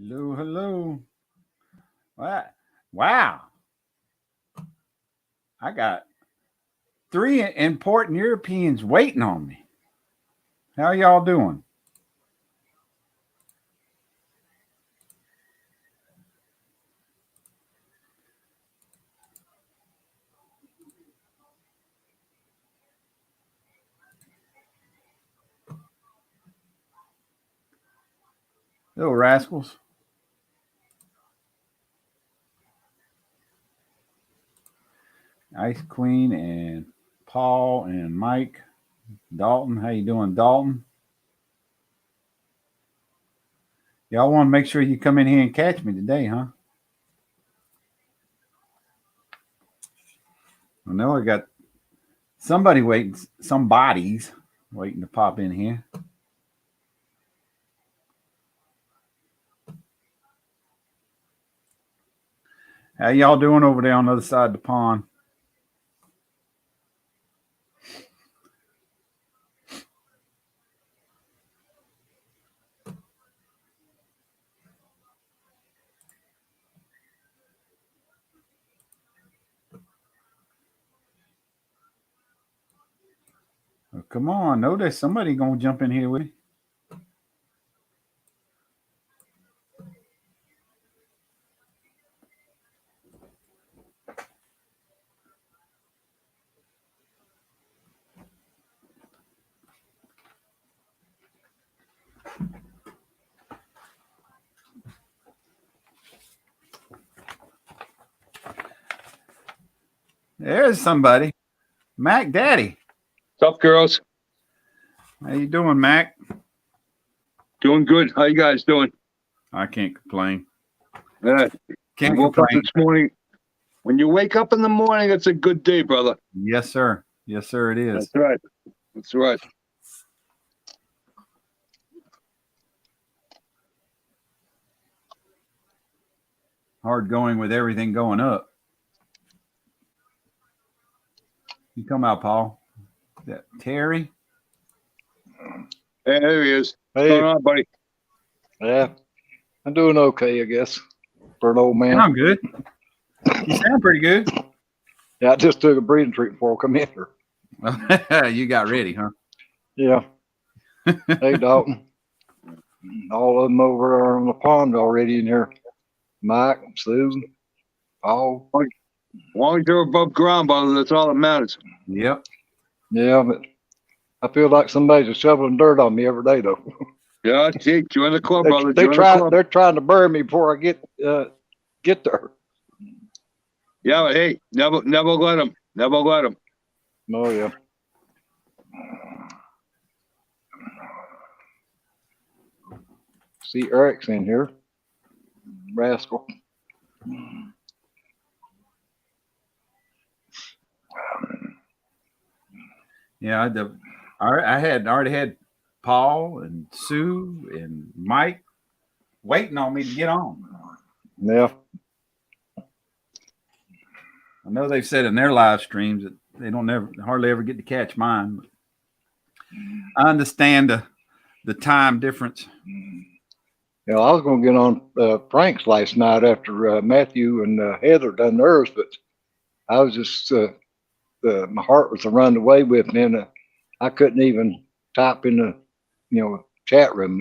Hello, hello. What? Wow. I got three important Europeans waiting on me. How y'all doing? Little rascals. Ice Queen and Paul and Mike. Dalton. How you doing, Dalton? Y'all want to make sure you come in here and catch me today, huh? I know I got somebody waiting, some bodies waiting to pop in here. How y'all doing over there on the other side of the pond? Oh, come on, no, there's somebody gonna jump in here with me. There's somebody. Mac Daddy. What's up, girls? How you doing, Mac? Doing good. How you guys doing? I can't complain. Yeah. Can't Woke up complain. this morning. When you wake up in the morning, it's a good day, brother. Yes, sir. Yes, sir, it is. That's right. That's right. Hard going with everything going up. You come out, Paul. That Terry. Hey, there he is. Hey. What's going on, buddy? Yeah, I'm doing okay, I guess, for an old man. I'm good. You sound pretty good. Yeah, I just took a breathing treatment before I come in here. You got ready, huh? Yeah. Hey, Dalton. All of them over on the pond already in here. Mike, Susan, Paul. As long as you're above ground, brother, that's all that matters. Yep. Yeah, but I feel like somebody's just shoveling dirt on me every day, though. Yeah, gee, join the club, brother. They're Join the club. they're trying to bury me before I get there. Yeah, but hey, never let them. Never let them. Oh, yeah. See Eric's in here. Rascal. Yeah, I had already had Paul and Sue and Mike waiting on me to get on. Yeah. I know they've said in their live streams that they don't hardly ever get to catch mine. But I understand the time difference. You know, I was going to get on Frank's last night after Matthew and Heather done theirs, but I was just my heart was running away with me, and I couldn't even type in the chat room.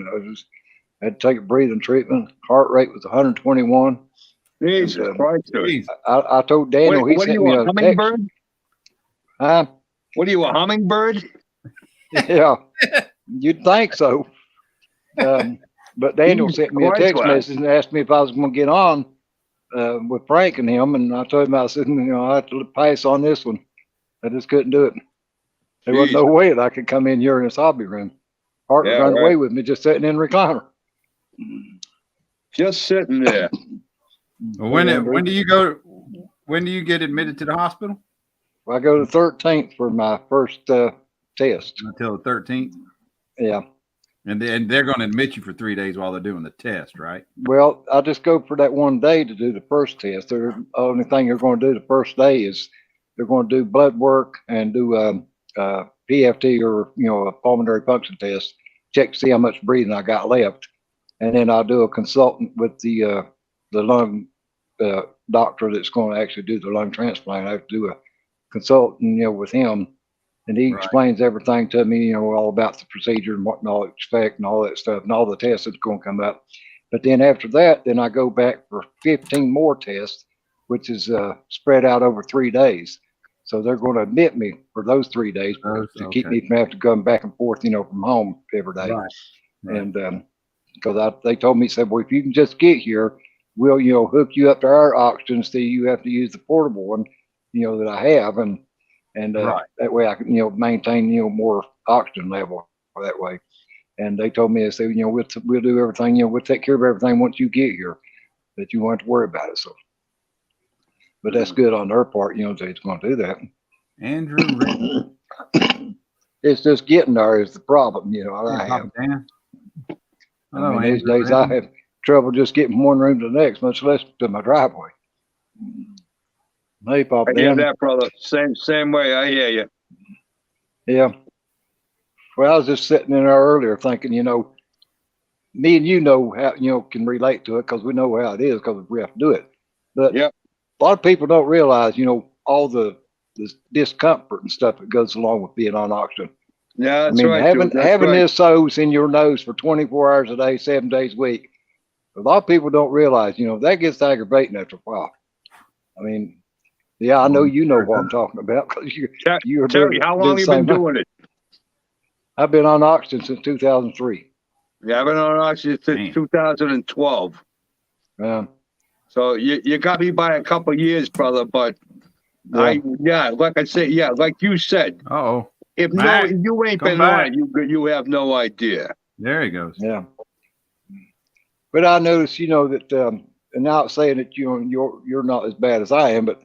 I had to take a breathing treatment. Heart rate was 121. Jesus Christ. I told Daniel he what are sent you, me a a hummingbird? text. Huh? What are you, a hummingbird? Yeah, you'd think so. But Daniel sent me a text message and asked me if I was going to get on with Frank and him, and I told him, I said, I have to pass on this one. I just couldn't do it. There was no way that I could come in here in this hobby room. Heart would run away with me just sitting in the recliner. Just sitting there. Well, when do you go? When do you get admitted to the hospital? Well, I go to the 13th for my first test. Until the 13th? Yeah. And they're going to admit you for 3 days while they're doing the test, right? Well, I just go for that one day to do the first test. The only thing they're going to do the first day is they're going to do blood work and do PFT or a pulmonary function test, check to see how much breathing I got left. and then I'll do a consultant with the lung doctor that's going to actually do the lung transplant. I have to do a consultant, with him, and he Right. explains everything to me, all about the procedure and what to expect and all that stuff and all the tests that's going to come up. But then after that, then I go back for 15 more tests, which is spread out over 3 days. So they're going to admit me for those 3 days to keep me from having to come back and forth, from home every day. Right. Right. And because they told me, said, well, if you can just get here, we'll, hook you up to our oxygen so you have to use the portable one, that I have. And Right. that way I can, maintain, more oxygen level that way. And they told me, they said, we'll do everything, we'll take care of everything once you get here, that you won't have to worry about it. So, but that's good on their part, they're going to do that. Andrew Rick. It's just getting there is the problem, I have. Dan. I Hello, mean, these Andrew days I Rick. have trouble just getting from one room to the next, much less to my driveway. Hey, Papa I hear Dan. that, brother. Same way. I hear you. Yeah. Well, I was just sitting in there earlier thinking, me and how, can relate to it because we know how it is because we have to do it. But Yep. a lot of people don't realize, all the discomfort and stuff that goes along with being on oxygen. Yeah, I that's mean, right. having That's right. this hose in your nose for 24 hours a day, 7 days a week, a lot of people don't realize, that gets aggravating after a while. I mean, yeah, I know what I'm talking about because you're Terry, how long you been doing it? I've been on oxygen since 2003. Yeah, I've been on oxygen since 2012. So you got me by a couple of years, brother. But like I say, like you said, Uh-oh. if Mac, you ain't come been back. on it, you have no idea. There he goes. Yeah. But I noticed, that, and not saying that you're not as bad as I am, but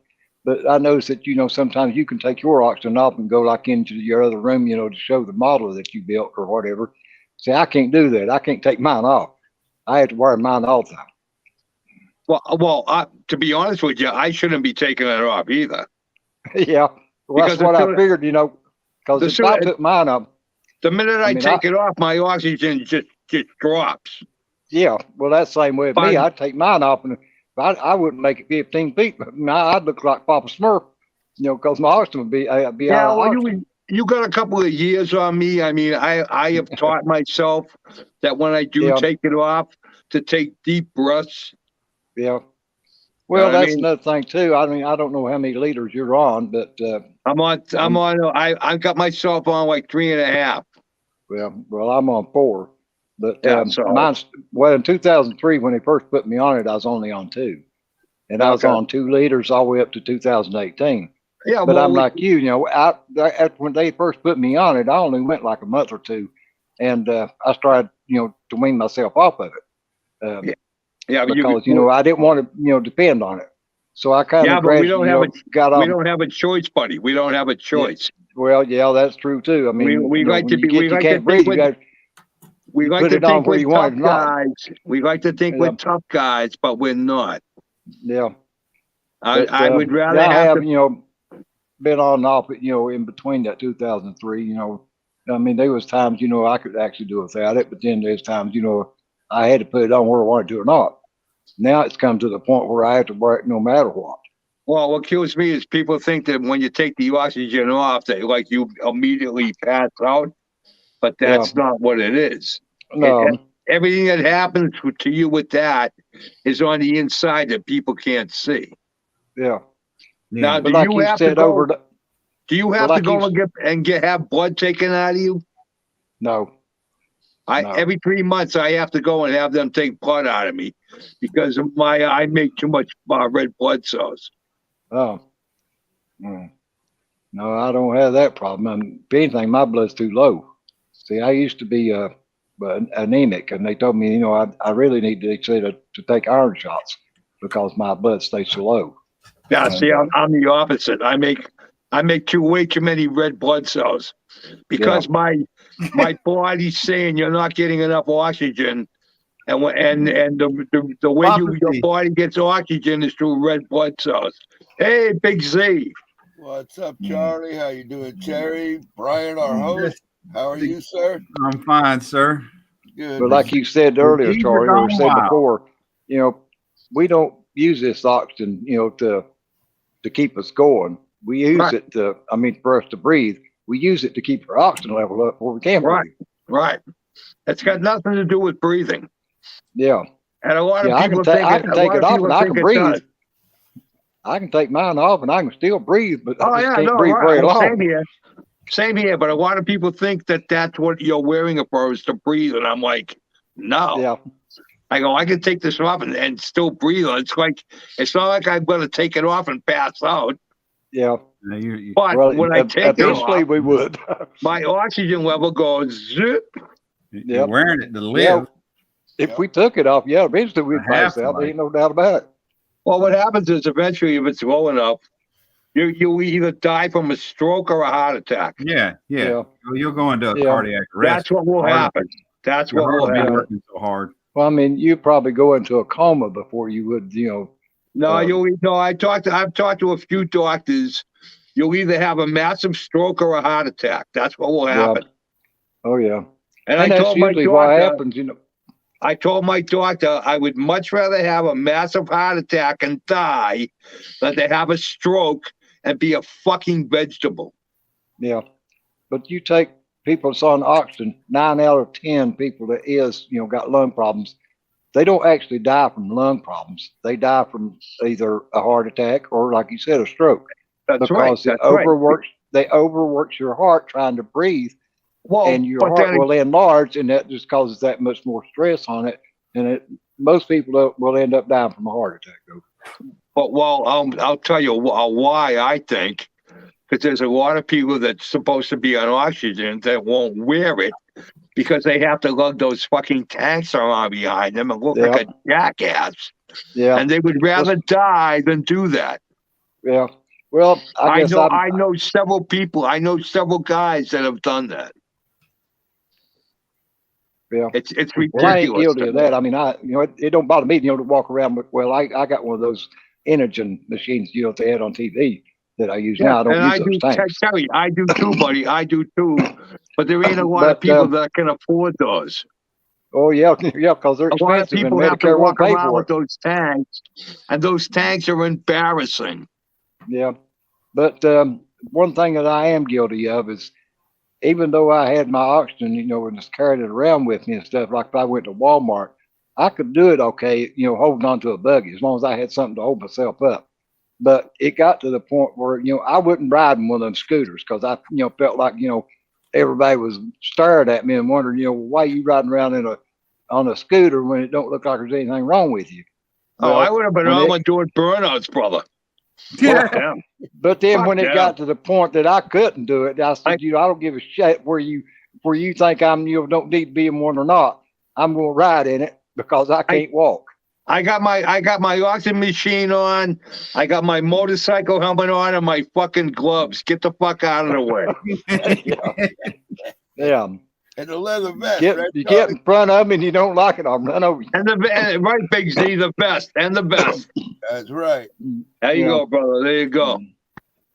I noticed that sometimes you can take your oxygen off and go like into your other room, to show the model that you built or whatever. See, I can't do that. I can't take mine off. I have to wear mine all the time. Well, to be honest with you, I shouldn't be taking it off either. Yeah, well, that's what I figured, because if I took mine off, the minute I take it off, my oxygen just drops. Yeah, well, that's the same way with me. I'd take mine off, and I wouldn't make it 15 feet. I'd look like Papa Smurf, because my oxygen would be out of oxygen. You got a couple of years on me. I mean, I have taught myself that when I do take it off, to take deep breaths. Yeah. Well, that's another thing too. I mean, I don't know how many liters you're on, but I've got myself on like 3.5. Well, I'm on 4. But mine's, in 2003, when they first put me on it, I was only on 2. And I was on 2 liters all the way up to 2018. Yeah, but I'm like you, when they first put me on it, I only went like a month or 2. And I started, to wean myself off of it. Because, I didn't want to, depend on it. So I kind of gradually got off. We don't have a choice, buddy. We don't have a choice. Well, yeah, that's true too. I mean, we like to be, you can't breathe, we like to think with tough guys. We like to think we're tough guys, but we're not. Yeah. I would rather I have been on and off, in between that 2003, I mean, there was times, I could actually do without it, but then there's times, I had to put it on whether I wanted to or not. Now it's come to the point where I have to wear it no matter what. Well, what kills me is people think that when you take the oxygen off, that like you immediately pass out, but that's not what it is. No. Everything that happens to you with that is on the inside that people can't see. Yeah. Now, do you have to go? Do you have to go and have blood taken out of you? No. Every 3 months I have to go and have them take blood out of me because of I make too much red blood cells. Oh. No, I don't have that problem. If anything, my blood's too low. See, I used to be anemic, and they told me, I really need to take iron shots because my blood stays so low. Yeah, see, I'm the opposite. I make way too many red blood cells because my body's saying you're not getting enough oxygen, and the way your body gets oxygen is through red blood cells. Hey, Big Z. What's up, Charlie? How you doing, Terry? Brian, our host. How are you, sir? I'm fine, sir. Good. But like you said earlier, These are Charlie, or gone said wild. before, we don't use this oxygen, to keep us going. We use Right. it for us to breathe. We use it to keep our oxygen level up where we can Right. breathe. Right. It's got nothing to do with breathing. Yeah. And a lot of I people can think I can take it off and I can breathe. does. I can take mine off and I can still breathe, but Oh I just yeah, can't no, breathe right. very Well, long. same here. Same here. But a lot of people think that that's what you're wearing it for, is to breathe. And I'm like, no. Yeah. I go, I can take this off and still breathe. It's not like I'm going to take it off and pass out. Yeah. Now you But Well, when I take it eventually off, we would. my oxygen level goes zip. you're Yep. wearing it to live. Yeah. If we took it off, eventually we'd pass out. There ain't no doubt about it. Well, what happens is eventually, if it's low enough, you either die from a stroke or a heart attack. Yeah. You'll go into a Yeah. cardiac arrest. That's what will Heart happen. That's Your what heart will will be happen. working so hard. Well, you probably go into a coma before you would, No, Um, I've talked to a few doctors. You'll either have a massive stroke or a heart attack. That's what will happen. Oh yeah. And I that's told my usually what doctor, happens, I told my doctor I would much rather have a massive heart attack and die than to have a stroke and be a fucking vegetable. Yeah. But you take people that's on oxygen, 9 out of 10 people that got lung problems, they don't actually die from lung problems. They die from either a heart attack or, like you said, a stroke. That's right. Because That's right. they overwork your heart trying to breathe, Well, and your but heart then will enlarge, and that just causes that much more stress on it. And most people will end up dying from a heart attack, though. But I'll tell you why I think, because there's a lot of people that's supposed to be on oxygen that won't wear it because they have to lug those fucking tanks around behind them and look like a jackass. Yeah. And they would rather die than do that. Yeah. Well, I know several people. I know several guys that have done that. Yeah. It's ridiculous. Well, I ain't guilty of that. It don't bother me, to walk around with, I got one of those Inogen machines, they had on TV that I use now. I don't use those tanks. Terry, I do too, buddy. I do too. But there ain't a lot of people that can afford those. Oh yeah, yeah, because they're A lot of expensive and people have to Medicare walk won't pay around for with it. those tanks, and those tanks are embarrassing. Yeah, but one thing that I am guilty of is, even though I had my oxygen, and just carried it around with me and stuff, like if I went to Walmart, I could do it okay, holding on to a buggy, as long as I had something to hold myself up. But it got to the point where, I wouldn't ride in one of them scooters because I, felt like, everybody was staring at me and wondering, why you riding around on a scooter when it don't look like there's anything wrong with you. Well, I would have been on doing burnouts, brother. Yeah. But then Fuck when it them. got to the point that I couldn't do it, I said, I don't give a shit where you think I'm, don't need to be in one or not. I'm going to ride in it because I can't walk. I got my oxygen machine on. I got my motorcycle helmet on and my fucking gloves. Get the fuck out of the way. Yeah. And the leather vest. You get in front of me and you don't like it, I'll run over you. And right, Big Z, the best and the best. That's right. There you go, brother. There you go.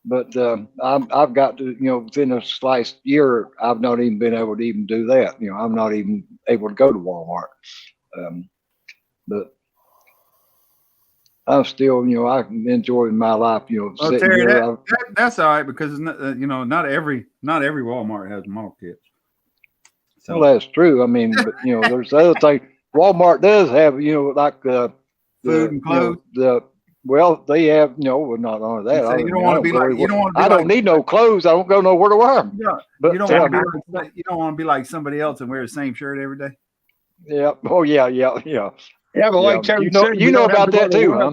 But I've got to, within a sliced year, I've not even been able to even do that. I'm not even able to go to Walmart. But I'm still, I'm enjoying my life, Well, sitting Terry, here. that's all right because it's not, not every Walmart has model kits. So Well, that's true. But there's other things. Walmart does have, like food and clothes. Well, they have, not only that. So you don't want to be like I don't need no clothes. I don't go nowhere to wear them. Yeah, But you don't want to be like somebody else and wear the same shirt every day. Yeah. Oh yeah. Yeah, but like Terry said, you know about that too, huh?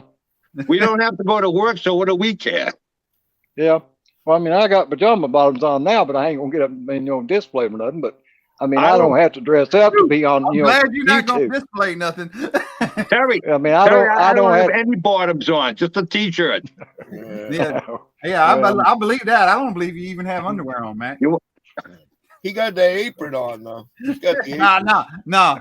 We don't have to go to work, so what do we care? Yeah. Well, I got pajama bottoms on now, but I ain't gonna get up and display them or nothing. But I don't have to dress up to be on. I'm glad you're not YouTube. gonna display nothing. Terry, I don't have any bottoms on, just a t-shirt. Yeah, I believe that. I don't believe you even have underwear on, Matt. He got the apron on though. He's got the apron. No.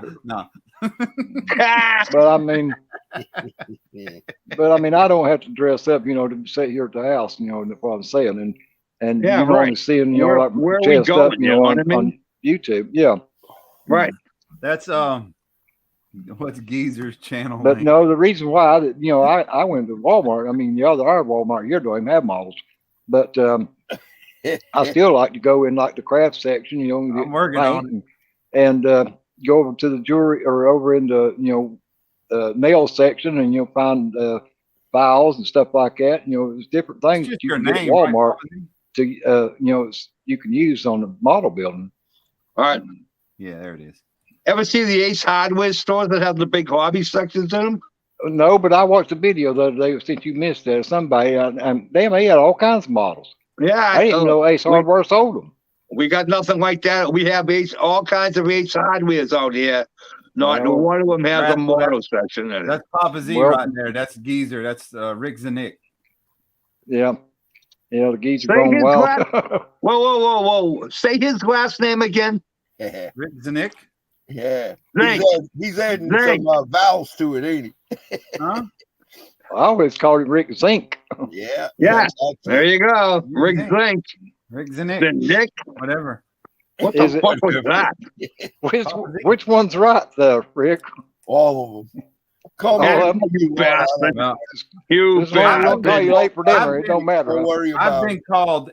But I don't have to dress up, to sit here at the house, what I'm saying, and yeah, you're only seeing, where like are we chest going? up, on YouTube, yeah, right. That's what's Geezer's channel But name? no, the reason why that I went to Walmart. I mean, the other our Walmart here don't even have models, but I still like to go in like the craft section, and I'm get working on paint and go over to the jewelry or over in the nail section, and you'll find files and stuff like that. There's different things It's just that you your can get at name, right, Walmart Bobby? to you can use on the model building. All right. Yeah, there it is. Ever see the Ace Hardware stores that have the big hobby sections in them? No, but I watched a video the other day since you missed that. Somebody and damn, they had all kinds of models. Yeah. I didn't know Ace Hardware sold them. We got nothing like that. We have all kinds of Ace Hardwares out here. Not Well, one of them has a Rascal, model section in it. That's Papa Z Well- right there. That's Geezer. That's Rick Zanuck. Yeah, the geese are Say growing his wild. Whoa. Say his last name again. Yeah. Rick Zanuck? Yeah. Zink. He's adding Zink. some vowels to it, ain't Huh? I always called him Rick Zink. he? Yeah. Yeah. that's There it. you go. Yeah. Rick Zink. Rick The Zanuck. Nick. Whatever. What Is the it- fuck was that? Which one's right there, Rick? All of them. Call me. All of them. You bastard. Well, You As long as bastard. I don't call you late for dinner, it don't matter. Don't worry I've about been called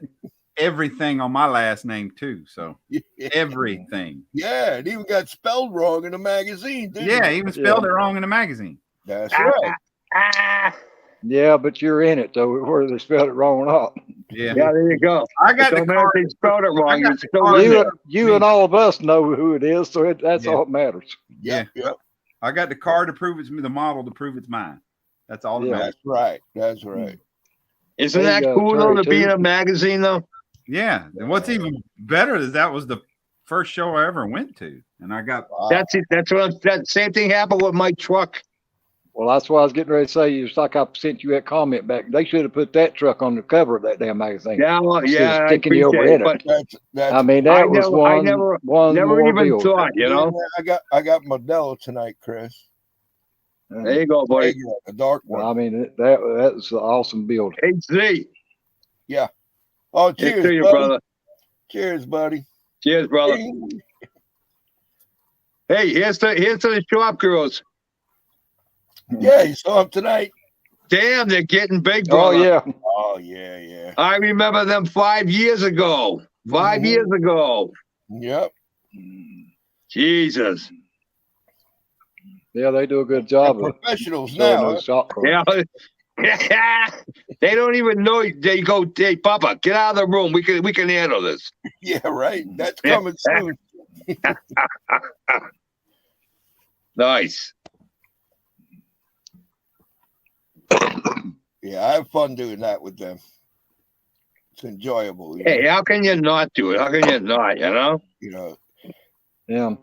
everything on my last name too. So it. everything. Yeah, it even got spelled wrong in the magazine, didn't Yeah, it? even spelled it wrong in the magazine. That's right. Ah. Yeah, but you're in it though, whether they spelled it wrong or not. Yeah. Yeah, there you go. I got Don't the matter card. if they spelled it I wrong. got It's the still card. in Yeah. there. You and all of us know who it is, so that's Yeah. all that matters. Yep, yep. I got the card to prove it's me, the model to prove it's mine. That's all that Yeah. matters. That's right. That's right. Isn't There you that go, cool though Terry, to be too. in a magazine though? Yeah. And what's even better is that was the first show I ever went to. And I got Wow. That's it. That's what that same thing happened with my truck. Well, that's what I was getting ready to say. It's like I sent you that comment back. They should have put that truck on the cover of that damn magazine. Yeah, well, Instead of yeah, I sticking you over appreciate in it, it. but That's I mean, I that was never- one never more even deal. thought, you know. I got Modelo tonight, Chris. There you go, buddy. A dark Well, one. I mean, that was an awesome build. HZ. Oh, Cheers cheers, to you, buddy. brother. Cheers, buddy. Cheers, brother. Hey, here's to the shop girls. Yeah, you saw him tonight. Damn, they're getting big, Oh brother. yeah, Oh, yeah. I remember them 5 years ago. 5 Mhm. years ago. Yep. Jesus. yeah, they do a good job They're of professionals showing now. those shop girls. Yeah. They don't even know. They go, hey, Papa, get out of the room. We can handle this. Yeah, right. That's coming soon. Nice. Yeah, I have fun doing that with them. It's enjoyable. Hey, how can you not do it? How can you not, you know? You know, Yeah,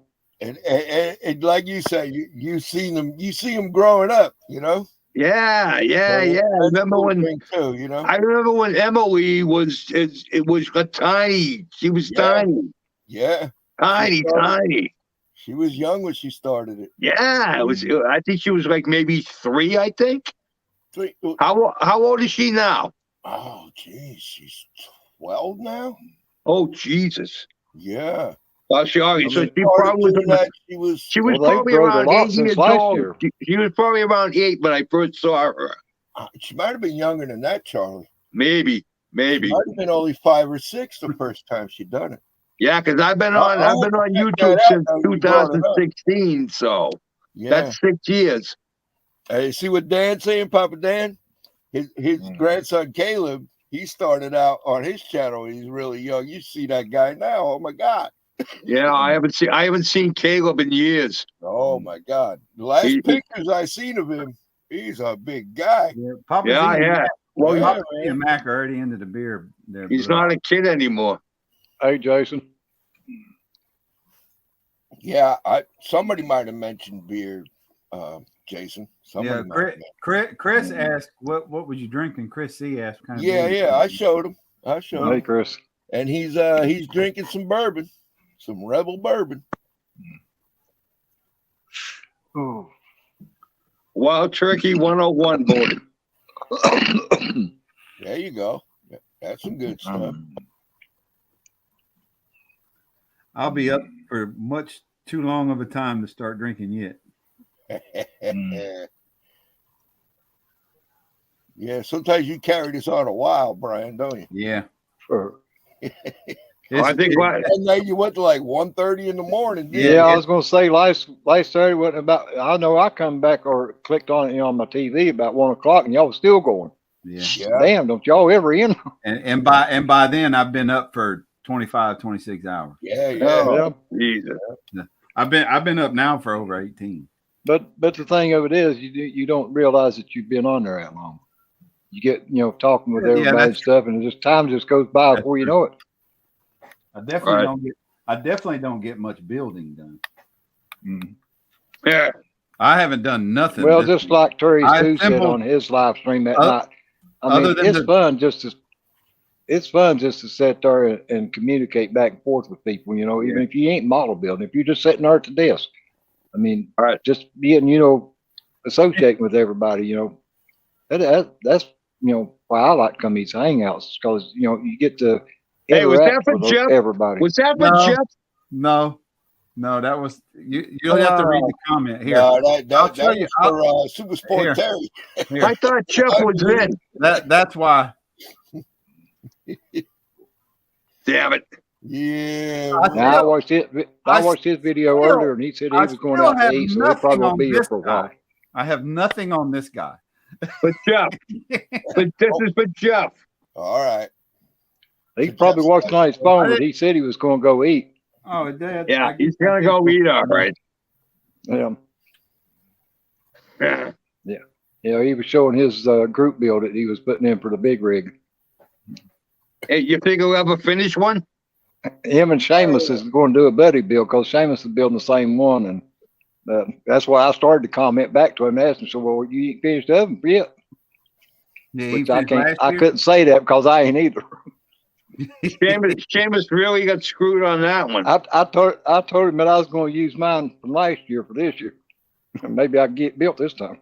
and like you say, you see them growing up. You know. Yeah. So I that's remember a cool when thing too. You know. I remember when Emily was it was a tiny. She was Yeah. tiny. Yeah, Tiny. she was young when she started it. Yeah, it was. I think she was like maybe 3. I think. How old is she now? Oh, geez, she's 12 now. Oh Jesus! Yeah. Well, she already. So she Started probably doing was. that, she was. She was Well, they've probably grown a around lot 8 since years last old. year. She was probably around 8 when I first saw her. She might have been younger than that, Charlie. Maybe. She might have been only 5 or 6 the first time she done it. Yeah, because I've been on check YouTube that out since now you brought it up. 2016. So Yeah. that's 6 years. Hey, see what Dan's saying, Papa Dan? His grandson Caleb, he started out on his channel. He's really young. You see that guy now? Oh my God! Yeah, I haven't seen Caleb in years. Oh my God! The last He- pictures I seen of him, he's a big guy. Yeah, Papa Yeah, Z yeah. Well, Yeah. Papa Z and Mac are already into the beer. There, he's brother. not a kid anymore. hey Jason. Yeah, somebody might have mentioned beer, Jason. Yeah, Somebody might have Chris asked, "What was you drinking?" Chris C asked, "Kind of Yeah, I showed him. Hey Chris. And he's drinking some bourbon, some Rebel bourbon. Oh. Wild Turkey 101, boy. There you go. That's some good stuff. I'll be up for much too long of a time to start drinking yet. Yeah, sometimes you carry this on a while, Brian, don't you? Yeah. Sure. I think what And now you went to like 1:30 in the morning. didn't Yeah, you? I was going to say last Saturday wasn't about. I know I come back or clicked on it on my TV about 1 o'clock, and y'all was still going. Yeah. Yeah. Damn, don't y'all ever end? And by then I've been up for 25, 26 hours. Yeah. Yeah. Jesus. I've been up now for over 18. But the thing of it is, you don't realize that you've been on there that long. You get talking with Yeah, everybody and that's stuff, and just time just goes by That's before you true. know it. I definitely Right. don't get much building done. Yeah. I haven't done nothing. Well, this just week. like Terry I Stu said assembled- on his live stream that Oth- night. I other mean, than it's the- fun just to sit there and communicate back and forth with people. Even if you ain't model building, if you're just sitting there at the desk. I mean, Right. just being associating with everybody. That's why I like to come to these hangouts, because you get to Hey, was that interact for with Jeff? everybody. Was that for No. Jeff? No, that was you'll have to read the comment here. No, I'll that tell was you, for Super Sport here. Terry. Here. I thought Jeff was in. That's why. Damn it. Yeah. Now, I watched his video still- earlier, and he said he I was going still out to have eat, so he nothing probably on won't be here this for a while. guy. I have nothing on this guy. But Jeff. But this is for Jeff. All right. He's probably watching on his phone, I but he said he was going to go eat. Oh, Dad. Yeah, he's gonna go eat all right. Yeah. Yeah. He was showing his group build that he was putting in for the big rig. Hey, you think he'll ever finish one? Him and Seamus is going to do a buddy build, because Seamus is building the same one, and that's why I started to comment back to him and asked him, so, well, you ain't finished up yet? Yeah, Which he I finished last I year? couldn't say that because I ain't either. Seamus really got screwed on that one. I told him that I was going to use mine from last year for this year. Maybe I can get built this time.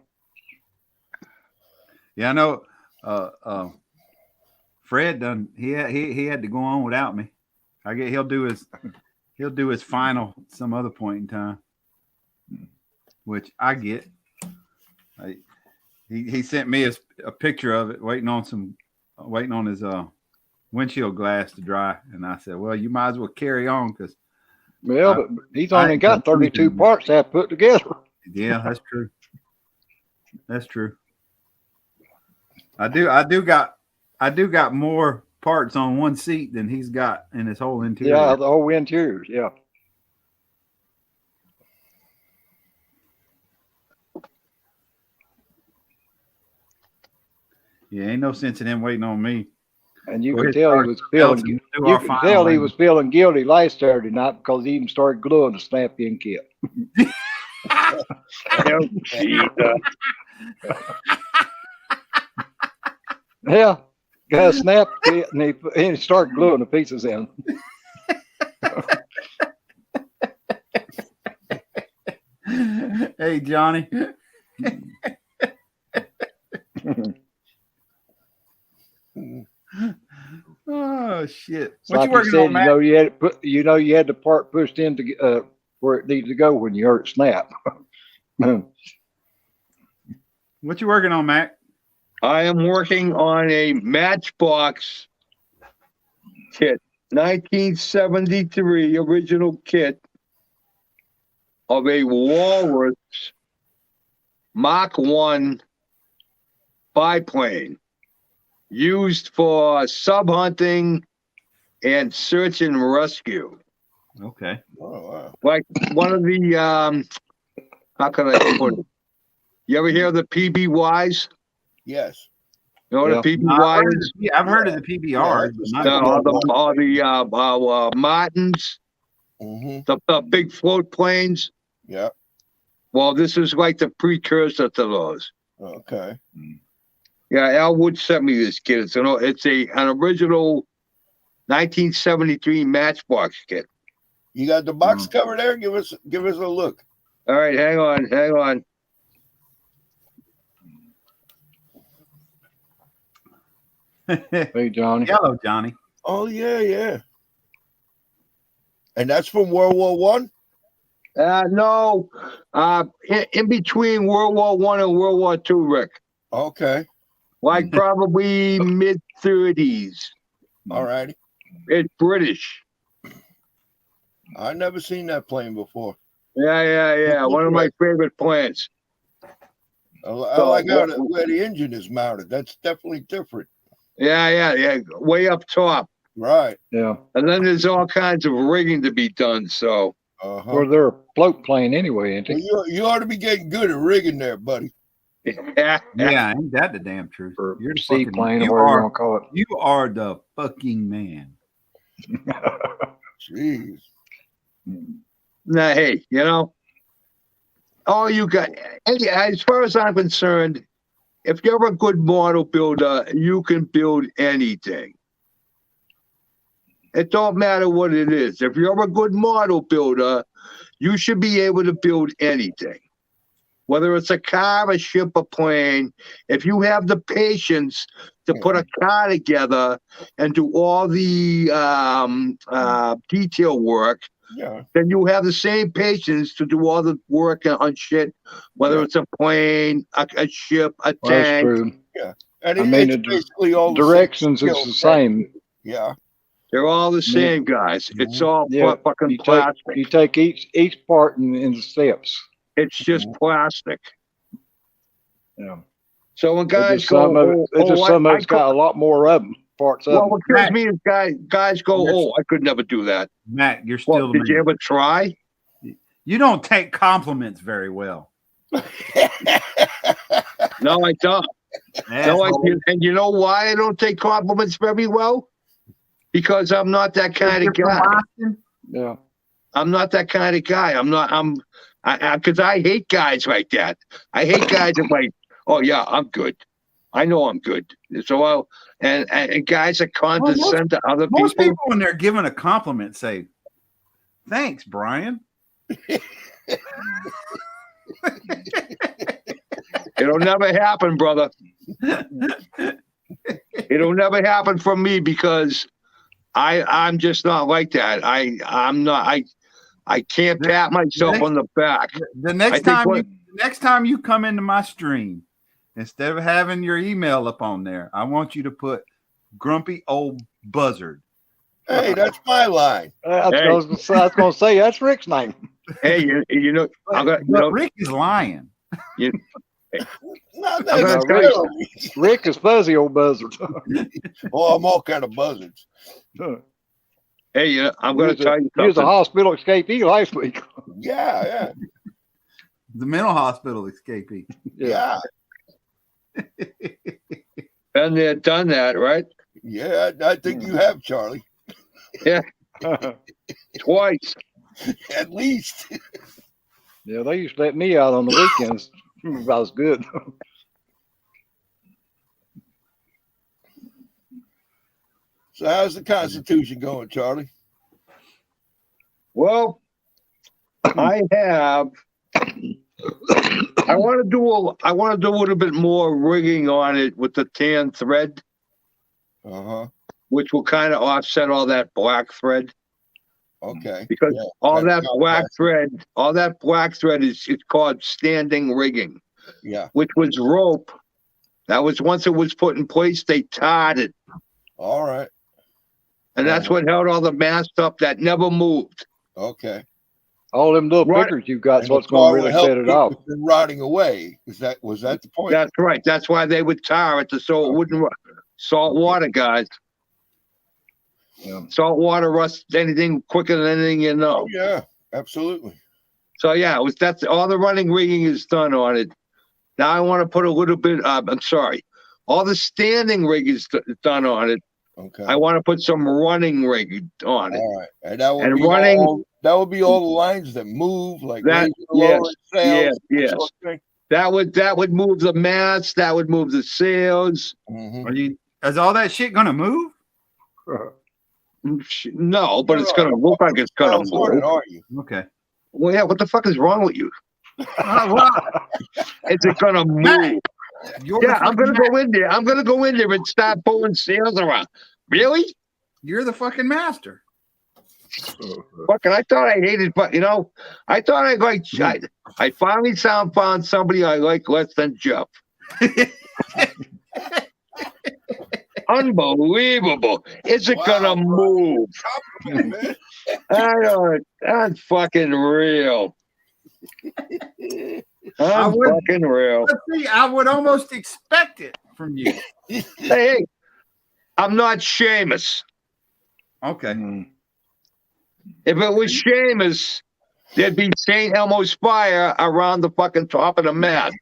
Yeah, I know. Fred done. He had to go on without me. I get he'll do his final some other point in time, which I get. He sent me a picture of it, waiting on his windshield glass to dry, and I said, "Well, you might as well carry on, because Well, but he's only I- got 32 parts to have put together. yeah, that's true. That's true. I do got more parts on one seat than he's got in his whole interior. Yeah, the whole interiors. Yeah. Yeah, ain't no sense in him waiting on me. And you Go could ahead, tell he Art. was Tell us feeling. and do You our could final tell he later. was feeling guilty last Saturday night because he even started gluing the snap-in kit. Oh, Jesus. Yeah, got a snap kit, and he started gluing the pieces in. Hey, Johnny. Oh shit! It's What like you working said, on, Matt? you had the part pushed in to where it needed to go when you heard it snap. What you working on, Matt? I am working on a Matchbox kit, 1973 original kit of a Walrus Mach 1 biplane used for sub hunting and search and rescue. Okay. Oh, wow. Like one of the, how can I put it? You ever hear of the PBYs? Yes. You know what Yeah. a PBY is? I've heard of the PBR. Yeah, The Martins, Mm-hmm. the big float planes. Yeah. Well, this is like the precursor to those. Okay. Yeah, Al Wood sent me this kit. It's an original 1973 Matchbox kit. You got the box cover there? Give us a look. All right, hang on. Hey, Johnny. Yellow Johnny. Oh yeah. And that's from World War One? No, in between World War I and World War II, Rick. Okay. Like probably mid-30s. All righty. It's British. I never seen that plane before. Yeah. One of my favorite planes. I like how where the engine is mounted. That's definitely different. Yeah. Way up top. Right. Yeah. And then there's all kinds of rigging to be done. So. Well, they're a float plane anyway, ain't they? Well, you ought to be getting good at rigging there, buddy. Yeah. Ain't that the damn truth? Or You're the seaplane, you or whatever you are, want to call it. you are the fucking man. Jeez. Now, hey, all you got, as far as I'm concerned, if you're a good model builder, you can build anything. It don't matter what it is. If you're a good model builder, you should be able to build anything. Whether it's a car, a ship, a plane, if you have the patience to put a car together and do all the detail work, then you have the same patience to do all the work on shit, whether it's a plane, a ship, a tank. That's true. Yeah. And I mean, it's basically all directions is the same. Yeah. They're all the same, guys. It's all fucking plastic. You take each part in the steps. It's just plastic. Yeah. So when guys some of it's got a lot more of them, parts of them. Well, what kills me is guys go, I could never do that. Matt, you're still Did you ever try? You don't take compliments very well. No, I don't. No, I didn't. And you know why I don't take compliments very well? Because I'm not that kind of guy. Yeah. I'm not that kind of guy. Because I hate guys like that. I hate guys that like, oh yeah, I'm good. I know I'm good. So and guys that condescend to other people. Most people, when they're given a compliment, say, "Thanks, Brian." It'll never happen, brother. It'll never happen from me because I'm just not like that. I'm not. I can't pat myself on the back. The next time you come into my stream, instead of having your email up on there, I want you to put "grumpy old buzzard." Hey, that's my line. I was going to say that's Rick's name. Hey, Rick is lying. Rick is fuzzy old buzzard. Oh, I'm all kind of buzzards. Hey, I'm going to tell you something. He was a hospital escapee last week. Yeah. The mental hospital escapee. Yeah. Been there, done that, right? Yeah, I think you have, Charlie. Yeah. Twice. At least. Yeah, they used to let me out on the weekends. If I was good. So how's the Constitution going, Charlie? Well, I want to do a little bit more rigging on it with the tan thread, which will kind of offset all that black thread. Okay. Because all that black thread is called standing rigging. Yeah. Which was rope. That was once it was put in place, they tarred it. All right. And that's what held all the masts up that never moved. Okay. All them little pictures you got, so it's going to really set it off. Rotting away. Was that the point? That's right. That's why they would tar it so it wouldn't rot. Salt water, guys. Yeah. Salt water rusts anything quicker than anything you know. Oh, yeah, absolutely. So yeah, that's all the running rigging is done on it. Now I want to put a little bit. All the standing rig is done on it. Okay. I want to put some running rig on it. All right, and that would be all the lines that move like that. Yes. That would move the masts. That would move the sails. Mm-hmm. Is all that shit gonna move? No, but it's gonna look like it's gonna move. Are you? Okay. Well, yeah. What the fuck is wrong with you? Is it gonna move? I'm gonna go in there. I'm gonna go in there and start pulling sails around. Really? You're the fucking master. Fucking, I thought I hated, but you know, I thought I finally found somebody I like less than Jeff. Unbelievable. Is it gonna move? That's fucking real. I'm fucking real. See, I would almost expect it from you. Hey, I'm not Seamus. Okay. If it was Seamus, there'd be St. Elmo's fire around the fucking top of the mast.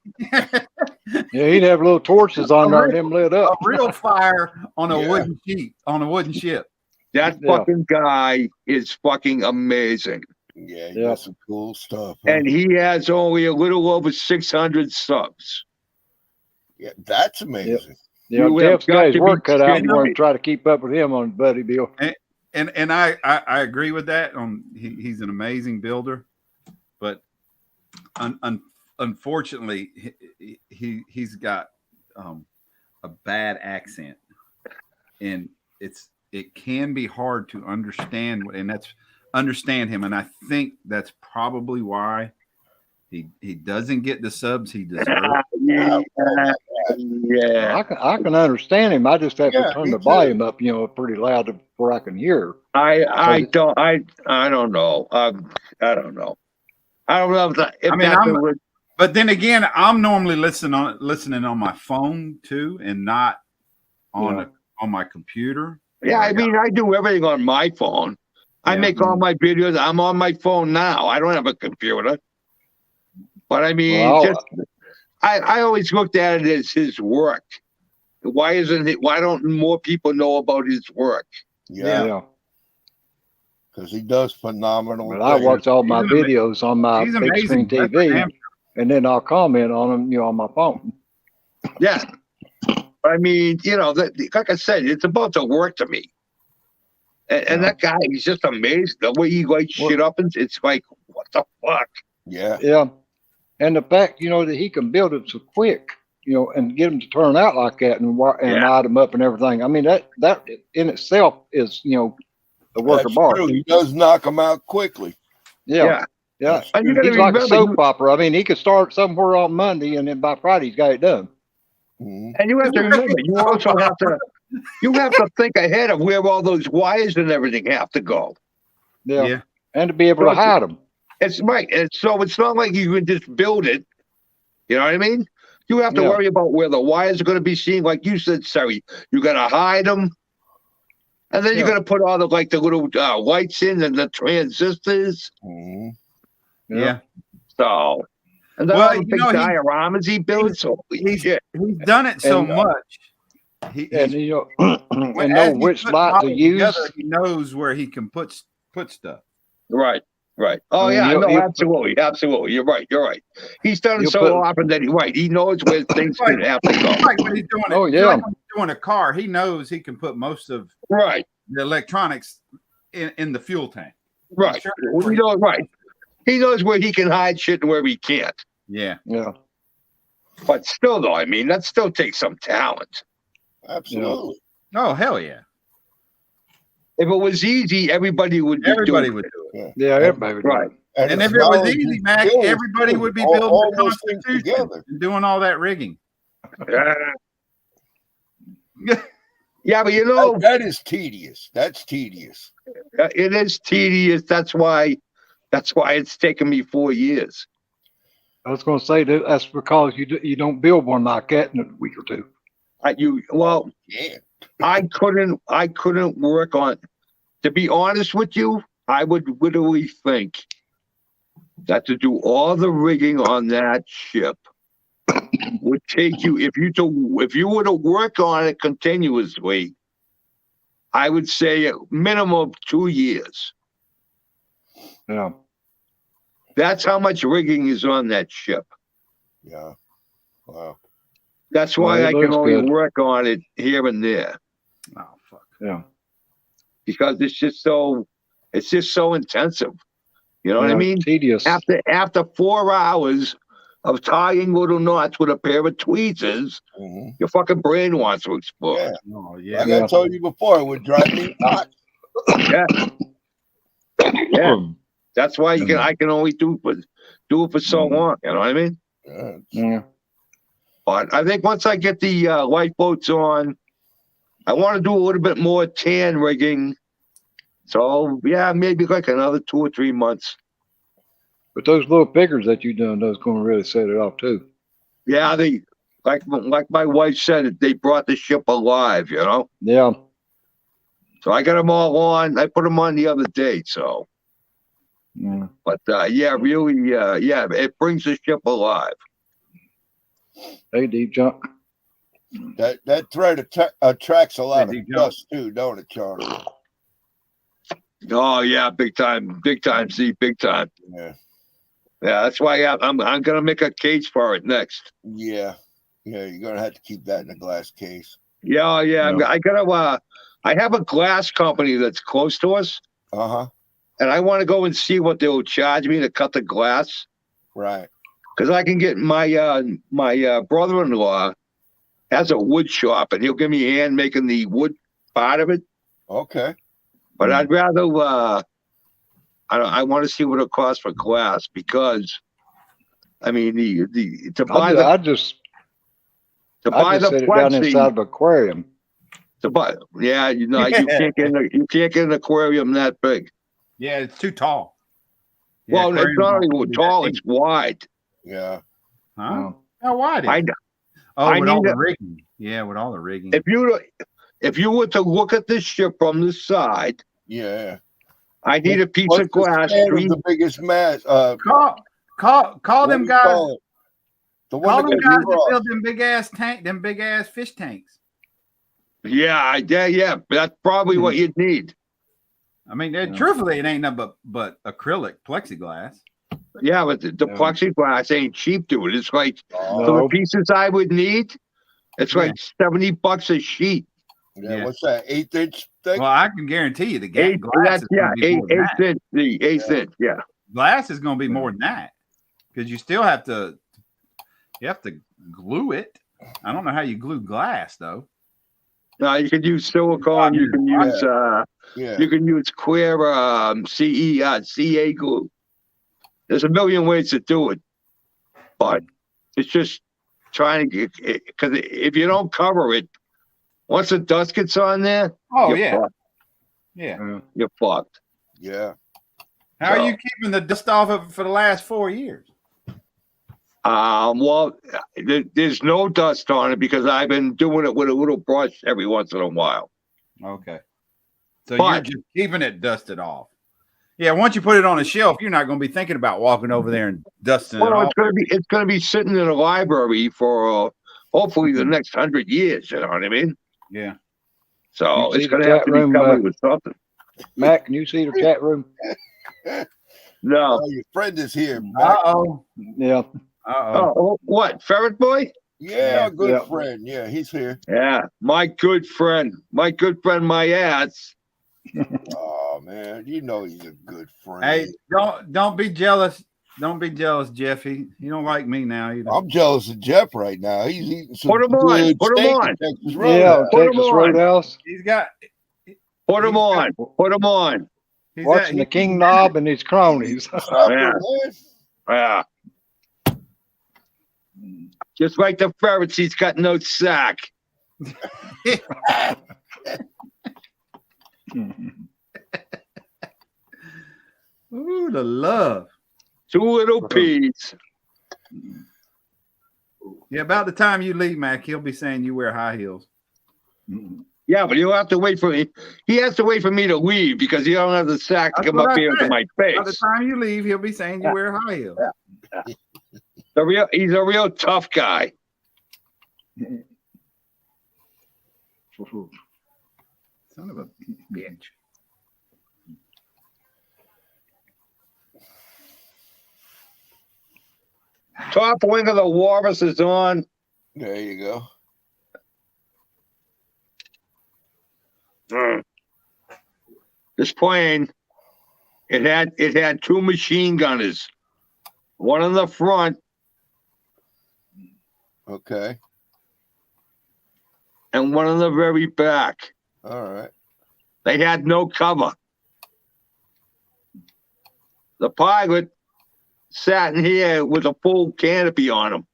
Yeah, he'd have little torches on there and them lit A up. real fire on a wooden sheet, on a wooden ship. That fucking guy is fucking amazing. Yeah, he got some cool stuff. Huh? And he has only a little over 600 subs. Yeah, that's amazing. Yeah, You have Jeff's got got his to work be cut out. kidding We're me. going to try to keep up with him on Buddy Bill. And I agree with that. He's an amazing builder, but unfortunately, he's got a bad accent, and it can be hard to understand, and understand him. And I think that's probably why he doesn't get the subs he deserves. Yeah. I can understand him. I just have to turn the volume up, pretty loud where I can hear. I don't know. I don't know. I don't know if but then again, I'm normally listening on my phone too, and not on my computer. Yeah, I mean, I do everything on my phone. I make all my videos. I'm on my phone now. I don't have a computer. But I mean, I always looked at it as his work. Why don't more people know about his work? Yeah. Because he does phenomenal. But I watch all my videos on my big screen TV, and then I'll comment on them, on my phone. Yeah. I mean, like I said, it's about the work to me. And that guy, he's just amazing. The way he lights shit up, and it's like, what the fuck? Yeah. Yeah. And the fact, that he can build it so quick, and get them to turn out like that and light them up and everything. I mean, that in itself is, a work of art. True. He does knock them out quickly. Yeah. And you gotta He's like a remember, soap opera. I mean, he could start somewhere on Monday, and then by Friday he's got it done. Mm-hmm. And you have to remember, you also have to think ahead of where all those wires and everything have to go. Yeah. And to be able to hide them. It's right. And so it's not like you can just build it. You know what I mean? You have to worry about where the wires are going to be seen. Like you said, Sari, you got to hide them. And then you're going to put all the little lights in and the transistors. Mm-hmm. Yeah. So, and then all the big dioramas he builds. He's done it so much. And know which light to use. Together, he knows where he can put stuff. Right. Oh yeah, absolutely. You're right. He's done it so often that he knows where things can have to go. Like when he's doing it. Oh yeah. Like when he's doing a car, he knows he can put most of the electronics in the fuel tank. Right. He knows where he can hide shit and where he can't. Yeah. But still, though, I mean, that still takes some talent. Absolutely. Oh hell yeah. If it was easy, everybody would do it. Yeah, everybody would do it. And if it was easy, Mac, everybody would be building the Constitution and doing all that rigging. Yeah, but that is tedious. That's tedious. It is tedious. That's why it's taken me 4 years. I was going to say that's because you don't build one like that in a week or two. I couldn't work on. To be honest with you, I would literally think that to do all the rigging on that ship would take you, if you were to work on it continuously, I would say a minimum of 2 years. Yeah. That's how much rigging is on that ship. Yeah. Wow. That's why I can only work on it here and there. Oh fuck. Yeah. Because it's just so intensive. You know what I mean? Tedious. After 4 hours of tying little knots with a pair of tweezers, your fucking brain wants to explode. Yeah. Like I told you before, it would drive me nuts. Yeah. Yeah. That's why I can only do it for so long. You know what I mean? Yeah. But I think once I get the lifeboats on, I want to do a little bit more tan rigging. So yeah, maybe like another 2 or 3 months. But those little pickers that you done, those going to really set it off too. Yeah, they like my wife said, they brought the ship alive. You know. Yeah. So I got them all on. I put them on the other day. So. Yeah. But yeah, really, yeah, it brings the ship alive. Hey, deep junk. That thread attracts a lot Hey, of Joe. dust too, don't it, Charlie? Oh yeah, big time, Z, big time. Yeah, Yeah, that's why I'm gonna make a cage for it next. yeah. You're gonna have to keep that in a glass case. Yeah, yeah, Yeah. I gotta. I have a glass company that's close to us, Uh-huh. and I want to go and see what they'll charge me to cut the glass. Right. Because I can get my brother-in-law has a wood shop, and he'll give me a hand making the wood part of it. Okay. But I'd rather I want to see what it costs for glass, because I mean to buy I just the set it down plexi, inside of an aquarium. to buy, yeah, you can't get an aquarium that big. Yeah, it's too tall. Well, it's aquariums not don't only be tall; that it's deep. wide. Yeah. Huh? How wide is I it? Oh, I with all need the rigging. Yeah, with all the rigging. if you were to look at this ship from the side, Yeah. I need a piece What's of glass. the span of the biggest mass? Call What them do you guys. call it? The one Call that them goes guys that across. build them big ass fish tanks. Yeah. That's probably what you'd need. I mean, truthfully, it ain't nothing but acrylic plexiglass. Yeah, but the plexiglass ain't cheap, dude. It's like for the No. pieces I would need, it's like $70 a sheet. Yeah. What's that? 1/8 inch thick? Well, I can guarantee you the Eight, glass is going to be more than that. inch, the eighth inch, yeah. Glass is going to be more than that, because you still have to glue it. I don't know how you glue glass though. No, you could use silicone. You can use you can use clear CA glue. There's a million ways to do it, but it's just trying to get, because if you don't cover it, once the dust gets on there, Oh you're fucked. yeah. You're fucked. Yeah. How are you keeping the dust off of it for the last 4 years? Well, there's no dust on it because I've been doing it with a little brush every once in a while. Okay. So you're just keeping it dusted off. Yeah, once you put it on a shelf, you're not going to be thinking about walking over there and dusting it off. It's gonna be sitting in a library for hopefully the next 100 years. You know what I mean? Yeah. So You it's see gonna the have chat to be room, covered with something. Matt, can you see the chat room? No. Oh, your friend is here. Uh-oh. Yeah. Uh-oh. Oh, what? Ferret boy? Yeah, good friend. Yeah, he's here. Yeah, my good friend, my ass. Oh man, you know he's a good friend. Hey, don't be jealous. Don't be jealous, Jeff. He don't like me now either. I'm jealous of Jeff right now. He's eating some Put him on. Put him steak on. at Texas Yeah, Roadhouse. Texas Roadhouse. He's got. Put him on. Put him on. Watching the King Knob and his cronies. Yeah. Yeah. Just like the ferrets, he's got no sack. Ooh, the love. 2 little peas. Yeah, about the time you leave, Mac, he'll be saying you wear high heels. Yeah, but he'll have to wait for me. He has to wait for me to leave because he don't have the sack to come up here into my face. By the time you leave, he'll be saying you wear high heels. He's a real tough guy. Son of a bitch. Top wing of the Walrus is on. There you go. This plane, it had 2 machine gunners, one in the front Okay. and one in the very back. All right. They had no cover. The pilot sat in here with a full canopy on him.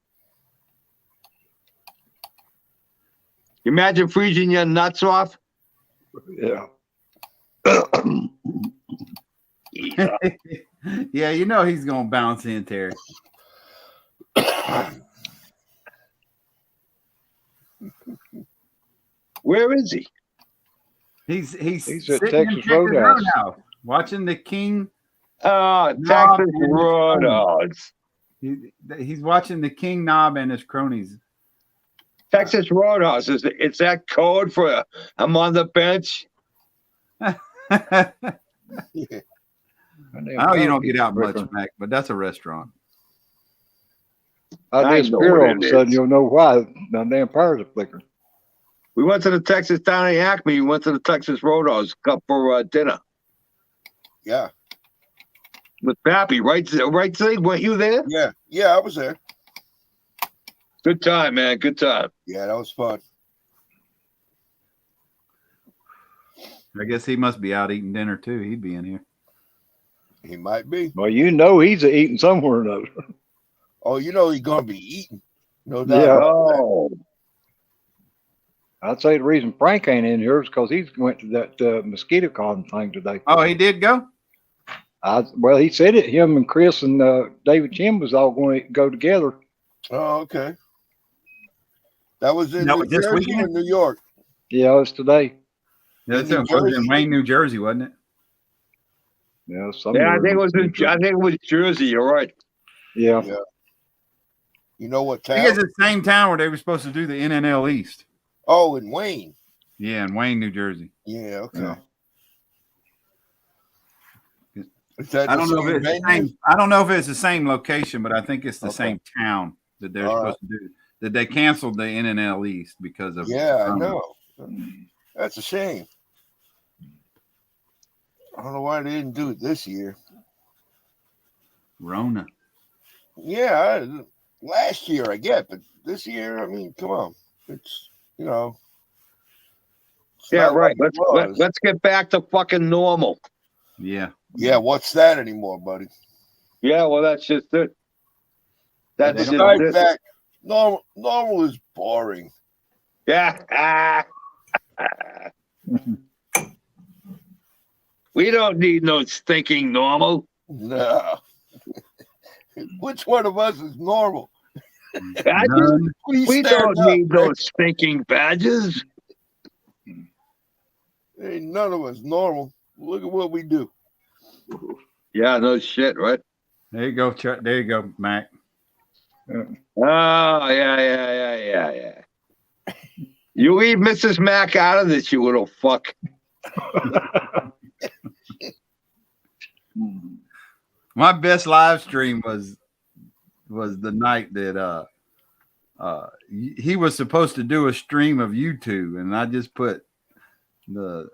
Imagine freezing your nuts off. Yeah. Yeah, you know he's gonna bounce in, Terry. Where is he? He's He's sitting at in Texas Texas Roadhouse. Roadhouse watching the King. Oh, No, Texas man, Roadhouse. He's watching the King Knob and his cronies. Texas Roadhouse. Is that code for I'm on the bench? I know you don't get out much, Mac, but that's a restaurant. I I know disappear what all of it a sudden. is. You'll know why. The damn powers are flickering. We went to the Texas down in Acme. We went to the Texas Roadhouse for dinner Yeah. with Pappy. Right, Zig? Weren't you there? Yeah. Yeah, I was there. Good time, man. Good time. Yeah, that was fun. I guess he must be out eating dinner too. He'd be in here. He might be. Well, you know he's eating somewhere or another. Oh, you know he's gonna be eating. No doubt. Yeah. Oh, I'd say the reason Frank ain't in here is because he went to that mosquito con thing today. Oh, he did go? Well, he said it. Him and Chris and David Chim was all going to go together. Oh, okay. That was in That New was this Jersey weekend? or New York. Yeah, it's today. That's New it. It was in Jersey? Wayne, New Jersey, wasn't it? Yeah, yeah. I think it was Jersey. You're right. Yeah. Yeah. You know what I town? think it's the same town where they were supposed to do the NNL East. Oh, in Wayne. Yeah, in Wayne, New Jersey. Yeah, okay. Yeah. Is that I the don't know if same it's the venue? same. I don't know if it's the same location, but I think it's the Okay. same town that they're All supposed to do. That they canceled the NNL East because of. Yeah, I know. That's a shame. I don't know why they didn't do it this year. Rona. Yeah, last year I get, but this year, I mean, come on. It's, you know. It's Yeah, not right. like it was. Let's get back to fucking normal. Yeah. Yeah, what's that anymore, buddy? Yeah, well, that's just it. That's They just don't- it. Back. Normal is boring. Yeah. We don't need no stinking normal. No. Which one of us is normal? Badges? None. Please We stand don't up, need man. no stinking badges. Ain't none of us normal. Look at what we do. Yeah, no shit, right? There you go, Chuck. There you go, Mac. Oh, yeah. You leave Mrs. Mac out of this, you little fuck. My best live stream was the night that he was supposed to do a stream of YouTube, and I just put the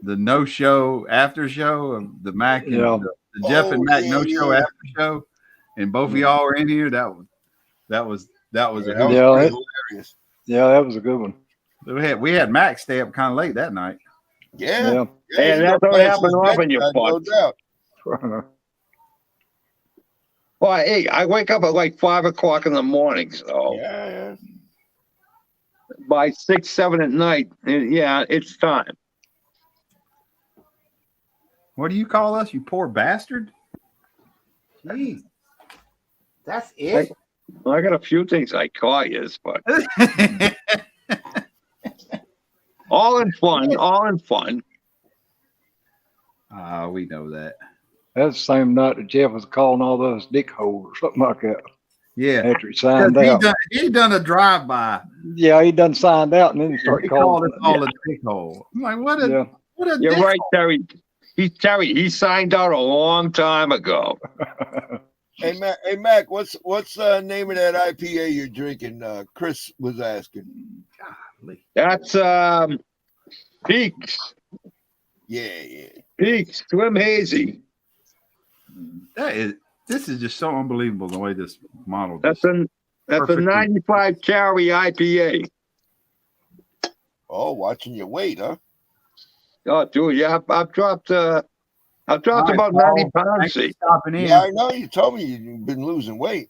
no show after show of the Mac and Yeah. the Jeff and Mac yeah, no show yeah. after show, and both of y'all were in here. That was a That was good Yeah, pretty that- hilarious. Yeah, that was a good one. we had Mac stay up kind of late that night. Yeah. Yeah. Hey, he that's got what past happened his often, you bedtime, no fucks. doubt. Well, hey, I wake up at like 5 o'clock in the morning, so Yeah. by 6, 7 at night, yeah, it's time. What do you call us, you poor bastard? Jeez. That's it. Well, I got a few things I call you, but all in fun, all in fun. We know that. That's the same night that Jeff was calling all those dick holes or something like that. Yeah. After he signed He out. done a drive-by. Yeah, he done signed out and then he started He called calling. us all a dickhole. I'm like, what a Yeah. You're dick right, Terry. He signed out a long time ago. Hey Mac, what's name of that IPA you're drinking? Chris was asking. golly. That's Peaks. Yeah. Peaks, Slim Hazy. This is just so unbelievable the way this model That's just, a perfectly- 95 calorie IPA. Oh, watching your weight, huh? Oh, dude, yeah, I've dropped I dropped All right, about Paul. 90 pounds. Thanks for See, stopping in. Yeah, I know. You told me you've been losing weight.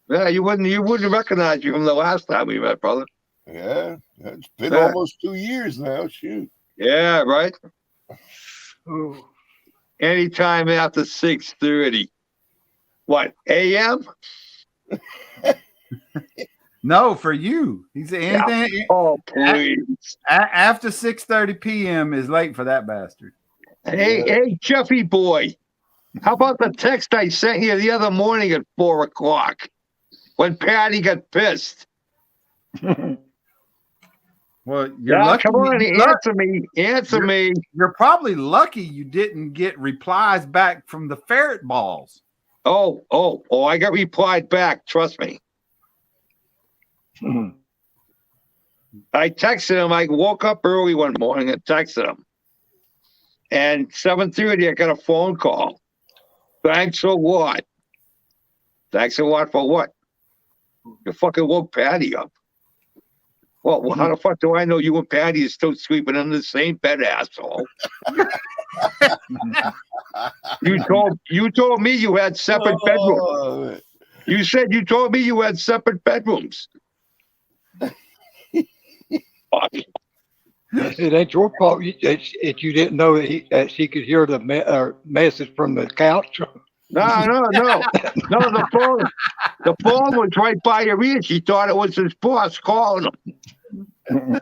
yeah, you wouldn't recognize you from the last time we met, brother. Yeah, it's been Yeah. almost 2 years now. Shoot. Yeah, right. Ooh. Anytime after 6:30. What a.m.? No, for you. He said anything Oh, please. after 6:30 p.m. is late for that bastard. Hey, Jeffy boy. How about the text I sent you the other morning at 4 o'clock when Patty got pissed? Well, you're Yeah, lucky. come on, answer me. You're probably lucky you didn't get replies back from the ferret balls. Oh, I got replied back. Trust me. I texted him. I woke up early one morning and texted him. And 7:30, I got a phone call. Thanks for what? Thanks a lot for what? You fucking woke Patty up. Well, how the fuck do I know you and Patty are still sleeping in the same bed, asshole? You told me you had separate bedrooms. You said you told me you had separate bedrooms. Fuck. It ain't your fault that you didn't know that she could hear the message from the couch. No. The phone was right by her ear. She thought it was his boss calling him.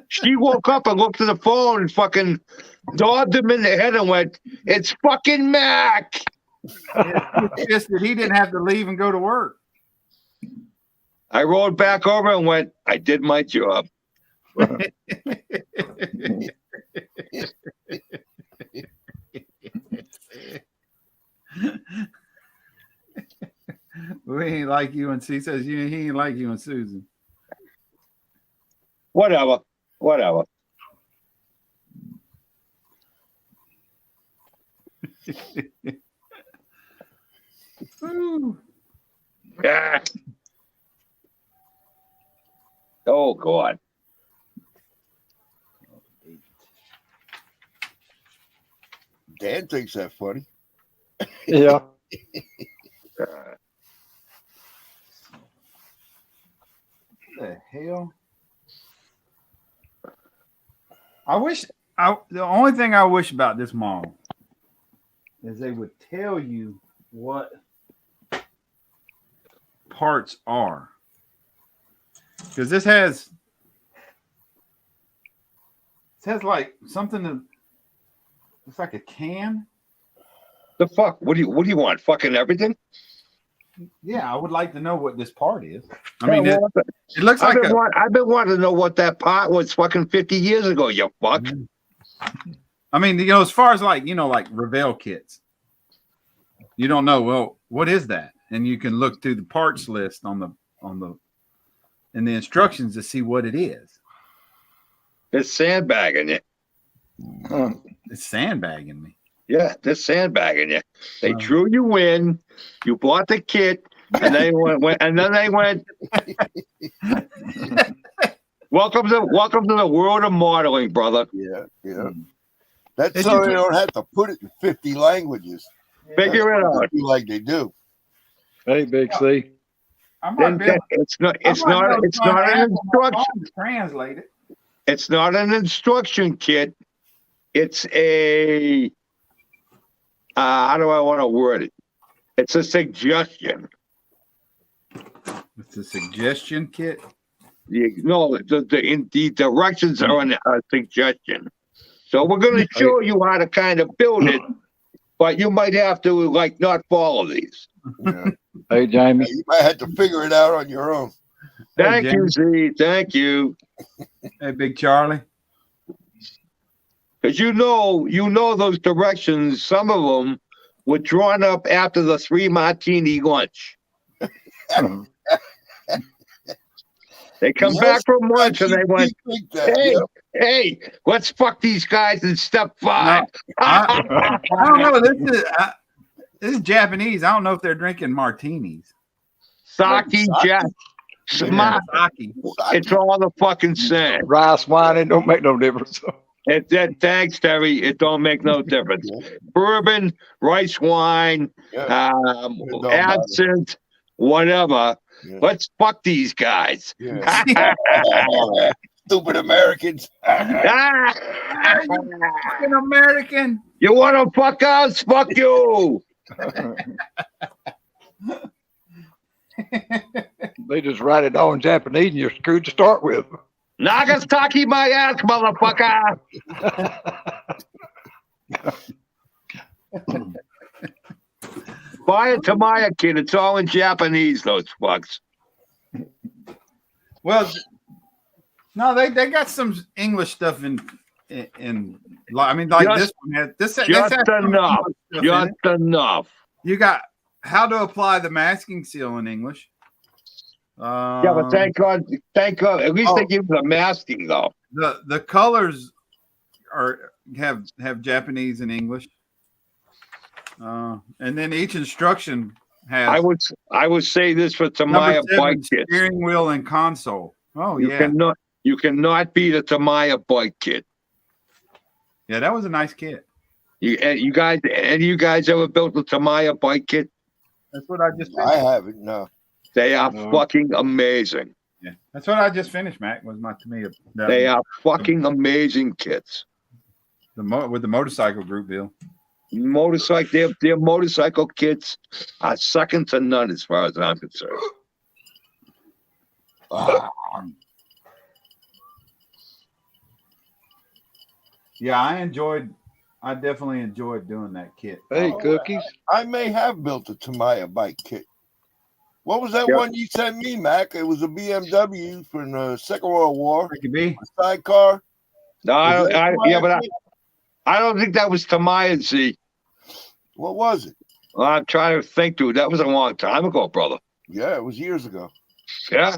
She woke up and looked at the phone and fucking dogged him in the head and went, "It's fucking Mac." It's just that he didn't have to leave and go to work. I rolled back over and went, "I did my job." We ain't like you and he says he ain't like you and Susan. Whatever. Ooh. Yeah. Oh God. Dan thinks that funny. Yeah. The hell? The only thing I wish about this mall is they would tell you what parts are. Because this has like something that it's like a can. The fuck? What do you want? Fucking everything? Yeah, I would like to know what this part is. I mean, it looks I've like been wanting to know what that part was fucking 50 years ago, you fuck. I mean, as far as like Revell kits, you don't know, well, what is that? And you can look through the parts list in the instructions to see what it is. It's sandbagging you. It's sandbagging me. Yeah, they're sandbagging you. They drew you in, you bought the kit, and they went welcome to the world of modeling, brother. Yeah. That's so they don't have to put it in 50 languages. Figure it out. Like they do. Hey, Big C. It's not an instruction. Translate it. It's not an instruction kit. It's a how do I want to word it? It's a suggestion kit. The directions are in a suggestion. So we're going to show you how to kind of build it, but you might have to not follow these. Yeah. Hey, Jamie. You might have to figure it out on your own. Thank you, Z. Thank you. Hey, Big Charlie. Because you know those directions, some of them were drawn up after the 3 martini lunch. They come back from lunch and they went, hey, let's fuck these guys in step 5. I don't know. This is Japanese. I don't know if they're drinking martinis. Sake, Jack. Sake. It's all the fucking same. Rice wine, it don't make no difference. Thanks, Terry. It don't make no difference. Bourbon, rice wine, Yeah. It don't matter. absinthe, whatever. Yeah. Let's fuck these guys. Yeah. Stupid Americans. Fucking American. You want to fuck us? Fuck you. They just write it all in Japanese and you're screwed to start with. Nagasaki my ass, motherfucker. Buy a Tamaya, kid. It's all in Japanese, those fucks. Well, no, they got some English stuff in. I mean, like Just- this one has this. just has some enough. English stuff in it. Just enough. You got how to apply the masking seal in English. Yeah, but thank God. At least they give the masking, though. The colors have Japanese and English, and then each instruction has. I would say this for number Tamaya 7, bike kits. steering wheel and console. Oh You yeah, cannot beat a Tamaya bike kit. yeah, that was a nice kit. You guys, any of you guys ever built a Tamaya bike kit? That's what I just. I Finished. haven't. No. They are No. fucking amazing. Yeah, that's what I just finished. Mac was my to me. They are fucking amazing kits. with the motorcycle group, Bill. Motorcycle, their motorcycle kits are second to none as far as I'm concerned. Yeah, I definitely enjoyed doing that kit. Hey, cookies. I may have built a Tamaya bike kit. What was that Yep. one you sent me, Mac? It was a BMW from the Second World War. It could be. A sidecar. No, Was that a Tamaya kit? I don't think that was Tamaya Z. What was it? I'm trying to think, dude. That was a long time ago, brother. Yeah, it was years ago. Yeah.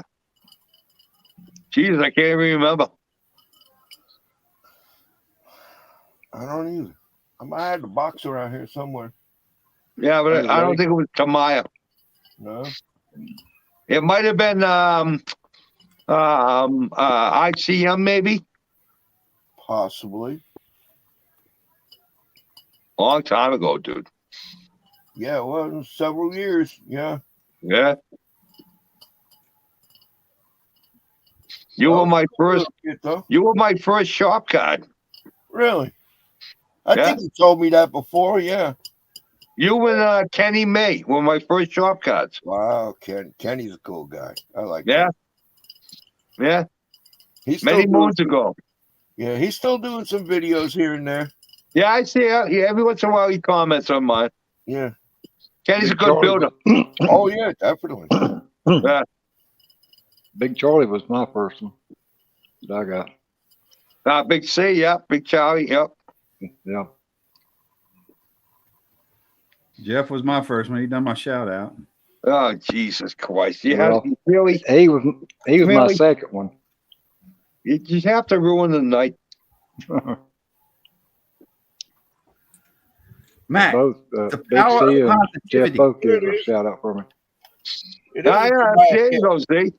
Jesus, I can't even remember. I don't either. I might have the box around here somewhere. Yeah, but I don't think it was Tamaya. No. It might have been ICM maybe. Possibly. Long time ago, dude. Yeah, well, it was several years. Yeah. Yeah. You were my first. Kit, though. You were my first shop card. Really? I Yeah. think you told me that before. Yeah. You and Kenny May were my first shop cards. Wow, Kenny's a cool guy. I like Yeah. him. Yeah. He's Many still moons ago. Yeah, he's still doing some videos here and there. Yeah, I see. Yeah, every once in a while he comments on mine. Yeah. Kenny's a Big good Charlie. builder. Oh yeah, definitely. Yeah. Big Charlie was my first one that I got. Big C, yeah. Big Charlie, yep. Yeah. Jeff was my first one. He done my shout out. Oh, Jesus Christ. You Well, have really, He was my Really? second one. you just have to ruin the night. Matt, Both the Big power C of and Jeff positivity. both gave a shout out for me. It is a Yeah, Tamaya there you kit. go, Z.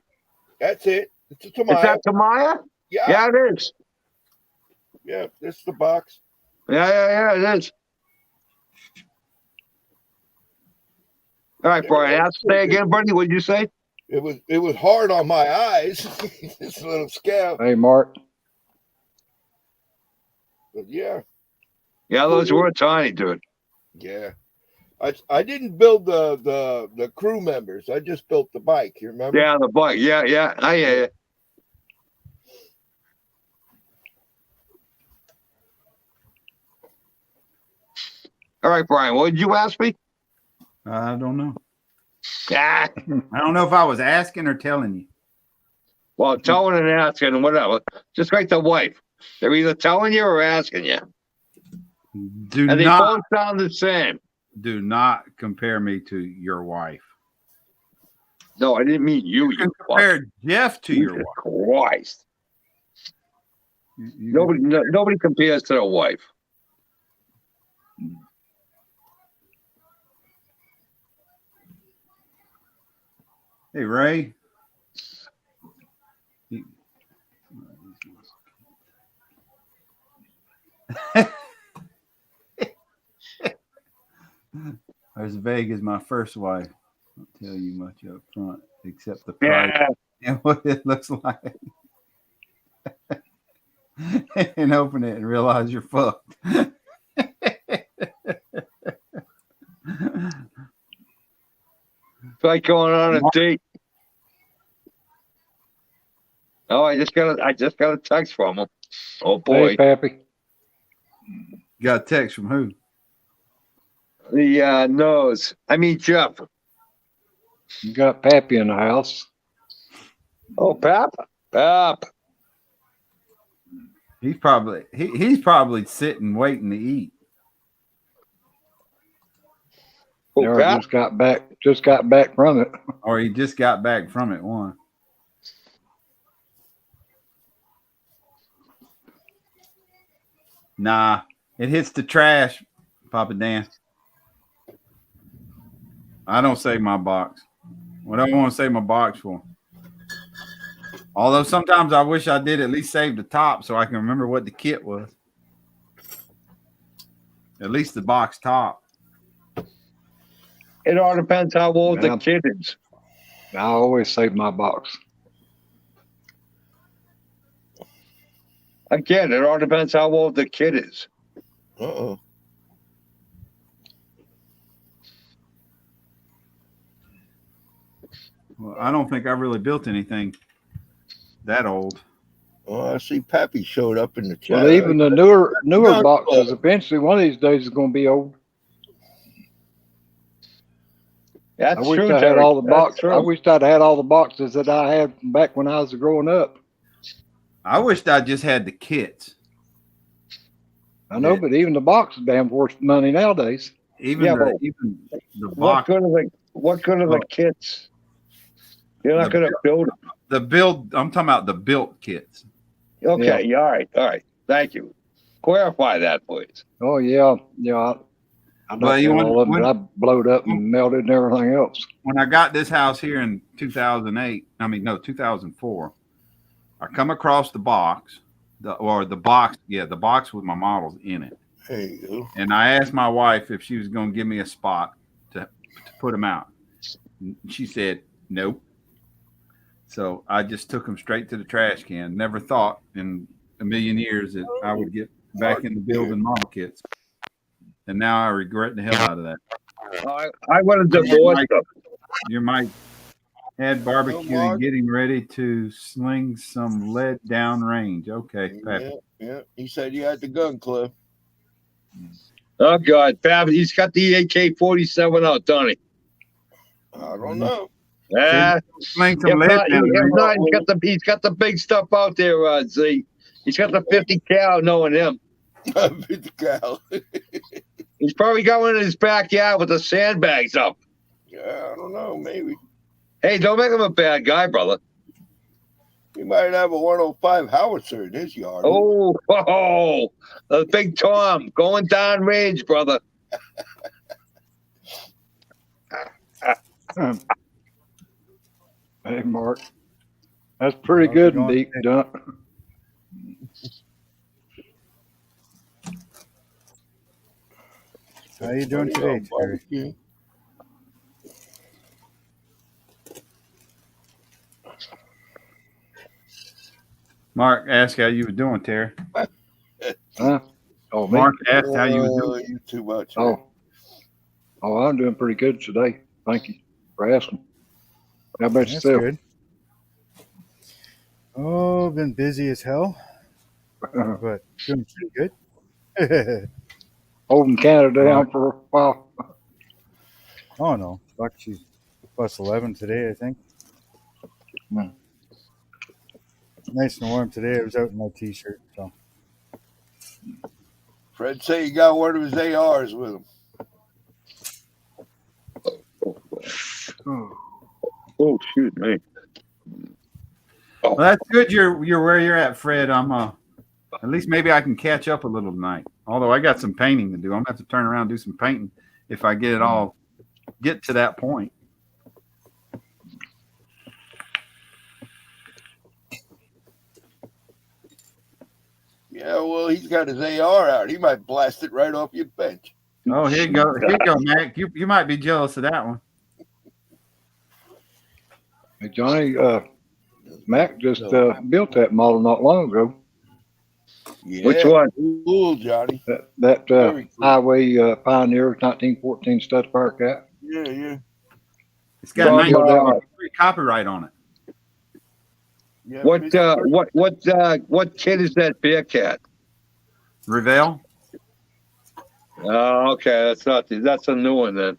That's it. It's a Is Tamaya. that Tamaya? Yeah, Yeah, it is. yeah. This is the box. Yeah, it is. All right, Brian. Ask say again, buddy. What did you say? It was hard on my eyes. This little scab. Hey, Mark. But yeah, Yeah, those were tiny, dude. yeah. I didn't build the crew members. I just built the bike. You remember? Yeah, the bike. Yeah. I hear you. All right, Brian. What did you ask me? I don't know. Ah, I don't know if I was asking or telling you. well, telling and asking, whatever. Just like the wife. They're either telling you or asking you. Do And they not both sound the same. compare me to your wife. No, I didn't mean you. You can You fuck. compare Jeff to your Jesus wife. Christ. You- Nobody compares to their wife. Hey, Ray. As vague as my first wife. I'll tell you much up front, except the price Yeah. and what it looks like. And open it and realize you're fucked. It's like going on a date. Oh, I just got a text from him. Oh boy. Hey, Pappy. Got a text from who? The nose. I mean Jeff. You got Pappy in the house. Oh, Pap. Pap. He's probably sitting waiting to eat. Oh, Or Pap. just got back from it. Or he just got back from it one. Nah, it hits the trash, Papa Dan. I don't save my box. What do I want to save my box for? Although sometimes I wish I did at least save the top so I can remember what the kit was. At least the box top. It all depends how old Yeah. the kid is. I always save my box. Again, it all depends how old the kid is. Uh-oh. Well, I don't think I really built anything that old. Oh, I see Pappy showed up in the chat. Well, even the newer Gun boxes, club. eventually one of these days is going to be old. That's I wish true, I had Terry. all the That's boxes. true. I wished I'd had all the boxes that I had back when I was growing up. I wished I just had the kits. I know, but even the box is damn worth money nowadays. Even Yeah, even the What box. good are the kits? You're not going to build them. The build. I'm talking about the built kits. Okay, yeah. All right. Thank you. Clarify that, please. Oh yeah. I Well, don't you know all want- of them, but I blowed up and melted and everything else. When I got this house here in 2004, I come across the box, the box with my models in it. There you go. And I asked my wife if she was going to give me a spot to put them out. She said, nope. So I just took them straight to the trash can. Never thought in a million years that I would get back into building model kits. And now I regret the hell out of that. I want to divorce them. You might had barbecue and getting ready to sling some lead down range. Okay, Pappy. Yeah. He said you had the gun club. Oh, God. Fab, he's got the AK-47 out, don't he? I don't know. Yeah. Sling If some lead not, down range. he's got the big stuff out there, Z. He's got the 50 cal, knowing him. The cow. He's probably got one in his backyard with the sandbags up. Yeah, I don't know. Maybe. Hey, don't make him a bad guy, brother. He might have a 105 howitzer in his yard. Oh, the big Tom going down range, brother. Hey, Mark. That's pretty good and deep, Dunk. How you doing today, Terry? Barbecue. Mark asked how you were doing, Terry. Huh? Oh, me? Mark asked how you were doing. You too much. Oh, I'm doing pretty good today. Thank you for asking. How about That's yourself? good. Oh, been busy as hell, but doing pretty good. Holding Canada down for a while. Oh no, fuck, she's plus 11 today, I think. Hmm. Nice and warm today. I was out in my t-shirt, so Fred say he got one of his ARs with him. Oh, shoot, me. Well, that's good. You're where you're at, Fred. I'm at least maybe I can catch up a little tonight. Although I got some painting to do. I'm gonna have to turn around and do some painting if I get to that point. Yeah, well, he's got his AR out. He might blast it right off your bench. Oh, here you go. Here you go, Mac. You might be jealous of that one. Hey, Johnny, Mac just built that model not long ago. Yeah. Which one? Cool, Johnny. That Very cool. Highway Pioneer 1914 stud fire cat. Yeah. It's got Well, 1953 copyright on it. Yeah, What kid is that Bearcat? Revell? Oh, okay, that's a new one then.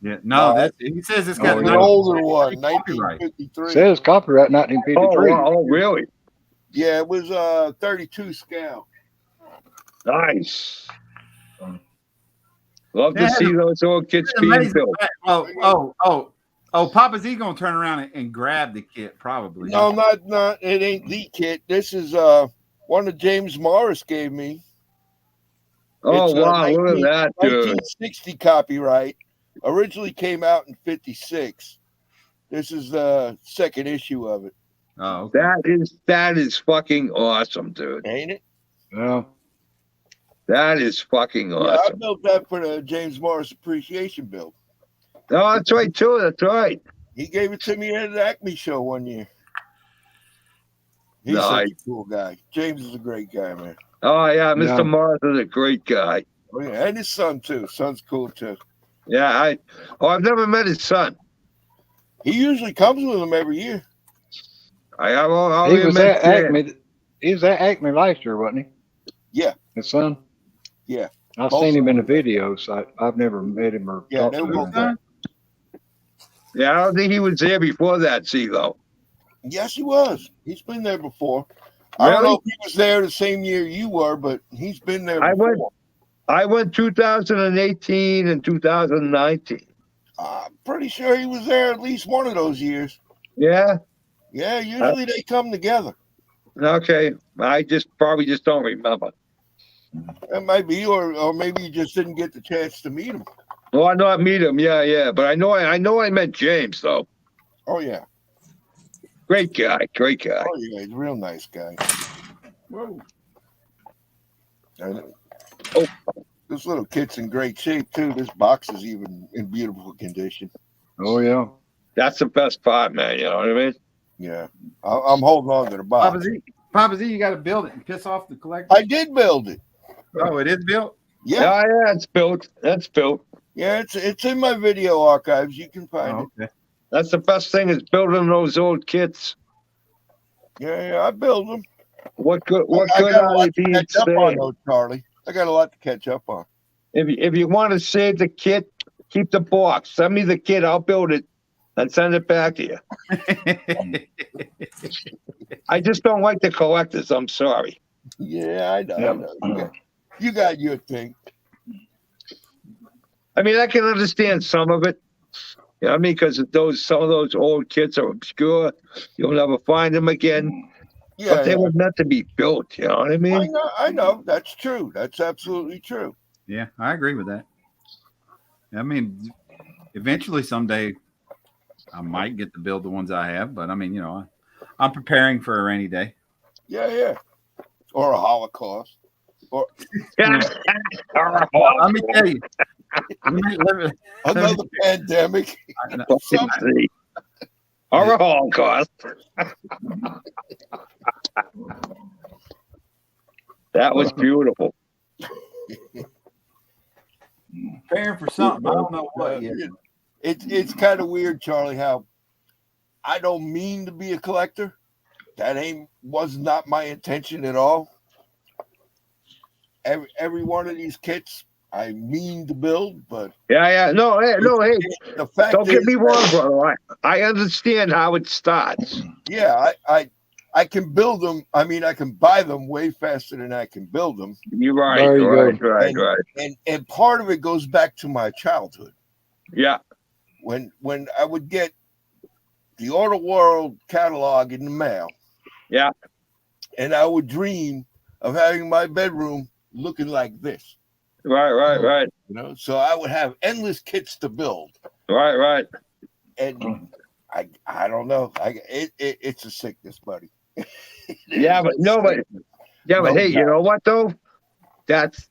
Yeah. No, he says it's got Oh, an yeah. older one, copyright. 1953. Says copyright Oh, 1953. wow, oh, really? Yeah, it was 32 scale. Nice. Love Yeah, to see those old kids It's being amazing. built. Oh, Papa Z gonna turn around and grab the kit probably. No, not. It ain't the kit. This is one that James Morris gave me. Oh, It's a wow, look at that, dude. 1960 copyright. Originally came out in 56. This is the second issue of it. Oh, okay. That is fucking awesome, dude. Ain't it? Yeah. That is fucking Yeah, I awesome. built that for the James Morris Appreciation Build. Oh, that's right, too. That's right. He gave it to me at the Acme show one year. He's such Nice. a cool guy. James is a great guy, man. Oh, yeah, Mr. Yeah. Morris is a great guy. Oh, yeah. And his son, too. Son's cool, too. Yeah, I've never met his son. He usually comes with him every year. I have He was at Acme. He was at Acme last year, wasn't he? Yeah. His son? Yeah. I've Both seen him in of the videos. I've never met him or Yeah, talked they to were him. both. Yeah, I don't think he was there before that, see, though. Yes, he was. He's been there before. I don't Really? know if he was there the same year you were, but he's been there I before. I went 2018 and 2019. I'm pretty sure he was there at least one of those years. Yeah? Yeah, usually they come together. Okay. I probably just don't remember. That might be, or maybe you just didn't get the chance to meet him. Oh, I know I meet him. Yeah. But I know I met James, though. Oh yeah. Great guy. Great guy. Oh yeah, he's a real nice guy. Whoa. And this little kit's in great shape too. This box is even in beautiful condition. Oh, yeah. That's the best part, man. You know what I mean? Yeah, I'm holding on to the box. Papa Z, you got to build it and piss off the collector. I did build it. Oh, it is built. Yeah, Yeah, it's built. That's built. yeah, it's in my video archives. You can find it. Okay. That's the best thing is building those old kits. Yeah, I build them. What good I got a are lot they to being catch up on, saved? though, Charlie. I got a lot to catch up on. If you want to save the kit, keep the box. Send me the kit. I'll build it and send it back to you. I just don't like the collectors. I'm sorry. Yeah, I know. I know. You got your thing. I mean, I can understand some of it. You know what I mean? Because some of those old kits are obscure. You'll never find them again. Yeah, But they were meant to be built. You know what I mean? I know. That's true. That's absolutely true. Yeah, I agree with that. I mean, eventually someday I might get to build the ones I have, but I mean, I'm preparing for a rainy day. Yeah. Or a Holocaust. Or Let me tell you. another pandemic. Or a Holocaust. That was beautiful. Preparing for something. I don't know what yet. It's kind of weird, Charlie, how I don't mean to be a collector. That was not my intention at all. Every one of these kits I mean to build, but Yeah. No, hey. the fact Don't get is, me wrong, brother. I understand how it starts. yeah, I can build them. I mean, I can buy them way faster than I can build them. You're right. There you Right. And part of it goes back to my childhood. Yeah. When I would get the Auto World catalog in the mail. Yeah. And I would dream of having my bedroom looking like this. Right. So I would have endless kits to build. Right. And I don't know. It's a sickness, buddy. Yeah, but Yeah, but No hey, you doubt. know what though? That's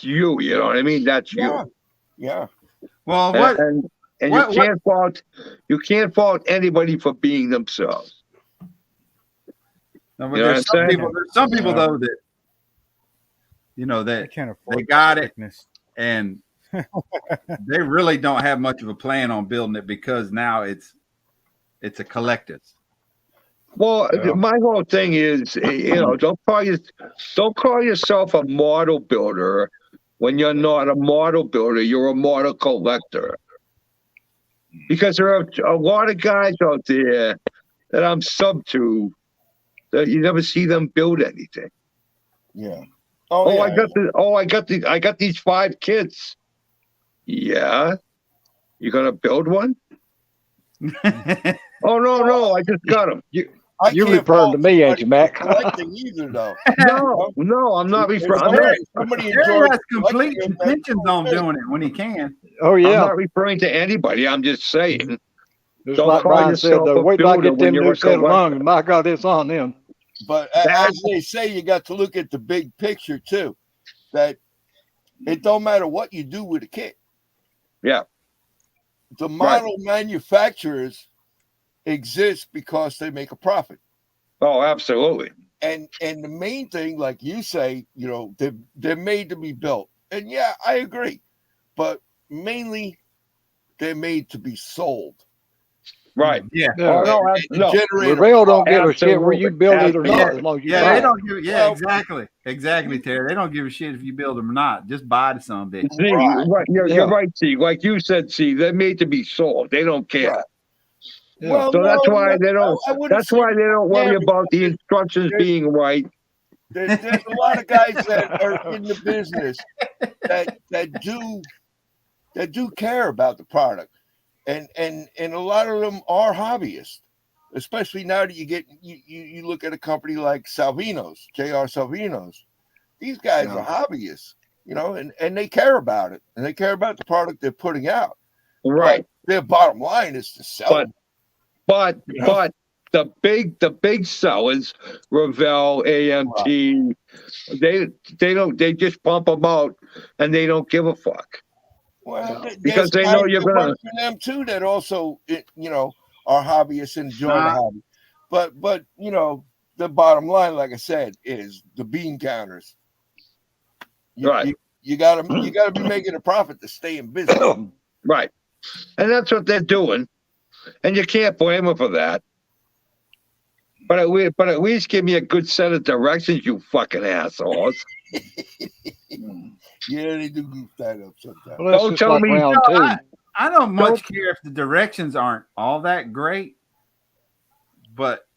you. You know what I mean? That's Yeah, you. Well, And what you can't fault anybody for being themselves. no, but You know what I'm saying? there's some people Yeah. though that I that can't afford they got it sickness. and they really don't have much of a plan on building it because now it's a collective. Well, Yeah. my whole thing is, don't call yourself a model builder when you're not a model builder. You're a model collector. Because there are a lot of guys out there that I'm sub to that you never see them build anything. yeah. Oh, yeah. I got these 5 kids. Yeah, you gonna build one? Oh no, I just got them. I You're can't referring to fault me, ain't somebody you, Mac? for collecting either, though. No, I'm not If referring. I'm not. somebody Terry enjoys has complete collecting them, that's intentions on doing it when he can. Oh I'm yeah. not referring to anybody. I'm just saying. Just Don't like call Brian said, yourself a wait till I builder get when them you're new a set of collector. lungs. My God, it's on them. But as they say, you got to look at the big picture too. That it don't matter what you do with a kit. Yeah. The model manufacturers exist because they make a profit. Oh, absolutely. And the main thing, like you say, they're made to be built. And yeah, I agree. But mainly they're made to be sold. Right. Yeah. Oh Yeah. no, Generate a Lavelle don't give a shit where Absolutely. you build it or Absolutely. not, as long as you Yeah, buy they it. don't give. Yeah, Well- exactly, Terry. They don't give a shit if you build them or not. Just buy the son of a bitch. See, Right. you're Yeah. right, see. Like you said, see, they're made to be sold. They don't care. Right. Yeah. Well, So that's why they don't. I wouldn't That's say why they don't worry yeah, about the instructions there's- being right. There's a lot of guys that are in the business that do care about the product, and a lot of them are hobbyists, especially now that you look at a company like Salvino's, J.R. Salvino's. These guys Yeah. are hobbyists, and they care about it, and they care about the product they're putting out. Right. But their bottom line is to sell But it. but the big sellers, Revell, AMT, they just pump them out and they don't give a fuck. Well, Because there's they guys know you're that gonna- work for them too that also, are hobbyists and enjoy the Nah. hobby. But the bottom line, like I said, is the bean counters. Right. You gotta be making a profit to stay in business. Right. And that's what they're doing. And you can't blame them for that. But at least give me a good set of directions, you fucking assholes. Yeah, they do goof that up sometimes. Well, that's Don't just tell like me- round No, two. I don't much care if the directions aren't all that great, but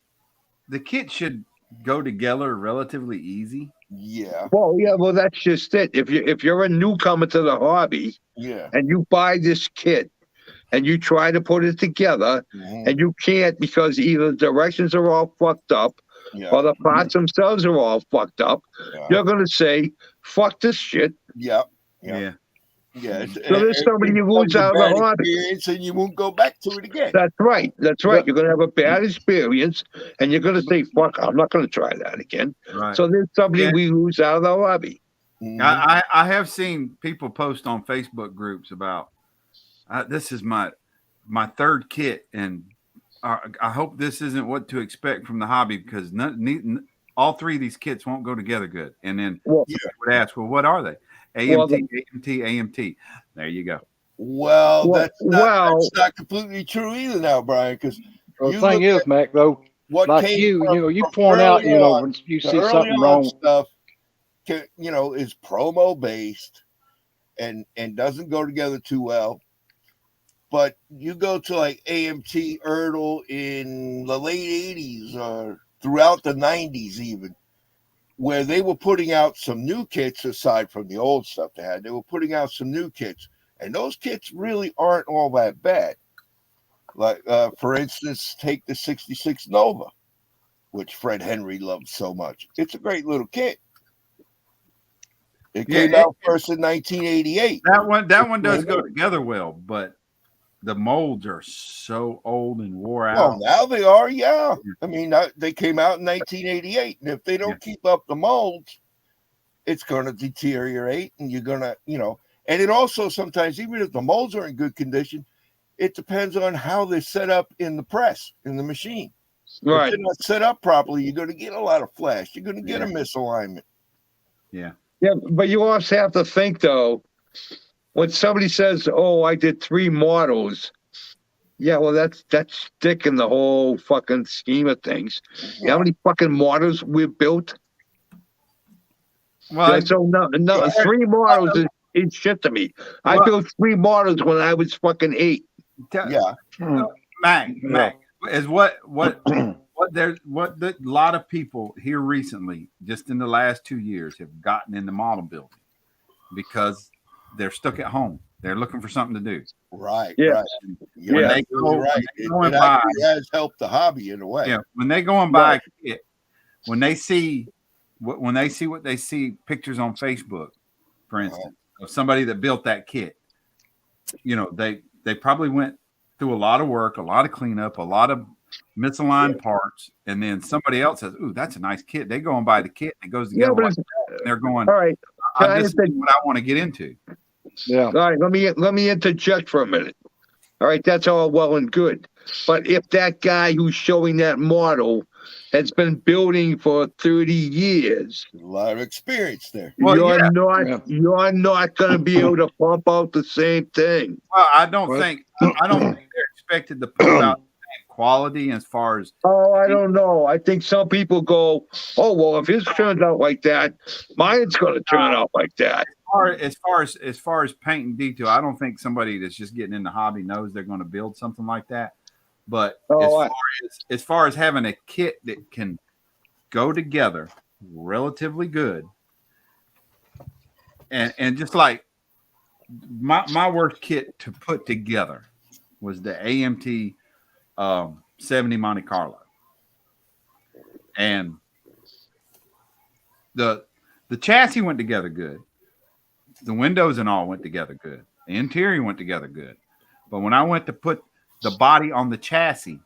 the kit should go together relatively easy. Yeah, Well, that's just it. If you're a newcomer to the hobby yeah. and you buy this kit and you try to put it together Mhm. and you can't because either the directions are all fucked up Yeah, or the parts themselves are all fucked up, yeah, you're gonna say, fuck this shit. yeah. Yeah. It's- So there's somebody you lose becomes a out of the bad hobby. experience, and you won't go back to it again. That's right. Yeah. You're gonna have a bad experience and you're gonna say, fuck, I'm not gonna try that again. Right. So there's somebody Yeah. we lose out of the hobby. Mhm. I have seen people post on Facebook groups about this is my third kit, and I hope this isn't what to expect from the hobby because all 3 of these kits won't go together good. And then Well- you would ask, well, what are they? AMT, AMT, AMT. There you go. Well, Well- that's not completely true either now, Brian, because Well, You the thing look is, Mac, though, what like came you, from, you from point out, early on, when you the see early something on wrong. stuff, is promo based and doesn't go together too well. But you go to like AMT Erdl in the late 80s or throughout the 90s even, where they were putting out some new kits aside from the old stuff they had. They were putting out some new kits, and those kits really aren't all that bad. Like, for instance, take the 66 Nova, which Fred Henry loved so much. It's a great little kit. It came out first in 1988. That one does go together well, but the molds are so old and wore out. Well, now they are, yeah. I mean, they came out in 1988, and if they don't keep up the molds, it's going to deteriorate, and you're going to, and it also sometimes, even if the molds are in good condition, it depends on how they're set up in the press, in the machine. Right. If they're not set up properly, you're going to get a lot of flash. You're going to get a misalignment. Yeah. Yeah, but you also have to think, though, when somebody says, "Oh, I did 3 models," yeah, well, that's sticking the whole fucking scheme of things. You know how many fucking models we've built? Well, Yeah, so no, 3 models is shit to me. I built 3 models when I was fucking 8. Yeah. Mac is what a lot of people here recently, just in the last 2 years, have gotten into model building because they're stuck at home. They're looking for something to do. Right. Yeah. Right. You're absolutely right. It actually has helped the hobby in a way. Yeah. When they go and buy a kit, when they see what they see pictures on Facebook, for instance, of somebody that built that kit, they probably went through a lot of work, a lot of cleanup, a lot of misaligned parts, and then somebody else says, "Ooh, that's a nice kit." They go and buy the kit, and it goes together. And they're going, "All right, this is what I want to get into." Yeah. All right, let me interject for a minute. All right, that's all well and good, but if that guy who's showing that model has been building for 30 years, a lot of experience there. Well, you're not going to be able to pump out the same thing. Well, I don't think they're expected to pump out the same quality as far as. Oh, I don't know. I think some people go, "Oh, well, if his turns out like that, mine's going to turn out like that." As far as paint and detail, I don't think somebody that's just getting in the hobby knows they're going to build something like that. But as far as having a kit that can go together relatively good, and just like my worst kit to put together was the AMT 70 Monte Carlo, and the chassis went together good. The windows and all went together good. The interior went together good. But when I went to put the body on the chassis,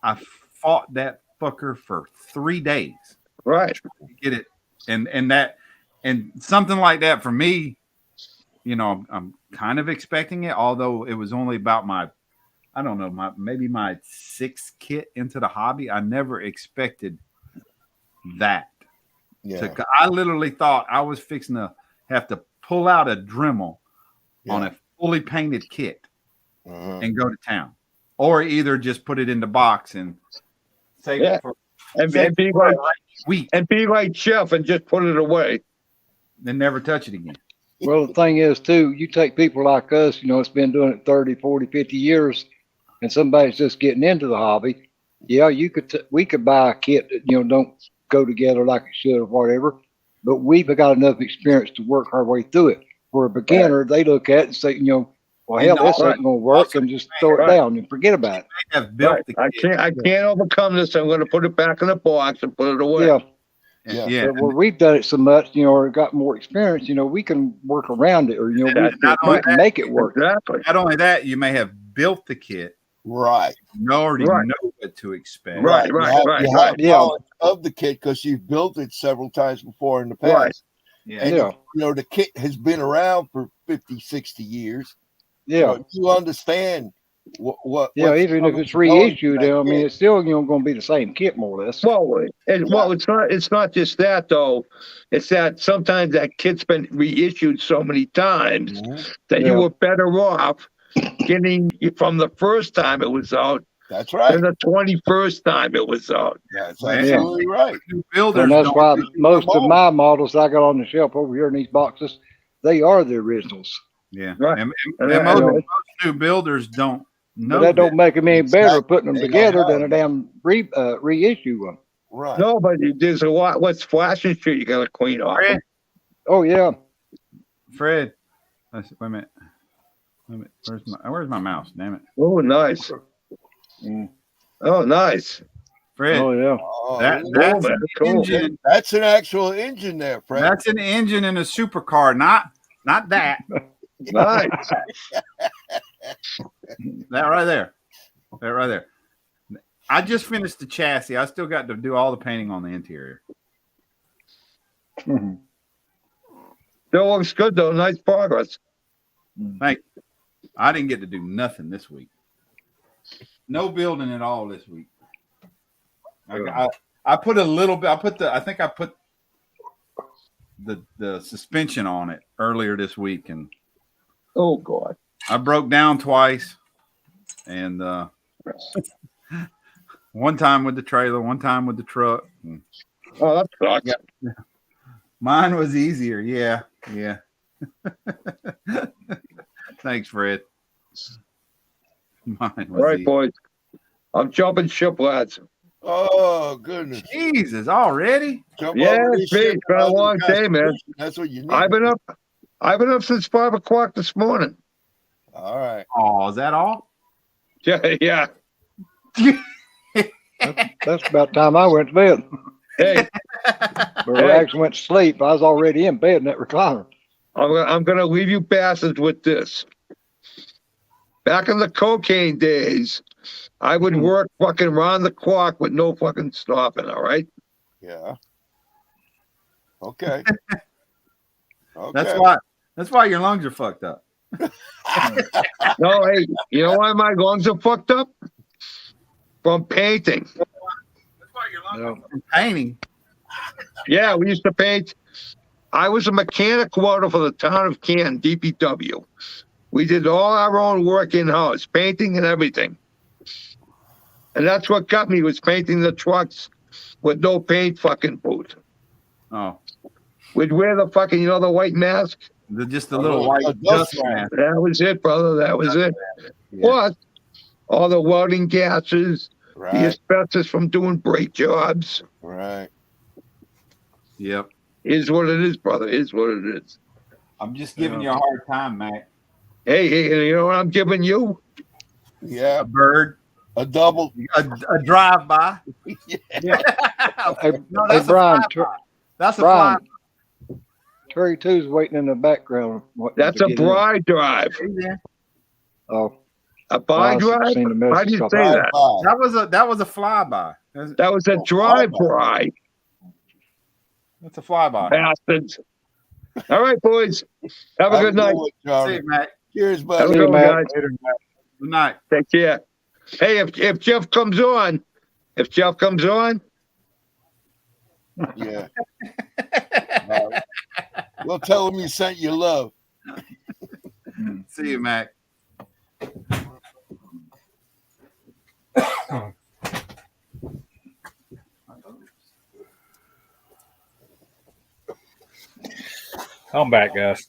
I fought that fucker for 3 days. Right. To get it. And something like that for me, I'm kind of expecting it, although it was only about my 6th kit into the hobby. I never expected that. Yeah. I literally thought I was fixing to have to pull out a Dremel on a fully painted kit and go to town, or either just put it in the box and save it for and be like Jeff and just put it away, then never touch it again. Well, the thing is too, you take people like us, it's been doing it 30, 40, 50 years, and somebody's just getting into the hobby. Yeah, we could buy a kit that don't go together like it should or whatever. But we've got enough experience to work our way through it. For a beginner, they look at it and say, well, hell, this ain't going to work, and just throw it down and forget about it. They have built the kit. I can't overcome this. I'm going to put it back in the box and put it away. Yeah. But where we've done it so much, or got more experience, we can work around it, or we can make it work. Exactly. Not only that, you may have built the kit. Right. You already know what to expect. Right. You have knowledge of the kit because you've built it several times before in the past. Right. Yeah. And the kit has been around for 50, 60 years. Yeah. You understand what even if it's reissued, it's still going to be the same kit more or less. Well, it's not just that though. It's that sometimes that kit's been reissued so many times that you were better off getting from the first time it was out. That's right. And the 21st time it was out. That's absolutely right. And that's why most of my models I got on the shelf over here in these boxes, they are the originals. Yeah. Right. And most new builders don't know. But that don't make them any better putting them together than a damn reissue one. Right. No, but there's a lot. What's flashing shit you got to clean off. Oh, yeah. Fred. Wait a minute. Where's my mouse? Damn it. Oh, nice. Oh, nice. Fred. Oh, yeah. That's an engine. That's an actual engine there, Fred. That's an engine in a supercar, not that. Nice. That right there. That right there. I just finished the chassis. I still got to do all the painting on the interior. Mhm. Still looks good though. Nice progress. Thank you. I didn't get to do nothing this week. No building at all this week. I put a little bit. I think I put the suspension on it earlier this week, and Oh God. I broke down twice, and one time with the trailer, one time with the truck. Oh, that sucks. Yeah. Mine was easier. Yeah. Thanks, Fred. Mine was All right, easy. boys. I'm jumping ship, lads. Oh goodness! Jesus, already? Jump Yeah, over this it's been ship a out of the long day, man. Constitution. That's what you need. I've been up since 5 o'clock this morning. All right. Oh, is that all? Yeah. That's about the time I went to bed. Hey, But Rags went to sleep. I was already in bed in that recliner. I'm gonna leave you bastards with this. Back in the cocaine days, I would work fucking round the clock with no fucking stopping. All right. Yeah. Okay. That's why your lungs are fucked up. No, hey, you know why my lungs are fucked up? From painting. That's why your lungs are painting. Yeah, we used to paint. I was a mechanic welder for the town of Canton, DPW. We did all our own work in-house, painting and everything. And that's what got me, was painting the trucks with no paint fucking booth. Oh, We'd wear the fucking, the white mask. just a little white dust mask. That was it, brother. That was it. Yeah. Plus, all the welding gases, the Right. asbestos from doing brake jobs. Right. Yep. Is what it is, brother. Is what it is. I'm just giving you a hard time, Mac. Hey, you know what I'm giving you? Yeah. A bird, A double. a drive-by. Yeah. Hey, No, hey, that's a Brian, fly. That's a Brian, fly. Terry 2's waiting in the background. That's a bride drive. Oh, A bride well, I drive? seen the How message do you couple- say that? That was a flyby. That was a drive by, That's a flyby. bastards. All right, boys. Have a good night. See Charlie. you, Mac. Cheers, Have a buddy. See you, good one, Matt. guys. Good night. Take care. Hey, if Jeff comes on, Yeah. We'll tell him you sent your love. See you, Mac. I'm back, guys.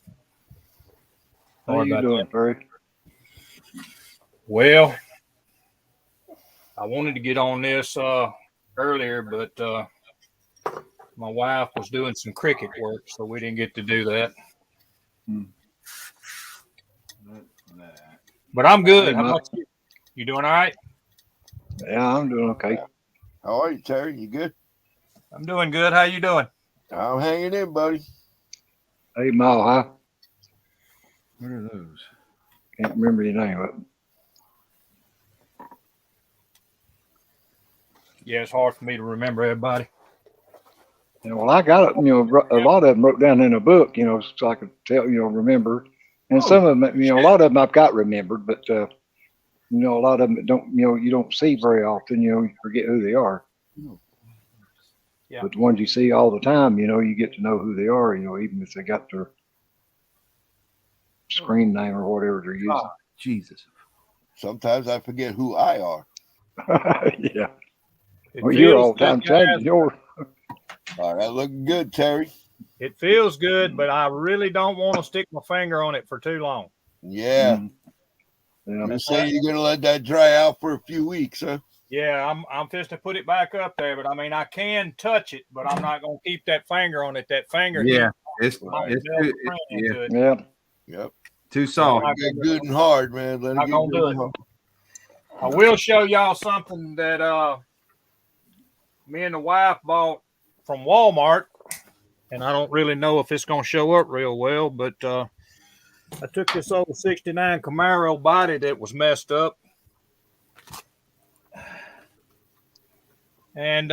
How Sorry you about doing, that. Terry? Well, I wanted to get on this earlier, but my wife was doing some cricket work, so we didn't get to do that. But I'm good. How about you? You doing all right? Yeah, I'm doing okay. How are you, Terry? You good? I'm doing good. How you doing? I'm hanging in, buddy. Hey, Mile High. What are those? Can't remember your name. But Yeah, it's hard for me to remember everybody. yeah, well, I got it. A lot of them wrote down in a book. So I could tell. Remember. And some of them, a lot of them I've got remembered, but a lot of them don't. You don't see very often. You forget who they are. Yeah. But the ones you see all the time, you get to know who they are. Even if they got their screen name or whatever they're using. Oh, Jesus. Sometimes I forget who I are. Yeah. It Well, you're feels all the time good, guys. changing yours. All right, looking good, Terry. It feels good, but I really don't want to stick my finger on it for too long. Yeah. Yeah. You say you're gonna let that dry out for a few weeks, huh? Yeah, I'm just to put it back up there, but I mean I can touch it, but I'm not gonna keep that finger on it. That finger, Yeah. It's I'll it's delve too, the print yeah, into it. Yeah. Yep. too soft. Let it get good and hard, man. Let it Not get gonna good do and it. hard. I will show y'all something that me and the wife bought from Walmart, and I don't really know if it's gonna show up real well, but I took this old '69 Camaro body that was messed up, And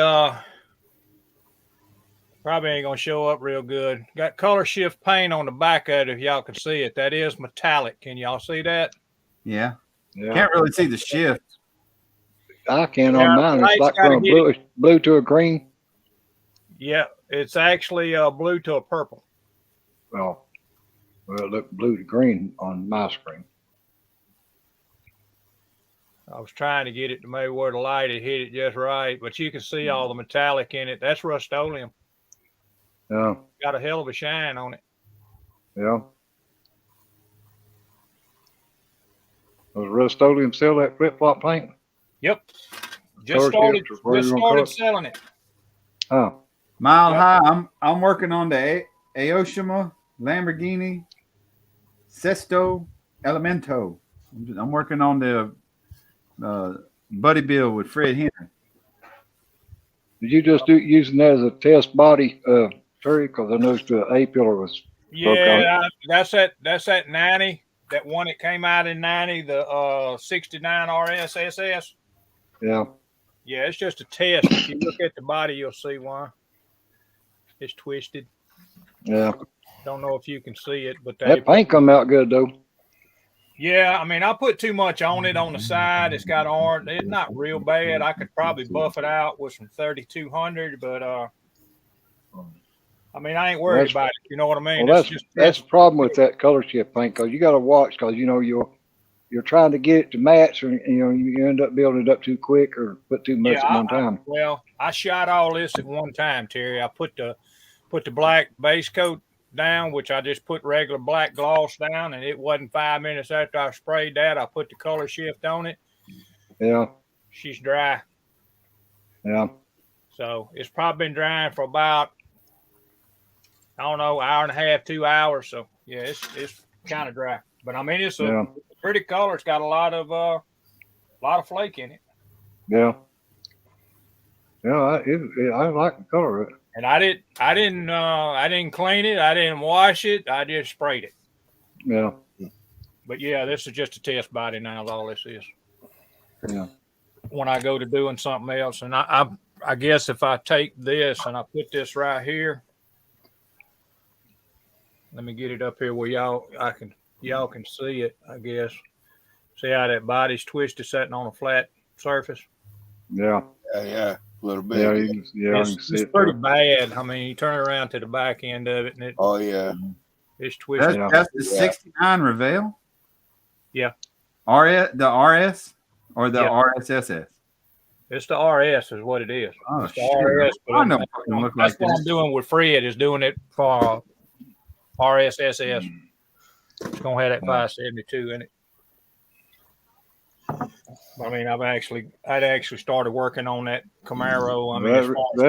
probably ain't gonna show up real good. Got color shift paint on the back of it if y'all can see it. That is metallic. Can y'all see that? Yeah. Yeah. Can't really see the shift. I can Yeah, on mine. It's light's like gotta from hit blue to a green. Yeah, it's actually blue to a purple. Well, it looked blue to green on my screen. I was trying to get it to maybe where the light had hit it just right, but you can see all the metallic in it. That's Rust-Oleum. Yeah. Got a hell of a shine on it. Yeah. Does Rust-Oleum sell that flip-flop paint? Yep. Color shift, or whatever Just you wanna call started it? selling it. Oh, Mile Yep. High. I'm working on the Aoshima, Lamborghini, Sesto, Elemento. I'm working on the Buddy Bill with Fred Henry. did you just do using that as a test body, Terry? Because I noticed the A pillar was broke out. Yeah, that's that 90, that one that came out in 90, the 69 RSSS. Yeah. Yeah, it's just a test. If you look at the body, you'll see why. It's twisted. Yeah. Don't know if you can see it, but That paint come out good though. yeah, I mean, I put too much on it on the side. It's got orange. It's not real bad. I could probably buff it out with some 3200, but I mean, I ain't worried about it. You know what I mean? Well, It's that's the problem with that color shift paint, because you got to watch, because you know you're trying to get it to match, or you end up building it up too quick or put too much at one time. Well, I shot all this at one time, Terry. I put the black base coat down, which I just put regular black gloss down, and it wasn't 5 minutes after I sprayed that, I put the color shift on it. Yeah. She's dry. Yeah. So it's probably been drying for about, I don't know, hour and a half, 2 hours. So yeah, it's kind of dry. But I mean, it's a pretty color. It's got a lot of flake in it. Yeah. Yeah, I like the color of it. And I didn't clean it. I didn't wash it. I just sprayed it. Yeah. But yeah, this is just a test body now. Is all this is. Yeah. When I go to doing something else, and I guess if I take this and I put this right here, let me get it up here where y'all can see it. I guess. See how that body's twisted, sitting on a flat surface. Yeah. Yeah. A little bit. Yeah, I can see It's it. pretty bad. I mean, you turn around to the back end of it, and it's twisted. That's the 69 Revell? Yeah. The RS or the RSSS? It's the RS is what it is. Oh, it's the RS. I know fucking look That's like what this. I'm doing with Fred, is doing it for RSSS. It's going to have that 572 in it. I mean, I'd actually started working on that Camaro. I mean,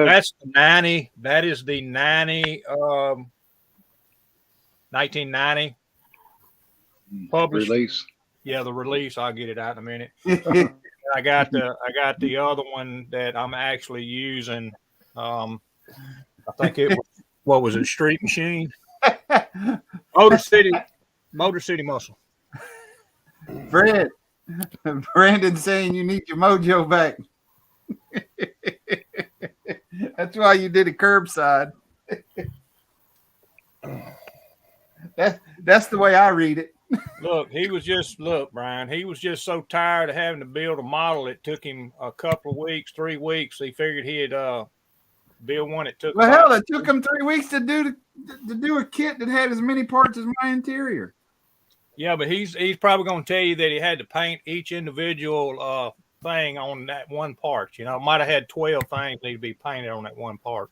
that's the 90. That is the 90, 1990 published release. Yeah, the release. I'll get it out in a minute. I got the other one that I'm actually using. I think it was, what was it? Street Machine, Motor City Muscle. Fred, Brandon saying you need your mojo back. That's why you did it curbside. That's the way I read it. Look, Brian, he was just so tired of having to build a model. It took him a couple of weeks, 3 weeks. He figured he'd build one. It took it took him 3 weeks to do a kit that had as many parts as my interior. Yeah, but he's probably going to tell you that he had to paint each individual thing on that one part. You know, might have had 12 things need to be painted on that one part.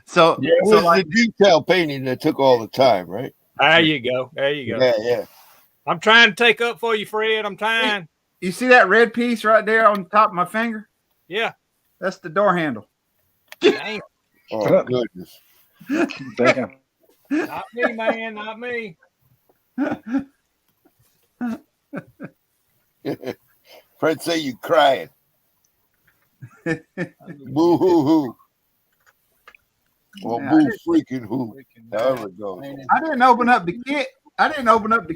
So the detail painting that took all the time, right? There you go. Yeah. I'm trying to take up for you, Fred. I'm trying. You see that red piece right there on top of my finger? Yeah. That's the door handle. Damn. Oh, goodness. Damn. Not me, man. Not me. Fred say you crying. Boo hoo hoo. Well, boo freaking hoo. However it goes. I didn't open up the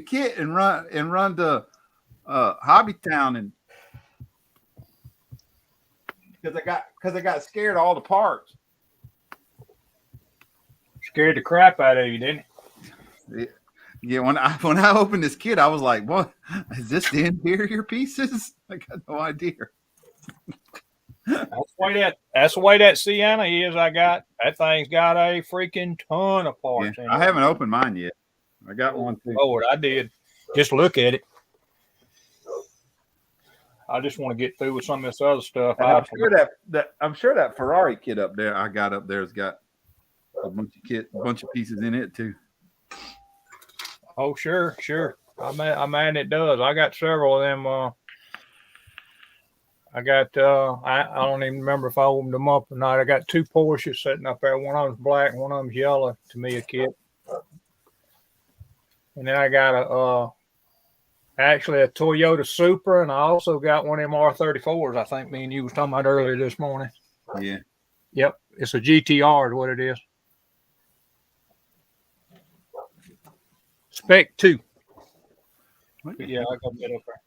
kit and run the Hobbytown, and because I got scared of all the parts. Scared the crap out of you, didn't it? Yeah, when I opened this kit, I was like, "What is this? The interior pieces?" I got no idea. That's the way that Sienna is. That thing's got a freaking ton of parts in it. I haven't opened mine yet. I got one too. Lord, I did. Just look at it. I just want to get through with some of this other stuff. I'm sure that Ferrari kit up there I got up there has got a bunch of pieces in it too. Oh, sure. I mean, it does. I got several of them. I don't even remember if I opened them up or not. I got 2 Porsches sitting up there. One of them's black and one of them's yellow. To me, a kit. And then I got actually a Toyota Supra, and I also got one of them R34s. I think me and you was talking about earlier this morning. Yeah. Yep, it's a GTR is what it is. Spec 2. Yeah, I got that up there.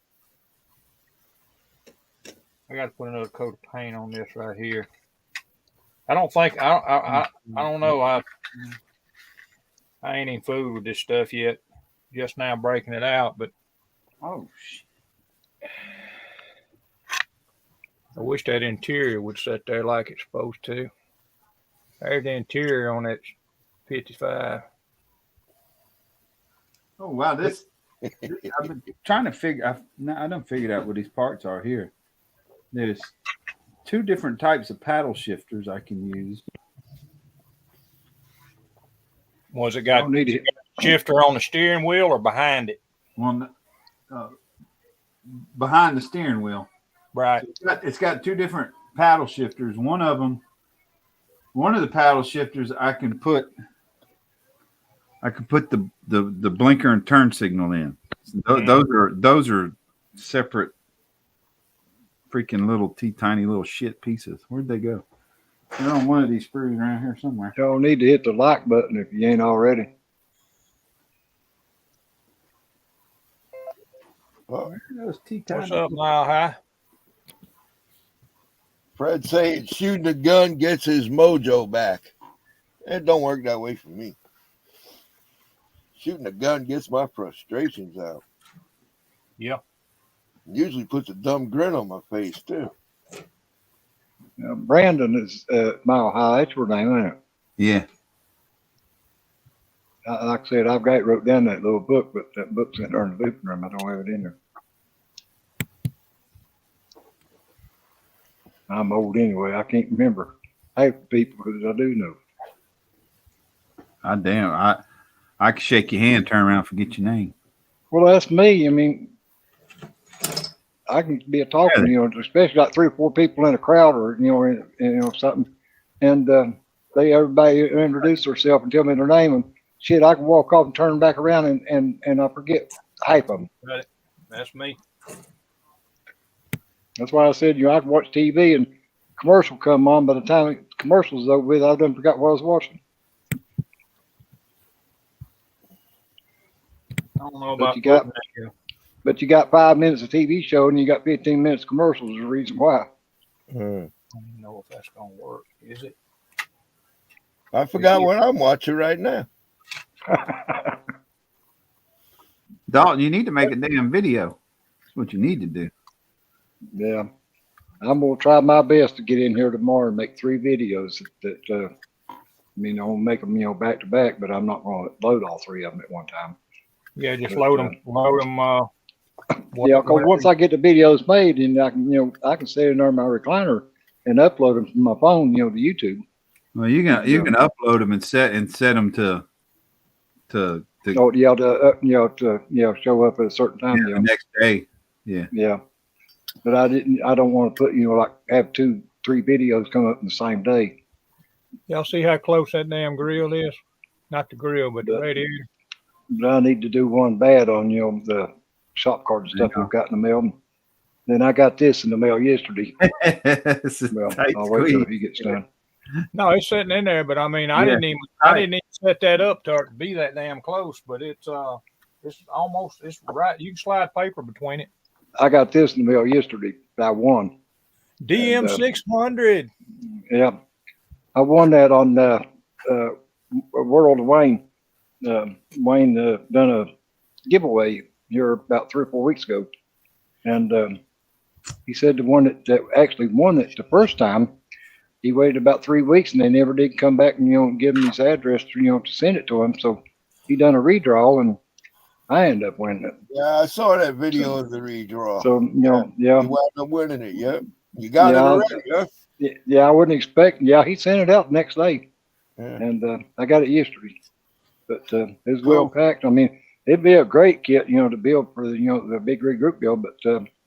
I got to put another coat of paint on this right here. I don't know. I ain't even fooled with this stuff yet. Just now breaking it out, but oh shit. I wish that interior would sit there like it's supposed to. There's the interior on that 55. Oh wow, this I've been trying to figure. I done figured out what these parts are here. There's 2 different types of paddle shifters I can use. Was it got a shifter on the steering wheel or behind it? One behind the steering wheel. Right. So it's got 2 different paddle shifters. One of the paddle shifters I can put the blinker and turn signal in. Those are separate freaking little tiny little shit pieces. Where'd they go? They're on one of these screws around here somewhere. You don't need to hit the like button if you ain't already. What's up, Mile High? Fred saying shooting a gun gets his mojo back. It don't work that way for me. Shooting a gun gets my frustrations out. Yeah. Usually puts a dumb grin on my face too. Brandon is Mile High. That's your name, isn't it? Yeah. Like I said, I've got it wrote down that little book, but that book's in there in the loop room. I don't have it in there. I'm old anyway. I can't remember half the people because I do know. Damn, I can shake your hand, turn around, forget your name. Well, that's me. I mean, I can be a talker, especially like 3 or 4 people in a crowd or, something. And everybody introduce themselves and tell me their name. And shit, I can walk off and turn back around and I forget half of them. Right. That's me. That's why I said, I can watch TV and commercial come on. By the time the commercial's over with, I done forgot what I was watching. I don't know about but you got 5 minutes of TV show and you got 15 minutes of commercials. There's a reason why. I don't know if that's gonna work. Is it? I forgot what I'm watching right now. Dalton, you need to make a damn video. That's what you need to do. Yeah. I'm going to try my best to get in here tomorrow and make 3 videos that I'll make them, back to back, but I'm not going to load all 3 of them at one time. Yeah, just load them. Yeah, because once I get the videos made, and I can sit in there in my recliner and upload them from my phone, to YouTube. Well, you can upload them and set them to show up at a certain time. The next day. Yeah. Yeah. But I don't want to put, have 2-3 videos come up in the same day. Y'all see how close that damn grill is? Not the grill, but the radiator. But I need to do one bad on, the shop card and stuff I've got in the mail. Then I got this in the mail yesterday. Well, I'll wait till he gets done. No, it's sitting in there, but I mean, I didn't even set that up to be that damn close, but it's right. You can slide paper between it. I got this in the mail yesterday. I won. DM 600. Yeah, I won that on World of Wayne. Wayne done a giveaway here about 3 or 4 weeks ago, and he said the one that actually won it the first time, he waited about 3 weeks and they never did come back and give him his address to send it to him. So he done a redraw and I ended up winning it. Yeah, I saw that video of the redraw. So You wound up winning it. Yep. You got it already, huh? Yeah, I wasn't expecting. Yeah, he sent it out the next day, Yeah. and I got it yesterday. But it was Cool. well packed. I mean, it'd be a great kit, to build for the big rig group build. But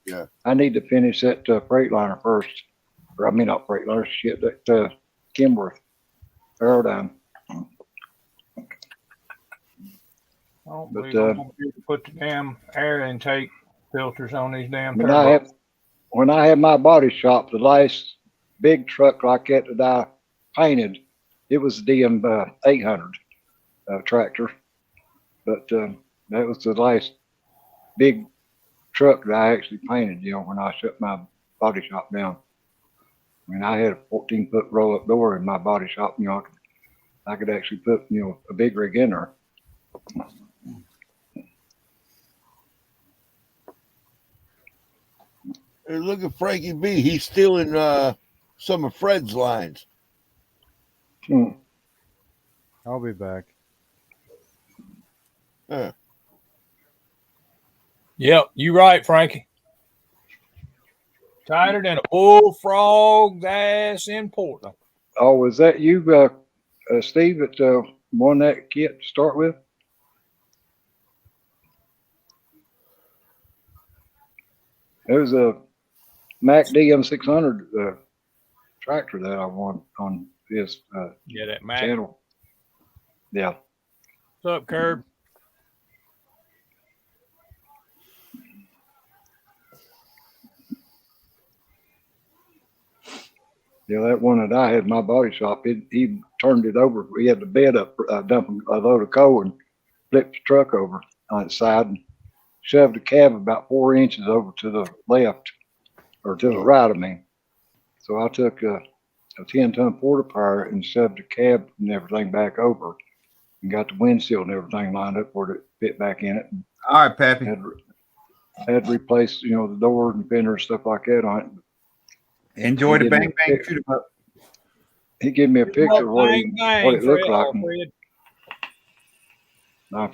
Yeah. I need to finish that Freightliner first. Or I mean, not Freightliner, shit, that Kenworth Aerodyne. I don't But, believe I'm gonna be able to put the damn air intake filters on these damn When turbos. I had my body shop, the last big truck like that I painted, it was the DM 800 tractor. But that was the last big truck that I actually painted, when I shut my body shop down. I mean, I had a 14-foot roll-up door in my body shop. I could actually put, a big rig in there. Hey, look at Frankie B. He's stealing some of Fred's lines. I'll be back. Huh. Yep, you right, Frankie. Tighter than a bullfrog's ass in Portland. Oh, was that you, Steve, that won that kit to start with? It was a Mac DM 600 tractor that I won on his Yeah, that Mac. channel. Yeah. What's up, Curb? Yeah, that one that I had in my body shop, he turned it over. We had the bed up, dumping a load of coal and flipped the truck over on its side and shoved the cab about 4 inches over to the left, or to the right of me. So I took a 10-ton porta power and shoved the cab and everything back over and got the windshield and everything lined up where it fit back in it. And All right, Pappy. had to replace, the doors and fenders and stuff like that on it. Enjoy the bang bang shoot 'em up. He gave me a picture of what it looked like. Fred. And I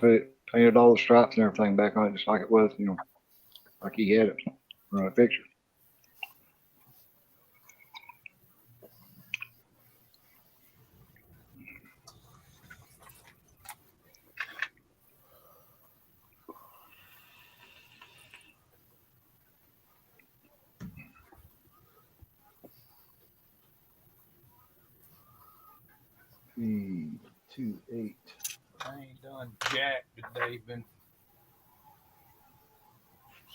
painted all the stripes and everything back on it just like it was, like he had it on a picture. P28. I ain't done jack today. Been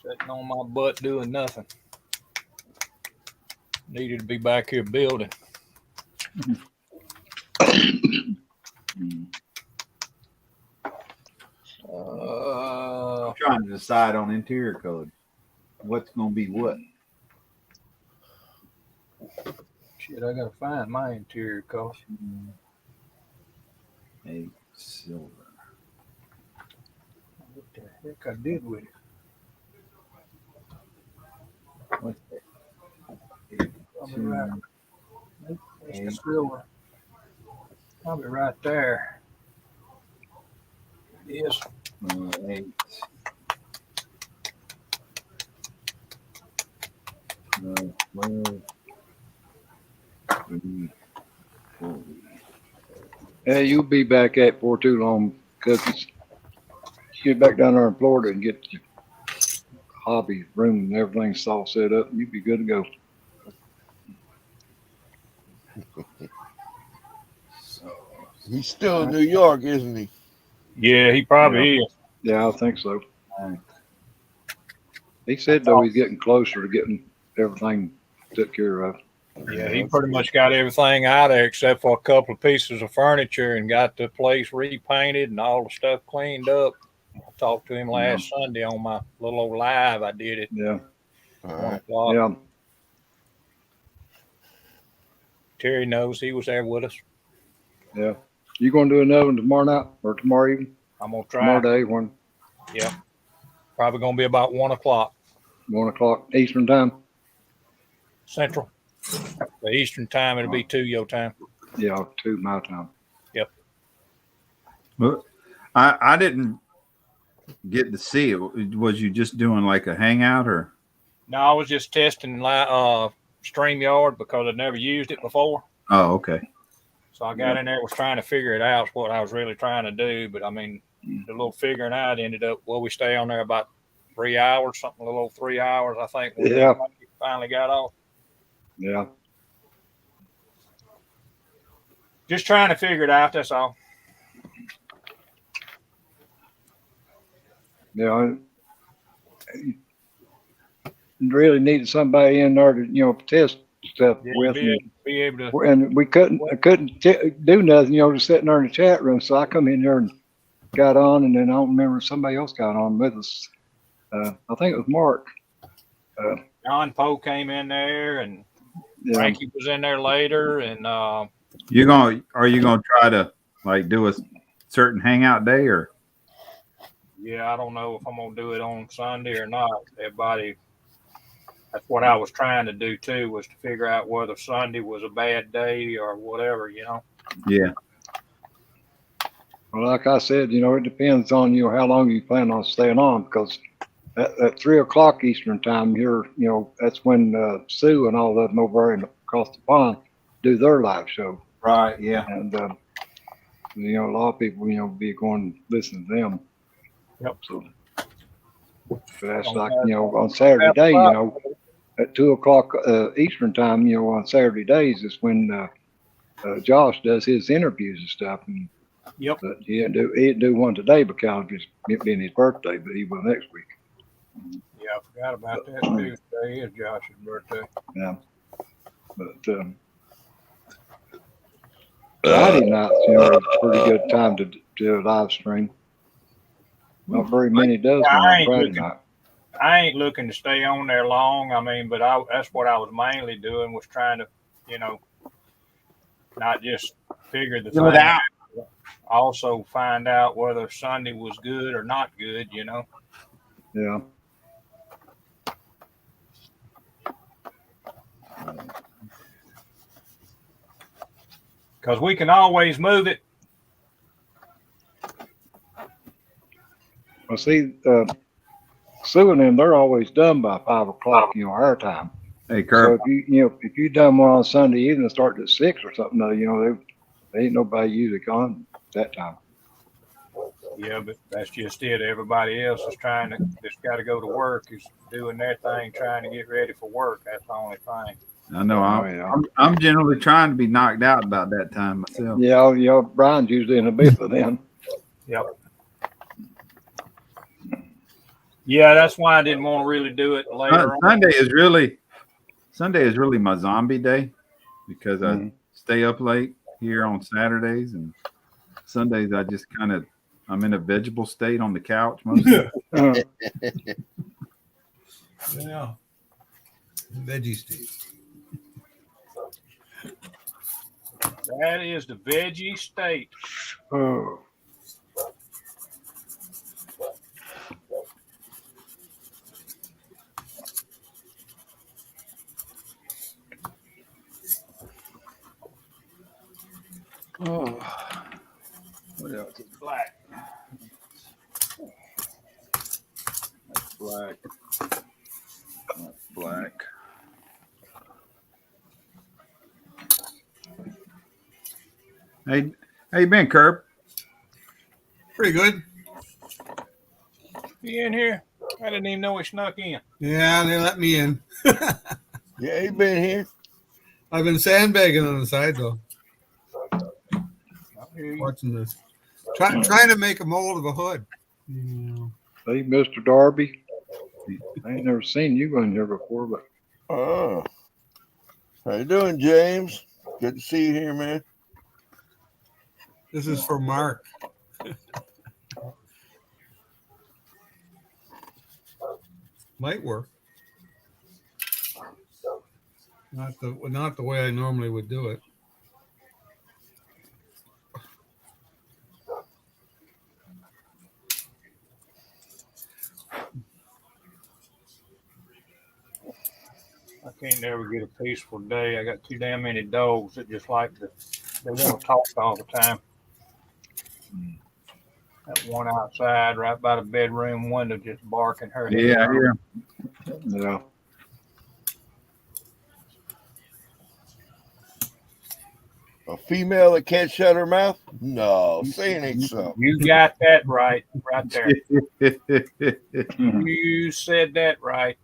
sitting on my butt doing nothing. Needed to be back here building. I'm trying to decide on interior color. What's going to be what? Shit, I gotta find my interior color. A silver. What the heck I did with it? What's that? Probably right. Nope, that's the silver. Probably right there. Yes. 8. 12. 3, 4. Yeah, you'll be back at for too long, Cookies. Get back down there in Florida and get your hobby room and everything all set up, and you'll be good to go. He's still in New York, isn't he? Yeah, he probably is. Yeah, I think so. He said, though, he's getting closer to getting everything took care of. Yeah, he pretty much got everything out there except for a couple of pieces of furniture and got the place repainted and all the stuff cleaned up. I talked to him last Sunday on my little old live. I did it. Yeah. All 1 right. o'clock. Yeah. Terry knows he was there with us. Yeah. You gonna do another one tomorrow night or tomorrow evening? I'm gonna try. Tomorrow day, when Yep. Probably gonna be about 1 o'clock 1 o'clock Eastern time. Central. The Eastern time, it'll be 2 your time. Yeah, 2 my time. Well, I didn't get to see it. Was you just doing like a hangout or? No, I was just testing StreamYard because I'd never used it before. Oh, okay. So I got in there, was trying to figure it out, what I was really trying to do. But I mean, the little figuring out ended up, we stay on there about 3 hours, something, a little over 3 hours, I think. When Yeah. we finally got off. Yeah. Just trying to figure it out, that's all. Yeah. Really needed somebody in there to, test stuff with. Be able to. And I couldn't do nothing, just sitting there in the chat room. So I come in here and got on, and then I don't remember if somebody else got on with us. I think it was Mark. John Poe came in there, and Yeah. Frankie was in there later, and Are you gonna try to like do a certain hangout day or? yeah, I don't know if I'm gonna do it on Sunday or not. Everybody, that's what I was trying to do too, was to figure out whether Sunday was a bad day or whatever, Yeah. Well, like I said, it depends on how long you plan on staying on, because at 3 o'clock Eastern time here, that's when Sue and all of them over across the pond do their live show. Right. Yeah. And a lot of people, be going to listen to them. Yep. So, but that's like, on Saturday day, at 2 o'clock Eastern time, on Saturday days is when Josh does his interviews and stuff. And Yep. but he didn't do one today because it being his birthday, but he will next week. Yeah, I forgot about that too. Today is Josh's birthday. Yeah. But Friday nights, is a pretty good time to do a live stream. Not very many does Yeah, on Friday night. I ain't looking to stay on there long. I mean, but that's what I was mainly doing, was trying to, not just figure the thing out. Also find out whether Sunday was good or not good, Yeah. Because we can always move it. Well, see, Sue and them, they're always done by 5 o'clock, our time. Hey, So Kurt. if you done one on Sunday evening, starting at 6 or something, they ain't nobody usually gone that time. Yeah, but that's just it. Everybody else is just got to go to work, is doing their thing, trying to get ready for work. That's the only thing. I know. yeah. I'm generally trying to be knocked out about that time myself. Yeah, Brian's usually in a bit for them. Yep. Yeah, that's why I didn't want to really do it later on. Sunday is really my zombie day, because I Mhm. stay up late here on Saturdays, and Sundays I'm in a vegetable state on the couch most of the Yeah. Veggie steak. That is the veggie state. Oh. What else is Black. black? That's black. Hey, how you been, Curb? Pretty good. You in here? I didn't even know he snuck in. Yeah, they let me in. Yeah, he been here. I've been sandbagging on the side though, I hear you. watching this. Trying to make a mold of a hood. Hey, Mr. Darby. I ain't never seen you in here before, but Oh, how you doing, James? Good to see you here, man. This is for Mark. Might work. Not the way I normally would do it. I can't never get a peaceful day. I got too damn many dogs that just like to, they want to talk all the time. That one outside right by the bedroom window just barking her head Yeah, off. yeah. Yeah. A female that can't shut her mouth? No, say it ain't so. You got that right there. Mhm. You said that right.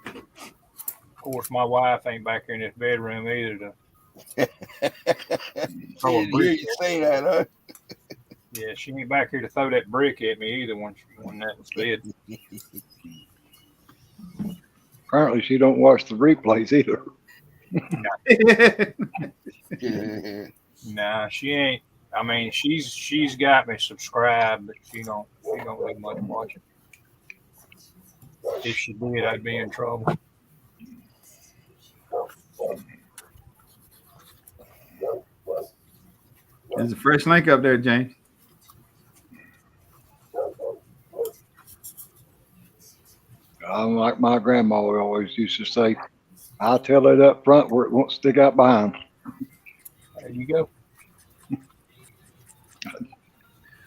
Of course, my wife ain't back here in this bedroom either. See, hear you say that, huh? Yeah, she ain't back here to throw that brick at me either when that was said. Apparently, she don't watch the replays either. Yeah. Nah, she ain't. I mean, she's got me subscribed, but she don't do much watching. If she did, I'd be in trouble. There's a fresh link up there, James. Like my grandma always used to say, I'll tell it up front where it won't stick out behind. There you go.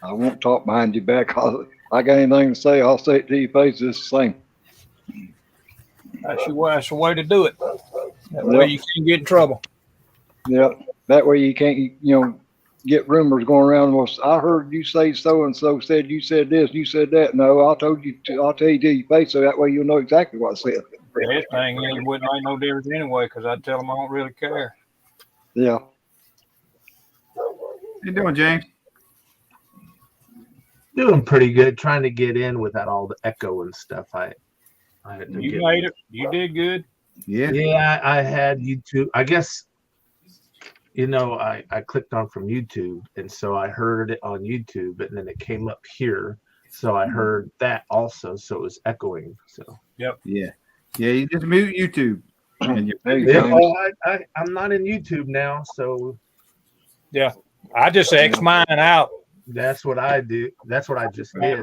I won't talk behind your back. If I got anything to say, I'll say it to your face just the same. That's the way to do it. That way you can't get in trouble. Yeah, that way you can't, get rumors going around. Well, I heard you say so and so said you said this, you said that. No, I'll tell you to your face, so that way you'll know exactly what I said. This thing it wouldn't make no difference anyway, because I tell them I don't really care. Yeah. How you doing, James? Doing pretty good. Trying to get in without all the echo and stuff. I had to You made it. You did good. Yeah. Yeah, I had YouTube. I guess, I clicked on from YouTube, and so I heard it on YouTube, and then it came up here. So I heard that also. So it was echoing. So. Yep. Yeah. Yeah, you just mute YouTube. And I'm not in YouTube now, so. Yeah. I just X mine out. That's what I do. That's what I just did.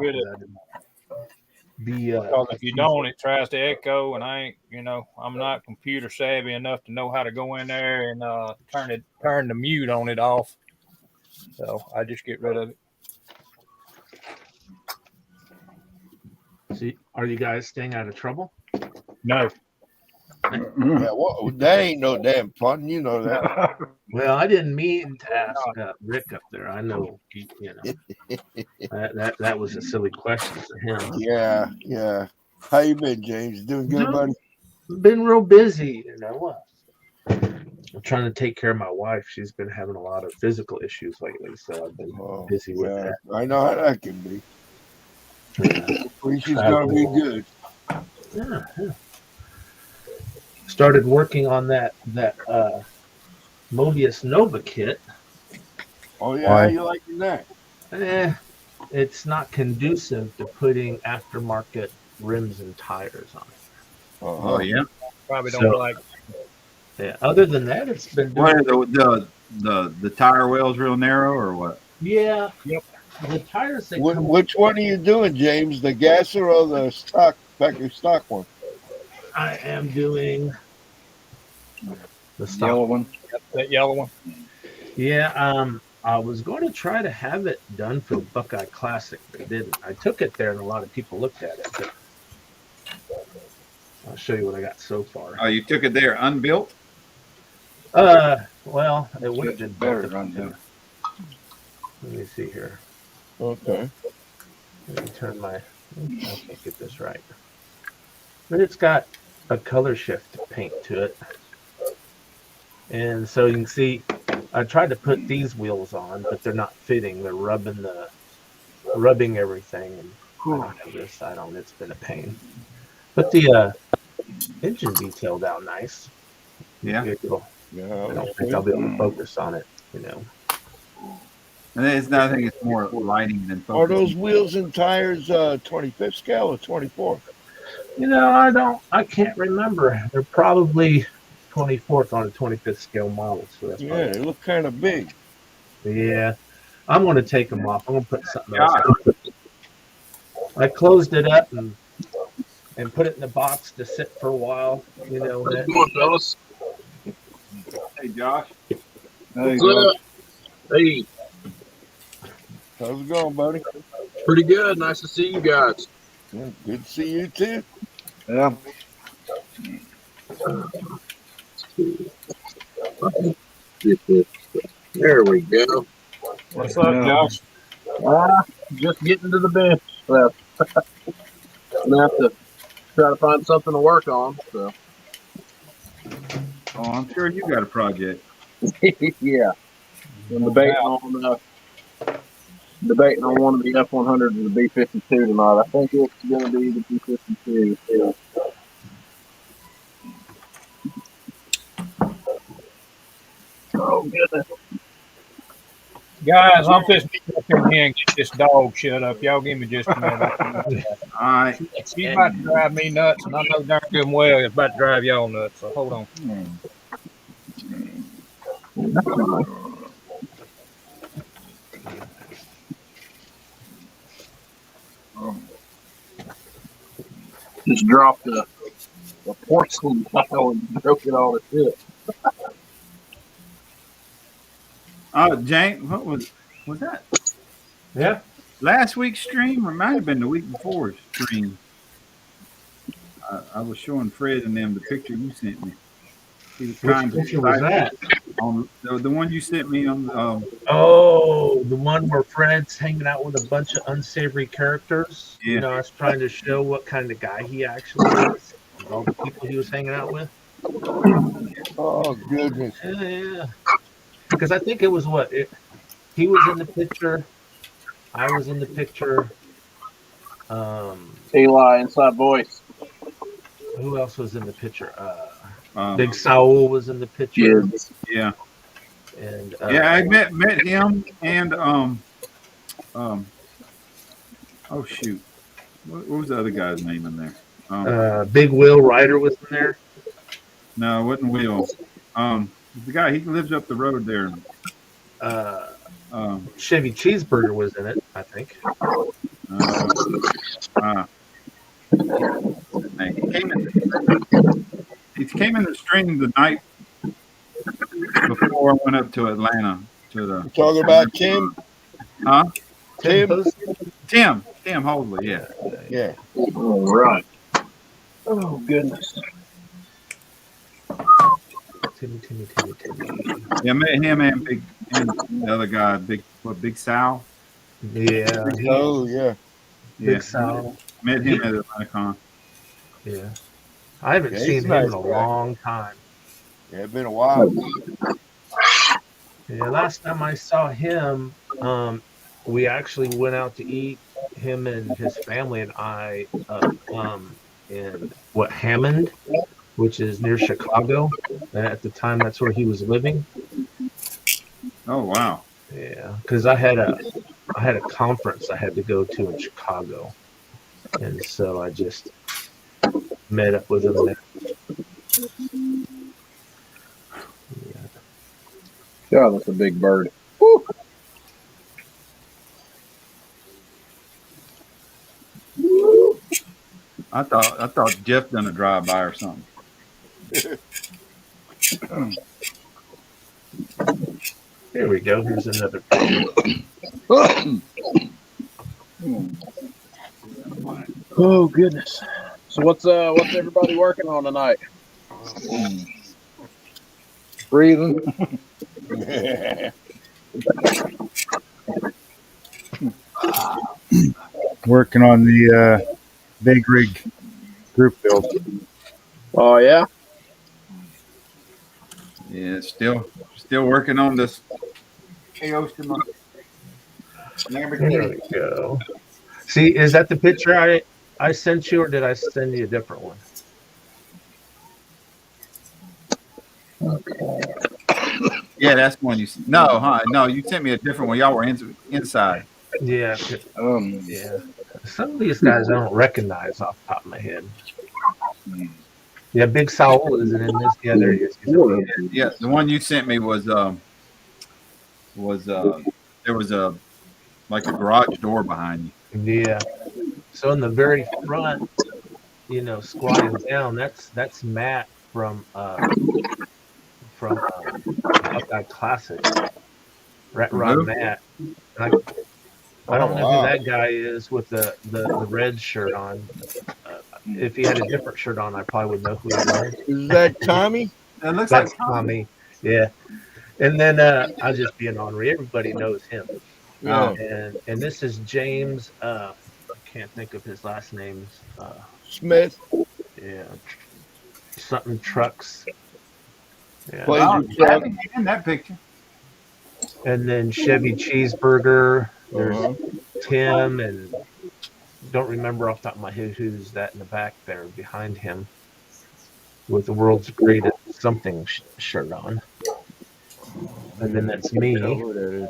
Because if you don't, it tries to echo, and I ain't, I'm not computer savvy enough to know how to go in there and turn the mute on it off. So I just get rid of it. See, are you guys staying out of trouble? No. Yeah, well, that ain't no damn fun. You know that. Well, I didn't mean to ask Rick up there. I know, that was a silly question for him. Yeah, yeah. How you been, James? Doing good, buddy? Been real busy, I'm trying to take care of my wife. She's been having a lot of physical issues lately, so I've been busy with that. I know how that can be. Yeah. Hopefully she's gonna be good. Yeah. Started working on that Mobius Nova kit. Oh yeah, how you liking that? It's not conducive to putting aftermarket rims and tires on it. Oh yeah. Probably don't like. Yeah. Other than that, it's been. What are the tire wheels real narrow or what? Yeah. Yep. The tires. Which one are you doing, James? The gasser or the factory stock one? I am doing the yellow one. That yellow one. Yeah. I was going to try to have it done for the Buckeye Classic, but I didn't. I took it there, and a lot of people looked at it. But I'll show you what I got so far. Oh, you took it there unbuilt? Well, it would have been better run there. Let me see here. Okay. Let me turn I can't get this right. But it's got a color shift paint to it. And so you can see, I tried to put these wheels on, but they're not fitting. They're rubbing everything. And I don't have this side on. It's been a pain. But the engine detailed out nice. Yeah. I Yeah. don't think I'll be able to focus on it, And I think it's more lighting than focus. Are those wheels and tires 25th scale or 24? I can't remember. They're probably 24th on a 25th scale model. So that's Yeah, they look kind of big. yeah. I'm going to take them off. I'm going to put something else. Josh. I closed it up and put it in the box to sit for a while. fellas? Hey, Josh. Hey, What's up? Hey, How's it going, buddy? pretty good. Nice to see you guys. Yeah, good to see you too. yeah. There we go. What's up, Yeah. Josh? Just getting to the bench. Left. Gonna have to try to find something to work on. So Oh, I'm sure you got a project. yeah, I'm debating on one of the F100s or the B-52 tonight. I think it's going to be the B-52. Yeah. Oh goodness. Guys, I'm just in here and get this dog shut up. Y'all give me just a minute. All right. She's about to drive me nuts, and I know darn good and well it's about to drive y'all nuts. So hold on. Just dropped a porcelain tile and broke it all to shit. James, what was that? Yeah. Last week's stream, or it might have been the week before's stream. I was showing Fred and them the picture you sent me. He was trying to picture was that? on the one you sent me on. Oh, the one where Fred's hanging out with a bunch of unsavory characters. Yeah. I was trying to show what kind of guy he actually is. All the people he was hanging out with. Oh goodness. Yeah. Because I think it was he was in the picture. I was in the picture. Eli, inside voice. Who else was in the picture? Big Saul was in the picture. Yes. Yeah. And I met him and oh shoot, what was the other guy's name in there? Big Will Ryder was in there. No, it wasn't Will. The guy, he lives up the road there. Chevy Cheeseburger was in it, I think. He came in the stream the night before I went up to Atlanta to the. You talking about Tim? Huh? Tim? Tim Hoadley, yeah. Yeah. All right. Oh goodness. Timmy. Yeah, I met him and the other guy, Big Sal. Yeah. Oh yeah. Big Sal. Met him at AtlantaCon. Yeah. I haven't seen he's him nice in a guy. long time. Yeah, it's been a while. Yeah, last time I saw him, we actually went out to eat, him and his family and I, in Hammond, which is near Chicago. And at the time, that's where he was living. Oh wow. Yeah, because I had a conference I had to go to in Chicago, and so I just met up with him there. God, that's a big bird. I thought Jeff done a drive-by or something. Here we go. Here's another. Oh goodness. So what's everybody working on tonight? Breathing. Working on the big rig group build. Oh yeah. Yeah, still working on this chaos to my There we go. See, is that the picture I sent you, or did I send you a different one? Yeah, that's the one you. No, huh? No, you sent me a different one. Y'all were inside. Yeah. Um, Yeah. Some of these guys I don't recognize off the top of my head. Yeah, Big Saul isn't in this. Yeah, there he is. He's on the end. Yeah, the one you sent me was there was a like a garage door behind you. Yeah. So in the very front, you know, squatting down, that's Matt from Buckeye Classic. Rat Rod Who? Matt. I don't know who that guy is with the red shirt on. If he had a different shirt on, I probably would know who he was. Is that Tommy? That looks That's like Tommy. Tommy. Yeah. And then I just being ornery. Everybody knows him. Yeah. And this is James. I can't think of his last names. Smith. Yeah, something trucks. Yeah. Plays Oh, your truck. in that picture. And then Chevy Cheeseburger. There's Tim, and don't remember off the top of my head who's that in the back there behind him with the world's greatest something shirt on. And then that's me. So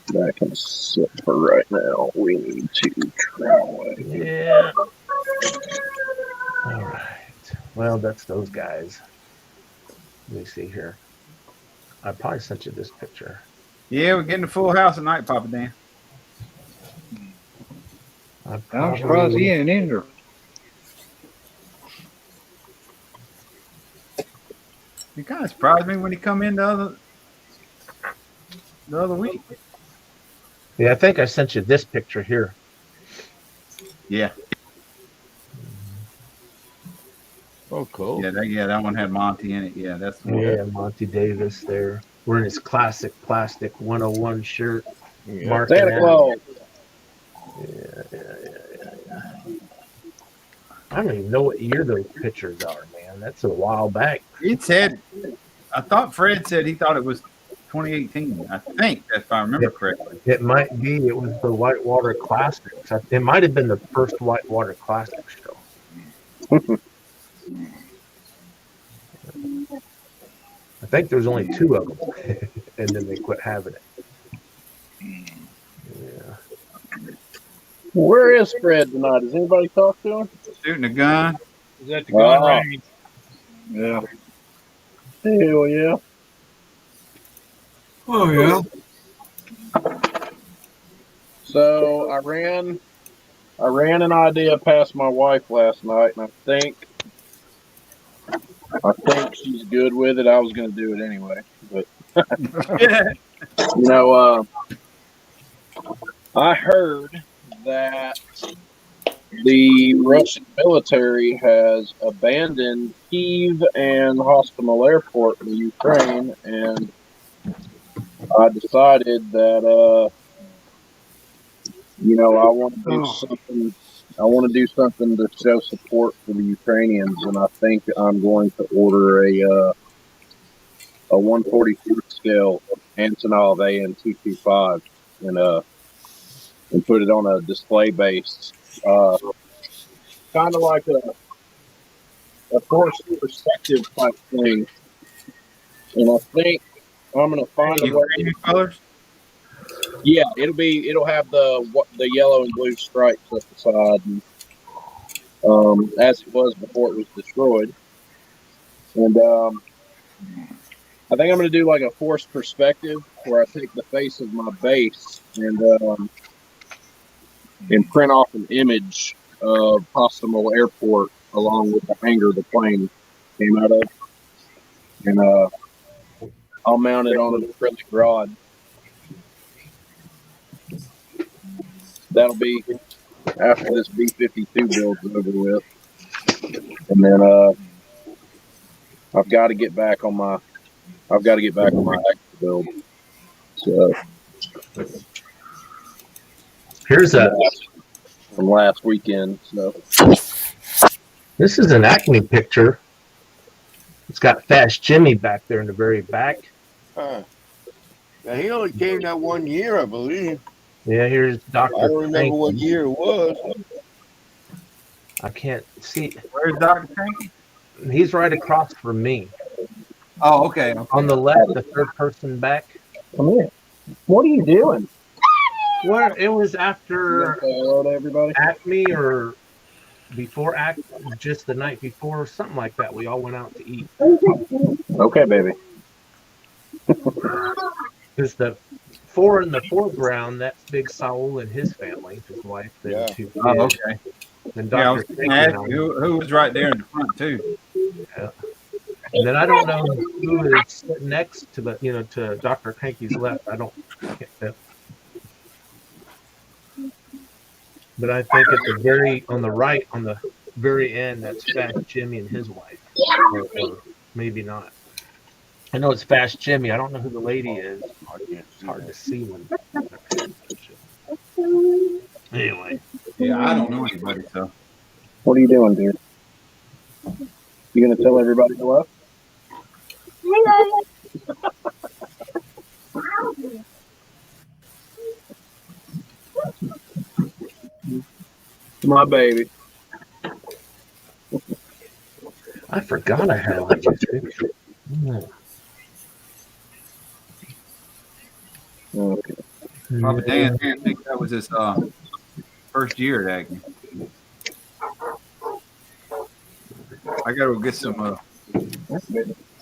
that can sit for right now. We need to try. Yeah. All right. Well, that's those guys. Let me see here. I probably sent you this picture. Yeah, we're getting a full house tonight, Papa Dan. I'm surprised he ain't in there. He kind of surprised me when he come in the other week. Yeah, I think I sent you this picture here. Yeah. Oh, cool. Yeah, that one had Monty in it. Yeah, that's the one. Yeah, Monty Davis there. Wearing his classic plastic 101 shirt. Yeah. Santa Claus. Yeah. I don't even know what year those pictures are, man. That's a while back. It said, I thought Fred said he thought it was 2018. I think, if I remember correctly. It might be. It was the Whitewater Classics. It might have been the first Whitewater Classic show. I think there's only 2 of them, and then they quit having it. Yeah. Where is Fred tonight? Has anybody talked to him? Shooting a gun. Is that the gun Wow. range? Yeah. Hell yeah. Oh, yeah. So I ran an idea past my wife last night, and I think she's good with it. I was going to do it anyway, but you know, I heard that the Russian military has abandoned Kyiv and Hostomel Airport in Ukraine, and I decided that you know, I want to do something. I want to do something to show support for the Ukrainians, and I think I'm going to order a 144 scale Antonov AN-225 and put it on a display base, kind of like a forced perspective type thing. And I think I'm going to find a way. Ukrainian colors? Yeah, it'll have the yellow and blue stripes up the side, and, as it was before it was destroyed. And I think I'm going to do like a forced perspective where I take the face of my base and print off an image of Hostomel Airport along with the hangar the plane came out of, and I'll mount it on an acrylic rod. That'll be after this B-52 build's over with, and then I've got to get back on my actual build. So Here's from last weekend. So this is an Acme picture. It's got Fast Jimmy back there in the very back. Now, he only came that 1 year, I believe. Yeah, here's Dr. I don't remember Frankie. what year it was. I can't see. Where's Dr. Frankie? He's right across from me. Oh, okay. On the left, the third person back. come here. What are you doing? Well, it was You after gonna say hello to everybody? Acme or before Acme, just the night before, something like that. We all went out to eat. Okay, baby. There's the four in the foreground. That's Big Saul and his family, his wife, then Yeah. two kids. Oh, okay. Then Yeah, I Dr. was going to Frankie ask and I. you who was right there in the front too. And then I don't know who is sitting next to to Dr. Hanky's left. I don't. But I think at on the right, on the very end, that's Fast Jimmy and his wife, or maybe not. I know it's Fast Jimmy. I don't know who the lady is. It's hard to see when they're paying attention. Anyway, Yeah, I don't know anybody, so What are you doing, dear? You gonna tell everybody hello? My baby. I forgot I had all these pictures. Okay. Papa Dan, I think that was his first year at Acme. I gotta go get some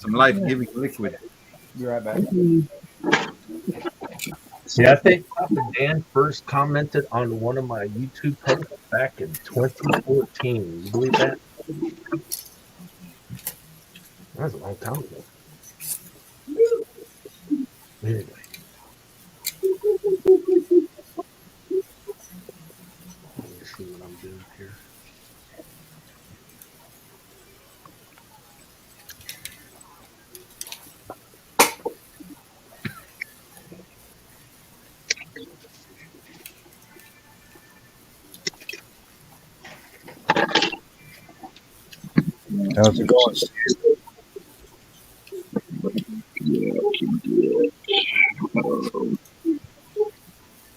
life-giving liquid. Be right back. Yeah, I think Papa Dan first commented on one of my YouTube posts back in 2014. You believe that? That was a long time ago. Anyway. Let me see what I'm doing here. How's it going?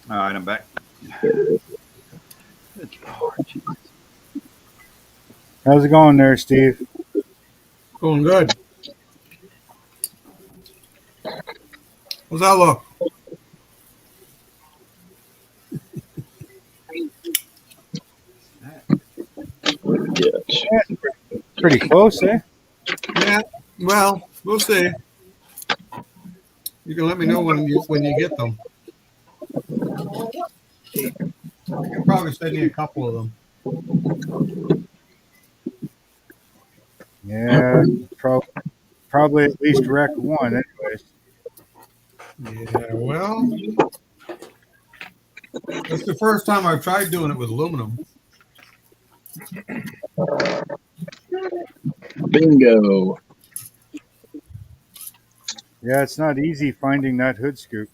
All right, I'm back. How's it going there, Steve? Going good. How's that look? Pretty close, eh? Yeah. Well, we'll see. You can let me know when you get them. I can probably send you a couple of them. Yeah, probably at least wreck one, anyways. Yeah. Well, it's the first time I've tried doing it with aluminum. Bingo. Yeah, it's not easy finding that hood scoop.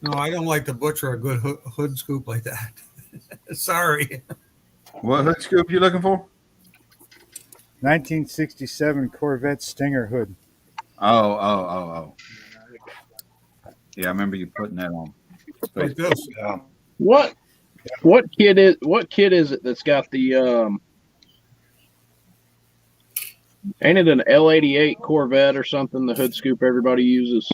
No, I don't like to butcher a good hood scoop like that. Sorry. What hood scoop you looking for? 1967 Corvette Stinger hood. Oh. Yeah, I remember you putting that on. Like this. Yeah. What kid is it that's got the ain't it an L88 Corvette or something, the hood scoop everybody uses?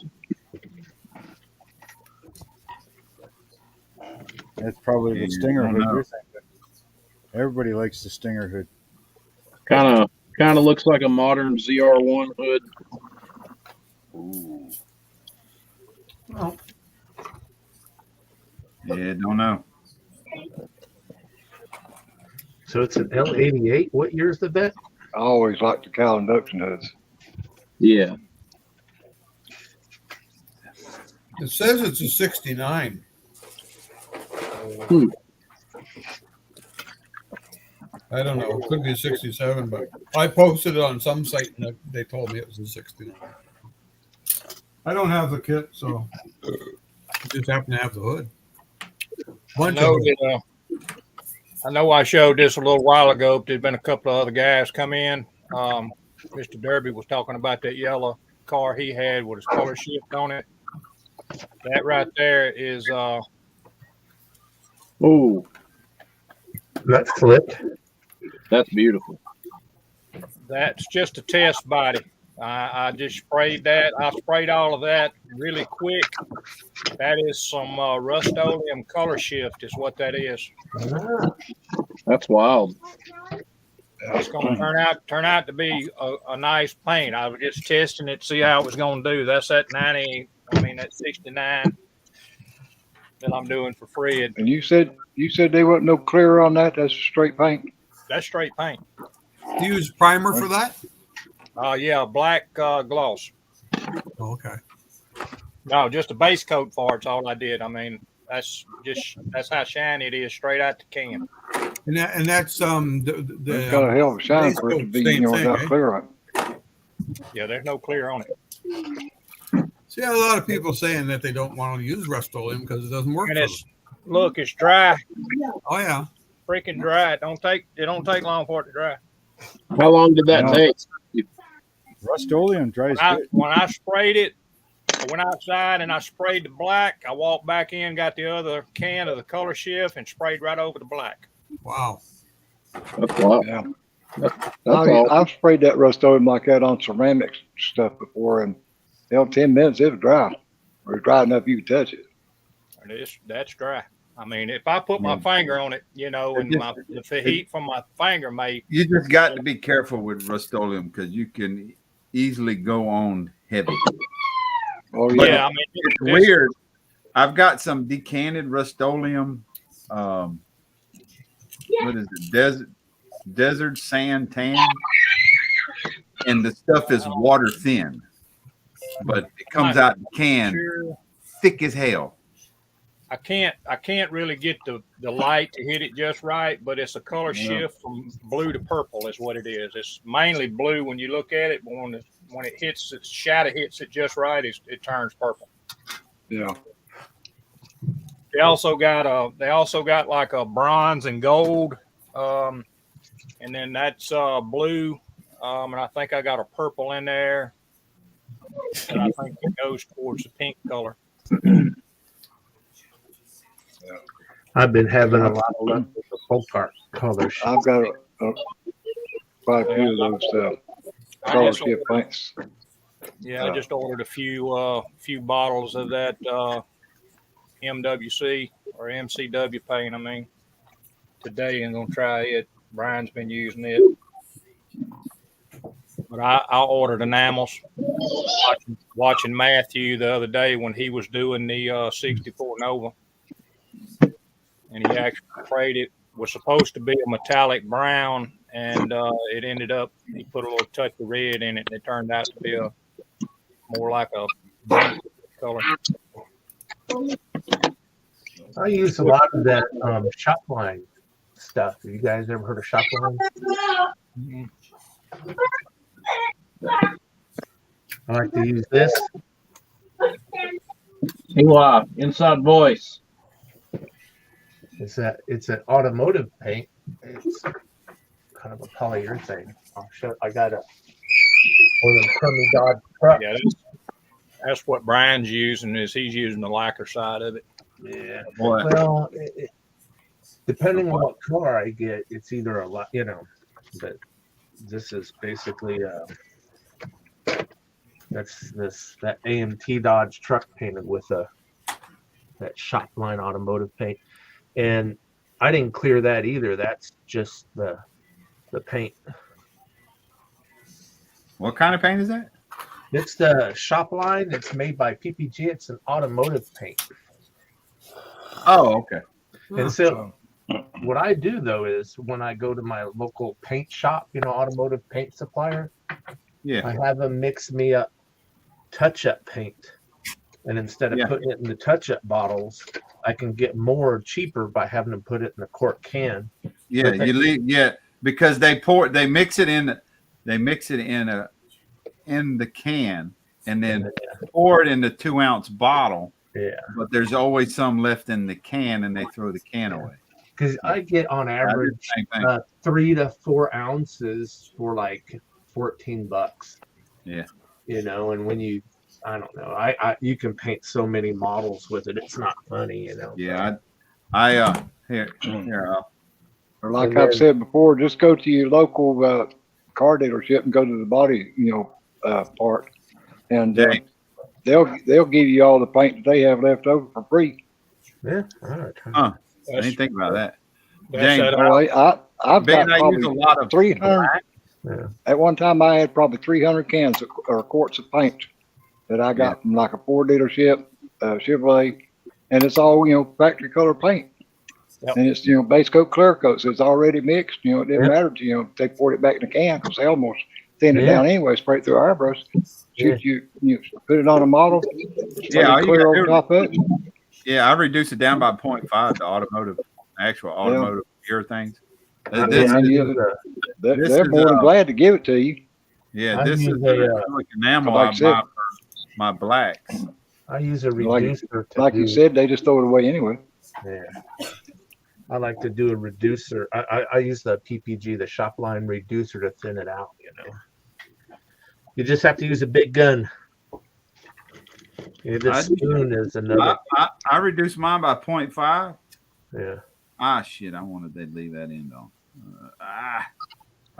That's probably the Yeah, Stinger I hood know. you're thinking. Everybody likes the Stinger hood. Kind of looks like a modern ZR1 hood. Ooh. Oh, Yeah, don't know. So it's an L88. What year is the vet? I always like the cow induction hoods. Yeah. it says it's a 69. I don't know. It could be a 67, but I posted it on some site and they told me it was a 69. I don't have the kit, so I just happen to have the hood. I know I showed this a little while ago, but there's been a couple of other guys come in. Mr. Derby was talking about that yellow car he had with his color shift on it. That right there is Oh, That's flipped. that's beautiful. that's just a test body. I just sprayed that. I sprayed all of that really quick. That is some Rust-Oleum color shift is what that is. That's wild. It's going to turn out to be a nice paint. I was just testing it, see how it was going to do. That's that 69 that I'm doing for Fred. And you said there wasn't no clear on that. That's straight paint. That's straight paint. Do you use primer for that? Yeah, black gloss. Oh, okay. No, just a base coat for it's all I did. I mean, that's how shiny it is straight out the can. And that's It's got a hell of a shine for it to be without clear on it. Yeah, there's no clear on it. See, a lot of people saying that they don't want to use Rust-Oleum because it doesn't work. And it's dry. Oh yeah, Freaking dry. It don't take long for it to dry. How long did that take? Rust-Oleum dries good. When I sprayed it, I went outside and I sprayed the black. I walked back in, got the other can of the color shift, and sprayed right over the black. wow. That's wild. Yeah. That's all. I've sprayed that Rust-Oleum like that on ceramic stuff before, and 10 minutes it was dry, or dry enough you could touch it. That's dry. I mean, if I put my finger on it, and the heat from my finger may. You just got to be careful with Rust-Oleum because you can easily go on heavy. Oh But Yeah, I mean, it's weird. I've got some decanted Rust-Oleum. What is it? Desert sand tan, and the stuff is water thin, but it comes out in the can thick as hell. I can't really get the light to hit it just right, but it's a color shift from blue to purple is what it is. It's mainly blue when you look at it, but when it hits its shadow hits it just right, it turns purple. Yeah. They also got like a bronze and gold, and then that's blue, and I think I got a purple in there, and I think it goes towards the pink color. I've been having a lot of luck with the Polkart colors. I've got quite a few of those color shift paints. Yeah, I just ordered a few bottles of that MWC or MCW paint. I mean, today I'm gonna try it. Brian's been using it, but I ordered enamels. Watching Matthew the other day when he was doing the 64 Nova, and he actually sprayed it. Was supposed to be a metallic brown, and it ended up he put a little touch of red in it, and it turned out to be more like a burnt color. I use a lot of that shop line stuff. Have you guys ever heard of shop line? Mm-hmm. I like to use this. Eli, inside voice. It's an automotive paint. It's kind of a polyurethane. I'll show. I got one of them Kermie Dodge trucks. Yeah, that's what Brian's using. He's using the lacquer side of it. Yeah. Boy. Well, depending on what color I get, it's either a lot, but this is basically that AMT Dodge truck painted with that shop line automotive paint, and I didn't clear that either. That's just the paint. What kind of paint is that? It's the shop line. It's made by PPG. It's an automotive paint. Oh, okay. And so what I do though is when I go to my local paint shop, automotive paint supplier, I have them mix me up touch-up paint. And instead of putting it in the touch-up bottles, I can get more cheaper by having them put it in a quart can. Yeah, because they mix it in the can and then pour it in the 2-ounce bottle. Yeah. But there's always some left in the can and they throw the can away. Because I get on average 3 to 4 ounces for like $14. Yeah. And when I don't know, you can paint so many models with it. It's not funny, Yeah. Here. Or like I've said before, just go to your local car dealership and go to the body, part, and Dang. they'll give you all the paint that they have left over for free. Yeah. All right. Huh. I That's, didn't think about that. that's James, that Oh, I've Ben, got I use a probably lot of 300. black. Yeah. At one time, I had probably 300 cans or quarts of paint that I got from like a Ford dealership, Chevrolet, and it's all factory color paint. Yep. And it's base coat, clear coat, so it's already mixed. It didn't Yep. matter to they poured it back in the can because they almost thin it Yeah. down anyway, spray it through our airbrush. Yeah. You put it on a model, spray Yeah, all it you clear gotta over do- top of it. Yeah, I reduced it down by 0.5 to actual automotive urethanes. I This and is- you- this They're is, more than glad to give it to you. yeah, I this is use the a, acrylic enamel like I I said- buy for my blacks. I use a Like- reducer to Like do, you said, they just throw it away anyway. Yeah. I like to do a reducer. I use the PPG, the shop line reducer, to thin it out. You just have to use a big gun. The I- spoon is another. I reduced mine by 0.5. Yeah. Ah, shit, I wanted to leave that in though. I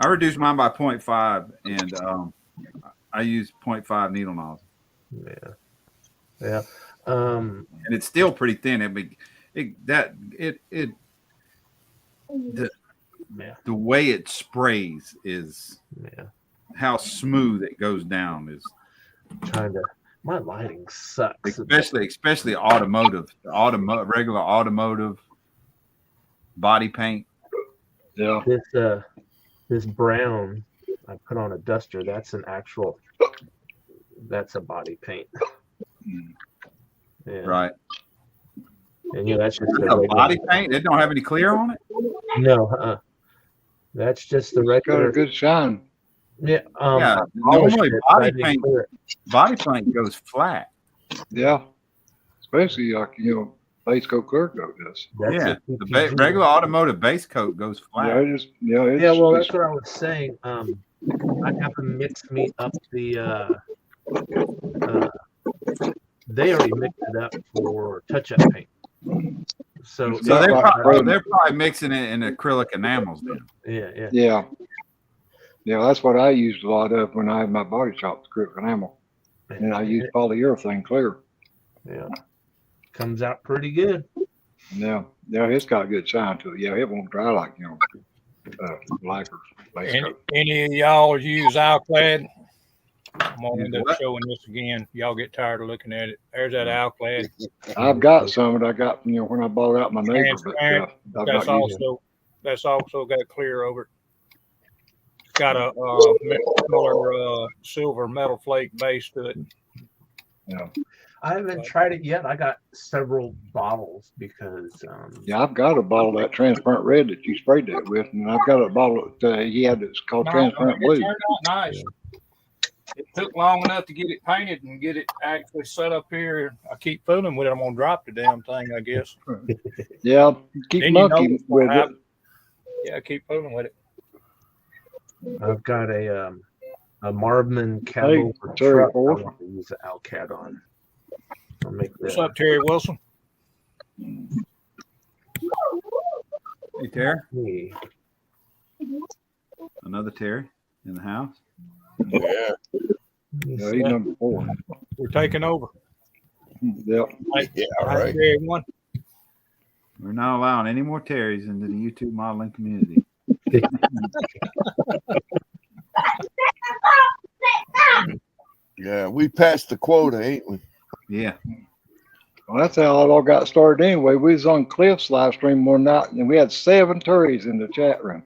reduced mine by 0.5 and I use 0.5 needle nozzle. Yeah. Yeah. And it's still pretty thin. The way it sprays is Yeah. how smooth it goes down is Trying to. My lighting sucks. especially automotive, regular automotive body paint. Yeah. This brown I put on a duster. That's a body paint. Yeah. Right. And that's just A body paint. It don't have any clear on it. No. That's just the Got a regular. good shine. Yeah. Yeah. Polished Normally it, but I didn't clear it. body paint goes flat. Yeah. Especially like, base coat, clear coat does. That's Yeah. a The PPG. regular automotive base coat goes Yeah, flat. it's, Yeah, well, that's what I was saying. I have to mix me up the. They already mixed it up for touch-up paint. So So they're like probably mixing it in acrylic enamels then. yeah. Yeah. Yeah, that's what I used a lot of when I had my body shop, the acrylic enamel. And I used polyurethane clear. Yeah. Comes out pretty good. Yeah. Yeah, it's got a good shine to it. Yeah, it won't dry like, lacquer base coat. Any of y'all use Alclad? I'm gonna Use end up what? showing this again. Y'all get tired of looking at it. There's that Alclad. I've got some that I got, when I bought out my neighbor, but Transparent. I've That's not used it. also got clear over it. It's got a metal color silver metal flake base to it. Yeah. I haven't tried it yet. I got several bottles because Yeah, I've got a bottle of that transparent red that you sprayed that with, and I've got a bottle that he had that's called transparent It blue. turned out nice. It took long enough to get it painted and get it actually set up here. I keep fooling with it. I'm gonna drop the damn thing, I guess. Yeah, keep Then you know monkeying what's gonna with it. happen. Yeah, I keep fooling with it. I've got a Marvin Cabo Hey, for Terry truck. I Ford. want to use the Alcad on. I'll make What's that. up, Terry Wilson? Hey, Terry. Hey. Another Terry in the house. Yeah. Yeah, he's number 4. We're taking over. Yep. Yeah, Hi, right. Terry, everyone. We're not allowing any more Terrys into the YouTube modeling community. Yeah, we passed the quota, ain't we? Yeah. Well, that's how it all got started anyway. We was on Cliff's live stream one night, and we had 7 Turries in the chat room.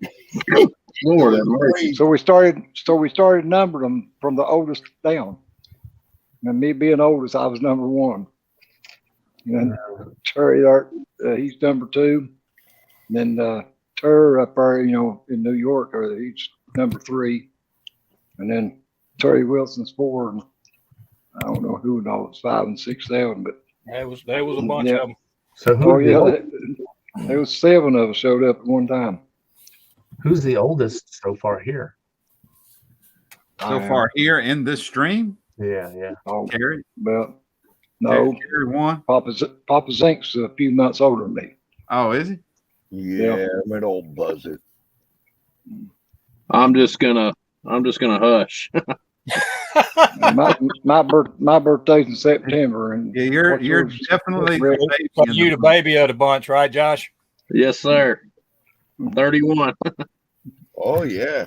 Lord have mercy. So we started numbering them from the oldest down. And me being oldest, I was number 1. And then Terry, he's number 2. And then Terry up there, in New York, he's number 3. And then Terry Wilson's 4. And I don't know who knows 5 and 6, 7, but There was a bunch Yeah. of them. So there was 7 of us showed up at one time. who's the oldest so far here? So far here in this stream, Yeah. Oh, Terry. well, no, Terry won. Papa Zink's a few months older than me. Oh, is he? Yeah, that old buzzard. I'm just gonna hush. My birthday's in September, and Yeah, you're what's you're yours? definitely Rick? the baby. So in you the bunch. baby of the bunch, right, Josh? Yes, sir. 31. Oh yeah.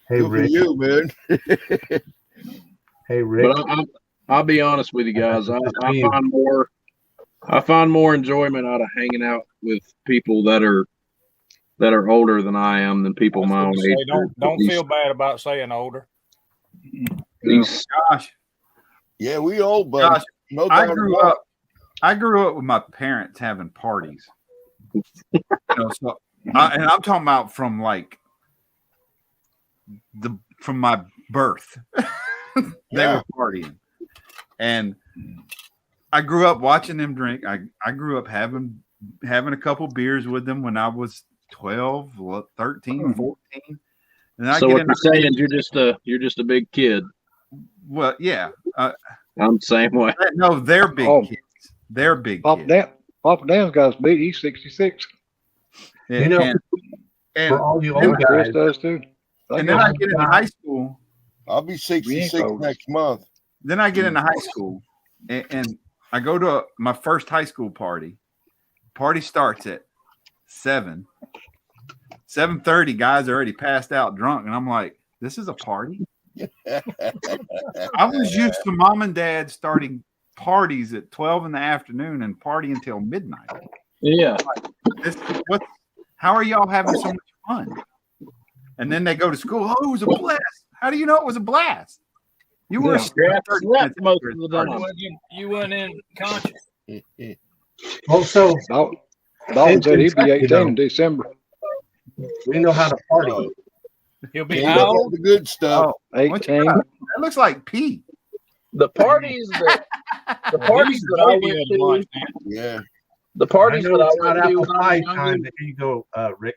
Hey, Good for Rick. you, man. Hey, Rick. But I'll be honest with you guys. I you. find more enjoyment out of hanging out with people that are older than I am than people my own age. Don't feel bad about saying older. These Gosh, Yeah, we old, buddy. Josh, No I doubt grew about up. I grew up with my parents having parties. So and I'm talking about from like from my birth. They Yeah. were partying, and I grew up watching them drink. I grew up having a couple beers with them when I was 12, 13, 14. And I so get what in you're saying? You're just a big kid. well, yeah. I'm the same way. No, they're big Oh. kids. They're big Papa kids. Dan's got us beat. He's 66. You know, and for all you And old Chris guys, does too. and then I get into high school. I'll be 66 old. next month. Then I get into high school, and I go to my first high school party. Party starts at 7. 7:30. Guys are already passed out drunk, and I'm like, "This is a party." I was used to mom and dad starting parties at 12 in the afternoon and party until midnight. Yeah. How are y'all having so much fun? And then they go to school. Oh, it was a blast. How do you know it was a blast? You were asleep 30 minutes most after of it the started. time. You weren't in conscious. also, Dalton said he'd be 18 in December. we know how to party. Oh, He'll be yeah, how old? the good stuff. Oh, what you 18. got? That looks like Pete. The parties that I went to, Yeah. the I parties know that it's I not went to apple when I pie was time. younger, There you go, Rick.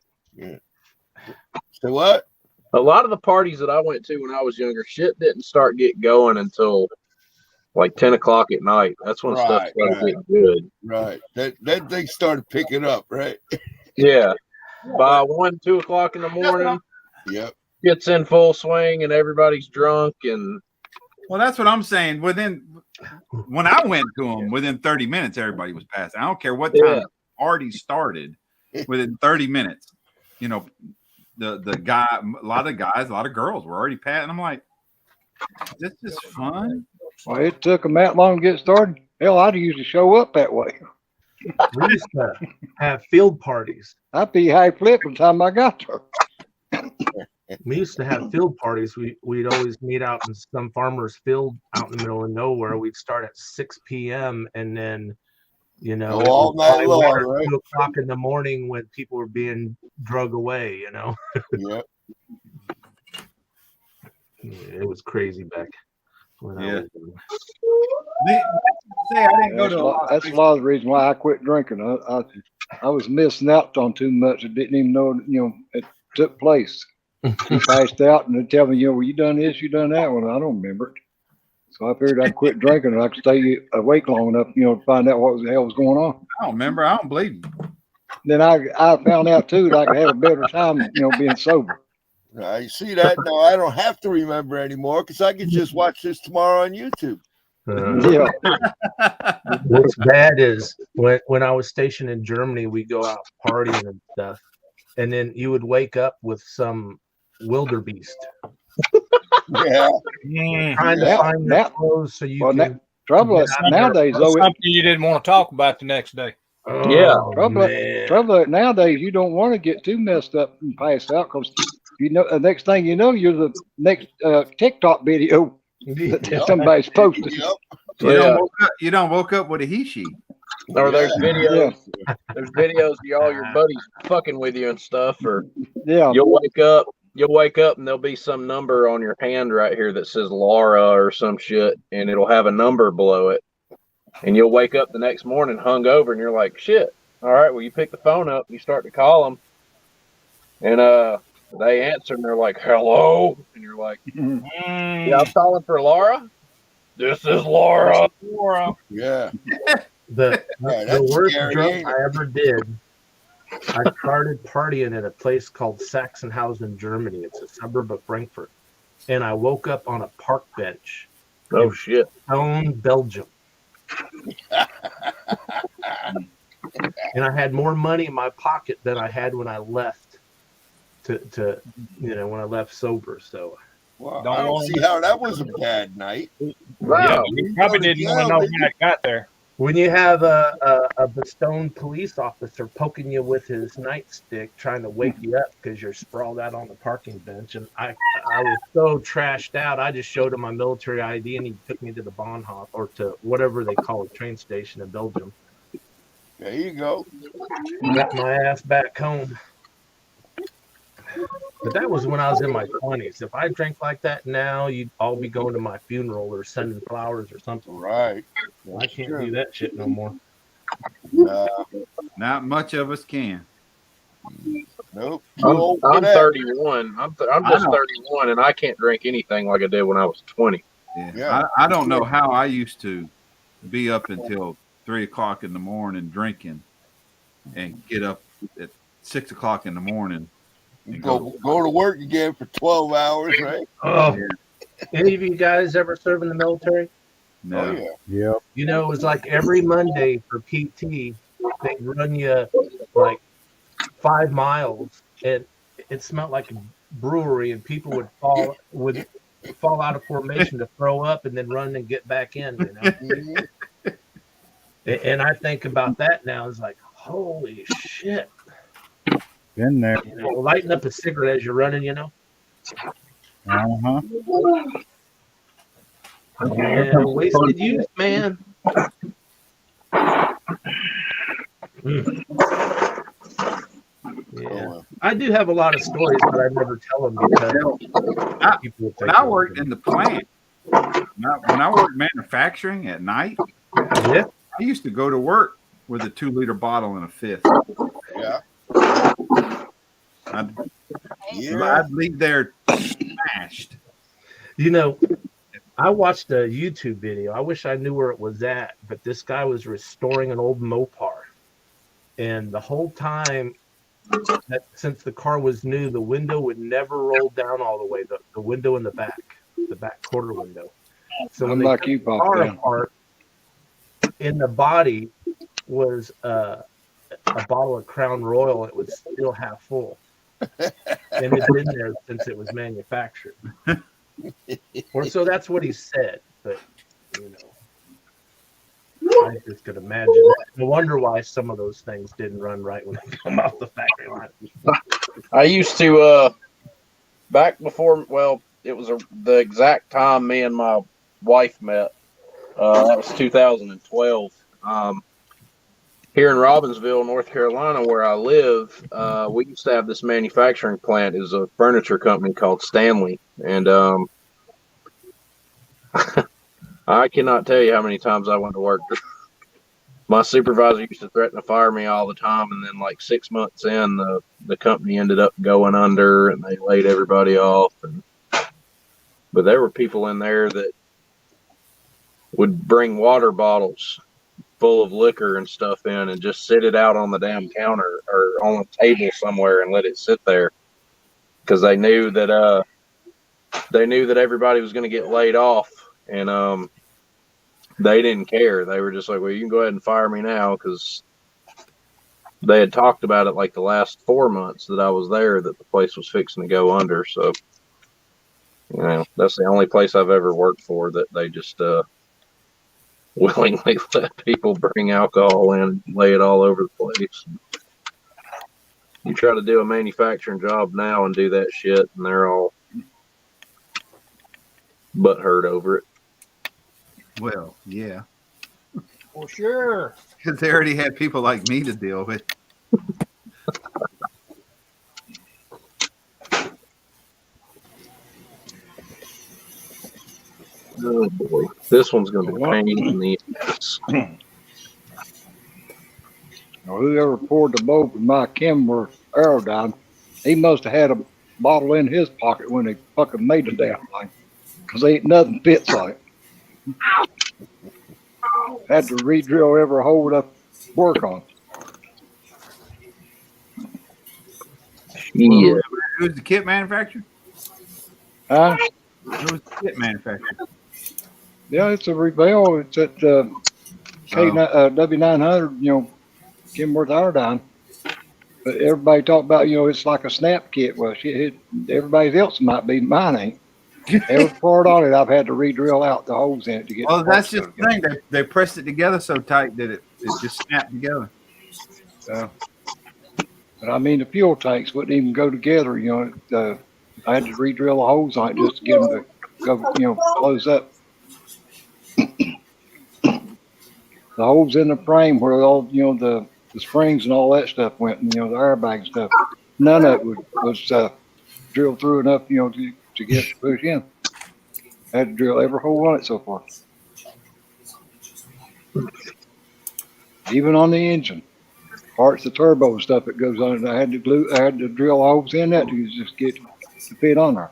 So what? a lot of the parties that I went to when I was younger, shit didn't start get going until like 10 o'clock at night. That's when stuff Right, started right. getting good. Right. That thing started picking up, right? Yeah. By 1, 2 o'clock in the morning, Yep. gets in full swing and everybody's drunk and Well, that's what I'm saying. When I went to them, within 30 minutes, everybody was passed. I don't care what time Yeah. the party started. Within 30 minutes, the guy, a lot of guys, a lot of girls were already passed. And I'm like, this is fun. Well, it took them that long to get started. Hell, I'd usually show up that way. We used to have field parties. I'd be high flip by the time I got there. We used to have field parties. We'd always meet out in some farmer's field out in the middle of nowhere. We'd start at 6 p.m. and then, Go all night long, right? 2 o'clock in the morning when people were being drug away. Yep. It was crazy back when I was young. Say I didn't go to a lot. That's a lot of the reason why I quit drinking. I was missing out on too much. I didn't even know, it took place. He passed out and they tell me, well, you done this, you done that. Well, I don't remember it. So I figured I'd quit drinking and I could stay awake long enough, to find out what the hell was going on. I don't remember. I don't believe you. Then I found out too that I could have a better time, being sober. You see that? No, I don't have to remember anymore because I can just watch this tomorrow on YouTube. Yeah. What's bad is when I was stationed in Germany, we go out partying and stuff, and then you would wake up with some wildebeest Yeah. trying to find your clothes so you can. Trouble is nowadays, though, Something you didn't want to talk about the next day. Trouble nowadays, you don't want to get too messed up and pass out because the next thing you know, you're the next TikTok video that somebody's posted. Yep. You don't woke up with a he she. or there's videos there's videos of all your buddies fucking with you and stuff, or you'll wake up and there'll be some number on your hand right here that says Laura or some shit, and it'll have a number below it, and you'll wake up the next morning hungover and you're like, shit, all right, well, you pick the phone up and you start to call them, and they answer and they're like, hello, and you're like, yeah, I'm calling for Laura. This is Laura. Yeah. The that's worst scary, drunk ain't it? I ever did. I started partying at a place called Sachsenhausen, Germany. It's a suburb of Frankfurt. and I woke up on a park bench Oh shit! in Belgium. And I had more money in my pocket than I had when I left when I left sober. So Well, Don't I don't want see how that was a bad night. Yeah, Wow. but he probably didn't want to know when I got there. when you have a Bastogne police officer poking you with his nightstick trying to wake you up because you're sprawled out on the parking bench, and I was so trashed out, I just showed him my military ID and he took me to the Bahnhof, or to whatever they call a train station in Belgium. There you go. Got my ass back home. But that was when I was in my 20s. If I drank like that now, you'd all be going to my funeral or sending flowers or something. Right. Well, I can't do that shit no more. Not much of us can. Nope. I'm 31. I'm just I know. 31, and I can't drink anything like I did when I was 20. Yeah. I don't know how I used to be up until 3 o'clock in the morning drinking and get up at 6 o'clock in the morning and Go to work again for 12 hours, right? Oh, any of you guys ever serve in the military? No. Oh, yeah. Yep. You know, it was like every Monday for PT, they'd run you like 5 miles, and it smelled like a brewery, and people would fall out of formation to throw up and then run and get back in, you know. Mhm. And I think about that now, it's like, holy shit. Been there. You know, lighting up a cigarette as you're running, you know. Uh-huh. Yeah, wasted youth, man. Yeah, I do have a lot of stories, but I never tell them because people would think When I worked in the plant, when I worked manufacturing at night, yeah, I used to go to work with a 2-liter bottle and a fifth. Yeah. I'd leave there smashed. you know, I watched a YouTube video. I wish I knew where it was at, but this guy was restoring an old Mopar, and the whole time, since the car was new, the window would never roll down all the way. The window in the back quarter window. So when I'm they like took you, the Pop. car Yeah. apart, in the body was a bottle of Crown Royal. It was still half full, and it'd been there since it was manufactured. Or so that's what he said. But you know, I just could imagine that. No wonder why some of those things didn't run right when they come off the factory line. I used to back before. Well, it was the exact time me and my wife met. That was 2012. Here in Robbinsville, North Carolina, where I live, we used to have this manufacturing plant. It was a furniture company called Stanley, and I cannot tell you how many times I went to work. My supervisor used to threaten to fire me all the time, and then like 6 months in, the company ended up going under, and they laid everybody off. But there were people in there that would bring water bottles full of liquor and stuff in and just sit it out on the damn counter or on a table somewhere and let it sit there because they knew that everybody was going to get laid off, and they didn't care. They were just like, well, you can go ahead and fire me now, because they had talked about it like the last 4 months that I was there that the place was fixing to go under. So, you know, that's the only place I've ever worked for that they just willingly let people bring alcohol in and lay it all over the place. You try to do a manufacturing job now and do that shit, and they're all butthurt over it. Well, yeah. For sure. Because they already had people like me to deal with. Oh boy, this one's going to be a pain in the ass. Well, whoever poured the boat with my Kenworth Aerodyne, he must have had a bottle in his pocket when they fucking made the damn thing, because ain't nothing fits on it. Had to re-drill every hole to work on. Yeah. Who's the kit manufacturer? Huh? It was a kit manufacturer. Yeah, it's a Rebel. It's at W900, Kenworth Iodine. But everybody talk about, it's like a snap kit. Well, everybody else might be, mine ain't. Every part on it, I've had to re-drill out the holes in it to get. Well, the parts that's just to the thing. They pressed it together so tight that it just snapped together. But I mean, the fuel tanks wouldn't even go together. I had to re-drill the holes on it just to get them to go, close up. The holes in the frame where all, the springs and all that stuff went, and the airbag stuff. None of it was drilled through enough, to get to push in. I had to drill every hole on it so far. Even on the engine, parts of turbo stuff that goes on it, I had to drill holes in that to just get to fit on there.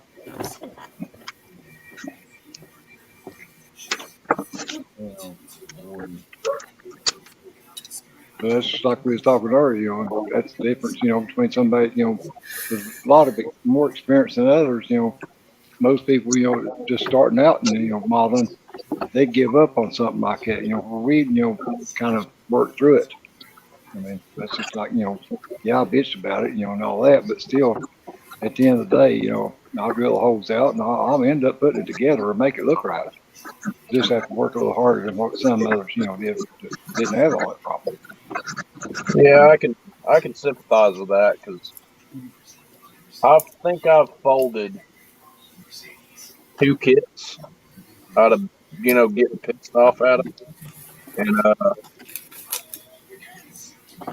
But that's just like we was talking earlier, that's the difference, between somebody, there's a lot of more experience than others, most people, just starting out and, modeling, they give up on something like that, where we, kind of work through it. I mean, that's just like, yeah, I bitched about it, and all that, but still, at the end of the day, I'll drill the holes out and I'll end up putting it together or make it look right. Just have to work a little harder than what some others, didn't have all that problem. Yeah, I can sympathize with that because I think I've folded 2 kits out of getting pissed off at them, and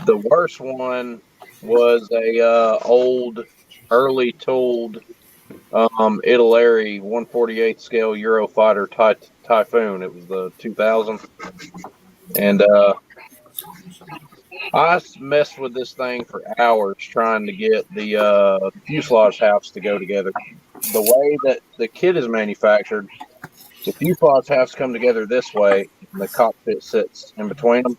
the worst one was a old early tooled Italeri 1/48 scale Eurofighter Typhoon. It was the 2000, and I messed with this thing for hours trying to get the fuselage halves to go together. The way that the kit is manufactured, the fuselage halves come together this way, and the cockpit sits in between them.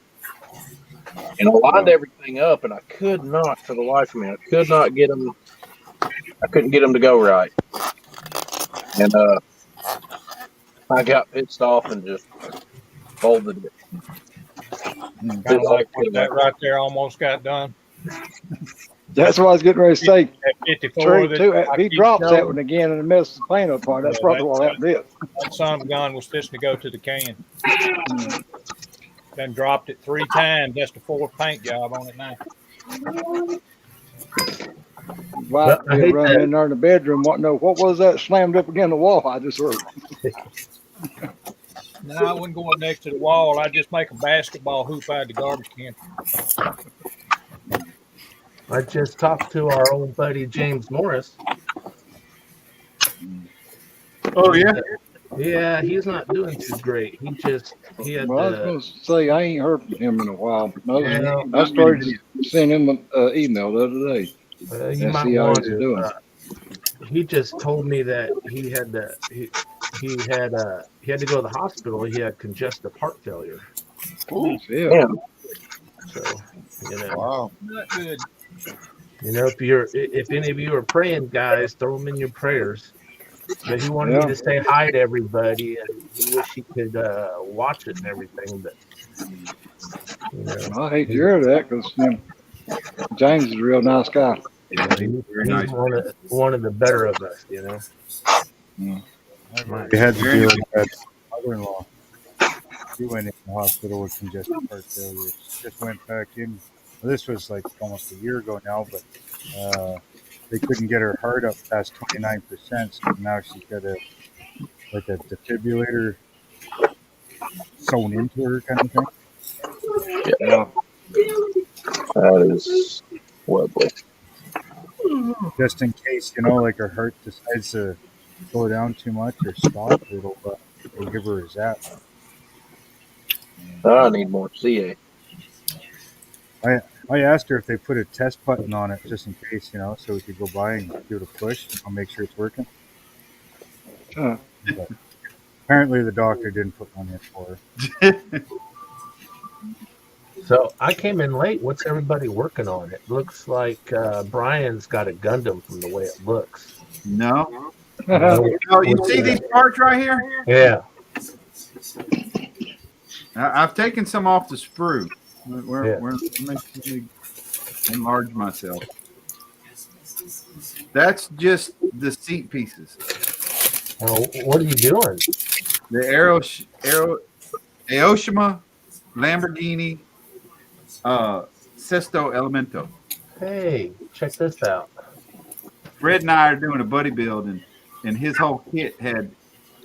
And I lined everything up, and I could not, for the life of me, I couldn't get them to go right. And I got pissed off and just folded it. Kind of like what that right there almost got done. That's what I was getting ready to say. At 54, Trey, too, if he drops that one again and misses the paint apart, that's probably what happened to it. That son of a gun was fixing to go to the can. Then dropped it 3 times. That's the 4th paint job on it now. Wife running in there in the bedroom, wanting to know what was that slammed up against the wall I just heard. No, I wouldn't go up next to the wall. I'd just make a basketball hoop out of the garbage can. I just talked to our old buddy James Morris. Oh yeah. Yeah, he's not doing too great. He had. Well, I was going to say I ain't heard from him in a while. Yeah. I started to send him an email the other day. You and might see how want he's to. doing. He just told me that he had to go to the hospital. He had congestive heart failure. Ooh, Yeah. So, wow. Not good. if any of you are praying, guys, throw them in your prayers. But he wanted me to say hi to everybody, and he wished he could watch it and everything. But I hate to hear that because James is a real nice guy. Yeah, he's nice. one of the better of us, We had to deal with that mother-in-law. She went in the hospital with congestive heart failure. She just went back in. Well, this was like almost a year ago now, but they couldn't get her heart up past 29%. So now she's got a defibrillator sewn into her kind of thing. Yeah. That is lovely. Just in case, like her heart decides to slow down too much or stop, it'll give her a zap. I need more CA. I asked her if they put a test button on it just in case, so we could go by and give it a push and make sure it's working. But apparently the doctor didn't put one in for her. So I came in late. What's everybody working on? It looks like Brian's got a Gundam from the way it looks. No, Oh, you see these parts right here? Yeah. I've taken some off the sprue. Yeah. Let me enlarge myself. That's just the seat pieces. Oh, what are you doing? The Aoshima Lamborghini Sesto Elemento. Hey, check this out. Fred and I are doing a buddy build, and his whole kit had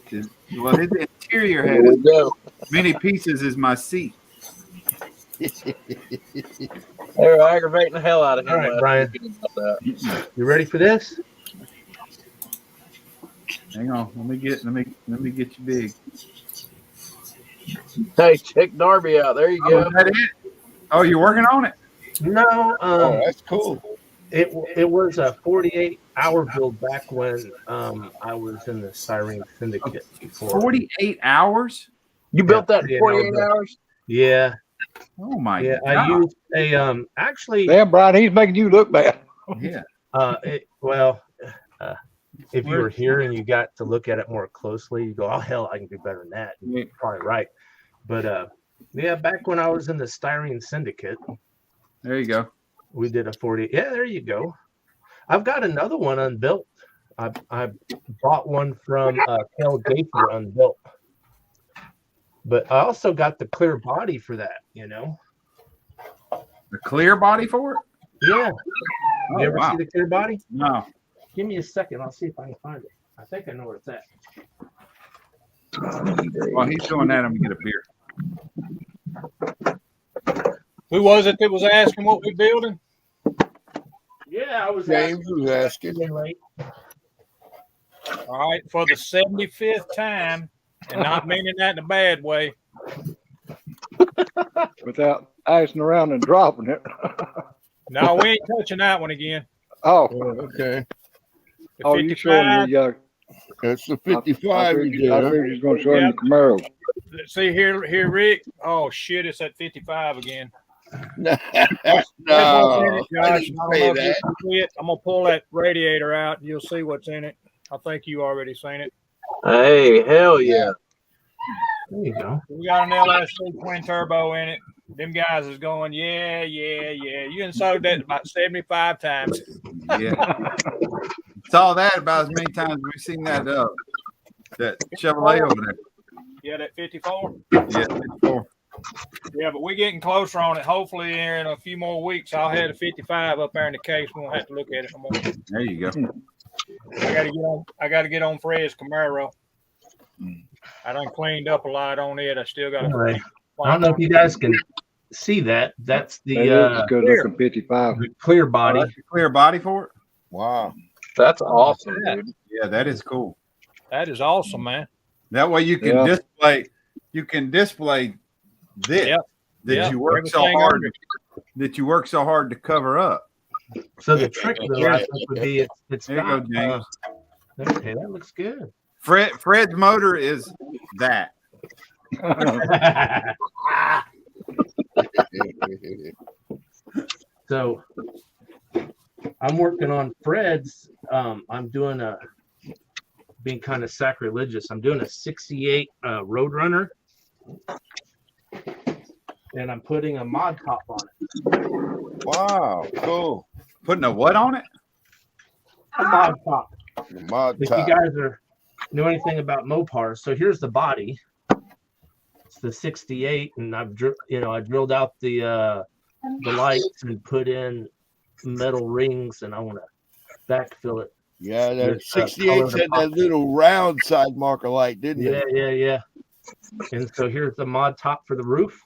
his interior had There as we go. many pieces as my seat. They were aggravating the hell out of him. All right, last Brian. weekend about that. You ready for this? Hang on, let me get you big. Hey, check Darby out. There you Oh, go. is that it? Oh, you're working on it? No. Oh, that's cool. It was a 48-hour build back when I was in the Siren Syndicate before. 48 hours? You built that in 48 48 hour hours? Yeah. Oh my Yeah, god. I used a actually Damn, Brian, he's making you look bad. Yeah. If you were here and you got to look at it more closely, you go, oh hell, I can do better than that. You're probably right. But yeah, back when I was in the Styrene Syndicate, There you go. we did a 40. Yeah, there you go. I've got another one unbuilt. I bought one from Kel Gafer unbuilt. But I also got the clear body for that, you know. The clear body for it? Yeah. Oh, You ever wow. see the clear body? No. Give me a second. I'll see if I can find it. I think I know where it's at. While he's doing that, I'm gonna get a beer. Who was it that was asking what we're building? Yeah, I was James was asking. late. All right, for the 75th time, and not meaning that in a bad way. Without icing around and dropping it. No, we ain't touching that one again. Oh, Okay. The oh, you showing the? That's the I 55 figured you I did. figured you was going to show him Yeah. the Camaro. See here, Rick. Oh shit, it's at 55 again. No, There's what's in it, I Josh. didn't I don't say know if that. you can see it. I'm gonna pull that radiator out. You'll see what's in it. I think you already seen it. Hey, hell yeah. There you go. We got an LSC twin turbo in it. Them guys is going, yeah. You done sold that about 75 times. Yeah. Saw that about as many times as we've seen that that Chevrolet over there. Yeah, that 54. Yeah, 54. Yeah, but we're getting closer on it. Hopefully, here in a few more weeks, I'll have a 55 up there in the case. We won't have to look at it no more. There you go. I gotta get on Fred's Camaro. I done cleaned up a lot on it. I still got Anyway, I don't know if you guys can see that. That's That is a good looking 55. the clear Oh, body. that's the clear body for it? Wow. That's awesome, yeah. dude. Yeah, that is cool. That is awesome, man. That way you can Yeah. display this Yep. that Yeah. you work so Everything hard under. that you work so hard to cover up. So the trick of the license would be it's There you go, got, James. okay, that looks good. Fred's motor is that. So I'm working on Fred's. I'm doing being kind of sacrilegious. I'm doing a 68 Roadrunner, and I'm putting a mod top on it. Wow. Cool. Putting a what on it? A mod top. The mod If top. you guys know anything about Mopars, so here's the body. It's the 68, and I drilled out the lights and put in metal rings, and I want to backfill it. Yeah, that With, 68 colored had that epoxy. little round side marker light, didn't Yeah, it? yeah. And so here's the mod top for the roof.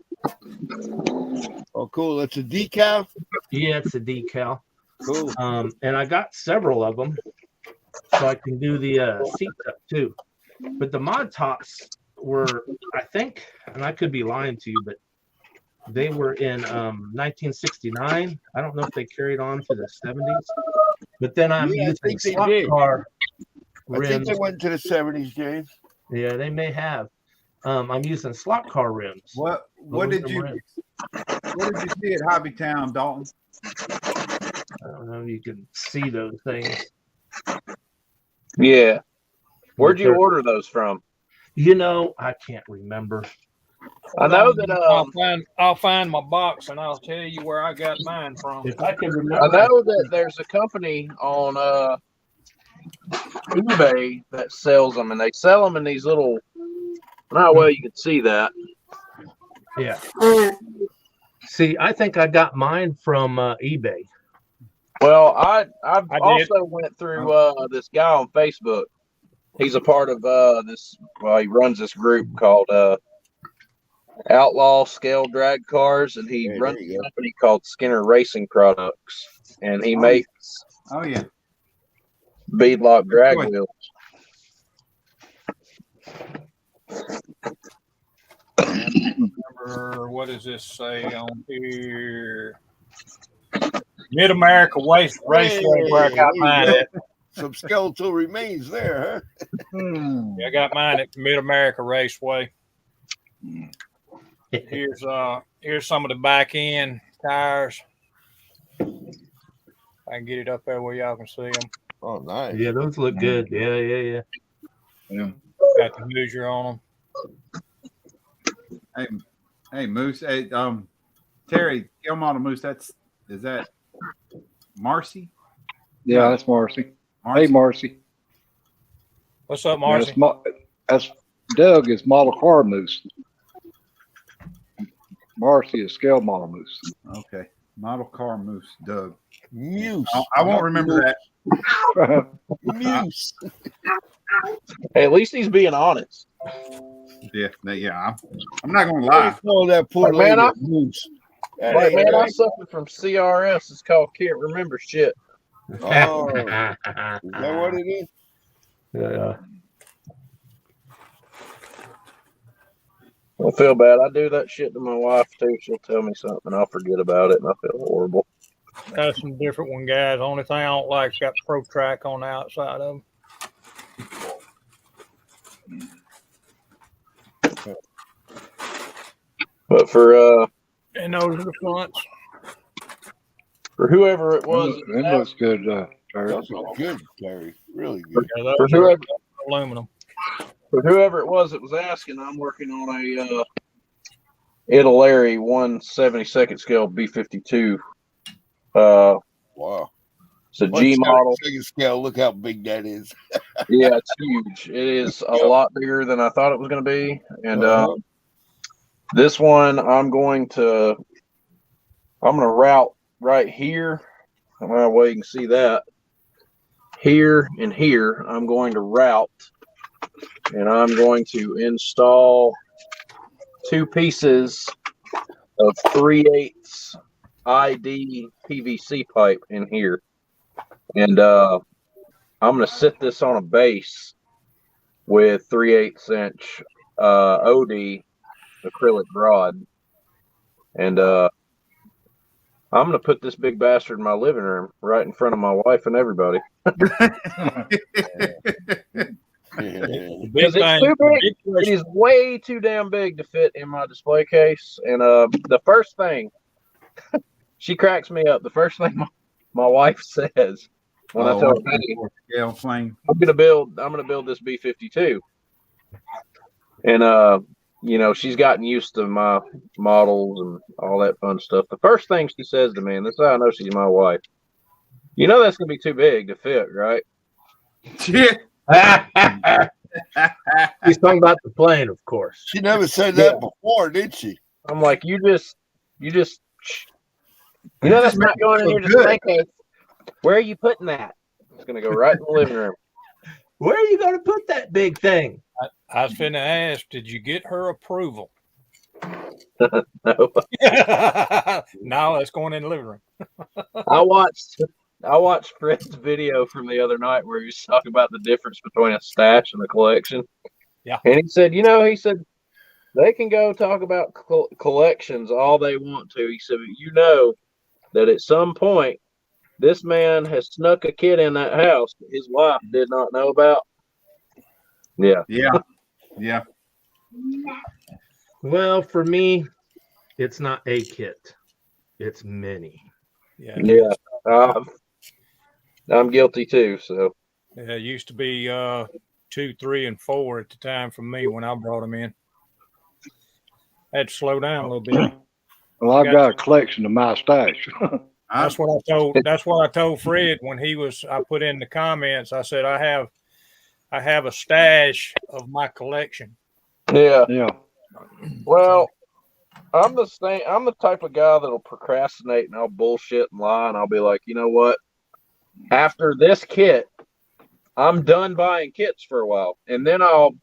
Oh, cool. That's a decal. Yeah, it's a decal. Cool. And I got several of them, so I can do the seat up too. But the mod tops were, I think, and I could be lying to you, but they were in 1969. I don't know if they carried on to the 70s. But then I'm Yeah, I using think they slot did. car I think rims. they went to the 70s, James. Yeah, they may have. I'm using slot car rims. What did you see at Hobbytown, Dalton? I don't know if you can see those things. Yeah. Where'd you order those from? You know, I can't remember. I know that I'll find my box and I'll tell you where I got mine from. If I can I remember, know that there's a company on eBay that sells them, and they sell them in these little. Not well, you can see that. yeah. See, I think I got mine from eBay. Well, I've I did. also went through this guy on Facebook. He's a part of this. Well, he runs this group called Outlaw Scale Drag Cars, and he Hey, runs there a you go. company called Skinner Racing Products, and he makes Oh yeah. beadlock drag boy. wheels. Remember, what does this say on here? Mid America Raceway, where I got mine at. Some skeletal remains there, Yeah, I got mine at Mid America Raceway. Here's some of the back end tires. I can get it up there where y'all can see them. huh? Oh, nice. Yeah, those look good. Yeah. Got the hoosier on them. Hey, Moose. Hey, Terry, scale model Moose. Is that Marcy? Yeah, that's Marcy. Marcy? Hey, Marcy. What's up, Yeah, Marcy? that's Doug is model car moose. Marcy is scale model moose. Okay. Model car Moose, Doug. Muse. I won't remember that. Muse. Hey, at least he's being honest. Yeah. I'm not gonna What do you lie. call that poor Like, man, lady? Muse. That Like, ain't man, I right. suffer from CRS. It's called can't remember shit. Oh, is that what it is? Yeah. I feel bad. I do that shit to my wife too. She'll tell me something, I'll forget about it, and I feel horrible. Got some different one, guys. Only thing I don't like is got Pro Track on the outside of them. But for And those are the fronts. for whoever it was, It looks good, Terry. Those look good, Terry. Really good. Yeah, for those are whoever aluminum. for whoever it was that was asking, I'm working on a Italeri 1/72 scale B52. Wow. It's a G model. Second scale. Look how big that is. Yeah, it's huge. It is a lot bigger than I thought it was going to be. And this one, I'm going to route right here. Well, you can see that. Here and here, I'm going to route. And I'm going to install 2 pieces of 3/8 ID PVC pipe in here. And I'm going to sit this on a base with 3/8 inch OD acrylic rod. And I'm going to put this big bastard in my living room right in front of my wife and everybody. Because it's too big. It is way too damn big to fit in my display case. And the first thing, she cracks me up. The first thing my wife says when I tell her, hey, I'm gonna build this B52. And you know, she's gotten used to my models and all that fun stuff. The first thing she says to me, and this is how I know she's my wife, you know that's gonna be too big to fit, right? He's talking about the plane, of course. She never said that before, did she? I'm like, you know that's not going in your display case. Where are you putting that? It's gonna go right in the living room. Where are you going to put that big thing? I was finna ask, did you get her approval? No. No, it's going in the living room. I watched Fred's video from the other night where he was talking about the difference between a stash and a collection. Yeah. And he said, they can go talk about collections all they want to. He said, but you know that at some point, this man has snuck a kid in that house that his wife did not know about. Yeah. Yeah. Well, for me, it's not a kit. It's many. Yeah. I'm guilty too. So. Yeah, it used to be 2, 3, and 4 at the time from me when I brought them in. I had to slow down a little bit. Well, I've got a collection of my stash. That's what I told. That's what I told Fred when he was. I put in the comments. I said I have a stash of my collection. Yeah. Yeah. Well, I'm the type of guy that'll procrastinate and I'll bullshit and lie and I'll be like, you know what? After this kit, I'm done buying kits for a while, and then I'll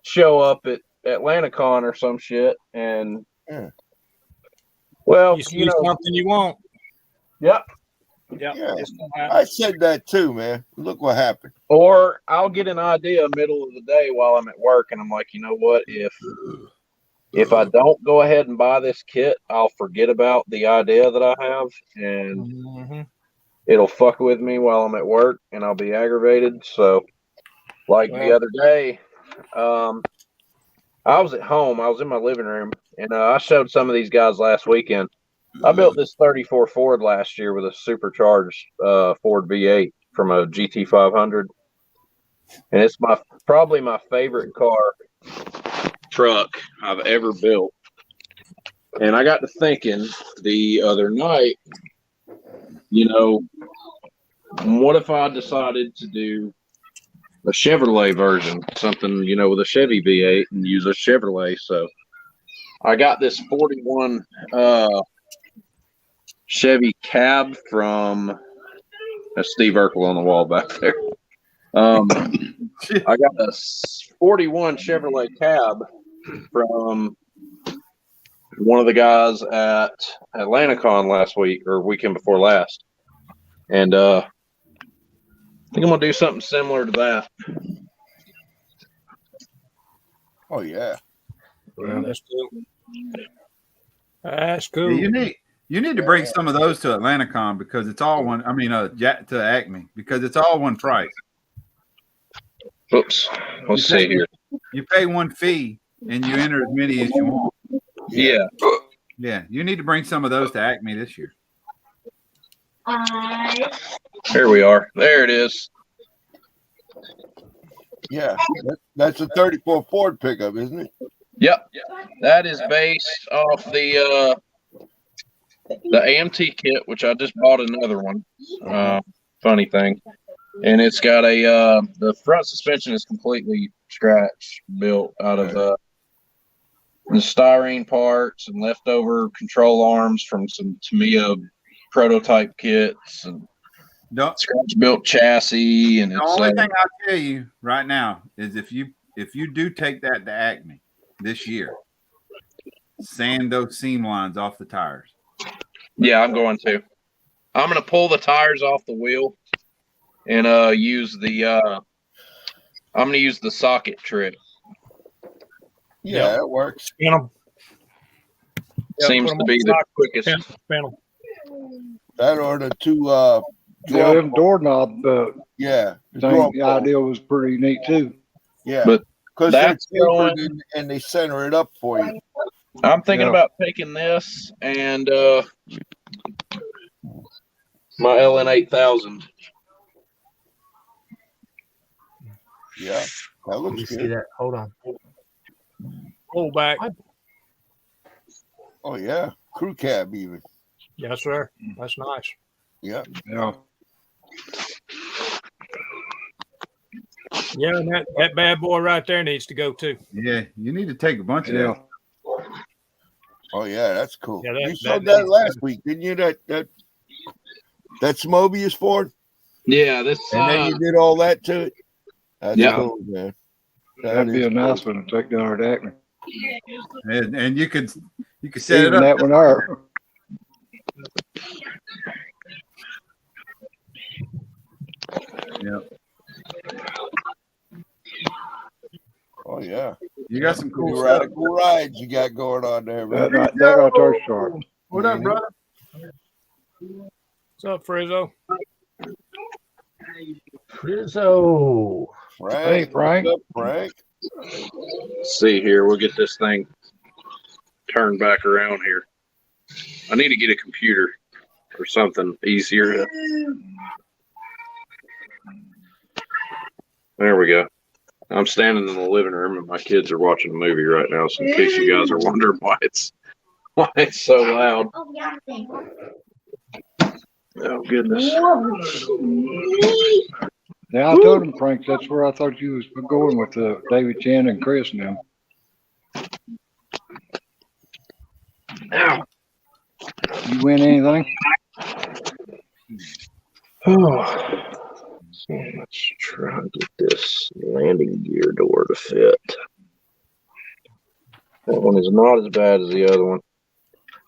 show up at AtlantaCon or some shit, and well, You see something you want. Yep. Yeah, I said that too, man. Look what happened. Or I'll get an idea middle of the day while I'm at work, and I'm like, you know what? If I don't go ahead and buy this kit, I'll forget about the idea that I have, and it'll fuck with me while I'm at work, and I'll be aggravated. So, the other day, I was at home. I was in my living room, and I showed some of these guys last weekend. I built this 34 Ford last year with a supercharged Ford V8 from a GT500, and it's probably my favorite truck I've ever built. And I got to thinking the other night, what if I decided to do a Chevrolet version, something, with a Chevy V8 and use a Chevrolet? So I got this 41 Chevy cab from Steve Urkel on the wall back there. I got a 41 Chevrolet cab from one of the guys at AtlantaCon last week or weekend before last. And I think I'm going to do something similar to that. Oh, yeah. Well, that's cool. That's cool. Yeah, you need to bring some of those to AtlantaCon because it's all one. I mean, to Acme because it's all one price. Oops. Let's see here. You pay one fee and you enter as many as you want. Yeah. Yeah. You need to bring some of those to Acme this year. Here we are. There it is. Yeah. That's a 34 Ford pickup, isn't it? Yep. That is based off the AMT kit, which I just bought another one. Funny thing. And it's got the front suspension is completely scratch built out of the styrene parts and leftover control arms from some Tamiya prototype kits and scratch built chassis. And the only thing I'll tell you right now is if you do take that to Acme this year, sand those seam lines off the tires. Yeah, I'm going to. I'm going to pull the tires off the wheel and use I'm going to use the socket trick. Yeah, it works. Spin them. Seems to be the quickest. Spin them. That or the two them doorknob. Yeah, The idea was pretty neat too. Yeah, but because that's and they center it up for you. I'm thinking about taking this and my LN8000. Yeah, that looks You good. see that? Hold on. Pull back. Oh yeah, crew cab even. Yes, sir. That's nice. Yeah. Yeah. Yeah, and that bad boy right there needs to go too. Yeah, you need to take a bunch of that. Oh yeah, that's cool. Yeah, you showed that last week, didn't you? That's Mobius Ford. Yeah, this. And then you did all that to it. That's cool, man. That'd be a nice one to take down to Acme. And you could set Even it up. that one there. Yeah. Oh yeah. You got some cool radical rides you got going on there, man. That right there's sharp. What up, brother? What's up, Frizzo? Frizzo. Frank. Hey, Frank. What's up, Frank? Let's see here. We'll get this thing turned back around here. I need to get a computer or something easier. There we go. I'm standing in the living room and my kids are watching a movie right now. So in case you guys are wondering why it's so loud. Oh goodness. Yeah, I told him, Frank, that's where I thought you was going with David Chan and Chris and them. Ow. You win anything? Oh. So let's try to get this landing gear door to fit. That one is not as bad as the other one.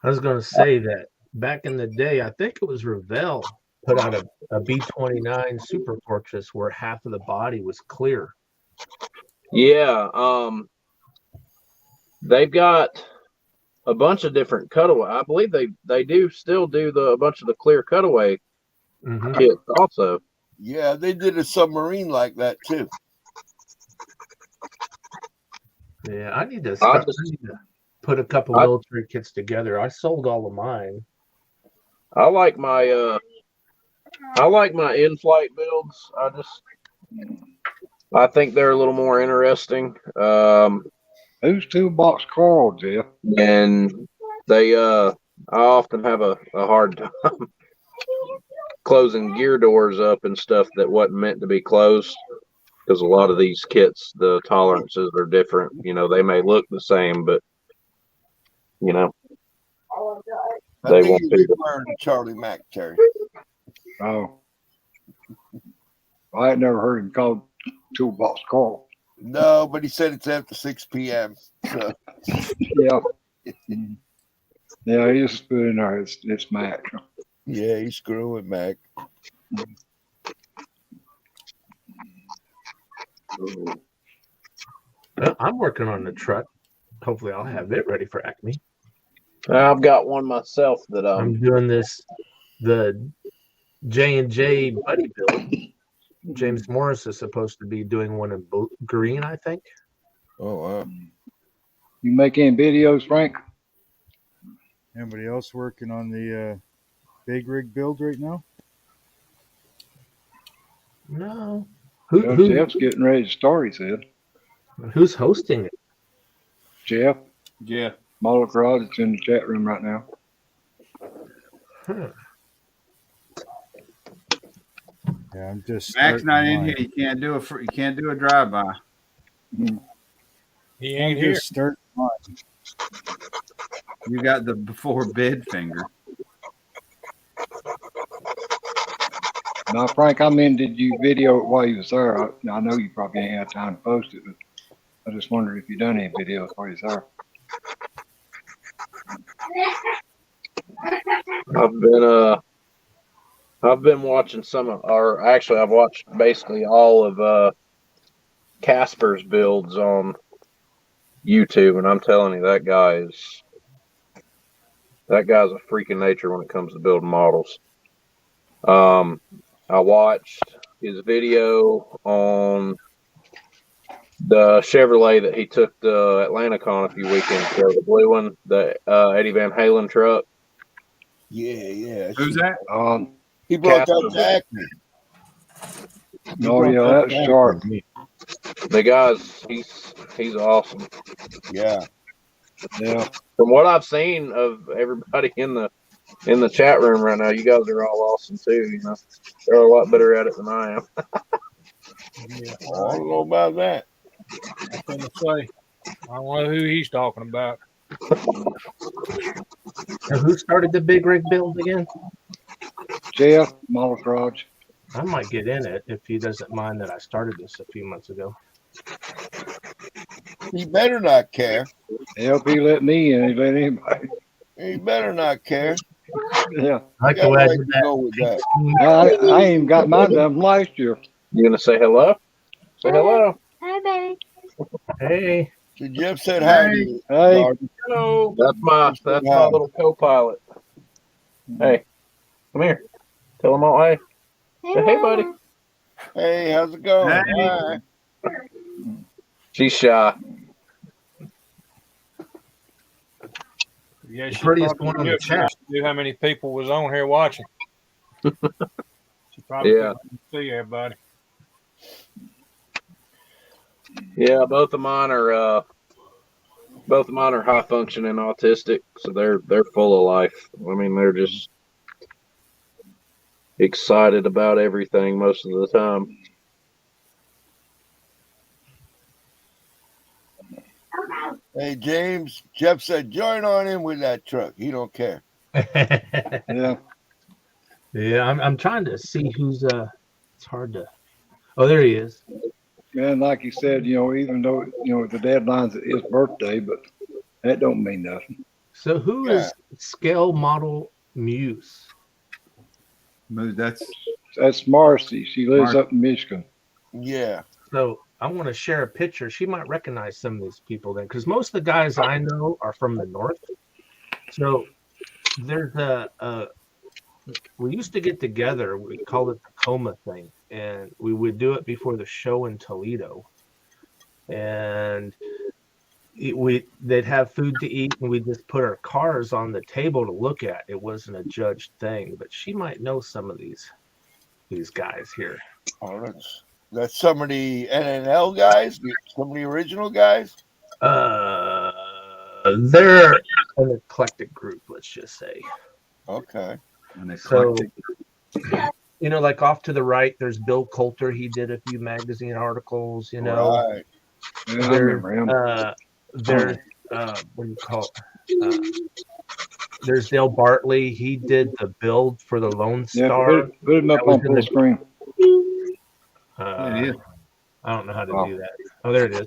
I was going to say that back in the day, I think it was Revell put out a B-29 Super Fortress where half of the body was clear. Yeah, they've got a bunch of different cutaway. I believe they do still do a bunch of the clear cutaway kits also. Yeah, they did a submarine like that too. Yeah, I need to put a couple military kits together. I sold all of mine. I like my in-flight builds. I think they're a little more interesting. Who's Toolbox Carl, Jeff? And they I often have a hard time closing gear doors up and stuff that wasn't meant to be closed, because a lot of these kits, the tolerances are different. You know, they may look the same, but you know, I think you're referring to Charlie Mack, Terry. Oh, I had never heard him called Toolbox Carl. No, but he said it's after 6 p.m. So yeah, yeah, he's in there. It's Mac. Yeah, he's screwing Mac. I'm working on the truck. Hopefully, I'll have it ready for Acme. I've got one myself that I'm doing the J&J buddy build. James Morris is supposed to be doing one in green, I think. Oh wow! You make any videos, Frank? Anybody else working on the big rig build right now? No. Jeff's getting ready to start, he said. Who's hosting it? Jeff. Yeah. Molocrod is in the chat room right now. Huh. Yeah, I'm just. Mac's not in here. You can't do a drive-by. He ain't I'm here. just starting mine. You got the before bed finger. Now, Frank, I mean, did you video it while you was there? I know you probably ain't had time to post it, but I just wondered if you done any videos while you was there. I've been watching I've watched basically all of Casper's builds on YouTube, and I'm telling you, that guy's a freak of nature when it comes to building models. I watched his video on the Chevrolet that he took to AtlantaCon a few weekends ago, the blue one, the Eddie Van Halen truck. Yeah. Who's that? He brought that to Acme. Oh yeah, that's sharp. The guy's he's awesome. Yeah. From what I've seen of everybody in the chat room right now, you guys are all awesome too. You know, they're a lot better at it than I am. Yeah, I don't know about that. I was gonna say, I don't know who he's talking about. And who started the big rig build again? Jeff Molocrod. I might get in it if he doesn't mind that I started this a few months ago. He better not care. Help, he let me in. He let anybody. He better not care. Yeah. I like the way I did Go with that. I ain't got mine done last year. You gonna say hello? Say hello. Hi, baby. Hey. So Jeff said hi to you. Hey. Hello. That's my little co-pilot. Hey, come here. Tell them all hey. Say hey, buddy. Hey, how's it going? Hey. Hi. She's shy. Yeah, she prettiest probably one on the knew chat. knew how many people was on here watching. She probably Yeah. couldn't see everybody. Yeah, both of mine are high functioning autistic, so they're full of life. I mean, they're just excited about everything most of the time. Hey, James, Jeff said, join on in with that truck. He don't care. Yeah. Yeah, I'm trying to see who's it's hard to. Oh, there he is. Man, like you said, even though, the deadline's his birthday, but that don't mean nothing. So who Yeah. is Scale Model Muse? That's Marcy. She lives up in Michigan. Yeah. So I want to share a picture. She might recognize some of these people then, because most of the guys I know are from the north. So there's we used to get together. We called it the coma thing, and we would do it before the show in Toledo. And they'd have food to eat, and we'd just put our cars on the table to look at. It wasn't a judged thing, but she might know some of these guys here. Oh, that's some of the NNL guys, some of the original guys. They're an eclectic group, let's just say. Okay. So, like off to the right, there's Bill Coulter. He did a few magazine articles. Right. Yeah, I remember him. There's what do you call it? There's Dale Bartley. He did the build for the Lone Star. Put him up on full screen. I don't know how to do that. Oh, there it is.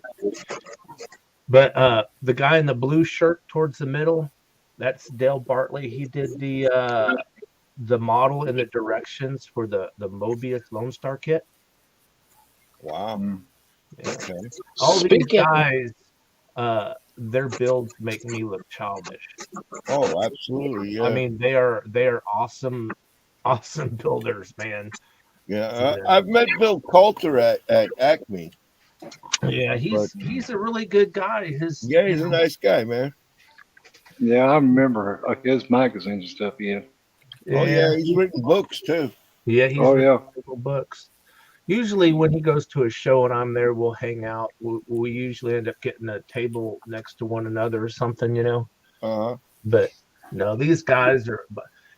But the guy in the blue shirt towards the middle, that's Dale Bartley. He did the model and the directions for the Mobius Lone Star kit. Wow. Yeah. Okay. All these guys, their builds make me look childish. Oh, absolutely. Yeah. I mean, they are awesome builders, man. Yeah, I've met Bill Coulter at Acme. Yeah, he's a really good guy. He's a nice guy, man. Yeah, I remember his magazines and stuff. Yeah. Oh yeah, he's written books too. Yeah, he's written books. Usually, when he goes to a show and I'm there, we'll hang out. We usually end up getting a table next to one another or something, But no, these guys are,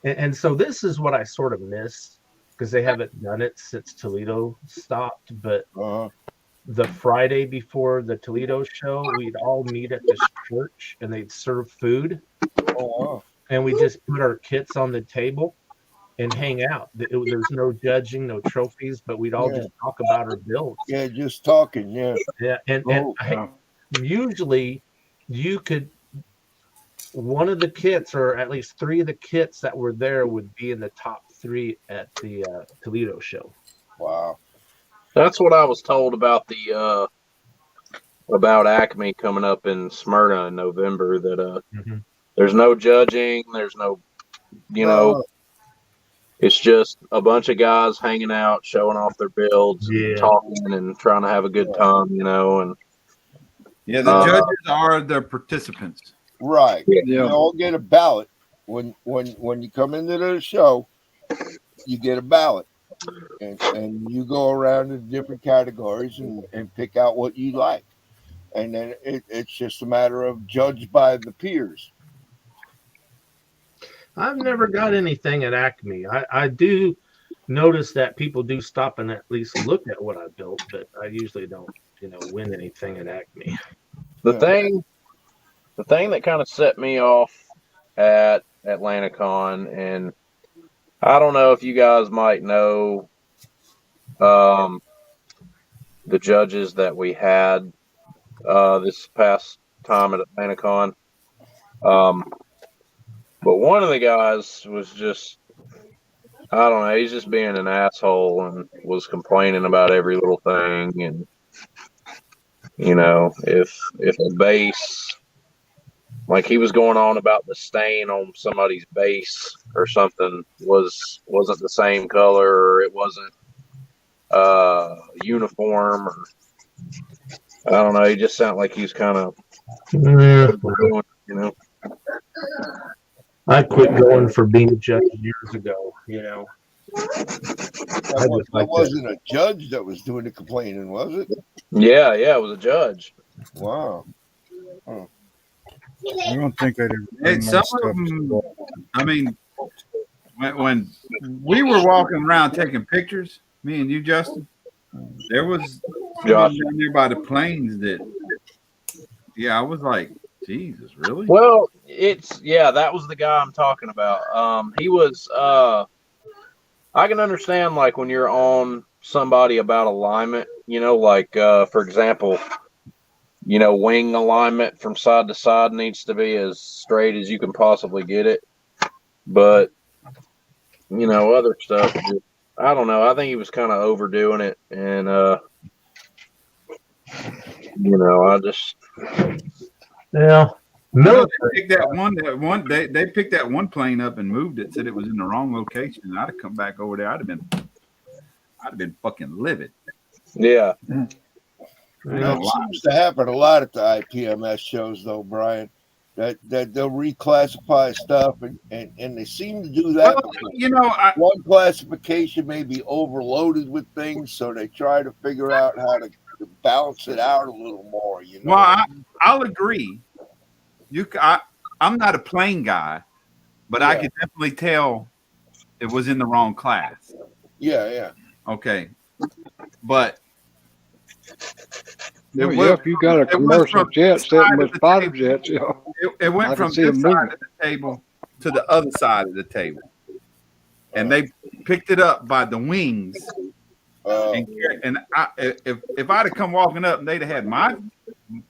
and so this is what I sort of miss, because they haven't done it since Toledo stopped. But the Friday before the Toledo show, we'd all meet at this church and they'd serve food. And we just put our kits on the table and hang out. There's no judging, no trophies, but we'd all just talk about our builds. Yeah, just talking. Yeah. Yeah. And usually you could, one of the kits, or at least three of the kits that were there, would be in the top 3 at the Toledo show. Wow. That's what I was told about the about Acme coming up in Smyrna in November, that there's no judging, there's no, it's just a bunch of guys hanging out, showing off their builds, talking and trying to have a good time, and the judges are the participants. Right. You all get a ballot when you come into the show. You get a ballot, and you go around in different categories and pick out what you like, and then it's just a matter of judged by the peers. I've never got anything at Acme. I do notice that people do stop and at least look at what I built, but I usually don't, win anything at Acme. The thing that kind of set me off at AtlantaCon, and I don't know if you guys might know the judges that we had this past time at AtlantaCon. But one of the guys was just, I don't know, he's just being an asshole and was complaining about every little thing. And, if a base, like he was going on about the stain on somebody's base or something wasn't the same color, or it wasn't uniform, or I don't know. He just sounded like he was kind of, I quit going for being a judge years ago, That wasn't a judge that was doing the complaining, was it? Yeah, it was a judge. Wow. I don't think I did. Hey, some of them, I mean, when we were walking around taking pictures, me and you, Justin, there was Josh. down there by the planes that, I was like, Jesus, really? Well, that was the guy I'm talking about. He was, I can understand, like, when you're on somebody about alignment, like, for example, wing alignment from side to side needs to be as straight as you can possibly get it. But, other stuff, I don't know. I think he was kind of overdoing it. And, I just. Yeah. No, they picked they picked that one plane up and moved it, said it was in the wrong location. I'd have come back over there. I'd have been fucking livid. Yeah. That seems to happen a lot at the IPMS shows, though, Brian. That they'll reclassify stuff, and they seem to do that. Well, one classification may be overloaded with things, so they try to figure out how to balance it out a little more. Well, I'll agree. I'm not a plane guy, but I could definitely tell it was in the wrong class. Yeah. Okay, but if you got a commercial jet sitting with fighter jets, it went from this side of the table to the other side of the table, and they picked it up by the wings. And if I'd have come walking up and they'd have had my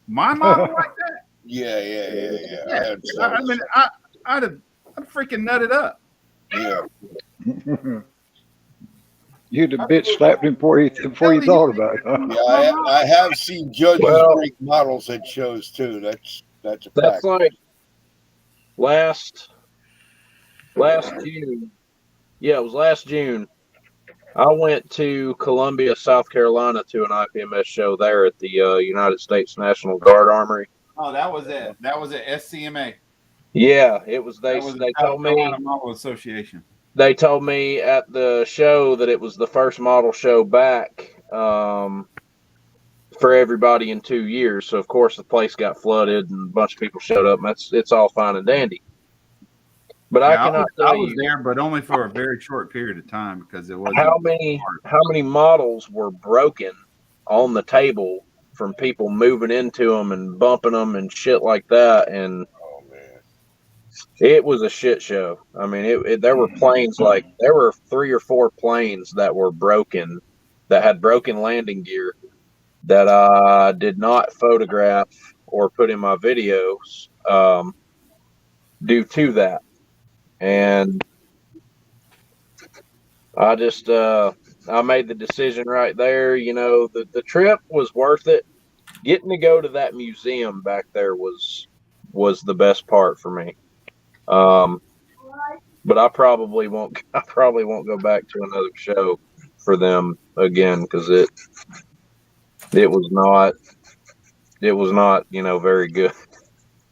model like that, yeah. I mean, I'd have freaking nutted up. Yeah. You'd have bitch slapped him before you thought about it. Huh? Yeah, I have seen judges break models at shows too. That's a fact. Like last June. Yeah, it was last June. I went to Columbia, South Carolina, to an IPMS show there at the United States National Guard Armory. Oh, that was it. That was at SCMA. Yeah, it was. They told me Model Association. They told me at the show that it was the first model show back for everybody in 2 years. So of course the place got flooded and a bunch of people showed up. And it's all fine and dandy. But I was there, but only for a very short period of time because it was how many models were broken on the table from people moving into them and bumping them and shit like that. And it was a shit show. I mean, there were planes there were 3 or 4 planes that were broken, that had broken landing gear that I did not photograph or put in my videos due to that. And I just, I made the decision right there. The trip was worth it. Getting to go to that museum back there was the best part for me. But I probably won't go back to another show for them again because it was not very good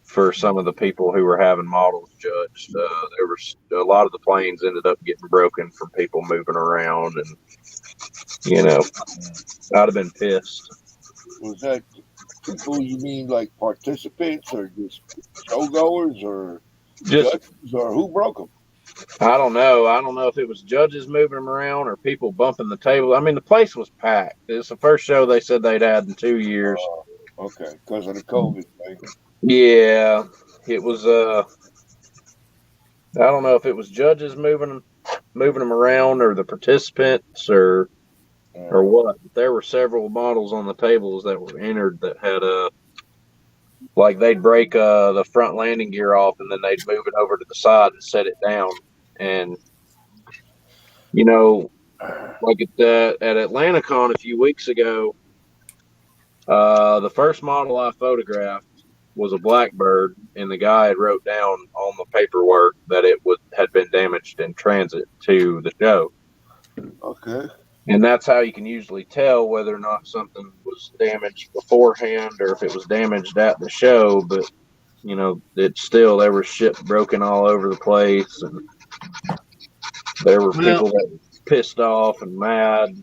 for some of the people who were having models judged. There was a lot of the planes ended up getting broken from people moving around, and I'd have been pissed. Was that people you mean like participants or just showgoers or judges, or who broke them? I don't know. I don't know if it was judges moving them around or people bumping the table. I mean, the place was packed. It's the first show they said they'd had in 2 years. Okay, because of the COVID thing. Yeah, it was. I don't know if it was judges moving them around or the participants or what. There were several models on the tables that were entered that had like they'd break the front landing gear off and then they'd move it over to the side and set it down. And like at AtlantaCon a few weeks ago, the first model I photographed was a Blackbird, and the guy had wrote down on the paperwork that it had been damaged in transit to the show. Okay. And that's how you can usually tell whether or not something was damaged beforehand or if it was damaged at the show. But, it's still, there was shit broken all over the place. And there were people that pissed off and mad.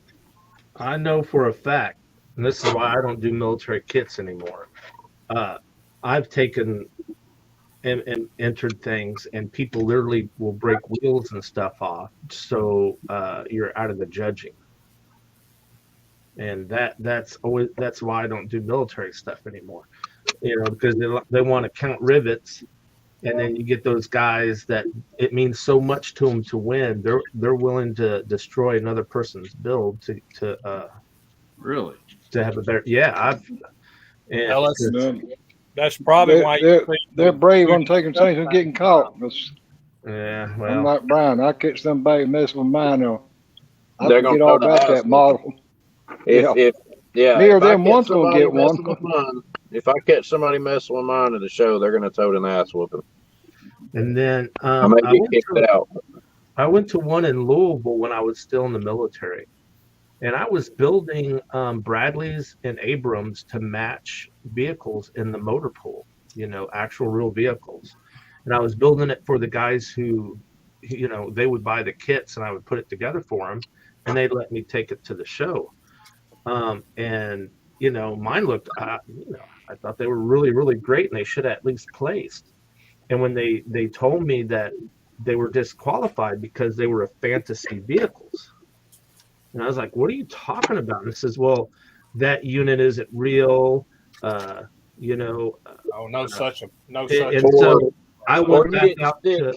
I know for a fact, and this is why I don't do military kits anymore. I've taken and entered things, and people literally will break wheels and stuff off, so you're out of the judging. And that's why I don't do military stuff anymore. You know, because they want to count rivets, and then you get those guys that it means so much to them to win. They're willing to destroy another person's build to Really? have a better. Yeah, Well, Um, that's probably why they're brave on taking things and getting caught. yeah. I'm Well, like Brian. I catch somebody messing with mine. I They're forget gonna all throw the about ass that whooping. model. If Me or I them catch once will somebody get one. messing with mine, if I catch somebody messing with mine at a show, they're gonna tote an ass whooping. and then I may get kicked out. I went to one in Louisville when I was still in the military, and I was building Bradleys and Abrams to match vehicles in the motor pool. You know, actual real vehicles, and I was building it for the guys who, you know, they would buy the kits and I would put it together for them, and they'd let me take it to the show. And you know, mine looked, you know, I thought they were really, really great, and they should have at least placed. And when they told me that they were disqualified because they were fantasy vehicles, and I was like, "What are you talking about?" And it says, "Well, that unit isn't real." You know, no such. and so I went back out to.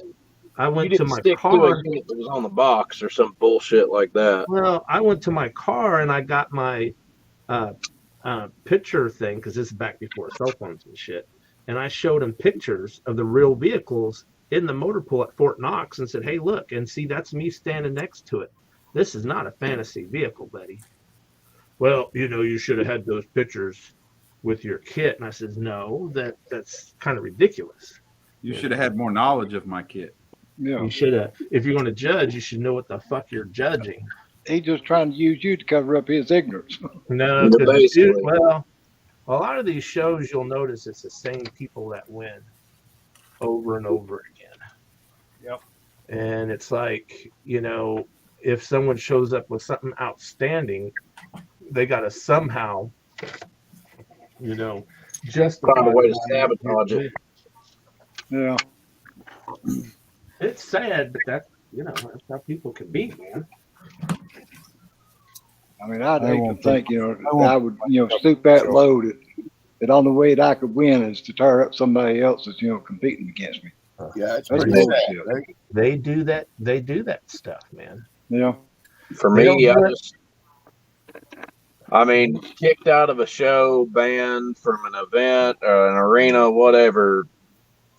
I went to my stick to car. a unit that was on the box or some bullshit like that. Well, I went to my car and I got my picture thing, because this is back before cell phones and shit. And I showed him pictures of the real vehicles in the motor pool at Fort Knox and said, "Hey, look, and see, that's me standing next to it. This is not a fantasy vehicle, Betty." "Well, you know, you should have had those pictures with your kit." And I said, "No, that's kind of ridiculous. You should have had more knowledge of my kit. Yeah. You should have, if you're going to judge, you should know what the fuck you're judging." He's just trying to use you to cover up his ignorance. No, Basically. well, a lot of these shows, you'll notice it's the same people that win over and over again. Yep. And it's like, you know, if someone shows up with something outstanding, they got to somehow, you know, justify Find a way to why sabotage it. Yeah. It's sad, but that's, you know, that's how people can be, man. I mean, I'd I hate to won't think, put- you know, I won't I would, you know, stoop that low that on the way that I could win is to tear up somebody else that's, you know, competing against me. Yeah, it's That's pretty sad. bullshit. Right? They do that. They do that stuff, man. Yeah. For They don't me, do it. I mean, kicked out of a show, banned from an event or an arena, whatever.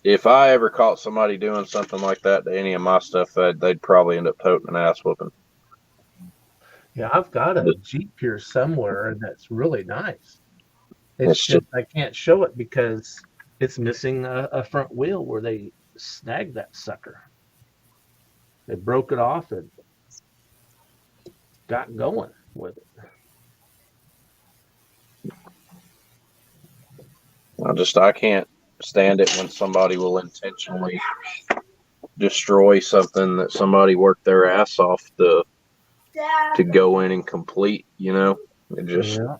If I ever caught somebody doing something like that to any of my stuff, they'd probably end up toting an ass whooping. Yeah, I've got a Jeep here somewhere that's really nice. It's It's just I can't show it because it's missing a front wheel where they snagged that sucker. They broke it off and got going with it. I can't stand it when somebody will intentionally destroy something that somebody worked their ass off to go in and complete, you know? It just Yeah.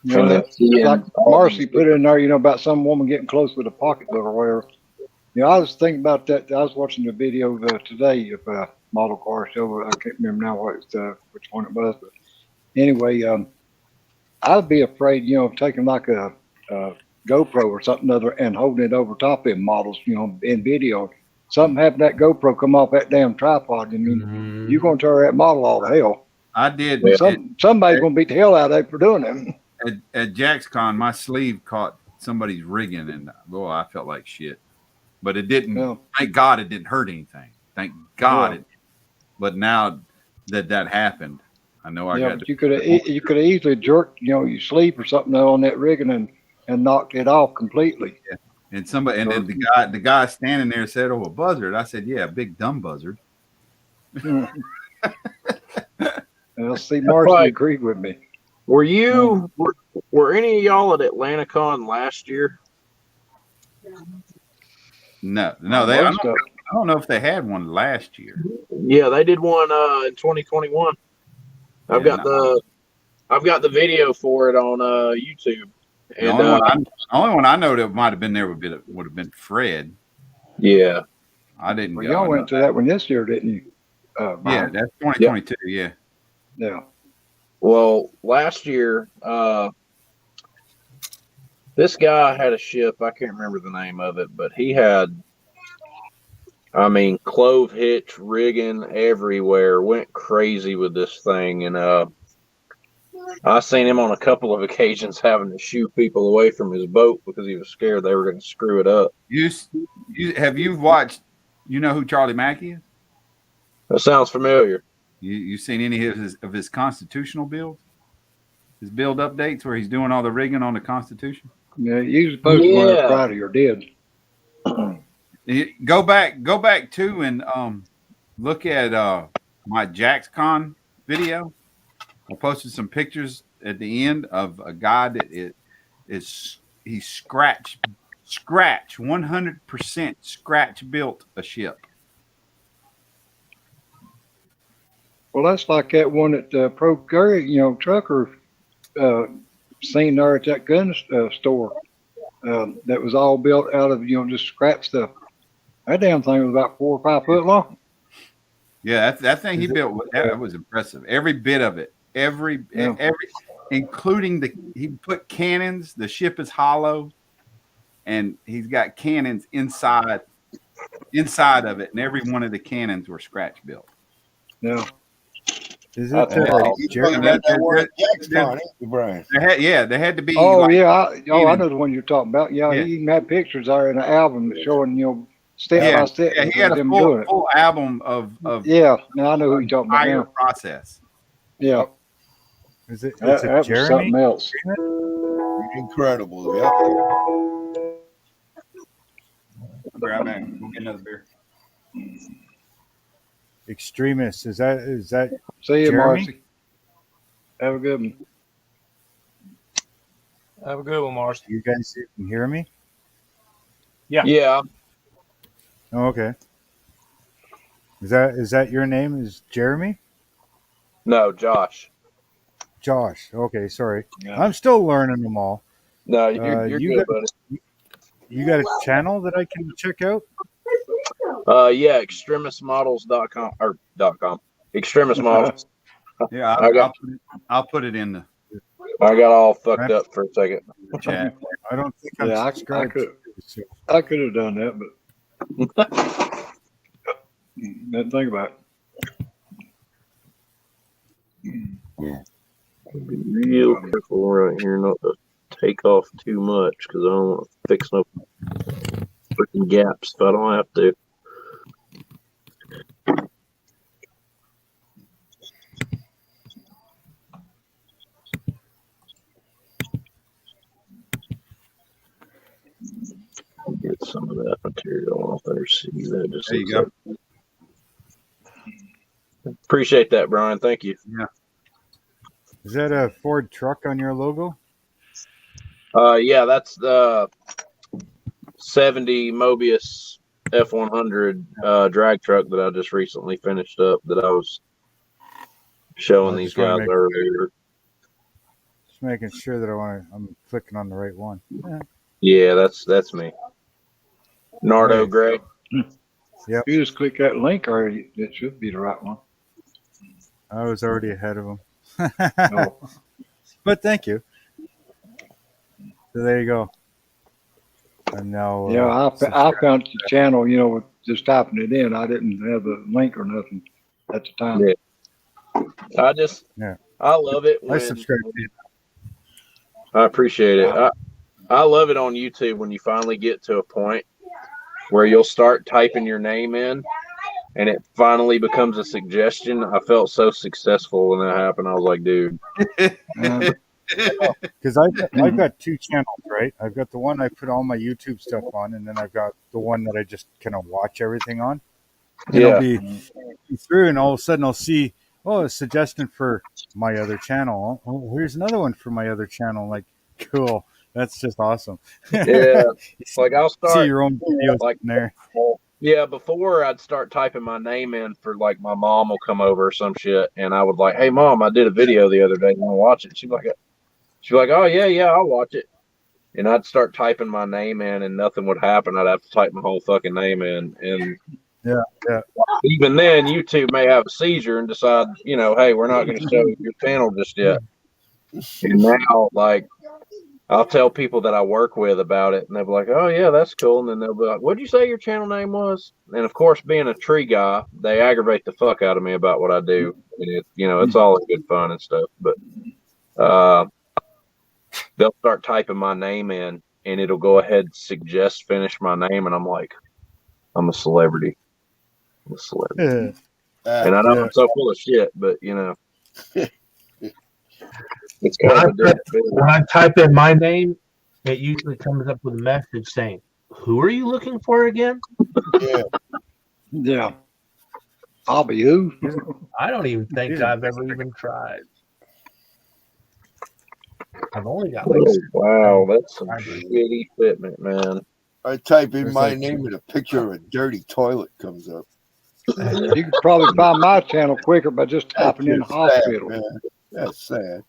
You know, it's like Marcy put in there, you know, about some woman getting close with a pocketbook or whatever. You know, I was thinking about that. I was watching the video today of a model car show. I can't remember now which one it was. But anyway, I'd be afraid, you know, of taking like a GoPro or something other and holding it over top of them models, you know, in video. Something happened to that GoPro come off that damn tripod, and you're going to tear that model all to hell. I did. Somebody's going to beat the hell out of them for doing them. At JaxCon, my sleeve caught somebody's rigging, and boy, I felt like shit. But it didn't. Yeah. Thank God it didn't hurt anything. Thank God Yeah. it. But now that happened, I know I got. You could have easily jerked, you know, your sleeve or something on that rigging and knocked it off completely. Yeah. And somebody, and then the guy standing there said, "Oh, a buzzard." I said, "Yeah, a big dumb buzzard." Well, see, Marcy agreed with me. Were you? Were any of y'all at AtlantaCon last year? No, they. I don't know if they had one last year. Yeah, they did one in 2021. I've got the video for it on YouTube. The And only one I know that might have been there would have been Fred. yeah, I didn't Well, go. y'all went to that one this year, didn't you? Yeah, Brian? that's 2022. Yeah. Yeah. well, last year, this guy had a ship. I can't remember the name of it, but he had, I mean, clove hitch rigging everywhere. Went crazy with this thing, and I seen him on a couple of occasions having to shoo people away from his boat because he was scared they were going to screw it up. Have you watched? You know who Charlie Mackey is? That sounds familiar. You seen any of his constitutional builds? His build updates where he's doing all the rigging on the Constitution? Yeah, you was supposed to go on Friday or did. Go back to and look at my JaxCon video. I posted some pictures at the end of a guy that he scratch 100% scratch built a ship. Well, that's like that one at Pro Curry, trucker seen there at that gun store that was all built out of, just scrap stuff. That damn thing was about 4 or 5 foot long. Yeah, that thing he built, that was impressive. Every bit of it, every including he put cannons. The ship is hollow, and he's got cannons inside of it, and every one of the cannons were scratch built. Yeah. Is it Jeremy? Brian. They had to be. Oh yeah, I know the one you're talking about. Yeah, he even had pictures there in the album showing step by step. Yeah, he had a full album of. Yeah, now I know who you're talking about. Now. Process. Yeah. Is it that Jeremy? was something else. Incredible. Yeah. I'll be right back. We'll get another beer. Extremist. Is that See you, Jeremy? Marcy. Have a good one. Have a good one, Marcy. You guys can hear me? Yeah. Oh, okay. Is that your name? Is Jeremy? No, Josh. Josh. Okay, sorry. Yeah. I'm still learning them all. No, you're good, buddy. You got a channel that I can check out? Yeah, extremismodels.com or .com. Extremis Models. Yeah, I'll put it in the I got all fucked up for a second. chat. I don't think I'm subscribed. I could have done that, but didn't think about it. Be real careful right here not to take off too much because I don't want to fix no freaking gaps if I don't have to. Get some of that material off there. See that? Just There you go. Appreciate that, Brian. Thank you. Yeah. Is that a Ford truck on your logo? Yeah, that's the 70 Mobius F100 drag truck that I just recently finished up that I was showing these guys earlier. Just making sure that I'm clicking on the right one. Yeah, that's me. Nardo Gray. Yep. You just click that link, or it should be the right one. I was already ahead of him. Oh. But thank you. So there you go. And now, I found the channel, with just typing it in. I didn't have the link or nothing at the time. Yeah. I love it. I subscribe to you. I appreciate it. I love it on YouTube when you finally get to a point where you'll start typing your name in and it finally becomes a suggestion. I felt so successful when that happened. I was like, dude. Because I've got 2 channels, right? I've got the one I put all my YouTube stuff on, and then I've got the one that I just kind of watch everything on. And I'll be through, and all of a sudden I'll see, a suggestion for my other channel. Oh, here's another one for my other channel. Like, cool. That's just awesome. Yeah. Like I'll start see your own videos like in there. Yeah, before I'd start typing my name in for like my mom will come over or some shit, and I would like, hey mom, I did a video the other day. You want to watch it? She'd be like, oh yeah, I'll watch it. And I'd start typing my name in, and nothing would happen. I'd have to type my whole fucking name in, and Yeah. even then, YouTube may have a seizure and decide, hey, we're not going to show your channel just yet. And now, like, I'll tell people that I work with about it, and they'll be like, "Oh yeah, that's cool." And then they'll be like, "What'd you say your channel name was?" And of course, being a tree guy, they aggravate the fuck out of me about what I do. And it's all in good fun and stuff. But they'll start typing my name in, and it'll go ahead and suggest finish my name, and I'm like, I'm a celebrity. I'm a celebrity. And I know I'm so full of shit, but it's kind of a different feeling. When I type in my name, it usually comes up with a message saying, "Who are you looking for again?" Yeah. I'll be who? I don't even think I've ever even tried. I've only got like. Oh, wow, that's some shitty fitment, man. I type in my name and a picture of a dirty toilet comes up. You could probably find my channel quicker by just typing in hospital. Sad, that's sad.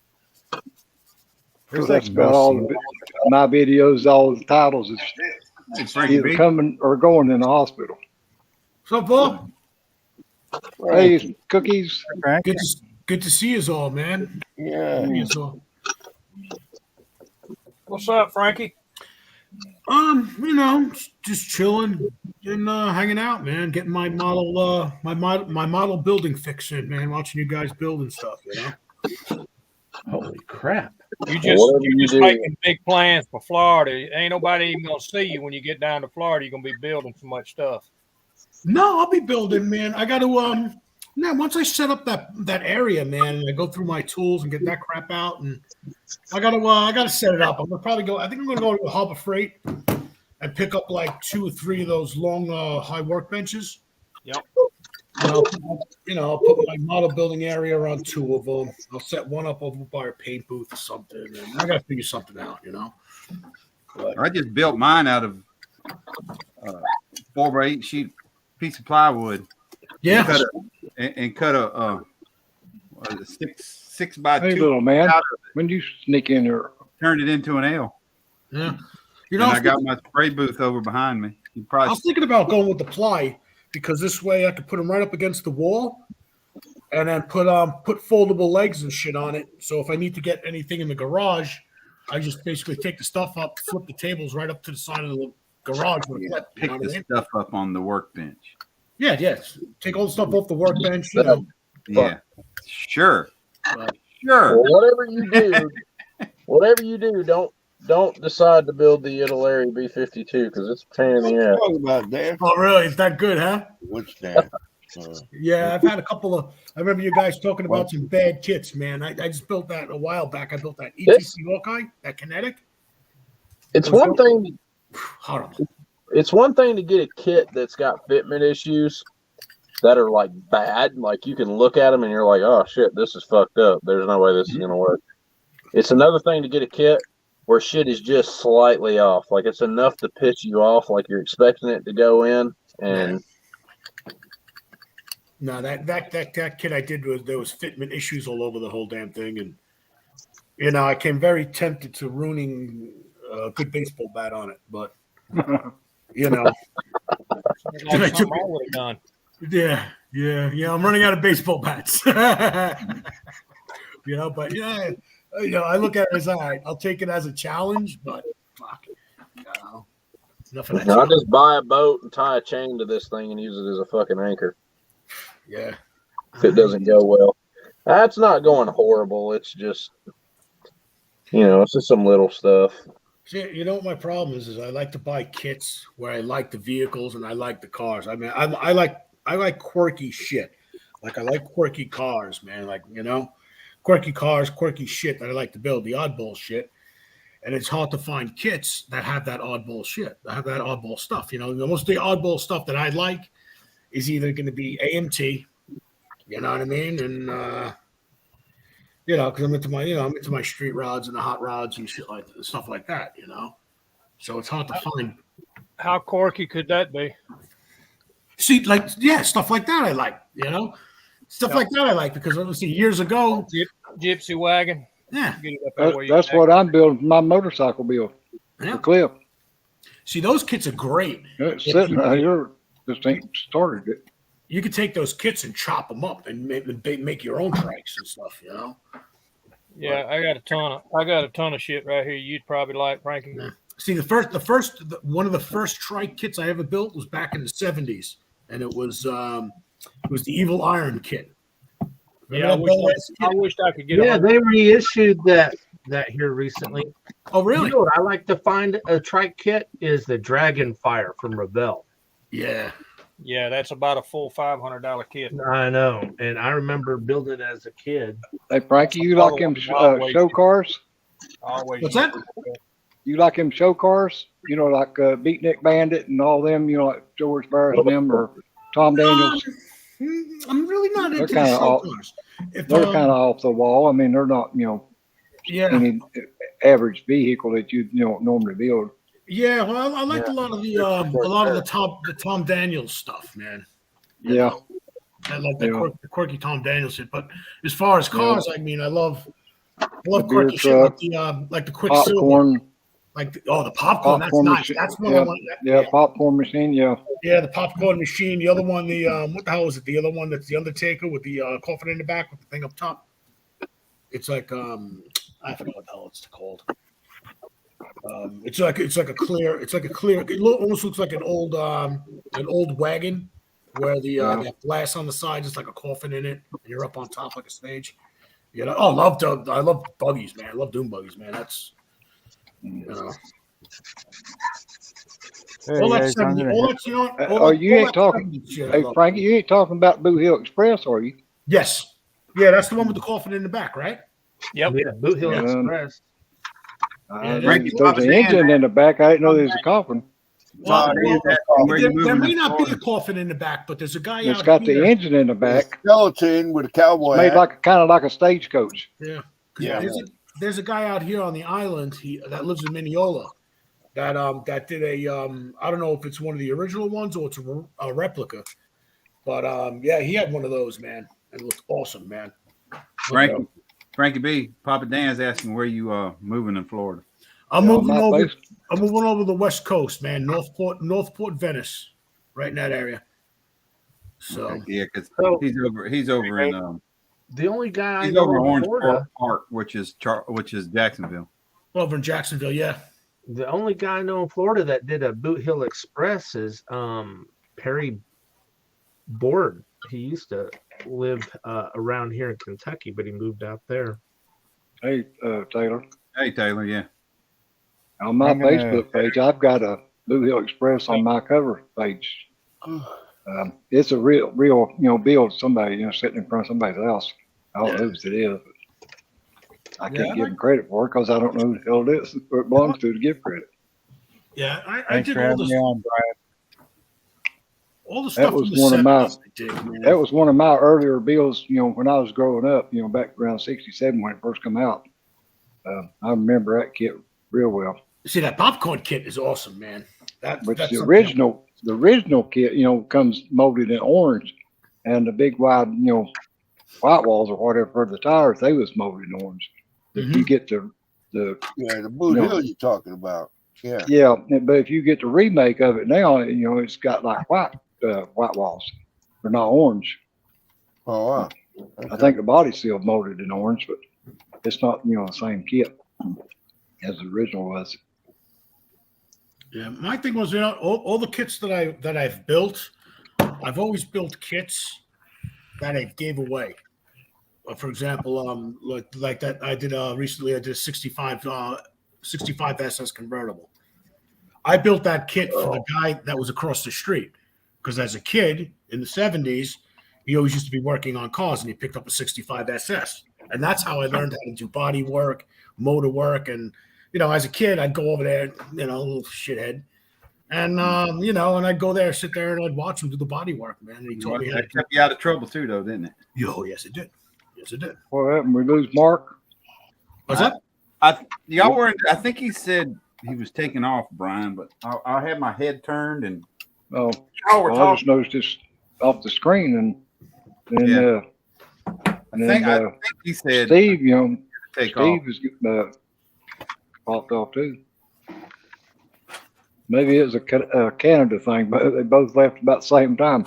Because that's about all my videos, all the titles is either coming or going in the hospital. So, Paul? Hey, Cookies. Good to see you all, man. Yeah. What's up, Frankie? Just chilling and hanging out, man. Getting my model, my model building fix in, man. Watching you guys build and stuff, Holy crap! You just making big plans for Florida. Ain't nobody even gonna see you when you get down to Florida. You're gonna be building so much stuff. No, I'll be building, man. I got to now once I set up that area, man, and I go through my tools and get that crap out, and I gotta set it up. I'm gonna probably go. I think I'm gonna go to Harbor Freight and pick up like 2 or 3 of those long high workbenches. Yep. And I'll put my model building area around 2 of them. I'll set one up over by a paint booth or something. And I got to figure something out, But I just built mine out of 4x8 sheet piece of plywood. Yeah. And cut a 6x2. Hey, little man. When you sneak in there, turned it into an L. Yeah. I got my spray booth over behind me. I was thinking about going with the ply because this way I could put them right up against the wall and then put foldable legs and shit on it. So if I need to get anything in the garage, I just basically take the stuff up, flip the tables right up to the side of the garage. Pick the stuff up on the workbench. Yeah, yes. Take all the stuff off the workbench. Yeah, sure. Well, whatever you do, don't decide to build the Italeri B-52 because it's a pain in the ass. About that. Oh, really? Is that good, huh? What's that? Yeah, I've had a couple of. I remember you guys talking about some bad kits, man. I just built that a while back. I built that ETC Hawkeye, that kinetic. It's one thing. Horrible. It's one thing to get a kit that's got fitment issues that are like bad. Like you can look at them and you're like, oh shit, this is fucked up. There's no way this is gonna work. It's another thing to get a kit where shit is just slightly off. Like it's enough to piss you off, like you're expecting it to go in. And no, that kit I did there was fitment issues all over the whole damn thing, and I came very tempted to ruining a good baseball bat on it, but Like something I would have done. Yeah. I'm running out of baseball bats. But I look at it as all right. I'll take it as a challenge, but fuck it. Nothing. I'll just buy a boat and tie a chain to this thing and use it as a fucking anchor. Yeah. If it doesn't go well, that's not going horrible. It's just, it's just some little stuff. See, you know what my problem is I like to buy kits where I like the vehicles and I like the cars. I mean, I like quirky shit. Like I like quirky cars, man. Like, quirky cars, quirky shit that I like to build, the oddball shit. And it's hard to find kits that have that oddball shit, that have that oddball stuff. Most of the oddball stuff that I like is either going to be AMT, you know what I mean? And, because I'm into my street rods and the hot rods and shit like stuff like that, So it's hard to find. How quirky could that be? See, like, yeah, stuff like that I like, stuff like that I like because obviously years ago, Gypsy wagon. yeah, Get it up there where you That's can what I'm building for my motorcycle build. yeah. The clip. See, those kits are great. It's sitting right here. Just ain't started it. You could take those kits and chop them up and make your own trikes and stuff, Yeah, I got a ton of shit right here. You'd probably like, Frankie. Yeah. See, one of the first trike kits I ever built was back in the 70s, and it was the Evil Iron kit. Yeah, I wished I could get. Yeah, they reissued that here recently. Oh, really? You know what I like to find a trike kit is the Dragon Fire from Rebel. Yeah. Yeah, that's about a full $500 kit. I know, and I remember building it as a kid. Hey, Frankie, you like them show cars? Always. What's that? You like them show cars? Like Beatnik Bandit and all them. Like George Barris and them, or Tom Daniels. I'm really not into They're the show kinda cars. They're kind of off the wall. I mean, they're not Yeah. any average vehicle that you normally build. Yeah, well, I liked a lot of the Tom Daniels stuff, man. Yeah. I like the quirky Tom Daniels shit. But as far as cars, I mean, I love quirky shit like the Quicksilver. Popcorn. The popcorn. That's nice. Machine. That's one I want. Popcorn machine. Yeah. Yeah, the popcorn machine. The other one, what the hell is it? The other one that's the Undertaker with the coffin in the back with the thing up top. It's like I forget what the hell it's called. It's like a clear. It almost looks like an old wagon where the glass on the side is like a coffin in it, and you're up on top like a stage. I love buggies, man. I love doom buggies, man. That's Hey, all guys, that I'm gonna- all that's you ain't talking. Hey, Frankie, you ain't talking about Blue Hill Express, are you? Yes. Yeah, that's the one with the coffin in the back, right? Yep. Yeah, Boot Hill Express. There's an engine in the back. I didn't know there was a coffin. Well, Where you there moving may in not be a Florida? coffin in the back, but there's a guy It's out got here. the engine in the back. Skeleton with a cowboy Made hat. kind of like a stagecoach. Yeah. Yeah. There's a guy out here on the island that lives in Mineola that did a I don't know if it's one of the original ones or it's a replica, but yeah, he had one of those, man. It looked awesome, man. Frankie B, Papa Dan's asking where you moving in Florida. I'm moving over the West Coast, man. Northport, Venice, right in that area. So Yeah, because he's over in The only guy I he's know over in Orange Florida, Park, which is Jacksonville. over in Jacksonville, yeah. the only guy I know in Florida that did a Boot Hill Express is Perry Board. He used to live around here in Kentucky, but he moved out there. Hey, Taylor. Hey, Taylor, yeah. On my I'm gonna- Facebook page, I've got a Blue Hill Express on my cover page. It's a real, build. Somebody, sitting in front of somebody's house. I don't know who it is. But I can't give him credit for it because I don't know who the hell it is. Who it belongs to give credit. Yeah, I Thanks did for all having me on, Brian. the stuff was from the one of my- 70s I did, man. That was one of my earlier builds, when I was growing up, back around 67 when it first came out. I remember that kit real well. See, that popcorn kit is awesome, man. But That's the something- original kit, comes molded in orange, and the big wide, white walls or whatever for the tires, they was molded in orange. If you get the The Boot Hill you're talking about. Yeah. yeah, but if you get the remake of it now, it's got like white walls. They're not orange. Oh, wow. I think the body's still molded in orange, but it's not, the same kit as the original was. Yeah, my thing was, all the kits that I've built, I've always built kits that I gave away. For example, like that I did recently. I did a 65 SS convertible. I built that kit for the guy that was across the street because as a kid in the 70s, he always used to be working on cars and he picked up a 65 SS, and that's how I learned how to do body work, motor work, and as a kid, I'd go over there, a little shithead. And, and I'd go there, sit there, and I'd watch him do the body work, man. And he told me how to That kept you out of trouble too, though, didn't it? Oh, yes, it did. Yes, it did. What happened? We lose Mark? What's that? I think he said he was taking off, Brian, but I had my head turned and Oh, Oh, we're I talking. just noticed this off the screen, and then Yeah. and I then think he said Steve, take off. Steve is popped off too. Maybe it was a Canada thing, but they both left about the same time.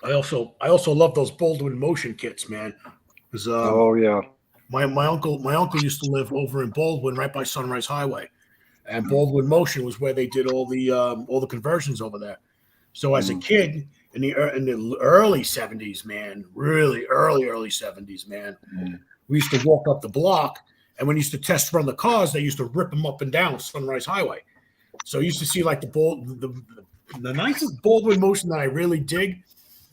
I also love those Baldwin motion kits, man. Because Oh yeah, my uncle used to live over in Baldwin, right by Sunrise Highway, and Baldwin Motion was where they did all the conversions over there. So as a kid in the early '70s, man, really early '70s, man, we used to walk up the block, and when we used to test run the cars, they used to rip them up and down Sunrise Highway. So I used to see like the nicest Baldwin Motion that I really dig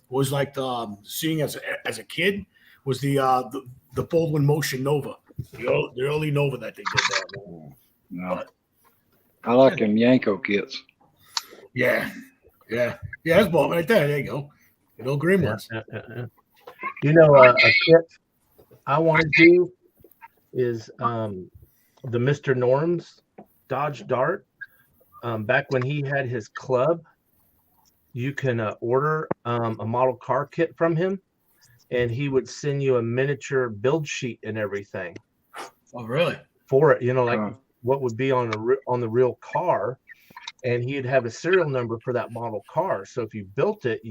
was like seeing as a kid was the Baldwin Motion Nova, the early Nova that they did there. Man. no, I like them Yanko kits. Yeah, that's Baldwin right there. There you go. The old green ones. You know, a kit I want to do is the Mr. Norm's Dodge Dart. Back when he had his club, you can order a model car kit from him, and he would send you a miniature build sheet and everything. Oh, really? For it, like what would be on the real car, and he'd have a serial number for that model car. So if you built it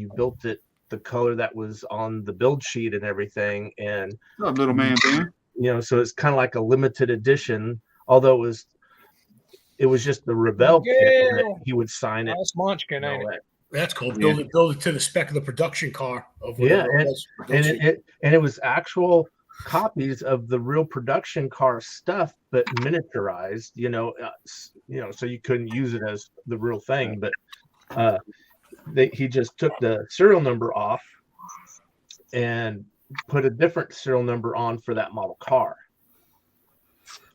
the color that was on the build sheet and everything. And What's up, little man, Ben? so it's kind of like a limited edition, although it was just the Rebel kit that he would sign it. Nice munchkin, ain't it? That's cool. Build it to the spec of the production car. Of Yeah, and it was actual copies of the real production car stuff, but miniaturized. So you couldn't use it as the real thing. But he just took the serial number off and put a different serial number on for that model car.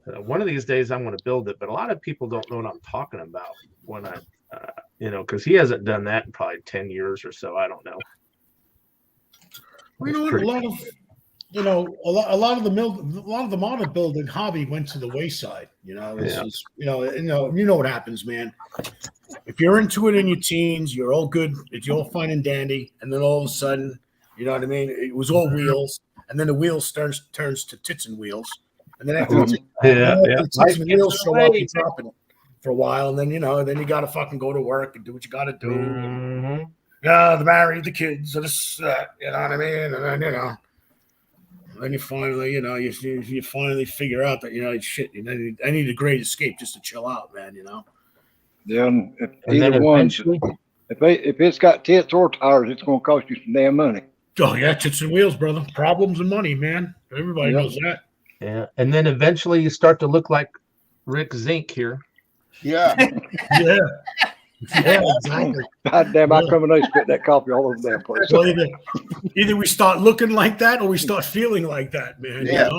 One of these days I'm going to build it, but a lot of people don't know what I'm talking about when I, because he hasn't done that in probably 10 years or so. I don't know. Well, a lot of the model building hobby went to the wayside. You know what happens, man. If you're into it in your teens, you're all good. It's all fine and dandy, and then all of a sudden, you know what I mean. It was all wheels, and then the wheels turns to tits and wheels, and then after the tits and wheels show up, you drop it for a while, and then then you got to fucking go to work and do what you got to do. Mm-hmm. The marry the kids, or this, you know what I mean, and then then you finally, you finally figure out that shit. I need a great escape just to chill out, man. Yeah, and if either one, if it's got tits or tires, it's going to cost you some damn money. Oh yeah, tits and wheels, brother. Problems and money, man. Everybody knows that. Yeah, and then eventually you start to look like Rick Zink here. Yeah. Yeah, exactly. God damn, I come and they spit that coffee all over the damn place. Well, either we start looking like that or we start feeling like that, man. Yeah.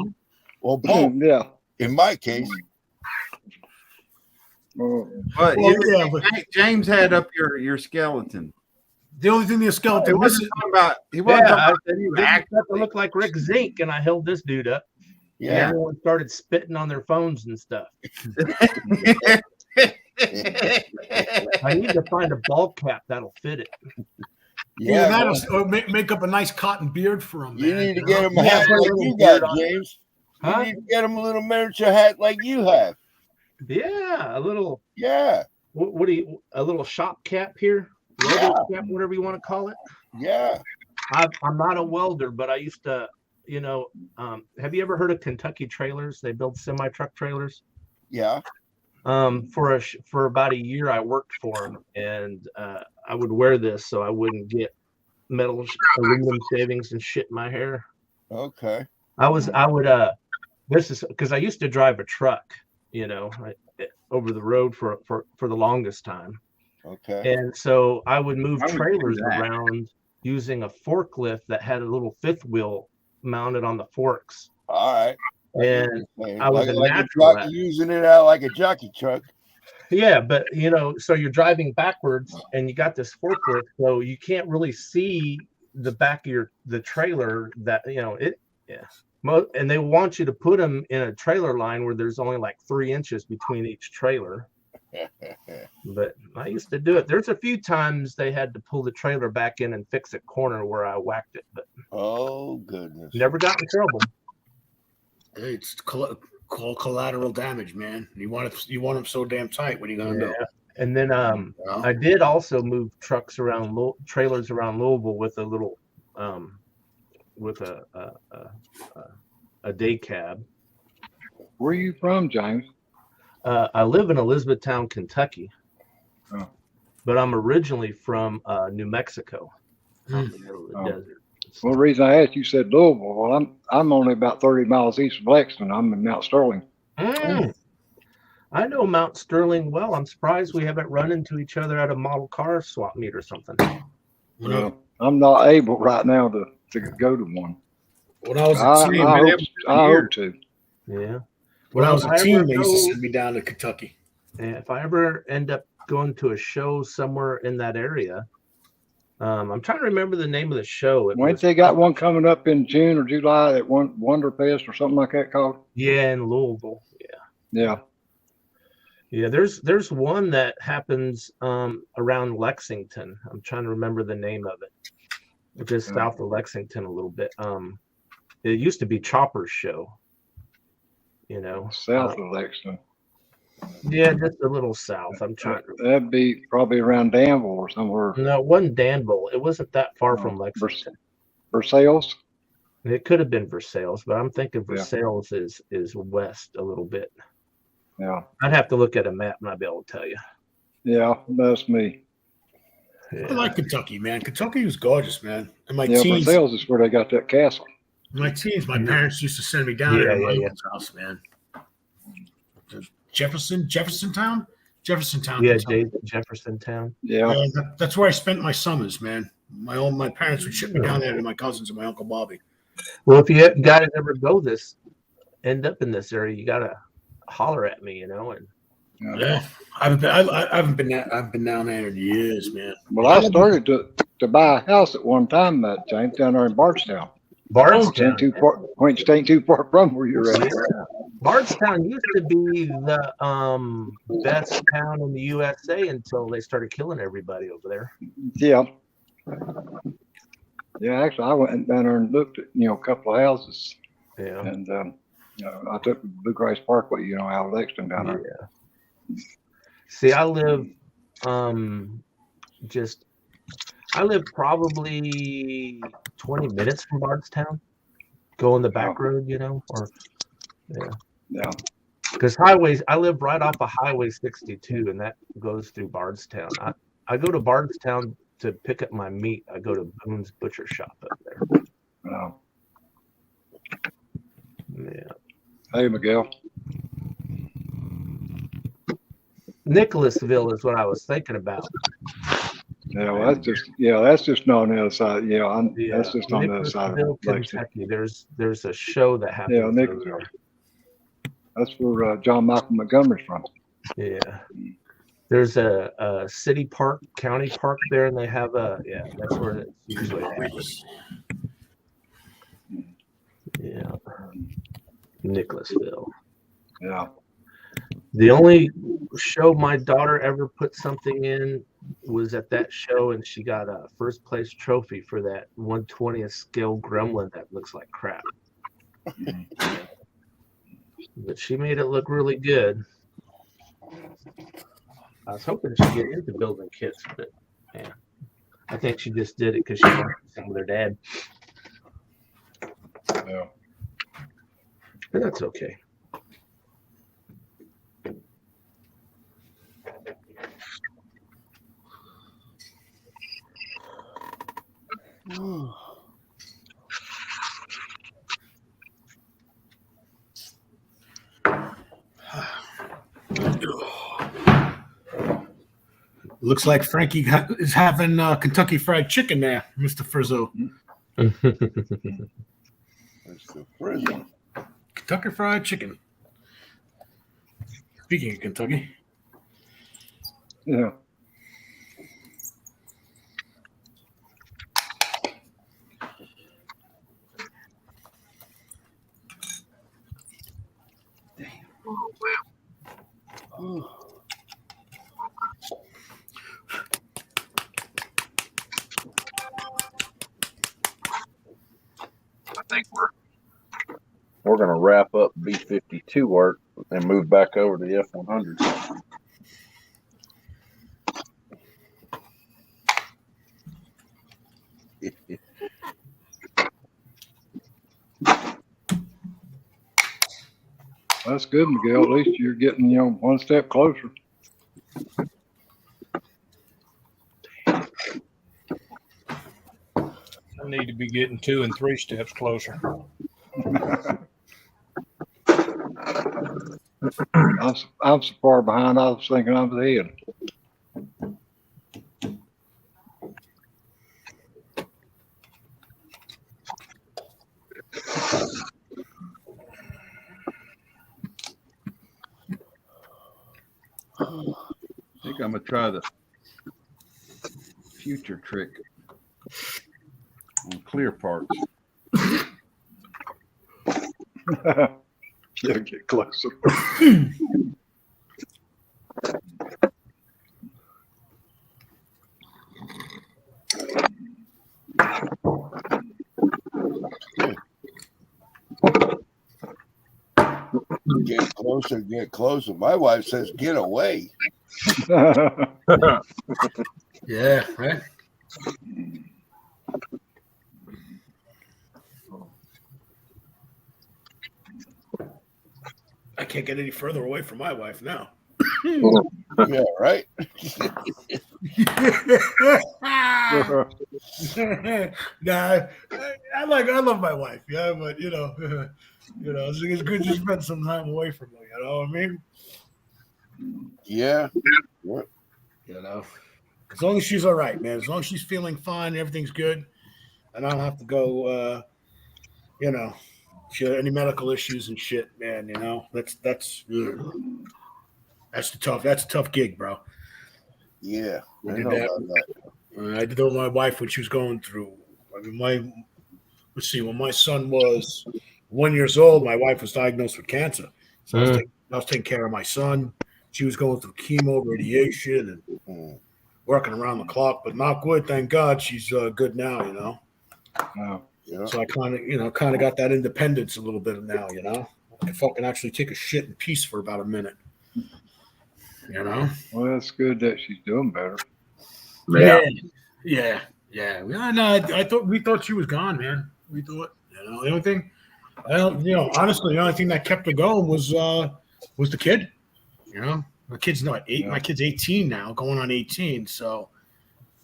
Well, Paul, Yeah. in my case, But James had up your skeleton. The only thing the skeleton wasn't talking about. He wasn't talking about that you Start to look like Rick Zink, and I held this dude up. And everyone started spitting on their phones and stuff. I need to find a ball cap that'll fit it. Yeah, or make up a nice cotton beard for him. You man, need to get him a hat like you got, James. You need to get him a little miniature hat like you have. Yeah, a little. Yeah. What do you? A little shop cap here, welder cap, whatever you want to call it. Yeah. I'm not a welder, but I used to. Have you ever heard of Kentucky Trailers? They build semi-truck trailers. Yeah. For about a year, I worked for them, and I would wear this so I wouldn't get aluminum shavings and shit in my hair. Okay. This is because I used to drive a truck, over the road for the longest time. Okay. And so I would move trailers around using a forklift that had a little fifth wheel mounted on the forks. All right. And I was using it out like a jockey truck. Yeah, but so you're driving backwards and you got this forklift, so you can't really see the back of the trailer. And they want you to put them in a trailer line where there's only like 3 inches between each trailer. But I used to do it. There's a few times they had to pull the trailer back in and fix a corner where I whacked it, but Oh goodness. never got in trouble. It's called collateral damage, man. You want them so damn tight. What are you gonna do? And then I did also move trucks around, trailers around Louisville with a little, with a day cab. Where are you from, James? I live in Elizabethtown, Kentucky, Oh. but I'm originally from New Mexico, out in the Mm. middle of the Oh. desert. Well, the reason I asked, you said Louisville. Well, I'm only about 30 miles east of Lexington. I'm in Mount Sterling. Mm. I know Mount Sterling well. I'm surprised we haven't run into each other at a model car swap meet or something. Well, I'm not able right now to go to one. When I was a I teen, hope to. Yeah. when I was a teen, they used to go- send me down to Kentucky. And if I ever end up going to a show somewhere in that area, I'm trying to remember the name of the show. Ain't they got one coming up in June or July at Wonderfest or something like that called? Yeah, in Louisville. Yeah. Yeah, there's one that happens around Lexington. I'm trying to remember the name of it. Just south of Lexington a little bit. It used to be Chopper's show. You know, South of Lexington. yeah, just a little south. I'm trying to. That'd be probably around Danville or somewhere. No, it wasn't Danville. It wasn't that far from Lexington. Versailles? It could have been Versailles, but I'm thinking Yeah. Versailles is west a little bit. Yeah. I'd have to look at a map and I'd be able to tell you. Yeah, that's me. Yeah. I like Kentucky, man. Kentucky was gorgeous, man. And my Yeah, teens, Versailles is where they got that castle. my parents used to send me down there to my uncle's house, man. Jeffersontown. Yeah, Kentucky. Jeffersontown. Yeah. That's where I spent my summers, man. My parents would ship me down there to my cousins and my uncle Bobby. Well, if you guys ever end up in this area, you gotta holler at me, you know. And Yeah, I haven't been down there in years, man. Well, I started to buy a house at one time, James, down there in Bardstown. Bardstown, Which ain't too far from where you're at. yeah. Bardstown used to be the best town in the USA until they started killing everybody over there. Yeah. Yeah, actually, I went down there and looked at, a couple of houses. Yeah. And, I took Blue Grass Parkway, out of Lexington down there. Yeah. See, I live probably 20 minutes from Bardstown. Go on the back road, or Yeah. Because I live right off of Highway 62, and that goes through Bardstown. I go to Bardstown to pick up my meat. I go to Boone's Butcher Shop up there. Oh. Yeah. Hey, Miguel. Nicholasville is what I was thinking about. Yeah, well, that's just on the other side. That's just on the other side of Nicholasville, Lexington. Kentucky. There's a show that happens. Yeah, Nicholasville. That's where John Michael Montgomery's from. Yeah. There's a city park, county park there, and they have that's where it usually happens. Yeah. Nicholasville. Yeah. The only show my daughter ever put something in was at that show, and she got a first place trophy for that 1/20th scale gremlin that looks like crap. But she made it look really good. I was hoping she'd get into building kits, but man, I think she just did it because she wanted some with her dad. Yeah. But that's okay. Looks like Frankie is having Kentucky Fried Chicken there, Mr. Frizzo. That's the prison. Kentucky Fried Chicken. Speaking of Kentucky. Yeah. think we're going to wrap up B-52 work and move back over to the F-100. That's good, Miguel. At least you're getting, one step closer. I need to be getting 2 and 3 steps closer. I'm so far behind. I was thinking I was ahead. I think I'm gonna try the future trick on clear parts. Yeah, get closer. Get closer, get closer. My wife says, "Get away." Yeah, right. I can't get any further away from my wife now. Yeah, right. Nah, I love my wife, yeah, but it's good to spend some time away from her. You know what I mean? Yeah. As long as she's all right, man. As long as she's feeling fine, everything's good, and I don't have to go. She had any medical issues and shit, man. That's a tough gig, bro. Yeah. I I did know that. about that. I did that with my wife when she was going through. I mean, when my son was 1 year old, my wife was diagnosed with cancer. So I was taking care of my son. She was going through chemo, radiation, and working around the clock. But not good, thank God. She's good now. Wow. Yeah. So I kind of got that independence a little bit now. I can fucking actually take a shit in peace for about a minute. Well, that's good that she's doing better. Yeah. No, we thought she was gone, man. We thought, the only thing, honestly, the only thing that kept her going was the kid. My kid's not 8. Yeah. My kid's 18 now, going on 18. So,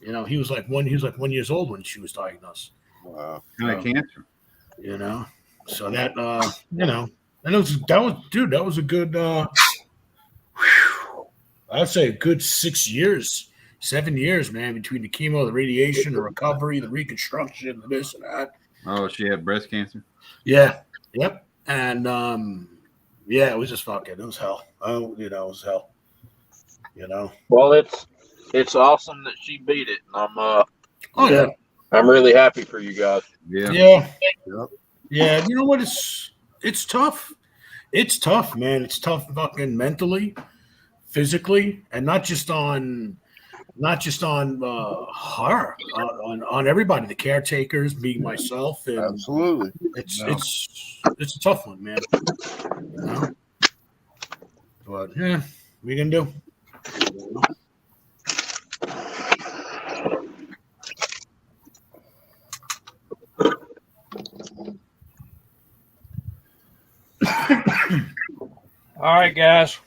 he was like 1 year old when she was diagnosed. Wow. Kind of cancer. So that that was a good. I'd say a good 6 years, 7 years, man, between the chemo, the radiation, the recovery, the reconstruction, this and that. Oh, she had breast cancer? Yeah. Yep. And it was just fucking. It was hell. It was hell. Well, it's awesome that she beat it, and I'm really happy for you guys. Yeah. Yeah. You know what? It's tough. It's tough, man. It's tough fucking mentally, physically, and not just on her, on everybody, the caretakers, being myself, and Absolutely. it's a tough one, man. But yeah, we can do. All right, guys.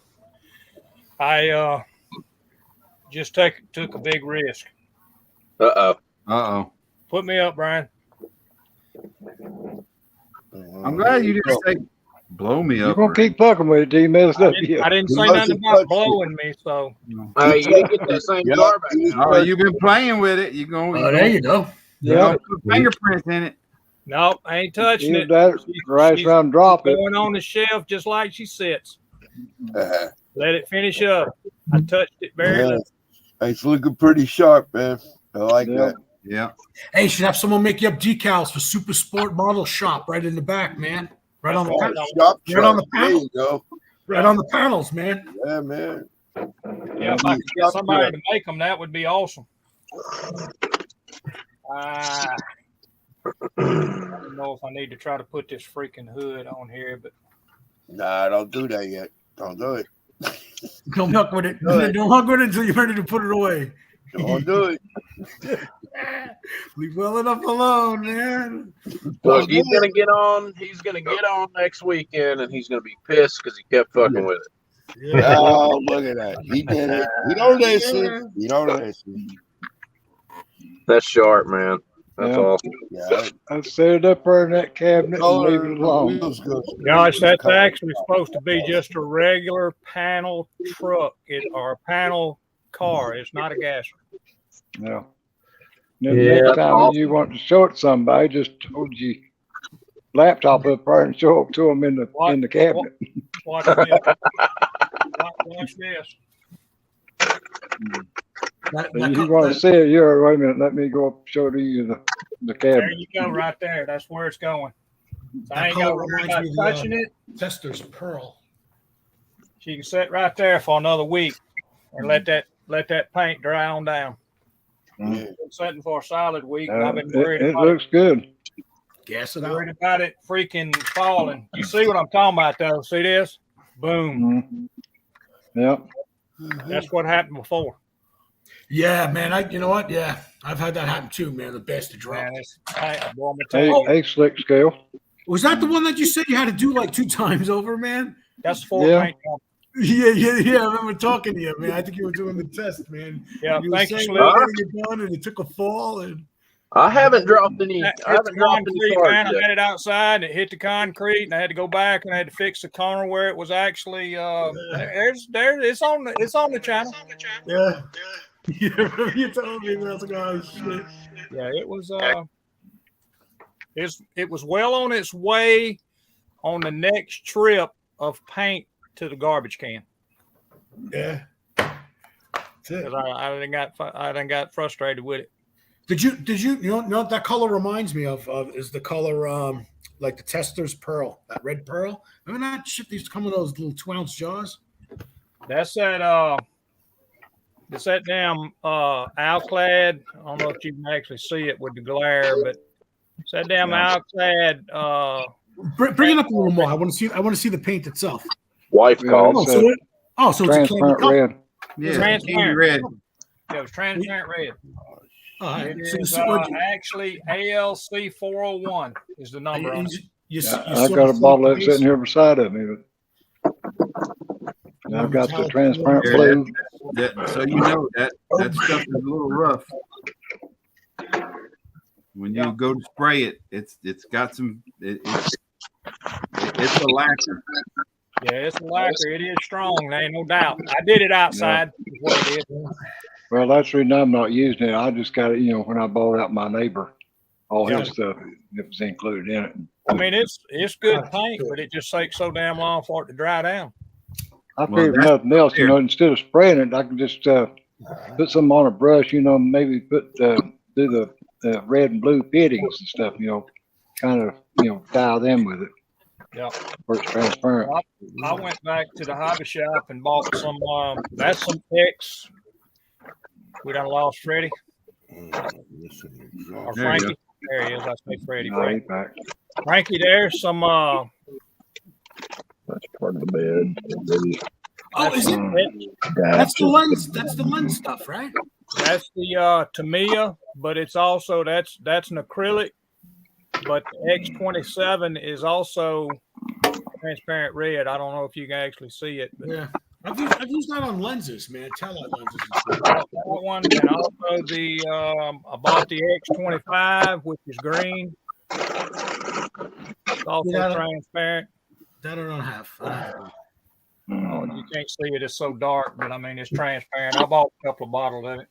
I just took a big risk. Uh-oh. Put me up, Brian. I'm glad you didn't say blow me You're up. going to keep fucking with it till you mess up. I didn't say nothing about blowing me, so. You didn't get that same jar back now. Oh, you've been playing with it. You're going There you go. Yeah. put fingerprints in it. Nope, I ain't touching it. Right She's around drop it. going on the shelf just like she sits. Uh-huh. Let it finish up. I touched it very little. It's looking pretty sharp, man. I like that. Yeah. Hey, you should have someone make you up decals for Super Sport Model Shop right in the back, man. Right on the panel. Right on the There panel. you go. Right on the panels, man. Yeah, man. Yeah, if I could get somebody to make them, that would be awesome. don't know if I need to try to put this freaking hood on here, but Nah, don't do that yet. Don't do it. Don't fuck with it. Do it. Don't fuck with it until you're ready to put it away. Don't do it. Leave well enough alone, man. Look, he's gonna get on. He's gonna get on next weekend, and he's gonna be pissed because he kept fucking with it. Yeah. Oh, look at that. He did it. He don't listen. He don't listen. That's sharp, man. That's Yeah. awesome. Yeah. I set it up there in that cabinet and leave it alone. gosh, that's actually supposed to be just a regular panel truck or a panel car. It's not a gasser. Yeah. Then Yeah, next that's time awesome. you want to show it to somebody, just hold your laptop up there and show it to them in the cabinet. Watch this. Watch this. If you want to see it, wait a minute, let me go up and show you the There cabinet. you go, right there. That's where it's going. So I That ain't got to color worry reminds about me of the, touching it. Tester's pearl. She can sit right there for another week and let that paint dry on down. Mm. Been sitting for a solid week. And I've been worried It about looks good. Gas it out. worried about it freaking falling. You see what I'm talking about, though? See this? Boom. Yep. That's what happened before. Yeah, man. You know what? Yeah, I've had that happen too, man. The best to drop. Man, boy, I'm gonna tell you, A slick scale. Was that the one that you said you had to do like 2 times over, man? that's four Yeah. paint job. Yeah. I remember talking to you, man. I think you were doing the test, man. Yeah, You were thank you, saying Slim. you were getting it done, and it took a fall, and I haven't dropped any. That I hit haven't the dropped any concrete, cards man. I yet. had it outside, and it hit the concrete, and I had to go back and I had to fix the corner where it was actually. It's on the channel. yeah. Yeah, remember you told me, man. I was like, oh shit. Yeah, it was. It was well on its way on the next trip of paint to the garbage can. Yeah. That's it. 'Cause I done got frustrated with it. Did you know what that color reminds me of is the color like the Tester's pearl, that red pearl. Remember that shit that used to come in those little 2-ounce jars? That's that. It's that damn Alclad. I don't know if you can actually see it with the glare, but it's that damn Alclad. Bring it up a little more. I want to see the paint itself. Wife Yeah, called. it's So it's a candy transparent color. red. Yeah, Transparent. candy red. Yeah, it was transparent red. All right. It So you is see what actually ALC 401 is the number on it. you I got a bottle of it sitting here beside of me. And I've got the Metallic transparent blue. blue. So you know that stuff is a little rough. When you go to spray it, it's got some. It's a lacquer. Yeah, it's a lacquer. It is strong. There ain't no doubt. I did it outside. Is what it is. Well, that's the reason I'm not using it. I just got it, when I bought out my neighbor, all his stuff, it was included in it. I mean, it's good paint, but it just takes so damn long for it to dry down. I figured nothing else, instead of spraying it, I can just put some on a brush, maybe do the red and blue fittings and stuff, kind of dial them with it. Yeah. Where it's transparent. I went back to the hobby shop and bought some. That's some X. We done lost Freddie or There you Frankie. There he is. I say Freddie. No, he's back. Frankie, there's some. That's part of the bed. Oh, is it? That's the lens. That's the lens stuff, right? That's the Tamiya, but it's also that's an acrylic. But the X27 is also transparent red. I don't know if you can actually see it. But Yeah. I've used that on lenses, man. Taillight lenses. that one, and also I bought the X25, which is green. It's also transparent. That I don't have. Oh, you can't see it; it's so dark. But I mean, it's transparent. I bought a couple of bottles of it.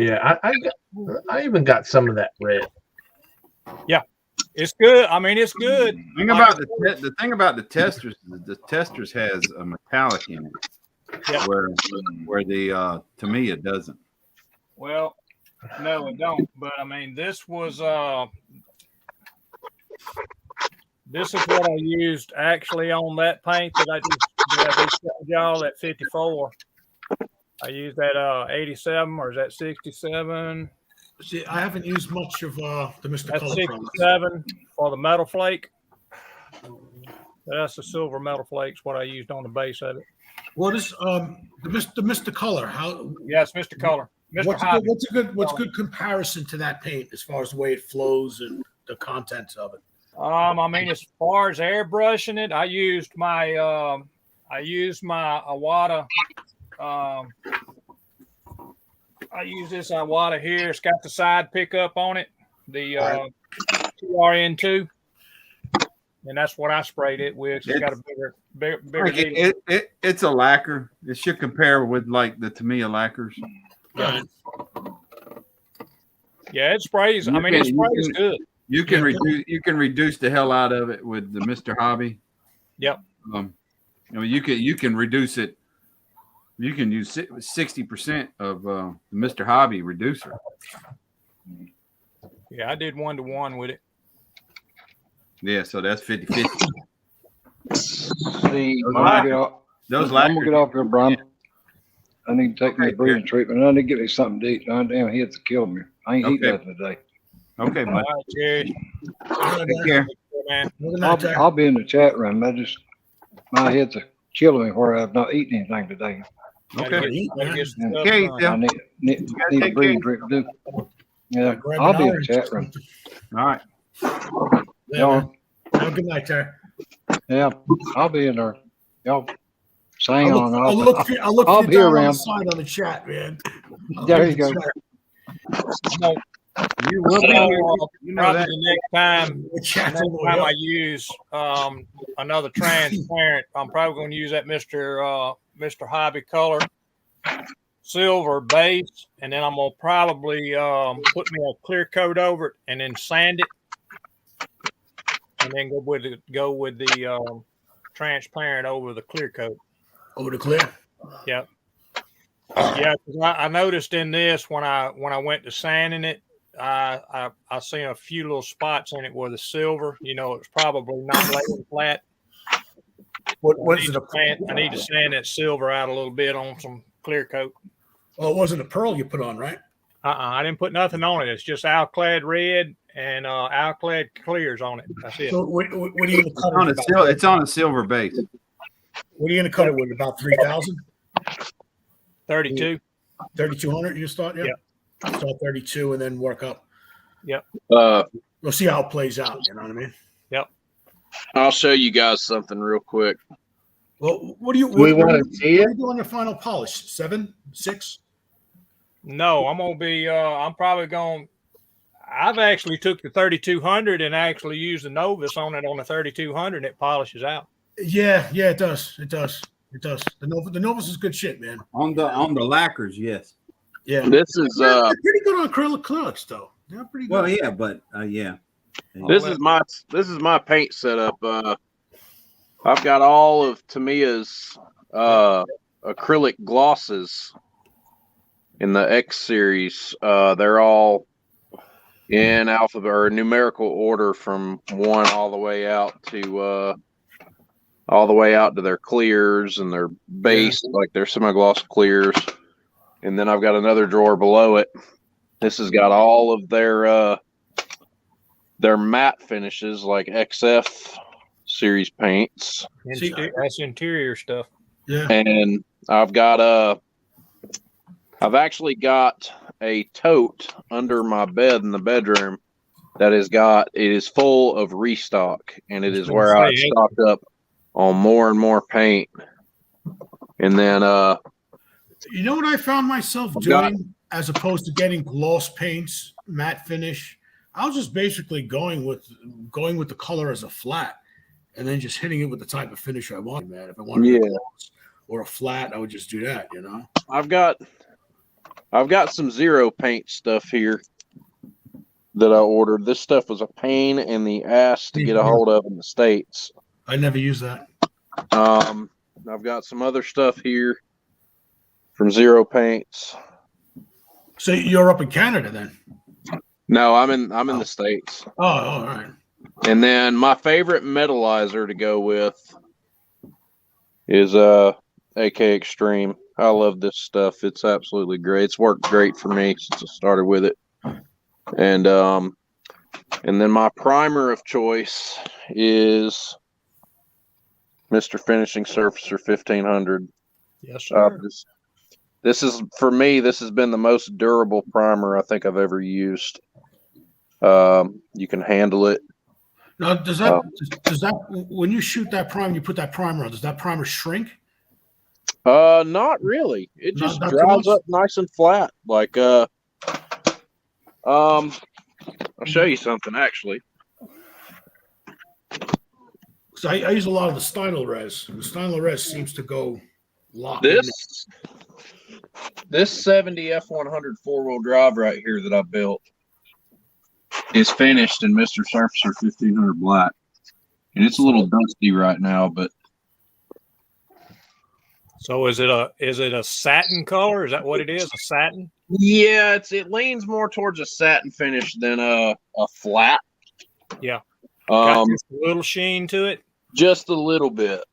Yeah, I even got some of that red. Yeah, it's good. I mean, it's good. The thing about the thing about the testers has a metallic in it, where the Tamiya doesn't. Well, no, it don't. But I mean, this is what I used actually on that paint that I just showed y'all at 54. I used that 87 or is that 67? See, I haven't used much of the Mr. That's Color products. 67 for the metal flake. That's the silver metal flakes, what I used on the base of it. What is the Mr. Color? How? Yes, Mr. Color. Mr. What's Hobby. what's good comparison to that paint as far as the way it flows and the contents of it? I mean, as far as airbrushing it, I used my Iwata. I use this Iwata here. It's got the side pickup on it, the TRN2, and that's what I sprayed it with. It's got a bigger. It's a lacquer. It should compare with like the Tamiya lacquers. Yeah, yeah, it sprays. I mean, it sprays good. You can reduce the hell out of it with the Mr. Hobby. Yep. You can reduce it. You can use 60% of the Mr. Hobby reducer. Yeah, I did 1-to-1 with it. Yeah, so that's 50-50. See, I'm Those gonna get off here, Brian. I need to take my breathing treatment. I need to get me something to eat. God damn, it's killing me. I ain't eating nothing today. Okay, All bud. right, Jerry. Take care. Man. I'll be in the chat room. My head's killing me where I've not eaten anything today. Okay. Okay, I need a breathing treatment too. Yeah, I'll be in the chat room. All right. Y'all, have a good night, Terry. Yeah, I'll be in there. Y'all sing on. I'll look for I'll you be down on the around. side on the chat, man. There you go. You will be. Probably the next time I use another transparent, I'm probably going to use that Mr. Hobby Color silver base, and then I'm going to probably put me a clear coat over it, and then sand it, and then go with the transparent over the clear coat. Over the clear. Yep. Yeah, because I noticed in this when I went to sanding it, I seen a few little spots in it where the silver, it's probably not laying flat. What is it? I need to sand that silver out a little bit on some clear coat. Oh, it wasn't a pearl you put on, right? I didn't put nothing on it. It's just alclad red and alclad clears on it. That's it. So what are you going to cut it with? It's on a silver base. What are you going to cut it with? About 3,000? 32. 3,200 you start? Yeah. Yep. Start 32 and then work up. Yep. We'll see how it plays out. You know what I mean? Yep. I'll show you guys something real quick. Well, what do you want to see it? What do you do on your final polish? 7, 6? No, I'm gonna be. I'm probably going. I've actually took the 3200 and actually used the Novus on it on the 3200, and it polishes out. Yeah, it does. The Novus is good shit, man. On the lacquers, yes. Yeah. This is they're pretty good on acrylics though. They're pretty good. Well, yeah, but yeah. This is my paint setup. I've got all of Tamiya's acrylic glosses in the X series. They're all in alphabet or numerical order from 1 all the way out to their clears and their base, like their semi-gloss clears. And then I've got another drawer below it. This has got all of their matte finishes, like XF series paints. That's interior stuff. Yeah. And I've actually got a tote under my bed in the bedroom that it is full of restock, and it is where I stocked up on more and more paint. And then you know what I found myself doing as opposed to getting gloss paints, matte finish? I was just basically going with the color as a flat and then just hitting it with the type of finish I wanted, man. If I wanted a gloss or a flat, I would just do that, I've got some zero paint stuff here that I ordered. This stuff was a pain in the ass to get a hold of in the States. I never use that. I've got some other stuff here from Zero Paints. So you're up in Canada then? No, I'm in the States. Oh, all right. And then my favorite metallizer to go with is AK Extreme. I love this stuff. It's absolutely great. It's worked great for me since I started with it. And then my primer of choice is Mr. Finishing Surfacer 1500. Yes, sir. This is, for me, this has been the most durable primer I think I've ever used. You can handle it. Now, does that when you shoot that primer, you put that primer on, does that primer shrink? Not really. It just Not too dries much? up nice and flat. Like, I'll show you something actually. So I use a lot of the Stynylrez. Res. The Stynylrez Res seems to go lock in. This 70 F100 four-wheel drive right here that I built is finished in Mr. Surfacer 1500 black, and it's a little dusty right now, but. So is it a satin color? Is that what it is? A satin? Yeah, it leans more towards a satin finish than a flat. Yeah. Got just a little sheen to it. Just a little bit.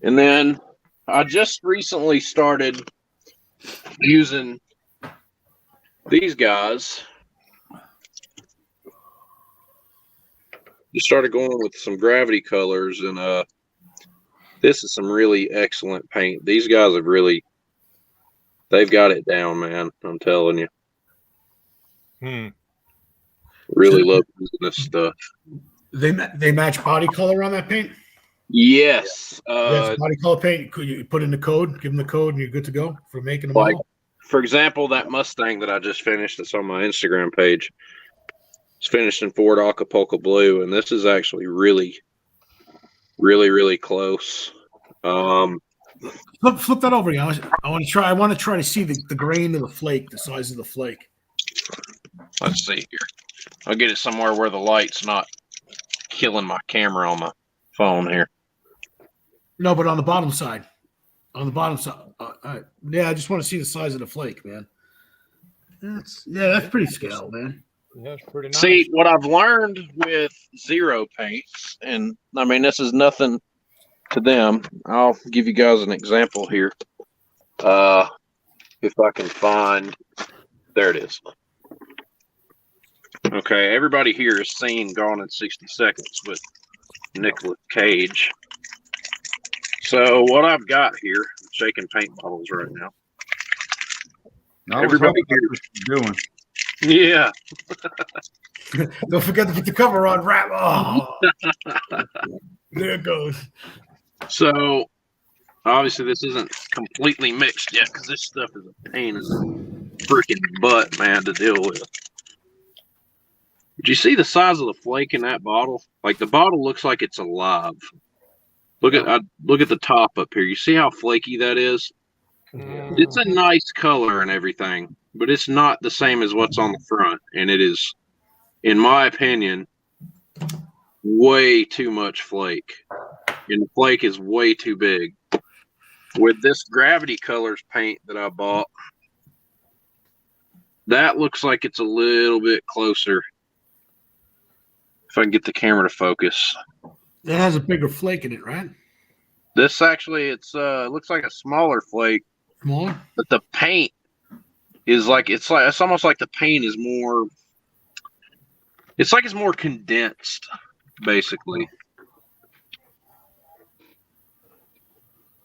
And then I just recently started using these guys. Just started going with some gravity colors, and this is some really excellent paint. These guys have they've got it down, man. I'm telling you. Really love using this stuff. They match body color on that paint? Yes. Body color paint. You put in the code, give them the code, and you're good to go for making them all. For example, that Mustang that I just finished, that's on my Instagram page, it's finished in Ford Acapulco Blue, and this is actually really, really close. Flip that over, guys. I want to try to see the grain of the flake, the size of the flake. Let's see here. I'll get it somewhere where the light's not killing my camera on my phone here. No, but on the bottom side. On the bottom side. Yeah, I just want to see the size of the flake, man. That's pretty scale, man. Yeah, it's pretty nice. See, what I've learned with zero paints, and I mean, this is nothing to them. I'll give you guys an example here. If I can find, there it is. Okay, everybody here has seen Gone in 60 Seconds with Nicolas Cage. So what I've got here, I'm shaking paint bottles right now. Everybody here doing. Yeah. Don't forget to put the cover on. Wrap. Oh, there it goes. So obviously this isn't completely mixed yet because this stuff is a pain in the freaking butt, man, to deal with. Did you see the size of the flake in that bottle? Like, the bottle looks like it's alive. Look at the top up here. You see how flaky that is? It's a nice color and everything, but it's not the same as what's on the front. And it is, in my opinion, way too much flake. And the flake is way too big. With this Gravity Colors paint that I bought, that looks like it's a little bit closer. If I can get the camera to focus. It has a bigger flake in it, right? This actually, it looks like a smaller flake. Smaller? But the paint is it's almost like the paint is more, it's like it's more condensed, basically.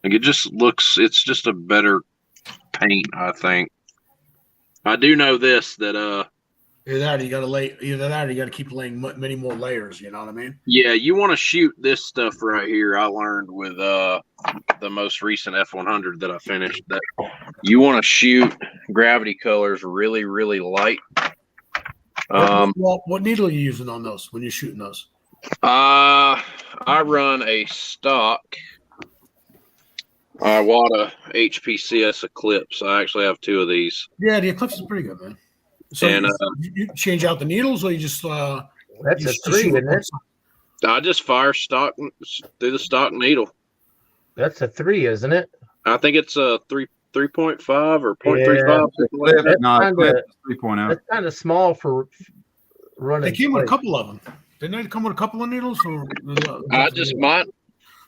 Like it just looks, it's just a better paint, I think. I do know this, that Either that, or you got to keep laying many more layers. You know what I mean? yeah, you want to shoot this stuff right here. I learned with the most recent F100 that I finished that you want to shoot Gravity Colors really, really light. What needle are you using on those when you're shooting those? I run a stock Iwata HPCS Eclipse. I actually have two of these. Yeah, the Eclipse is pretty good, man. So and you change out the needles, or you just that's a 3, isn't it? I just fire stock through the stock needle. That's a 3, isn't it? I think it's a 3.5 or 0.35. Yeah, no, kinda, 3.0. That's kind of small for running. They came with a couple of them. Didn't they come with a couple of needles? Or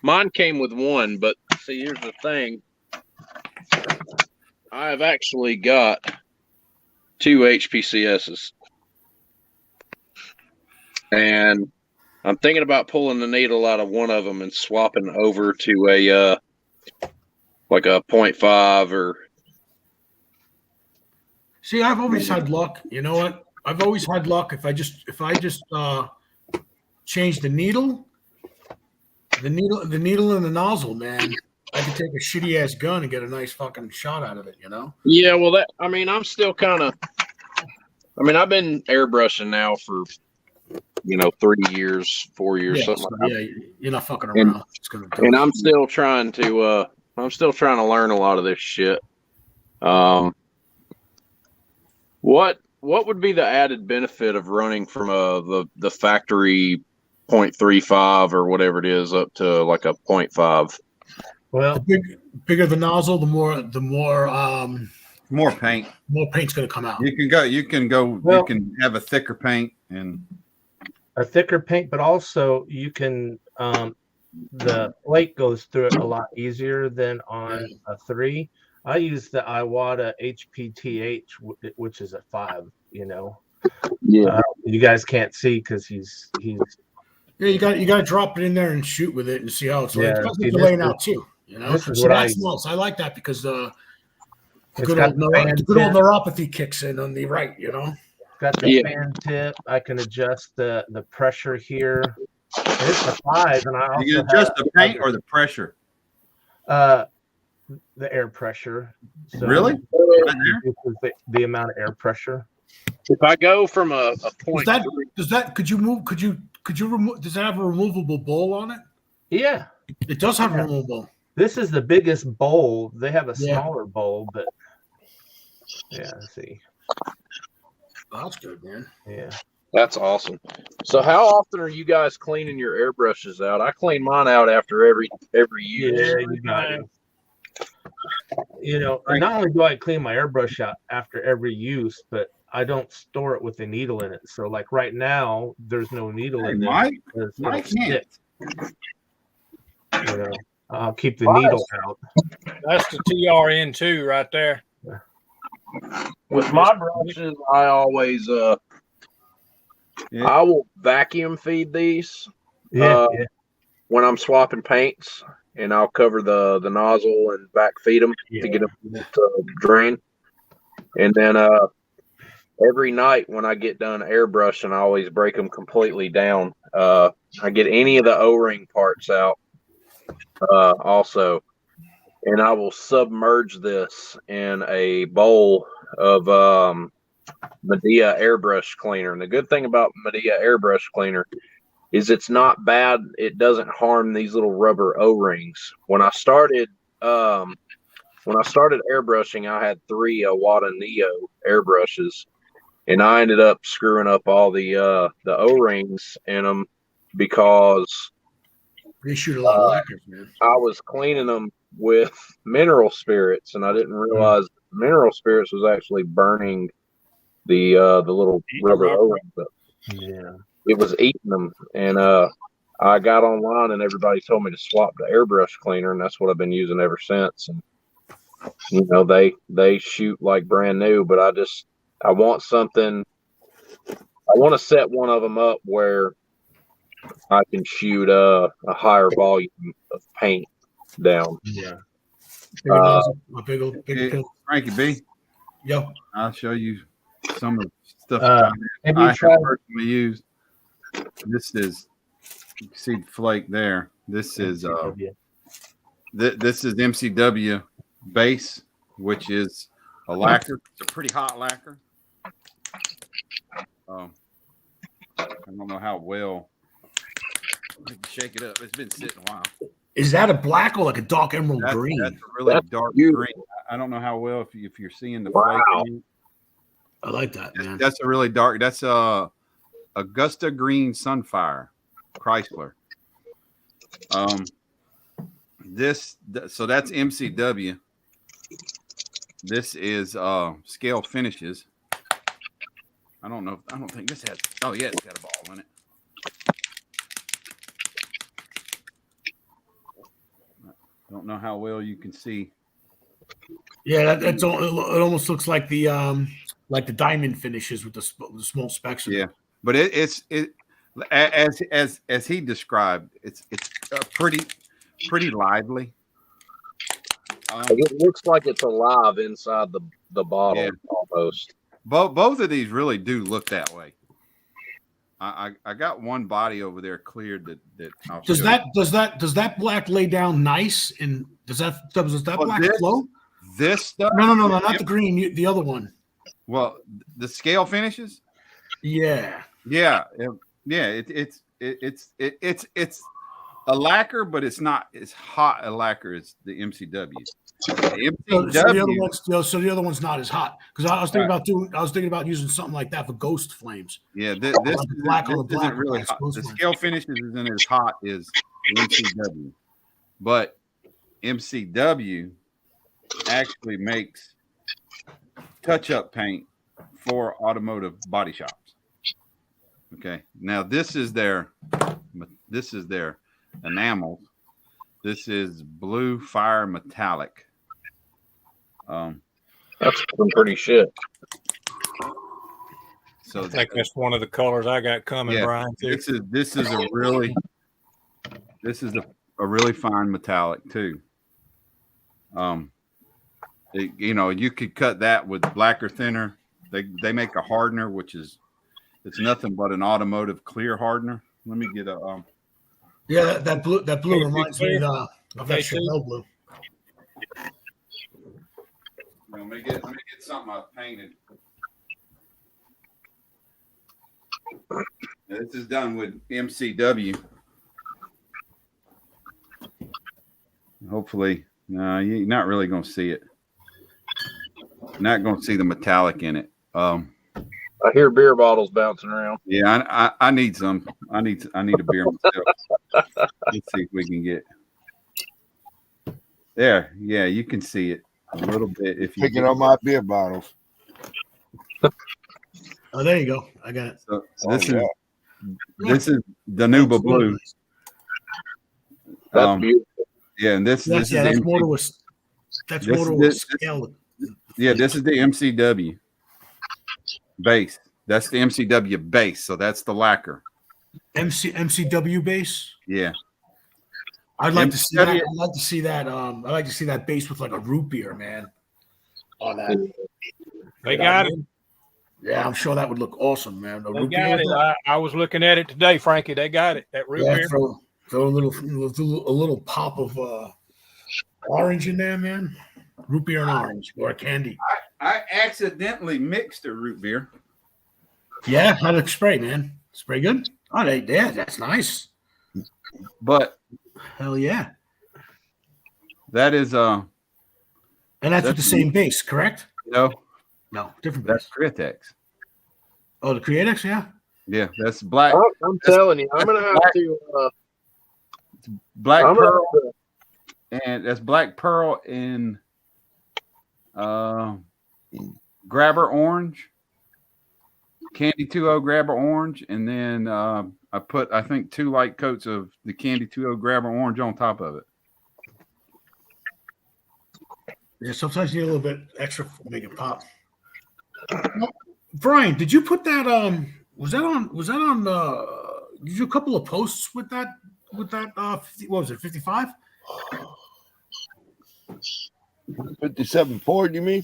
mine came with one, but see, here's the thing. I have actually got 2 HPCSs. and I'm thinking about pulling the needle out of one of them and swapping over to a like a 0.5 or. See, I've always had luck. You know what? I've always had luck. If I just change the needle and the nozzle, man, I can take a shitty ass gun and get a nice fucking shot out of it. You know? Yeah, well, I'm still kind of. I've been airbrushing now for 3 years, 4 years, something like that. Yeah, you're not fucking around. And I'm still trying to learn a lot of this shit. What would be the added benefit of running from the factory 0.35 or whatever it is up to like a 0.5? Well, the bigger the nozzle, the more paint. More paint's going to come out. You can have a thicker paint and a thicker paint, but also you can the flake goes through it a lot easier than on a 3. I use the Iwata HPTH, which is a 5. Yeah. You guys can't see because he's. Yeah, you got to drop it in there and shoot with it and see how it's like. Yeah, It's laying out too. This is what that's nice. I like that because good old neuropathy kicks in on the right. Got the fan tip. I can adjust the pressure here. And it's a 5, and I also you can adjust the paint or the pressure. The air pressure. So really? The amount of air pressure. If I go from a point, does that have a removable bowl on it? Yeah, it does have a removable. This is the biggest bowl. They have a smaller bowl, but see. That's good, man. Yeah. That's awesome. So how often are you guys cleaning your airbrushes out? I clean mine out after every year. Yeah, you got it. Not only do I clean my airbrush out after every use, but I don't store it with a needle in it. So like right now, there's no needle in there. Mike can't. I'll keep the needle out. That's the TRN2 right there. With my brushes, I always I will vacuum feed these when I'm swapping paints, and I'll cover the nozzle and back feed them to get them to drain. And then every night when I get done airbrushing, I always break them completely down. I get any of the O-ring parts out also. And I will submerge this in a bowl of Medea airbrush cleaner. And the good thing about Medea airbrush cleaner is it's not bad. It doesn't harm these little rubber O-rings. When I started airbrushing, I had 3 Iwata Neo airbrushes, and I ended up screwing up all the O-rings in them because they shoot a lot of lacquers, man. I was cleaning them with mineral spirits, and I didn't realize mineral spirits was actually burning the little rubber O-rings up. Yeah, it was eating them, and I got online and everybody told me to swap to airbrush cleaner, and that's what I've been using ever since. And they shoot like brand new, but I want something. I want to set one of them up where I can shoot a higher volume of paint down. Yeah. Frankie B. Yo. I'll show you some of the stuff have I you tried personally used. This is, you can see the flake there. This is this is MCW base, which is a lacquer. It's a pretty hot lacquer. I don't know how well. Shake it up. It's been sitting a while. Is that a black or like a dark emerald green? That's a really dark green. I don't know how well if you're seeing the flake. I like that, man. That's a really dark. That's Augusta Green Sunfire Chrysler. So that's MCW. This is Scale Finishes. I don't think this has. Oh yeah, it's got a ball in it. I don't know how well you can see. Yeah, that's all. It almost looks like the diamond finishes with the small specks. Yeah, but it's as he described, it's pretty lively. It looks like it's alive inside the bottle almost. Both of these really do look that way. I got one body over there cleared that I'll Does show that black lay down nice? And does that black flow? This stuff? No, not the green. The other one. Well, the scale finishes. Yeah. It's a lacquer, but it's not as hot a lacquer as the MCW. The MCW so the other one's not as hot because I was thinking about using something like that for ghost flames. Yeah, this isn't really hot. The scale finishes isn't as hot as MCW, but MCW actually makes touch-up paint for automotive body shops. Okay, now this is their enamel. This is blue fire metallic. That's some pretty shit. So I think that's one of the colors I got coming, Brian. Too. This is a really fine metallic too. You could cut that with black or thinner. They make a hardener, which is it's nothing but an automotive clear hardener. Let me get a that blue reminds me of that Chanel blue. Let me get something I painted. Now, this is done with MCW. Hopefully, no, you're not really going to see it. You're not going to see the metallic in it. I hear beer bottles bouncing around. Yeah, I need some. I need a beer myself. Let's see if we can get there. Yeah, you can see it a little bit if you picking up my beer bottles. Oh, there you go. I got it. So this is the Nuba Blue. That's beautiful. Yeah, and this is more to a scale. Yeah, this is the MCW base. That's the MCW base. So that's the lacquer. MCW base. Yeah. I'd like to see that. I'd like to see that. I'd like to see that base with like a root beer, man. On that. They got it. Yeah, I'm sure that would look awesome, man. They got it. I was looking at it today, Frankie. They got it. That root beer. Throw a little pop of orange in there, man. Root beer and orange or candy. I accidentally mixed a root beer. Yeah, that looks great, man. Spray good. Oh, that's nice. But hell yeah, that is and that's with the same base, correct? No, different base. That's Createx. Oh, the Createx, yeah, that's black. I'm telling you, I'm gonna have to. Black pearl, and that's black pearl in grabber orange, candy 2.0 grabber orange, and then I put, I think, 2 light coats of the candy 2.0 grabber orange on top of it. Yeah, sometimes you need a little bit extra to make it pop. Brian, did you put that? Was that on? Did you do a couple of posts with that? What was it? 55? 57 Ford, you mean?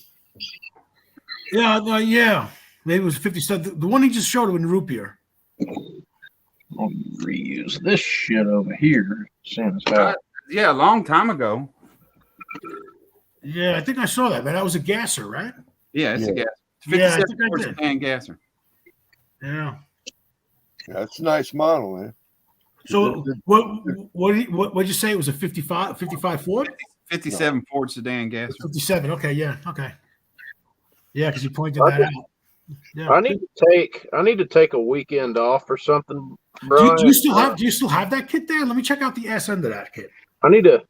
Yeah, yeah. Maybe it was 57. The one he just showed in the root beer. I'll reuse this shit over here. Yeah, a long time ago. Yeah, I think I saw that, man. That was a gasser, right? Yeah, it's a gasser. It's 57 Ford sedan gasser. Yeah. That's a nice model, man. So what did you say? It was a 55 Ford? 57 Ford sedan gasser. 57. Okay, yeah, okay. Yeah, because you pointed that out. Yeah. I need to take a weekend off or something, Brian. Do you still have that kit there? Let me check out the S end of that kit. I need to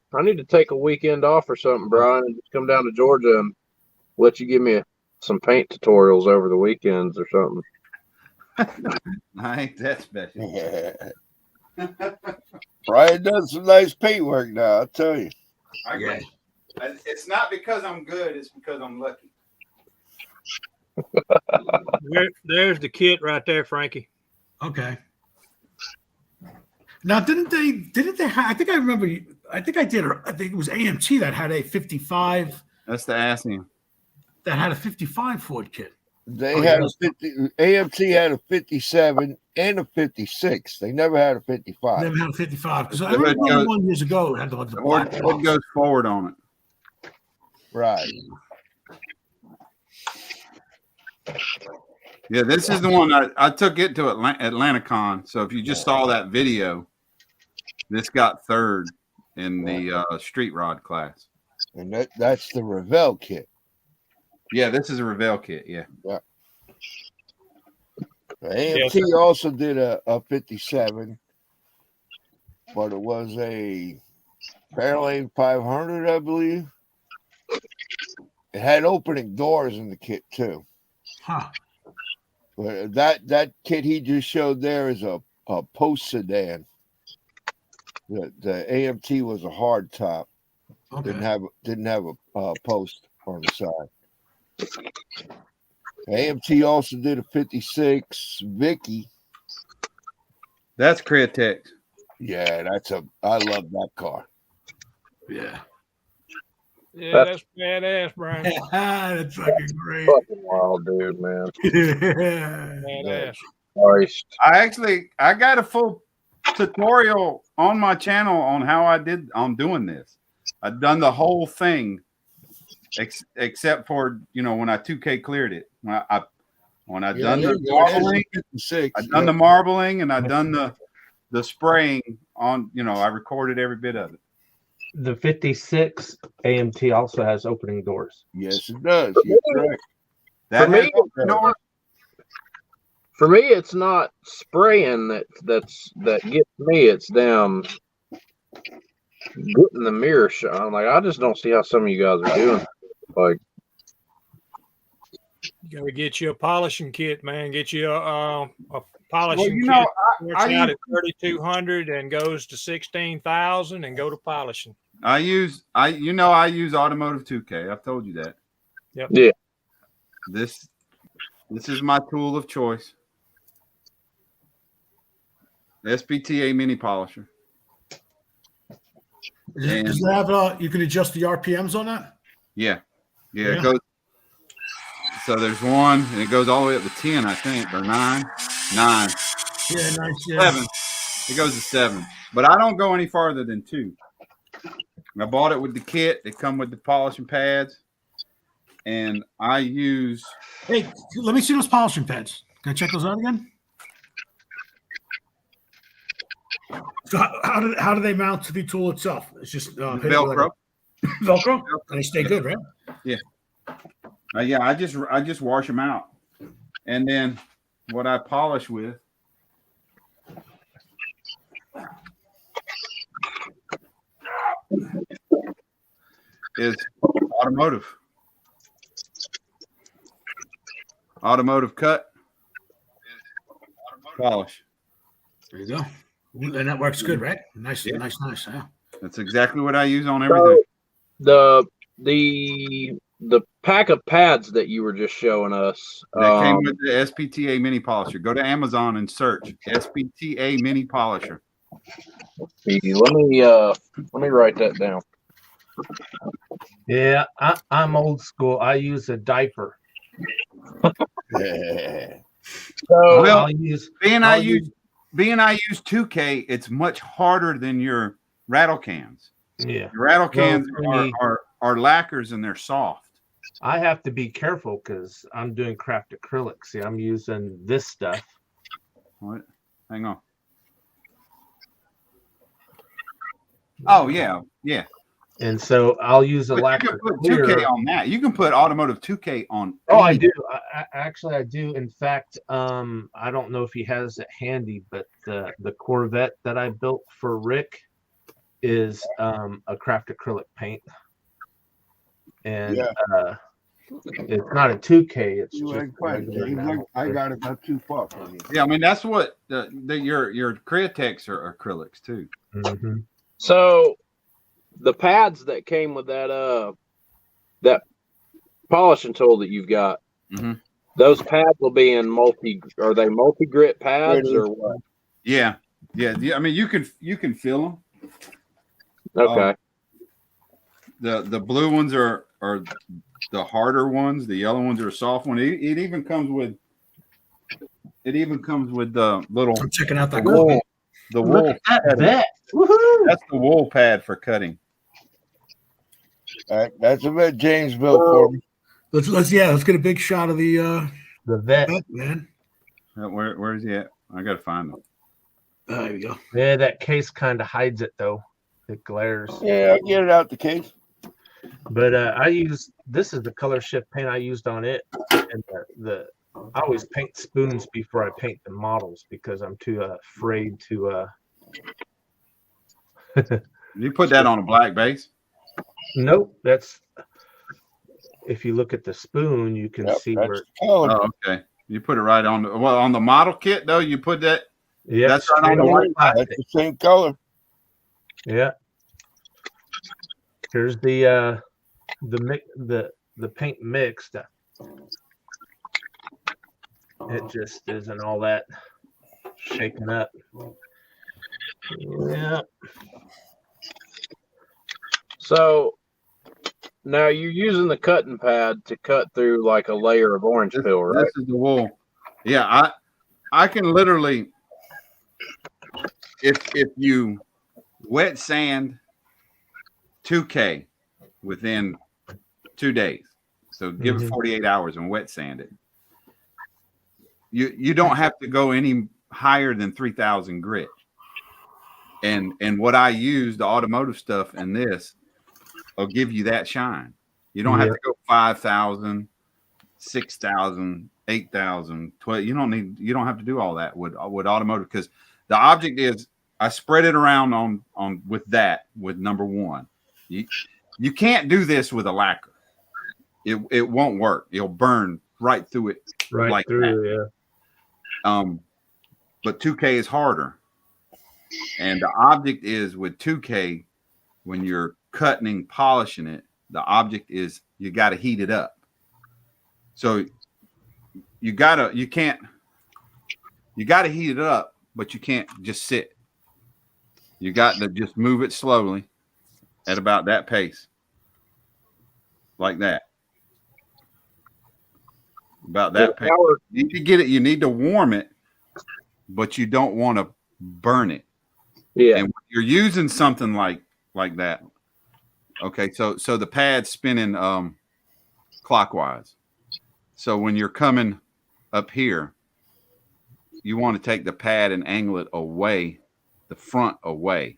take a weekend off or something, Brian, and just come down to Georgia and let you give me some paint tutorials over the weekends or something. I ain't that special. Brian does some nice paint work now, I'll tell you. It's not because I'm good, it's because I'm lucky. There's the kit right there, Frankie. Okay. Now, didn't they have, I think I remember, I think it was AMT that had a 55, That's the ASEAN. that had a 55 Ford kit. They had a 50. AMT had a 57 and a 56. They never had a 55. Never had a 55 because I The hood remember goes- one years ago it had the The black hood box. goes forward on it. Right. Yeah, this is the one I took it to AtlantaCon. So if you just saw that video, this got third in the street rod class. And that's the Revell kit. Yeah, this is a Revell kit. Yeah. AMT also did a 57, but it was a Fairlane 500, I believe. It had opening doors in the kit too. Huh. But that kit he just showed there is a post sedan. The AMT was a hard top. Okay. Didn't have a post on the side. AMT also did a 56 Vicky. That's Createx. Yeah, I love that car. Yeah. Yeah, that's badass, Brian. That's fucking great. Fucking wild, dude, man. Badass. Christ. I got a full tutorial on my channel on how I'm doing this. I've done the whole thing except for, when I 2K cleared it. When I done the marbling, I've done the marbling and I've done the spraying on, I recorded every bit of it. The 56 AMT also has opening doors. Yes, it does. You're correct. That For me, has open doors. For me, it's not spraying that gets me. It's them getting the mirror shot. Like, I just don't see how some of you guys are doing. Like, You gotta get you a polishing kit, man. Get you a polishing Well, kit. Starts I out at 3,200 and goes to 16,000 and go to polishing. I use Automotive 2K. I've told you that. Yep. Yeah. This is my tool of choice. SPTA mini polisher. Does it have you can adjust the RPMs on that? Yeah. It goes. So there's one, and it goes all the way up to 10, I think, or 9. Yeah, nice. Yeah. 7. It goes to 7. But I don't go any farther than 2. I bought it with the kit. They come with the polishing pads. And I use. Hey, let me see those polishing pads. Can I check those out again? So how do they mount to the tool itself? It's just Velcro. Velcro? And they stay good, right? Yeah. I just wash them out. And then what I polish with is automotive cut polish. There you go. And that works good, right? Nice. Yeah. That's exactly what I use on everything. the pack of pads that you were just showing us. That came with the SPTA mini polisher. Go to Amazon and search SPTA mini polisher. Let me write that down. Yeah, I'm old school. I use a diaper. Yeah. So Well, being I use 2K, it's much harder than your rattle cans. Yeah. Your rattle cans Well, are lacquers and they're soft. I have to be careful because I'm doing craft acrylics. See, I'm using this stuff. What? Hang on. Oh yeah. And so I'll use a But you lacquer can put clear. 2K on that. You can put automotive 2K on. Oh, I anything. do. I do. In fact, I don't know if he has it handy, but the Corvette that I built for Rick is a craft acrylic paint, and it's not a 2K. It's You just ain't quite. I got it not too far from you. Yeah, I mean that's what your Createx are acrylics too. Mm-hmm. So the pads that came with that polishing tool that you've got, Mhm. those pads will be in multi grit pads or what? Yeah, I mean, you can feel them. Okay. The blue ones are the harder ones. The yellow ones are soft one. It even comes with the little I'm checking out that wool. The wool. Look at padding. that. Woohoo! That's the wool pad for cutting. All right, that's a vet James built for me. Let's get a big shot of the The vet. man. Where is he at? I gotta find him. There you go. Yeah, that case kind of hides it though. It glares. Yeah, I'll get it out the case. But this is the color shift paint I used on it, and I always paint spoons before I paint the models because I'm too afraid to. You put that on a black base? Nope, that's. If you look at the spoon, you can see that's where. color. Oh, okay. You put it right on on the model kit though. You put that. Yeah, That's right on the white That's the same color. Yeah. Here's the paint mixed. It just isn't all that shaken up. Yeah. So now you're using the cutting pad to cut through like a layer of orange peel, right? This is the wool. Yeah, I can literally, if you wet sand 2K within 2 days, so give it 48 hours and wet sand it. You don't have to go any higher than 3,000 grit. And what I use, the automotive stuff, and this will give you that shine. You don't have to go 5,000, 6,000, 8,000, 12. You don't have to do all that with automotive, because the object is, I spread it around on with number one. You can't do this with a lacquer. It won't work. It'll burn right through it. Right like through, that. But 2K is harder. And the object is with 2K, when you're cutting and polishing it, the object is you got to heat it up. So you got to heat it up, but you can't just sit. You got to just move it slowly at about that pace. Like that. About that pace. You need to get it, you need to warm it, but you don't want to burn it. Yeah. And when you're using something like that. Okay, so the pad's spinning clockwise. So when you're coming up here, you want to take the pad and angle it away, the front away.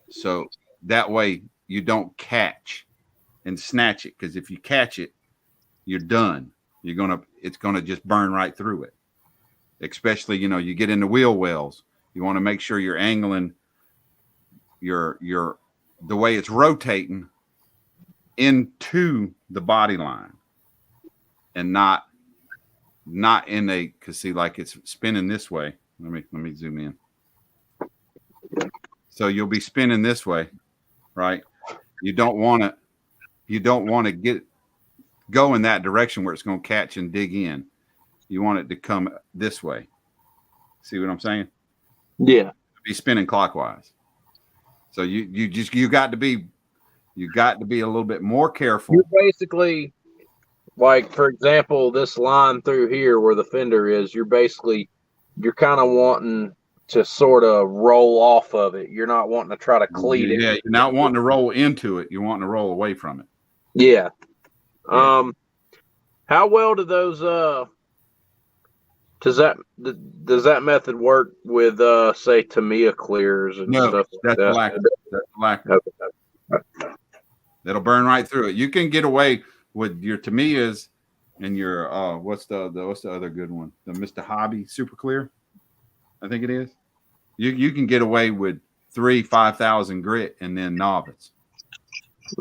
So that way you don't catch and snatch it, because if you catch it, you're done. It's gonna just burn right through it. Especially, you get into wheel wells. You want to make sure you're angling the way it's rotating into the body line, and not in because see, like it's spinning this way. Let me zoom in. So you'll be spinning this way, right? You don't want to go in that direction where it's going to catch and dig in. You want it to come this way. See what I'm saying? Yeah. Be spinning clockwise. So you got to be a little bit more careful. You're basically, like, for example, this line through here where the fender is, you're kind of wanting to sort of roll off of it. You're not wanting to try to cleat it. Yeah, you're not wanting to roll into it. You're wanting to roll away from it. Yeah. How well do those does that method work with say Tamiya clears and stuff like that? That's lacquer. Okay. That'll burn right through it. You can get away with your Tamiyas and your what's the other good one? The Mr. Hobby Super Clear, I think it is. You can get away with 5,000 grit and then novice.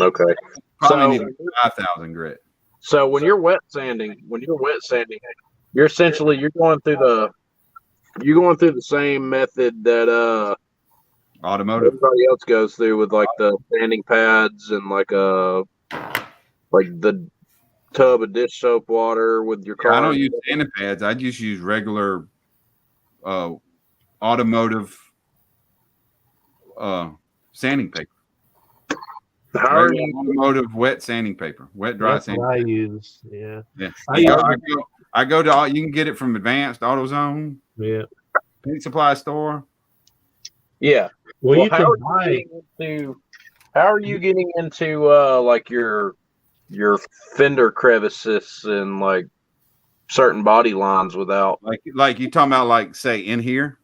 Okay. Probably need 5,000 grit. So when you're wet sanding, you're going through the same method that automotive everybody else goes through, with like the sanding pads and like the tub of dish soap water with your car. I don't use sanding pads. I just use regular automotive sanding paper. How are Regular you? automotive wet sanding paper, wet dry That's sanding what I paper. use. Yeah. Yeah. I I go to you can get it from Advanced AutoZone, Yeah. paint supply store. Yeah. Well, you how can are buy. you getting into like your fender crevices and like certain body lines without? Like you talking about, like, say, in here?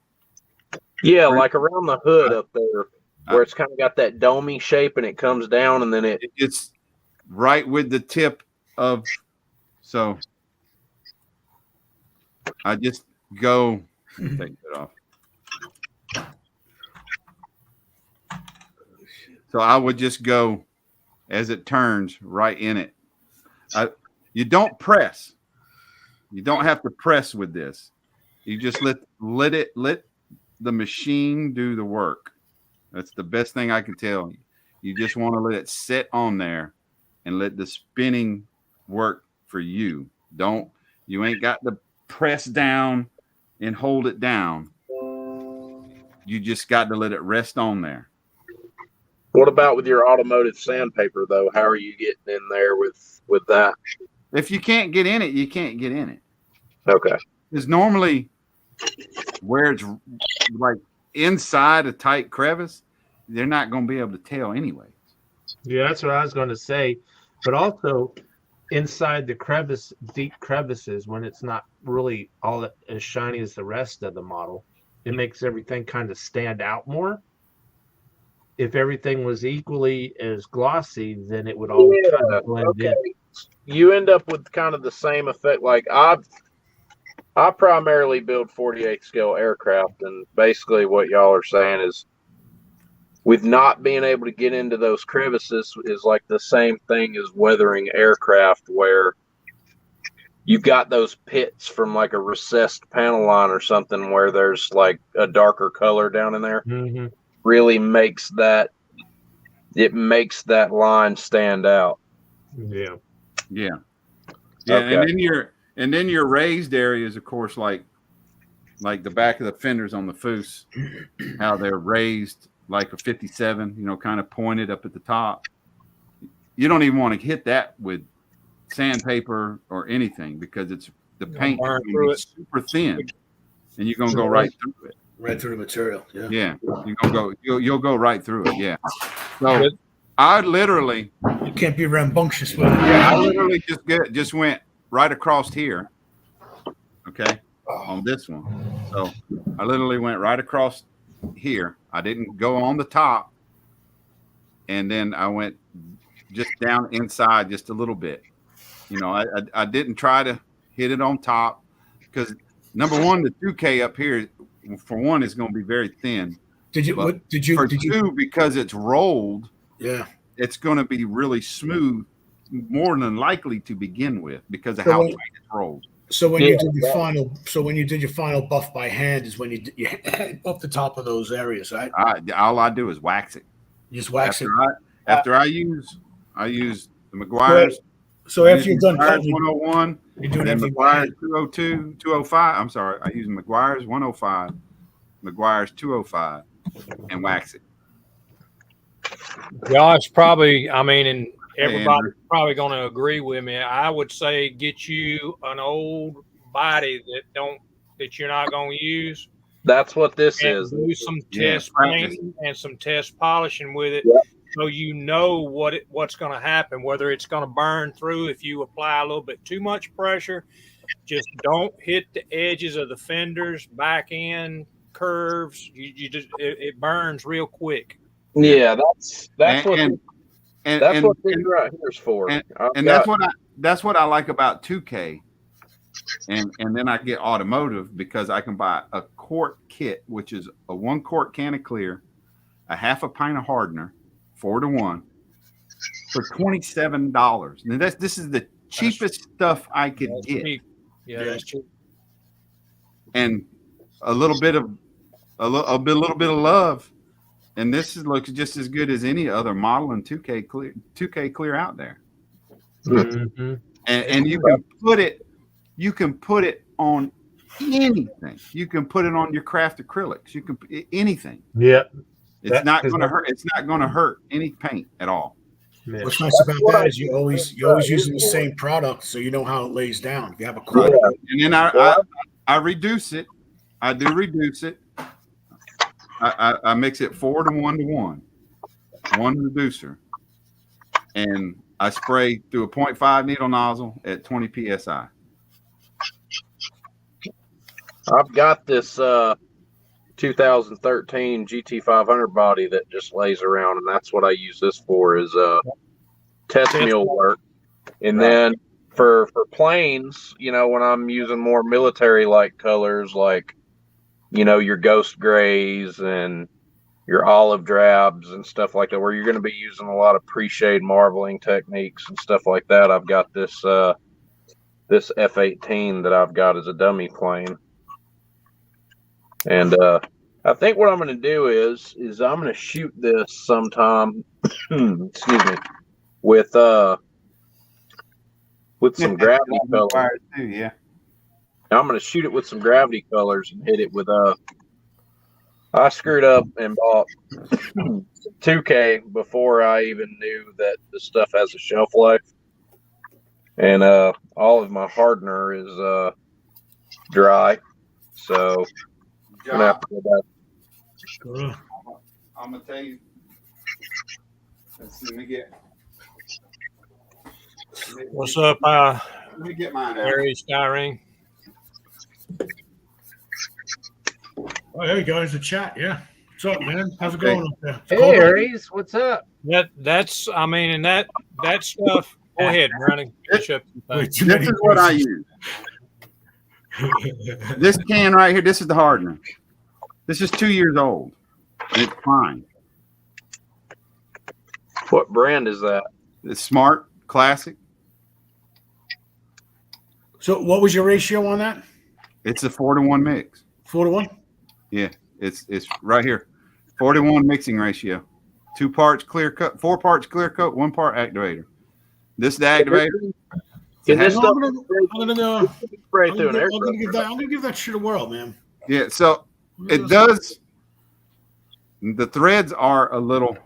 Yeah, like around the hood up there, where it's kind of got that domey shape and it comes down and then it's right with the tip of. So I just go take it off. So I would just go as it turns right in it. You don't press. You don't have to press with this. You just let the machine do the work. That's the best thing I can tell you. You just want to let it sit on there and let the spinning work for you. You ain't got to press down and hold it down. You just got to let it rest on there. What about with your automotive sandpaper though? How are you getting in there with that? If you can't get in it, you can't get in it. Okay. Because normally where it's like inside a tight crevice, they're not going to be able to tell anyway. Yeah, that's what I was going to say. But also inside the deep crevices, when it's not really all as shiny as the rest of the model, it makes everything kind of stand out more. If everything was equally as glossy, then it would all kind of blend in. You end up with kind of the same effect. Like I primarily build 48 scale aircraft, and basically what y'all are saying is, with not being able to get into those crevices, is like the same thing as weathering aircraft, where you've got those pits from like a recessed panel line or something where there's like a darker color down in there. Mm-hmm. Really makes that line stand out. Yeah. Okay. And then your raised areas, of course, like the back of the fenders on the Foose, how they're raised like a 57, kind of pointed up at the top. You don't even want to hit that with sandpaper or anything, because the paint is going to be super thin, and you're going to go right through it. Right through the material. Yeah. Yeah, you'll go right through it. Yeah. So I literally, you can't be rambunctious with it. Yeah, I literally just went right across here. Okay, on this one. So I literally went right across here. I didn't go on the top, and then I went just down inside just a little bit. I didn't try to hit it on top, because number one, the 2K up here, for one, is going to be very thin. Two, because it's rolled, yeah, it's going to be really smooth, more than likely to begin with, because of how tight it's rolled. So when you did your final buff by hand is when you up the top of those areas, right? All I do is wax it. You just wax it. After I use the McGuire's. So after you're done cutting, 101, you're doing and McGuire's 202, 205. I'm sorry, I use McGuire's 105, McGuire's 205, and wax it. Josh, probably, and everybody's probably going to agree with me. I would say get you an old body that you're not going to use. That's what this is. Do some test painting and some test polishing with it. Yep. So you know what's going to happen, whether it's going to burn through if you apply a little bit too much pressure. Just don't hit the edges of the fenders, back end curves. It burns real quick. Yeah, that's what this right here is for. And that's what I like about 2K. And then I get automotive, because I can buy a quart kit, which is a 1 quart can of clear, a half a pint of hardener, 4-to-1, for $27. Now this is the cheapest stuff I could get. Cheap. Yeah, that's cheap. And a little bit of love, and this looks just as good as any other model in 2K clear out there. Mm-hmm. And you can put it on anything. You can put it on your craft acrylics. You can anything. Yeah. It's not going to hurt. It's not going to hurt any paint at all. Yeah. What's nice about that is you're always using the same product, so you know how it lays down. If you have a quality, And then I reduce it. I do reduce it. I mix it 4 to 1 to 1, one reducer, and I spray through a 0.5 needle nozzle at 20 psi. I've got this 2013 GT500 body that just lays around, and that's what I use this for is test mule work. And then for planes, you know, when I'm using more military like colors, like, you know, your ghost grays and your olive drabs and stuff like that, where you're going to be using a lot of pre-shade marbling techniques and stuff like that, I've got this this F-18 that I've got as a dummy plane. And I think what I'm going to do is I'm going to shoot this sometime, excuse me, with some gravity colors. Yeah. I'm going to shoot it with some gravity colors and hit it with I screwed up and bought 2K before I even knew that the stuff has a shelf life. And all of my hardener is dry. So I'm going to have to go back. I'm going to tell you. Let's see, let me get. What's up, Let me get mine out. Harry Skyring? oh, there you go. There's a chat. Yeah. What's up, man? How's it going up there? Hey, Aries, what's up? That's I mean, and that stuff. Go ahead, Brownie. Finish up some things. This is what I use. This can right here. This is the hardener. This is 2 years old. And it's fine. What brand is that? It's Smart Classic. So, what was your ratio on that? It's a 4 to 1 mix. 4 to 1. Yeah, it's right here. 4 to 1 mixing ratio. 2 parts clear coat, 4 parts clear coat, 1 part activator. This is the activator. Can this stuff I'm gonna spray through an air I'm gonna give that shit a whirl, man. Yeah, so it does. The threads are a little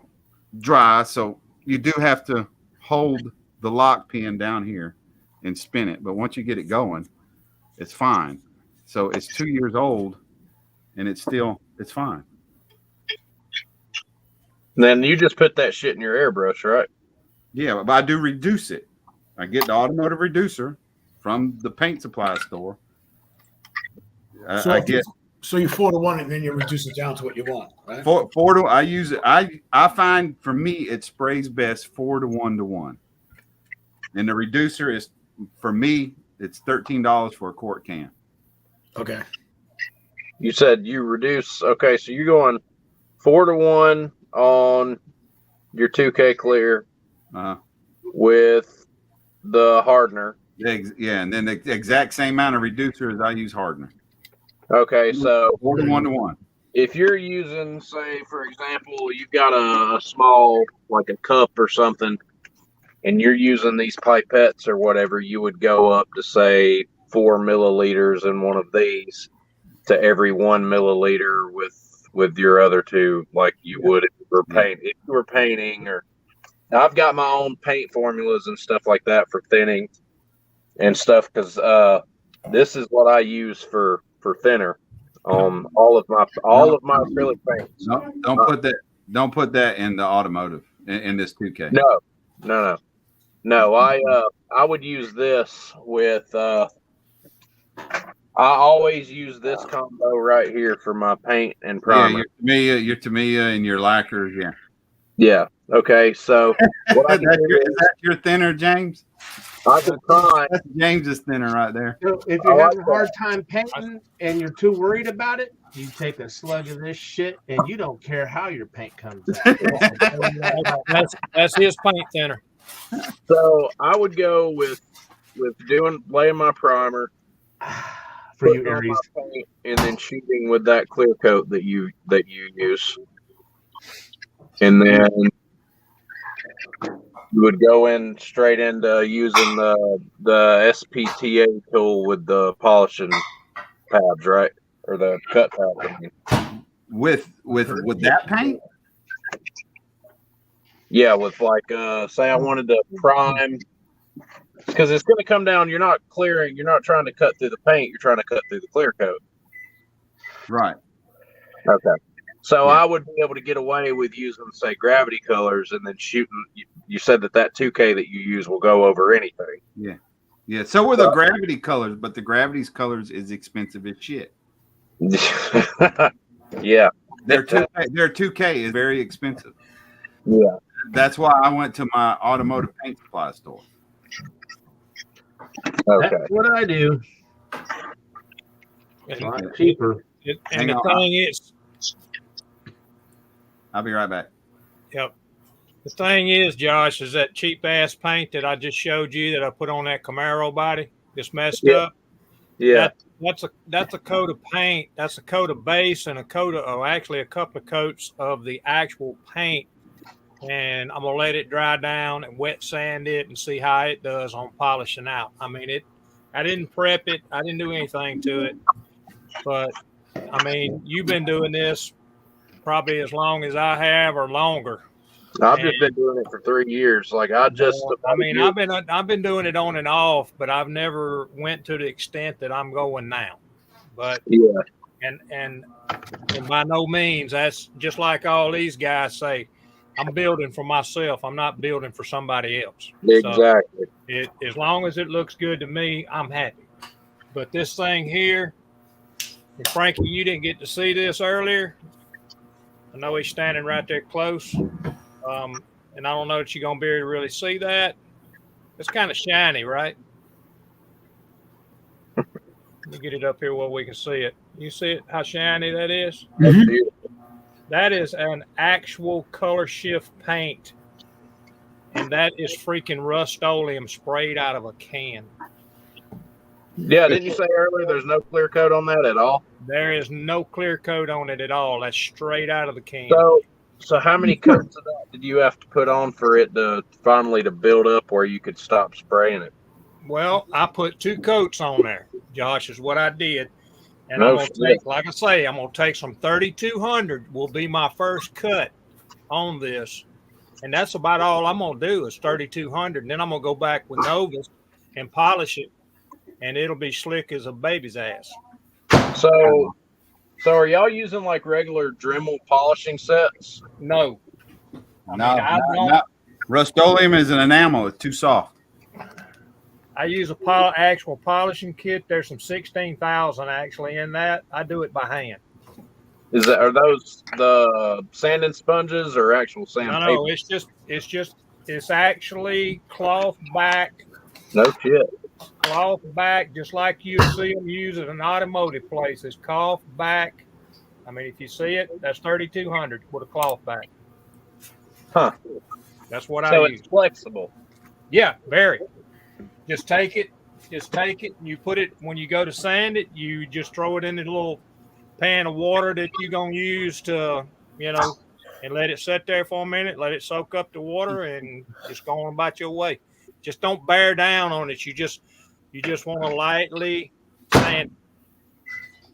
dry, so you do have to hold the lock pin down here and spin it. But once you get it going, it's fine. So it's 2 years old, and it's fine. Then you just put that shit in your airbrush, right? Yeah, but I do reduce it. I get the automotive reducer from the paint supply store. So you 4 to 1, and then you reduce it down to what you want, right? Four to I use it. I find for me it sprays best 4 to 1 to 1, and the reducer is for me it's $13 for a quart can. Okay. You said you reduce. Okay, so you're going 4 to 1 on your 2K clear with the hardener. Yeah, and then the exact same amount of reducer as I use hardener. Okay, so 4 to 1 to 1. If you're using, say, for example, you've got a small, like a cup or something, and you're using these pipettes or whatever, you would go up to, say, 4 milliliters in one of these to every 1 milliliter with your other two, like you would if you were painting. Or I've got my own paint formulas and stuff like that for thinning and stuff, because this is what I use for thinner on all of my acrylic paints. No, don't put that in the automotive in this 2K. No. I would use this with I always use this combo right here for my paint and primer. Yeah, your Tamiya and your lacquers, yeah. Yeah. Okay. So what I is that your thinner, James? I can try. That's James's thinner right there. So if you're having a hard time painting and you're too worried about it, you take a slug of this shit and you don't care how your paint comes out. That's his paint thinner. So I would go with laying my primer for you, Aries, and then shooting with that clear coat that you use, and then you would go in straight into using the SPTA tool with the polishing pads, right, or the cut pads. With that paint? Yeah, with like, say I wanted to prime, because it's going to come down. You're not trying to cut through the paint. You're trying to cut through the clear coat. Right. Okay. So Yeah. I would be able to get away with using, say, gravity colors and then shooting. You said that 2K that you use will go over anything. Yeah. Yeah. So were the gravity colors, but the gravity's colors is expensive as shit. Yeah. Their 2K is very expensive. Yeah. That's why I went to my automotive paint supply store. Okay. That's what I do. And, A lot cheaper. and the thing is, I'll be right back. yep. The thing is, Josh, is that cheap ass paint that I just showed you that I put on that Camaro body, just messed up. Yeah. That's a coat of paint. That's a coat of base and a coat of, actually a couple of coats of the actual paint. And I'm gonna let it dry down and wet sand it and see how it does on polishing out. I mean, I didn't prep it. I didn't do anything to it. But I mean, you've been doing this probably as long as I have or longer. I've just been doing it for 3 years. Like I've been doing it on and off, but I've never went to the extent that I'm going now. But yeah, and by no means, that's just like all these guys say. I'm building for myself. I'm not building for somebody else. Exactly. So as long as it looks good to me, I'm happy. But this thing here, and Frankie, you didn't get to see this earlier. I know he's standing right there close. And I don't know that you're going to be able to really see that. It's kind of shiny, right? Let me get it up here where we can see it. You see it, how shiny that is? Mm-hmm. That is an actual color shift paint. And that is freaking Rust-Oleum sprayed out of a can. Yeah, didn't you say earlier there's no clear coat on that at all? There is no clear coat on it at all. That's straight out of the can. So how many coats of that did you have to put on for it to finally to build up where you could stop spraying it? Well, I put 2 coats on there, Josh, is what I did. And I'm going to take, like I say, I'm going to take some 3200 will be my first cut on this. And that's about all I'm going to do is 3200. And then I'm going to go back with Novus and polish it. And it'll be slick as a baby's ass. So are y'all using like regular Dremel polishing sets? No. No. Rust-Oleum is an enamel. It's too soft. I use a actual polishing kit. There's some 16,000 actually in that. I do it by hand. Are those the sanding sponges or actual sandpaper? No, it's actually cloth back. No shit. Cloth back, just like you see them use at an automotive place. It's cloth back. I mean, if you see it, that's 3200 with a cloth back. Huh. That's what I use. So it's flexible. Yeah, very. Just take it, and you put it, when you go to sand it, you just throw it in the little pan of water that you're going to use to, and let it sit there for a minute, let it soak up the water, and just go on about your way. Just don't bear down on it. You just want to lightly sand it.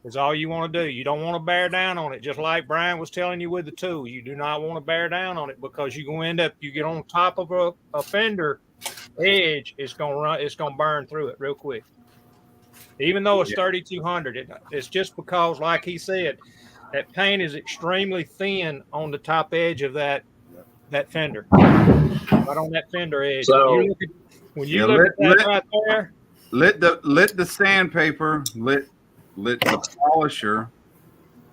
That's all you want to do. You don't want to bear down on it. Just like Brian was telling you with the tool, you do not want to bear down on it because you're going to end up, you get on top of a fender edge, it's going to burn through it real quick. Even though it's 3200, it's just because, like he said, that paint is extremely thin on the top edge of that fender, right on that fender edge. So when you look at that right there, let the sandpaper, let the polisher,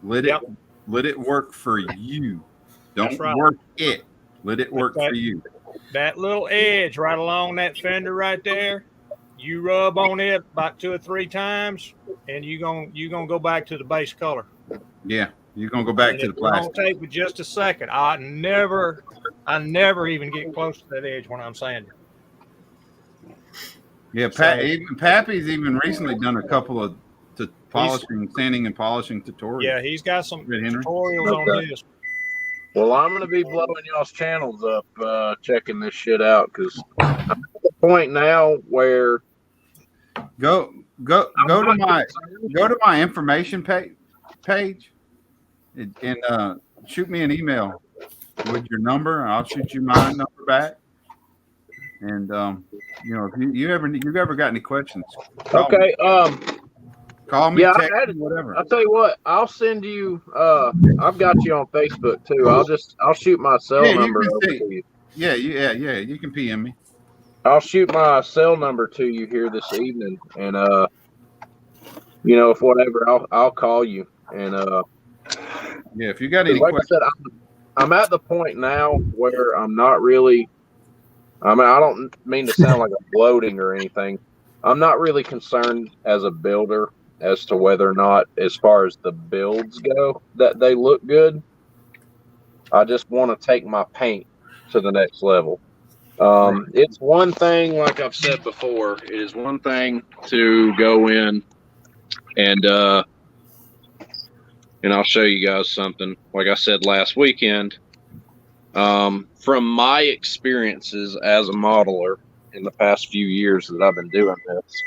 let it work for you. Don't work it. Let it work for you. That little edge right along that fender right there, you rub on it about 2 or 3 times, and you're gonna go back to the base color. Yeah, you're gonna go back to the plastic. It'll take me just a second. I never even get close to that edge when I'm sanding. Yeah, Pappy's even recently done a couple of sanding and polishing tutorials. Yeah, he's got some tutorials on his. Well, I'm going to be blowing y'all's channels up, checking this shit out, because I'm at the point now where go to my information page and shoot me an email with your number. I'll shoot you my number back. And if you've ever got any questions, call me. Okay. Call me, Yeah, text me, whatever. I'll tell you what. I'll send you. I've got you on Facebook too. I'll shoot my cell number over to you. Yeah. You can PM me. I'll shoot my cell number to you here this evening, and if whatever, I'll call you. And yeah, if you got any like questions, I said, I'm at the point now where I'm not really. I mean, I don't mean to sound like I'm gloating or anything. I'm not really concerned as a builder as to whether or not, as far as the builds go, that they look good. I just want to take my paint to the next level. It's one thing, like I've said before, it is one thing to go in and I'll show you guys something. Like I said last weekend, from my experiences as a modeler in the past few years that I've been doing this,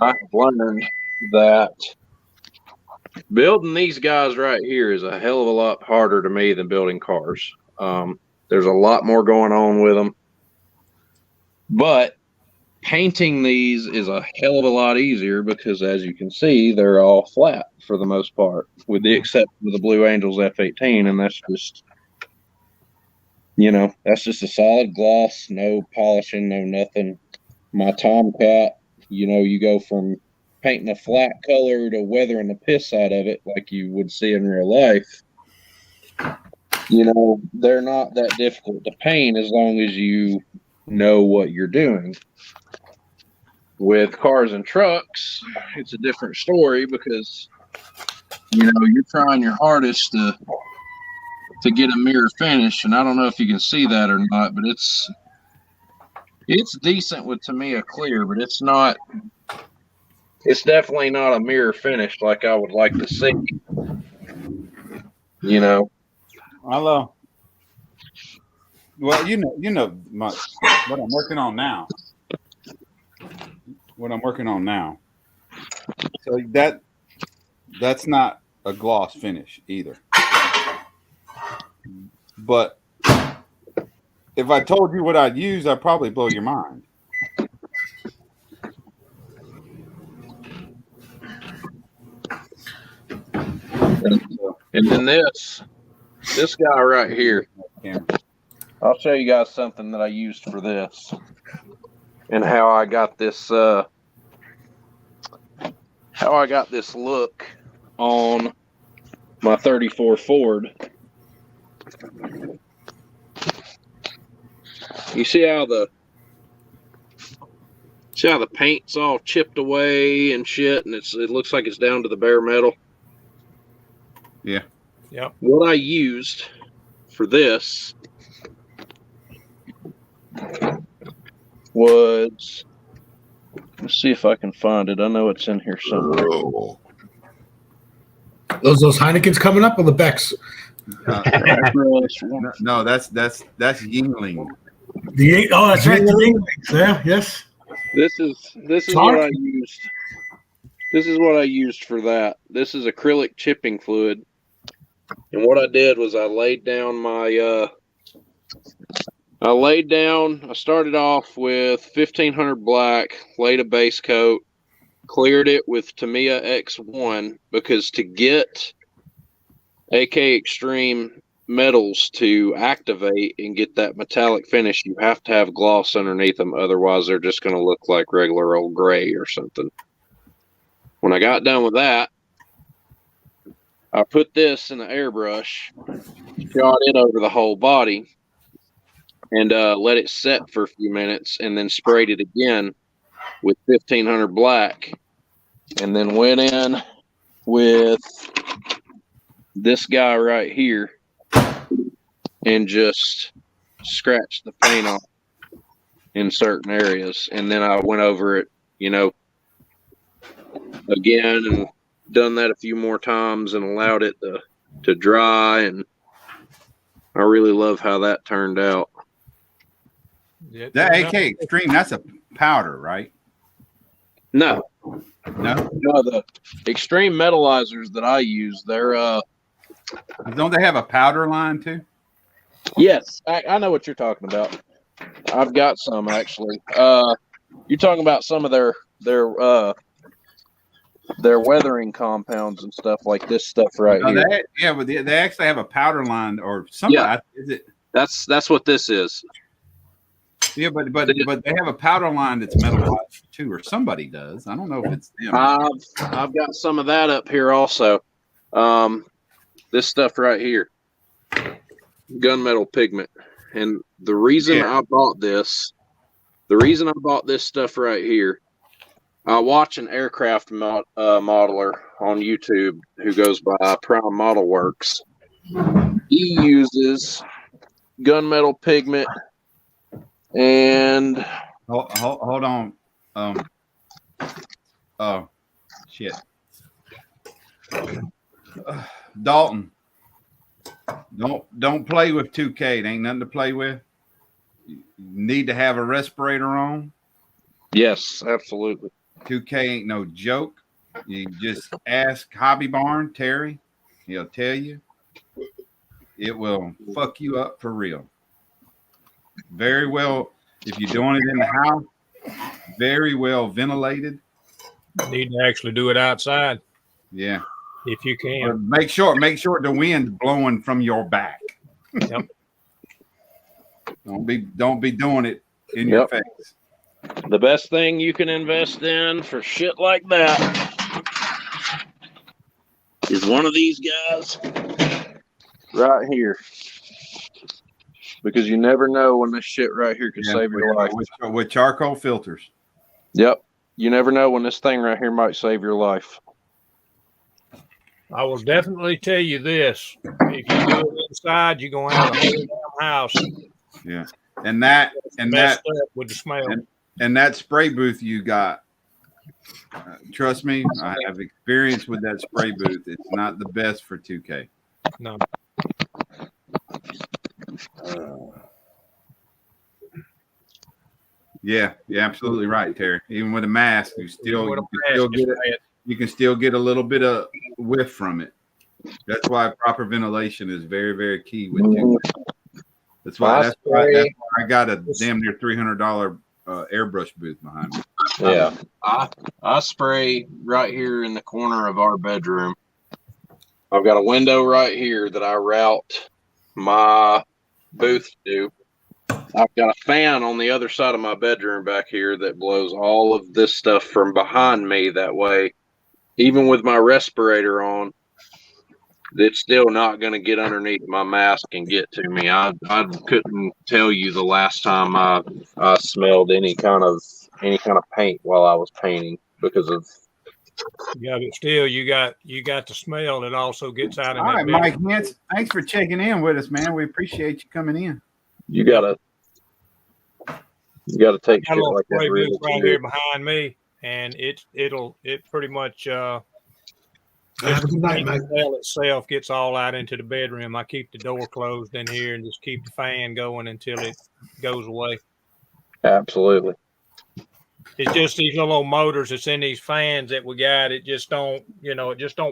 I've learned that building these guys right here is a hell of a lot harder to me than building cars. There's a lot more going on with them, but painting these is a hell of a lot easier because, as you can see, they're all flat for the most part, with the exception of the Blue Angels F18, and that's just a solid gloss, no polishing, no nothing. My Tomcat, you go from painting a flat color to weathering the piss out of it like you would see in real life. They're not that difficult to paint as long as you know what you're doing. With cars and trucks, it's a different story because, you're trying your hardest to get a mirror finish. And I don't know if you can see that or not, but it's decent with Tamiya clear, but it's definitely not a mirror finish like I would like to see. Hello. Well, what I'm working on now. So that's not a gloss finish either. But if I told you what I'd use, I'd probably blow your mind. And then this guy right here, I'll show you guys something that I used for this and how I got this look on my 34 Ford. You see how the paint's all chipped away and shit, and it looks like it's down to the bare metal. Yeah. Yep. What I used for this was, let's see if I can find it. I know it's in here somewhere. Those Heinekens coming up or the Becks? No, that's Yingling. That's right. The Yinglings. Yeah. Yes. This is what I used. This is what I used for that. This is acrylic chipping fluid. And what I did was I started off with 1500 black, laid a base coat, cleared it with Tamiya X1 because to get AK Extreme metals to activate and get that metallic finish, you have to have gloss underneath them. Otherwise, they're just going to look like regular old gray or something. When I got done with that, I put this in the airbrush, shot it over the whole body, and let it set for a few minutes, and then sprayed it again with 1500 black, and then went in with this guy right here and just scratched the paint off in certain areas. And then I went over it, again and done that a few more times and allowed it to dry. And I really love how that turned out. That AK Extreme, that's a powder, right? No, the Extreme metallizers that I use, they're don't they have a powder line too? Yes, I know what you're talking about. I've got some actually. You're talking about some of their weathering compounds and stuff like this stuff right here. But they actually have a powder line or somebody. Yeah. Is it? That's what this is. Yeah, but they have a powder line that's metallized too, or somebody does. I don't know if it's them. I've got some of that up here also. This stuff right here, gunmetal pigment, and the reason I bought this stuff right here, I watch an aircraft modeler on YouTube who goes by Prime Model Works. He uses gunmetal pigment and hold on. Shit. Dalton, don't play with 2K. It ain't nothing to play with. You need to have a respirator on. Yes, absolutely. 2K ain't no joke. You just ask Hobby Barn Terry. He'll tell you. It will fuck you up for real. Very well, if you're doing it in the house, very well ventilated. You need to actually do it outside. Yeah. If you can. Make sure the wind's blowing from your back. Yep. Don't be doing it in your face. The best thing you can invest in for shit like that is one of these guys right here. Because you never know when this shit right here could save your life. With charcoal filters. Yep. You never know when this thing right here might save your life. I will definitely tell you this. If you do it inside, you're going to have a whole damn house. Yeah. And that with the smell. And that spray booth you got, trust me, I have experience with that spray booth. It's not the best for 2K. No. Yeah, you're absolutely right, Terry. Even with a mask, you can still get a little bit of whiff from it. That's why proper ventilation is very, very key with 2K. That's why I got a damn near $300 airbrush booth behind me. Yeah, I spray right here in the corner of our bedroom. I've got a window right here that I route my booth to. I've got a fan on the other side of my bedroom back here that blows all of this stuff from behind me. That way, even with my respirator on, it's still not going to get underneath my mask and get to me. I couldn't tell you the last time I smelled any kind of paint while I was painting because of. Yeah, but still, you got the smell that also gets out. All right, Mike Hintz, thanks for checking in with us, man. We appreciate you coming in. You gotta take shit like that really right here behind me, and it pretty much Have a good night, Mike. The smell itself gets all out into the bedroom. I keep the door closed in here and just keep the fan going until it goes away. Absolutely. It's just these little motors that's in these fans that we got. It just don't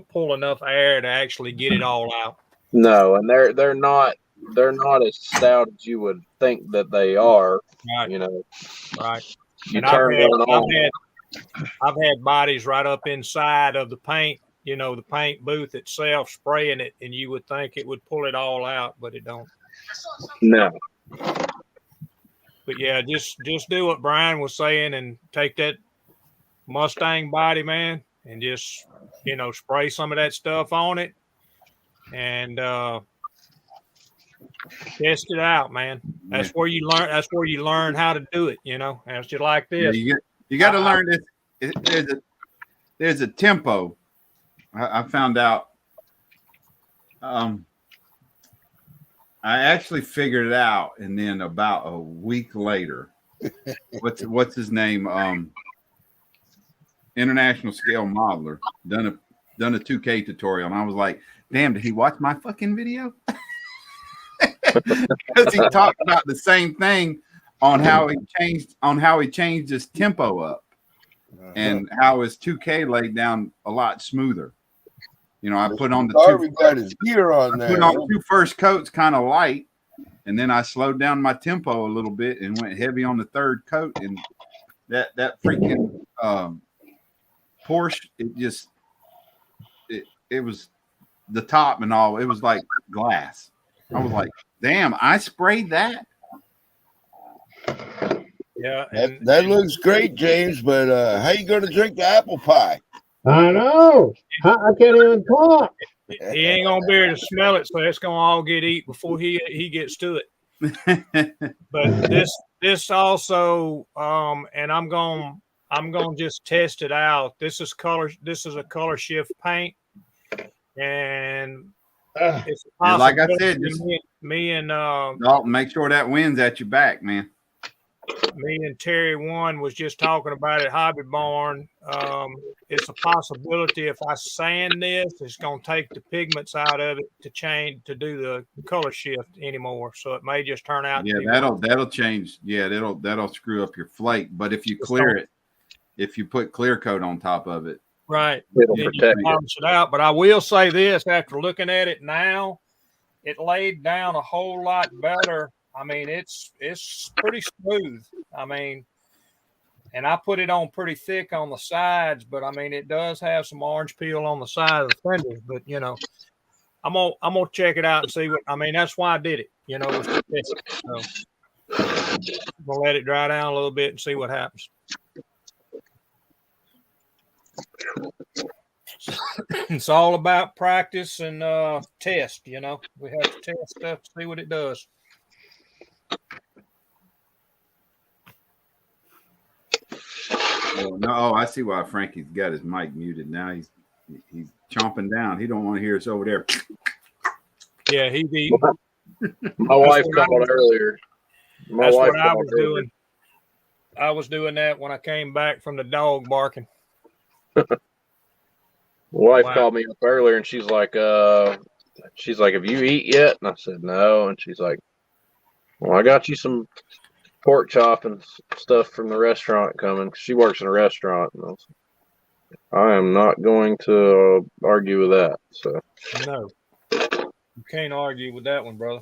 pull enough air to actually get it all out. No, and they're not as stout as you would think that they are. Right. You know. Right. You turn one on. I've had bodies right up inside of the paint. You know, the paint booth itself, spraying it, and you would think it would pull it all out, but it don't. No. But yeah, just do what Brian was saying and take that Mustang body, man, and just, spray some of that stuff on it and test it out, man. That's where you learn. That's where you learn how to do it. And it's just like this. Yeah, you got to learn this. There's a tempo. I found out. I actually figured it out, and then about a week later, what's his name? International scale modeler done a 2K tutorial, and I was like, "Damn, did he watch my fucking video?" Because he talked about the same thing on how he changed his tempo up, and how his 2K laid down a lot smoother. I put on the got his gear on there. Put on 2 first coats kind of light, and then I slowed down my tempo a little bit and went heavy on the third coat, and that freaking Porsche, it was the top and all. It was like glass. I was like, damn, I sprayed that. Yeah, That looks great, James. But how you going to drink the apple pie? I know. I can't even talk. he ain't gonna be able to smell it, so it's gonna all get eat before he gets to it. But this also, and I'm gonna just test it out. This is a color shift paint, and it's And like I said, me and Dalton, make sure that wind's at your back, man. Me and Terry One was just talking about it, Hobby Barn. It's a possibility if I sand this, it's going to take the pigments out of it to do the color shift anymore. So it may just turn out. Yeah, that'll change. Yeah, that'll screw up your flake. But if you clear it, if you put clear coat on top of it, right, it'll protect it out. But I will say this: after looking at it now, it laid down a whole lot better. I mean, it's pretty smooth. I mean, and I put it on pretty thick on the sides, but I mean, it does have some orange peel on the side of the fender. But you know, I'm gonna check it out and see what. I mean, that's why I did it. You know, was to test it. So I'm gonna let it dry down a little bit and see what happens. It's all about practice and test. You know, we have to test stuff to see what it does. Oh, I see why Frankie's got his mic muted now. He's chomping down. He don't want to hear us over there. Yeah, my wife called earlier. That's what I was doing. I was doing that when I came back from the dog barking. My wife called me up earlier, and she's like, "Have you eat yet?" And I said, "No." And she's like, "Well, I got you some pork chop and stuff from the restaurant coming." She works in a restaurant, and I am not going to argue with that. So no, you can't argue with that one, brother.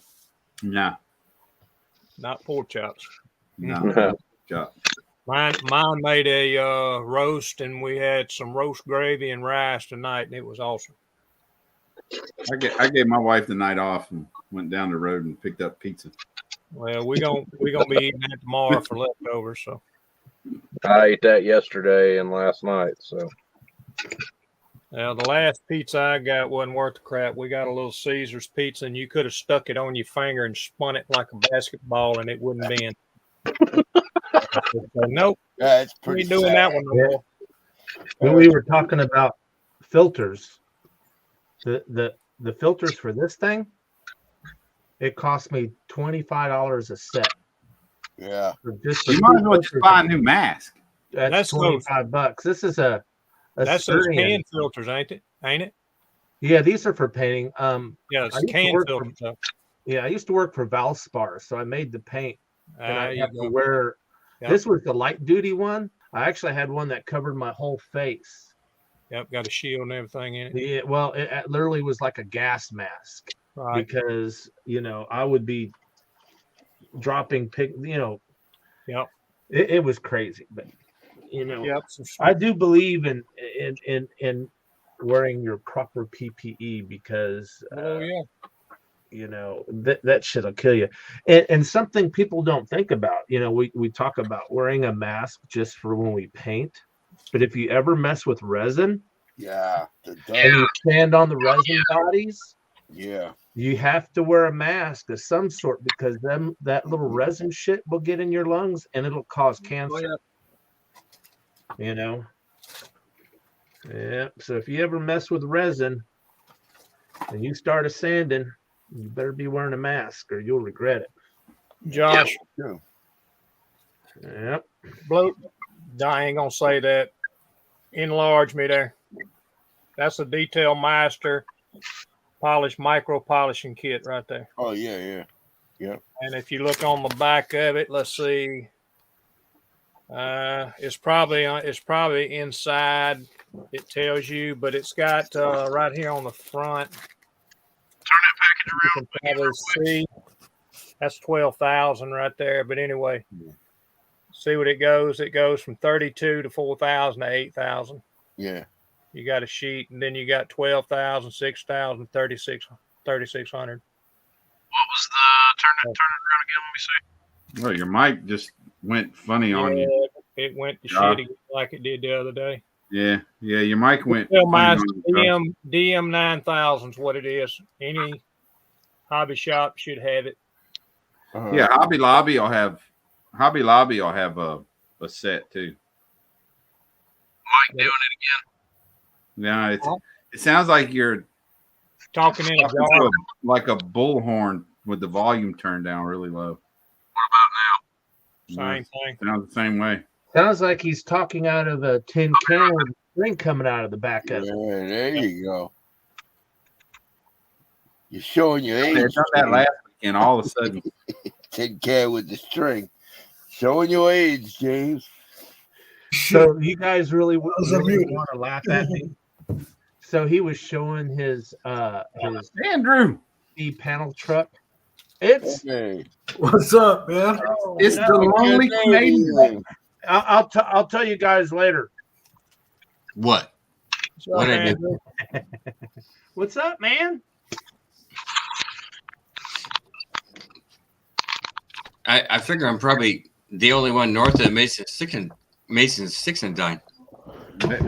No, not pork chops. No, chop. Mine made a roast, and we had some roast gravy and rice tonight, and it was awesome. I gave my wife the night off and went down the road and picked up pizza. Well, we're gonna be eating that tomorrow for leftovers. So I ate that yesterday and last night. So the last pizza I got wasn't worth the crap. We got a little Caesar's pizza, and you could have stuck it on your finger and spun it like a basketball, and it wouldn't bend. So, nope. Yeah, it's pretty. We ain't doing that one no more. When we were talking about filters, the filters for this thing, it cost me $25 a set. Yeah. You might as well just buy a new mask. That's $25. This is that's those can filters, ain't it? Yeah, these are for painting. Yeah, it's can filters. Yeah, I used to work for Valspar, so I made the paint, and I had to wear. Yep. This was the light duty one. I actually had one that covered my whole face. Yep, got a shield and everything in it. Yeah, well, it literally was like a gas mask, right? Because I would be dropping Yep, it was crazy, but yep. I do believe in wearing your proper PPE because that shit'll kill you. And something people don't think about, we talk about wearing a mask just for when we paint, but if you ever mess with resin, and you stand on the resin bodies, you have to wear a mask of some sort because that little resin shit will get in your lungs and it'll cause cancer. Yeah. So if you ever mess with resin and you start a sanding, you better be wearing a mask or you'll regret it. Josh. Yep. Bloat. I ain't gonna say that. Enlarge me there. That's a Detail Master micro polishing kit right there. Oh yeah. And if you look on the back of it, let's see. It's probably inside. It tells you, but it's got right here on the front. Turn that package around. You can probably see. That's 12,000 right there. But anyway, see what it goes. It goes from 32 to 4,000 to 8,000. Yeah. You got a sheet, and then you got 12,000, 6,000, 3,600. What was the turn it around again? Let me see. Well, your mic just went funny on you. It went to Yeah. shit again like it did the other day. Yeah, your mic went. Well, funny mine's on you, Josh. DM 9000 is what it is. Any hobby shop should have it. Yeah, Hobby Lobby will have a set too. Mike doing it again. Yeah, it sounds like you're talking in a talking jar. to like a bullhorn with the volume turned down really low. What about now? Same thing. Sounds the same way. Sounds like he's talking out of a tin can with string coming out of the back of it. Yeah, there you go. You're showing your age. I done that last weekend. All of a sudden, tin can with the string. Showing your age, James. So you guys really want to laugh at me? So he was showing his Andrew the panel truck. It's What's up, man? It's the lonely Canadian. I'll tell you guys later. What? What I do? What's up, man? I figure I'm probably the only one north of Mason's six and dime.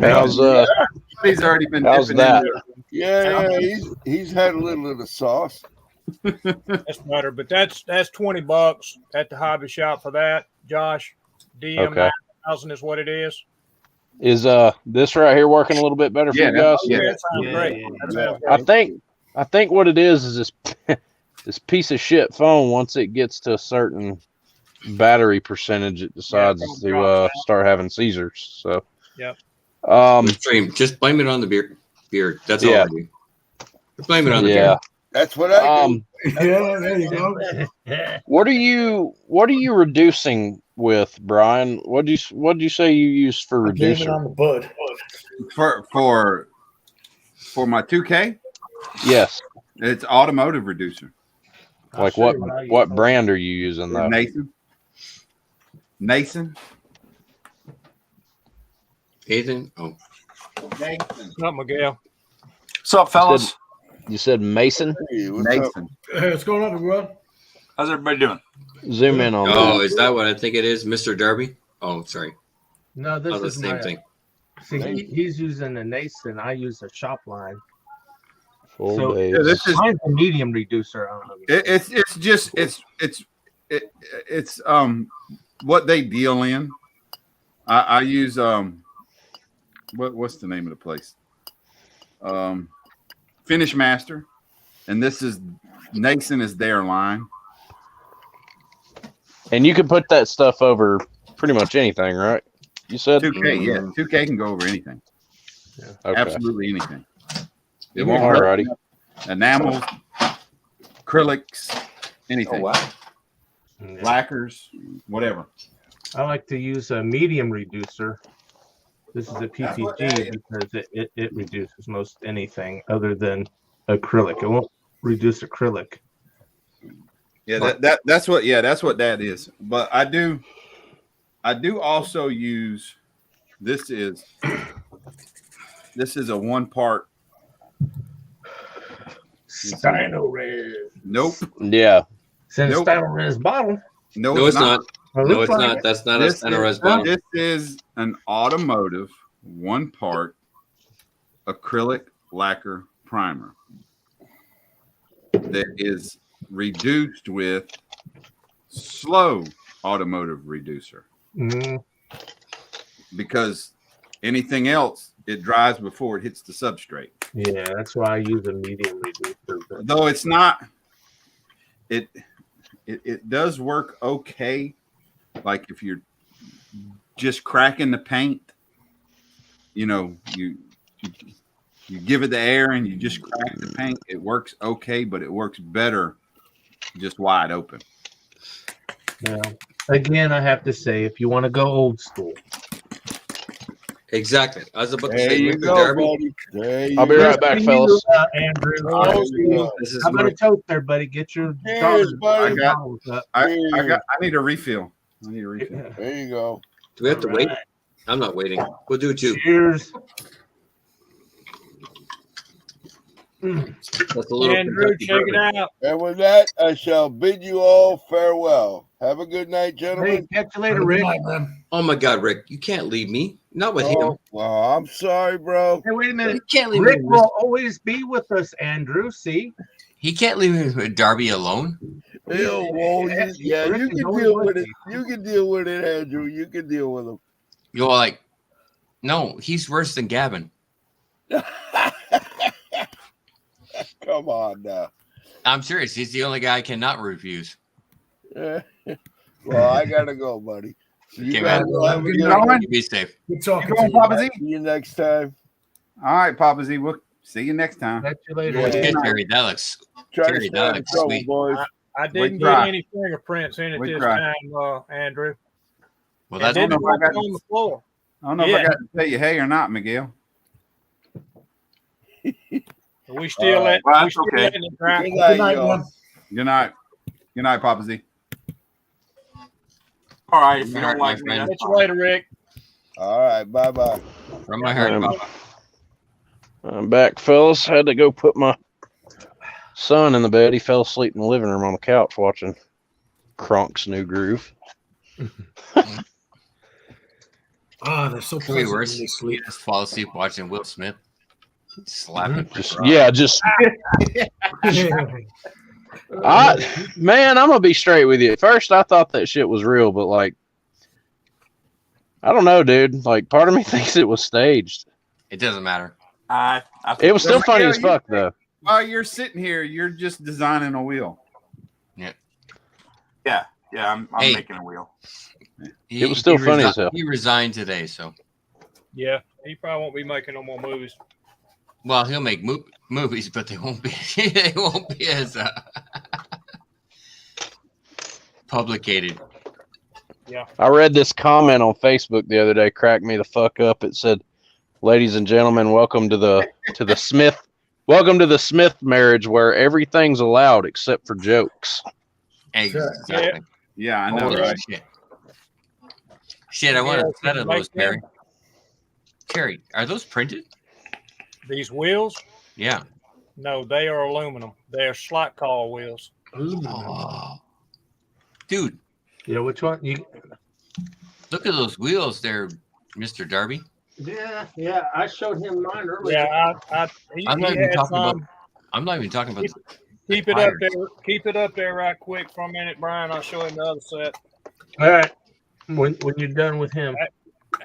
How's He's already been. How's dipping that? into it. Yeah, he's had a little of the sauce. That's better, but that's $20 at the hobby shop for that. Josh, DM 9000 is what it is. Is this right here working a little bit better for you guys? Yeah, that sounds great. That sounds great. I think what it is this this piece of shit phone, once it gets to a certain battery percentage, it decides to start having seizures. So yep. Just blame it on the beer. That's all I do. Just blame it on the beer. That's what I do. Yeah, there you go. What are you reducing with, Brian? What do you say you use for reducer? On the bud. For my 2K. Yes. It's automotive reducer. Like what brand are you using though? Nathan. Nathan. Oh. Nathan. Not Miguel. What's up, fellas? You said Mason? Nathan. Hey, what's going on, everyone? How's everybody doing? Zoom in on Oh, that. is that what I think it is, Mr. Darby? Oh, sorry. No, this the is same my, thing. See, he's using a Nason. I use a shop line. Full So days. Yeah, this is mine's a medium reducer. it's what they deal in. I use what's the name of the place? Finish Master, and this is Nason is their line. And you can put that stuff over pretty much anything, right? You said 2K, yeah. 2K can go over anything. Yeah. Okay. Absolutely anything. It won't hurt. Alrighty. Enamels, acrylics, anything. Oh, wow. Lacquers, whatever. I like to use a medium reducer. This is a PPG because it reduces most anything other than acrylic. It won't reduce acrylic. Yeah, that's what that is. But I do also use this is a one part Styrorez. Nope. Yeah. It's in a Styrorez bottle. No, it's not. No, it's not. That's not a Styrorez bottle. This is an automotive one part acrylic lacquer primer that is reduced with slow automotive reducer. Because anything else, it dries before it hits the substrate. Yeah, that's why I use a medium reducer. Though it's not, it does work okay. Like if you're just cracking the paint, you give it the air and you just crack the paint. It works okay, but it works better just wide open. Yeah. Again, I have to say, if you want to go old school, Exactly. I was about to There say, you Rick or go, Darby. buddy. There you I'll be go. right back, fellas. Andrew. There you go. This is How about my a toast there, buddy? Get your Cheers, daughter buddy. I got- bottles up. I need a refill. I need a refill. There you go. Do we have to All wait? right. I'm not waiting. We'll do two. Cheers. That's a little Andrew, Kentucky check it bourbon. out. And with that, I shall bid you all farewell. Have a good night, Hey, gentlemen. catch you later, Rick. Oh my God, Rick, you can't leave me. Not with him. Oh, well, I'm sorry, bro. Hey, wait a minute. You can't leave Rick me. With, will always be with us, Andrew. See? he can't leave me with Darby alone. Bill, well, yeah, Rick you is can always deal with with it. me. You can deal with it, Andrew. You can deal with him. You're like, no, he's worse than Gavin. Come on now. I'm serious. He's the only guy I cannot refuse. Well, I gotta go, buddy. You Okay, guys man. will have a You good going? one. You be safe. Good You talking to going, you. Papa Z? See you next time. All right, Papa Z. We'll see you next time. Catch you later. Yeah. Rick. Okay, Terry, that looks. Try to Terry, stay that out of looks trouble, sweet. boys. I didn't get try. any fingerprints in it We this try. time, Andrew. Well, It that's didn't know if I drop got- on the floor. I don't know if Yeah. I got to tell you hey or not, Miguel. We still All right. Well, we that's still okay. letting it dry. Good night, night, y'all. man. Good night. Good night, Papa Z. All right, if you All don't right, like my me, friend. that's Catch you later, Rick. All right, bye-bye. From my heart, Um, Papa. I'm back, fellas. Had to go put my son in the bed. He fell asleep in the living room on the couch watching Kronk's New Groove. Ah, they're so Could be pleasant when worse. they You sleep. just fall asleep watching Will Smith. Slapping. Just just man, I'm gonna be straight with you. At first, I thought that shit was real, but like, I don't know, dude. Like, part of me thinks it was staged. It doesn't matter. It was still Well, funny Miguel, as fuck, though. While you're sitting here, you're just designing a wheel. Yeah, I'm Hey. making a wheel. It was still funny as hell. He resigned today, so. Yeah, he probably won't be making no more movies. Well, he'll make movies, but they won't be. They won't be as publicated. Yeah. I read this comment on Facebook the other day, cracked me the fuck up. It said, "Ladies and gentlemen, welcome to the Smith. Welcome to the Smith marriage, where everything's allowed except for jokes." Exactly. Yeah, I know, Holy right? shit. Shit, I want Yeah, a set of like those, Terry. Terry, are those printed? These wheels? Yeah. No, they are aluminum. They're slot car wheels. Oh. Dude, Yeah, which one? You? look at those wheels there, Mr. Darby. Yeah. I showed him mine earlier. Yeah, I'm not he even had talking about. some. I'm not even talking about. Keep it up there. Keep it up there right quick for a minute, Brian. I'll show him the other set. All right. When you're done with him.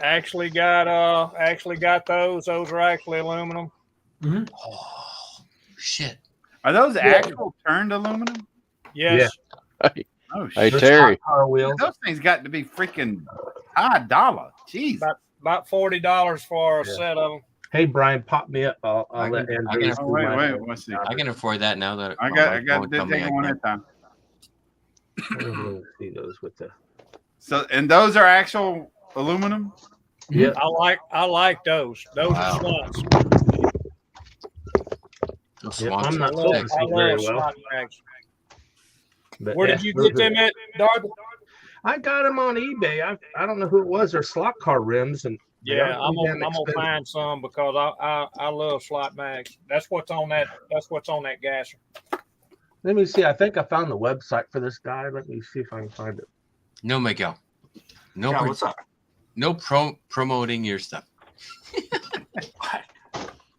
Actually got those. Those are actually aluminum. Oh, shit. Are those Yeah. actual turned aluminum? Yes. Hey, Oh, hey shit. Terry. Car wheels. Those things got to be freaking $5. Jeez. About $40 for a Yeah. set of them. Hey, Brian, pop me up. I'll I let can- I Andrew. can- Oh, wait. Let's see. I can afford that now that I my got wife's to going take company, I one at can. a time. See those with the. So, and those are actual aluminum? Yeah. I like those. Those Wow. are slots. Those Yeah, swans I'm are not sick. focusing very well. slot mags. But Where yeah, did you those get them at, Darby? I got them on eBay. I don't know who it was. They're slot car rims, and they Yeah, aren't I'm too damn gonna expensive. find some because I love slot mags. That's what's on that. That's what's on that gasser. Let me see. I think I found the website for this guy. Let me see if I can find it. No, Miguel. No, Yeah, what's up? no promoting your stuff.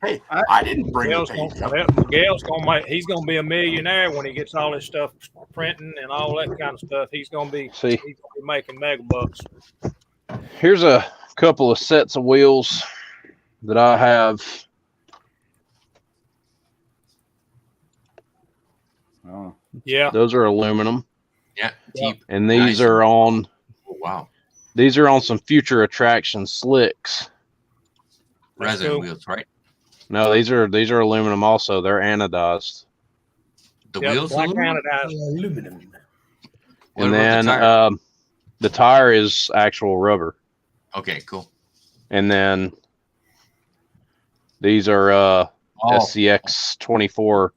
Hey, I didn't bring the Miguel's page gonna, up. Miguel's gonna make. He's gonna be a millionaire when he gets all this stuff printing and all that kind of stuff. He's gonna be making mega bucks. Here's a couple of sets of wheels that I have. Oh. Yeah. Those are aluminum. Yeah. Cheap. And these Nice. are on. Oh, wow. These are on some future attraction slicks. Resin cool. wheels, right? No, these are aluminum also. They're anodized. The Yep, wheels black aluminum? anodized. Aluminum. What And about then the tire? the tire is actual rubber. Okay, cool. And then these are SCX 24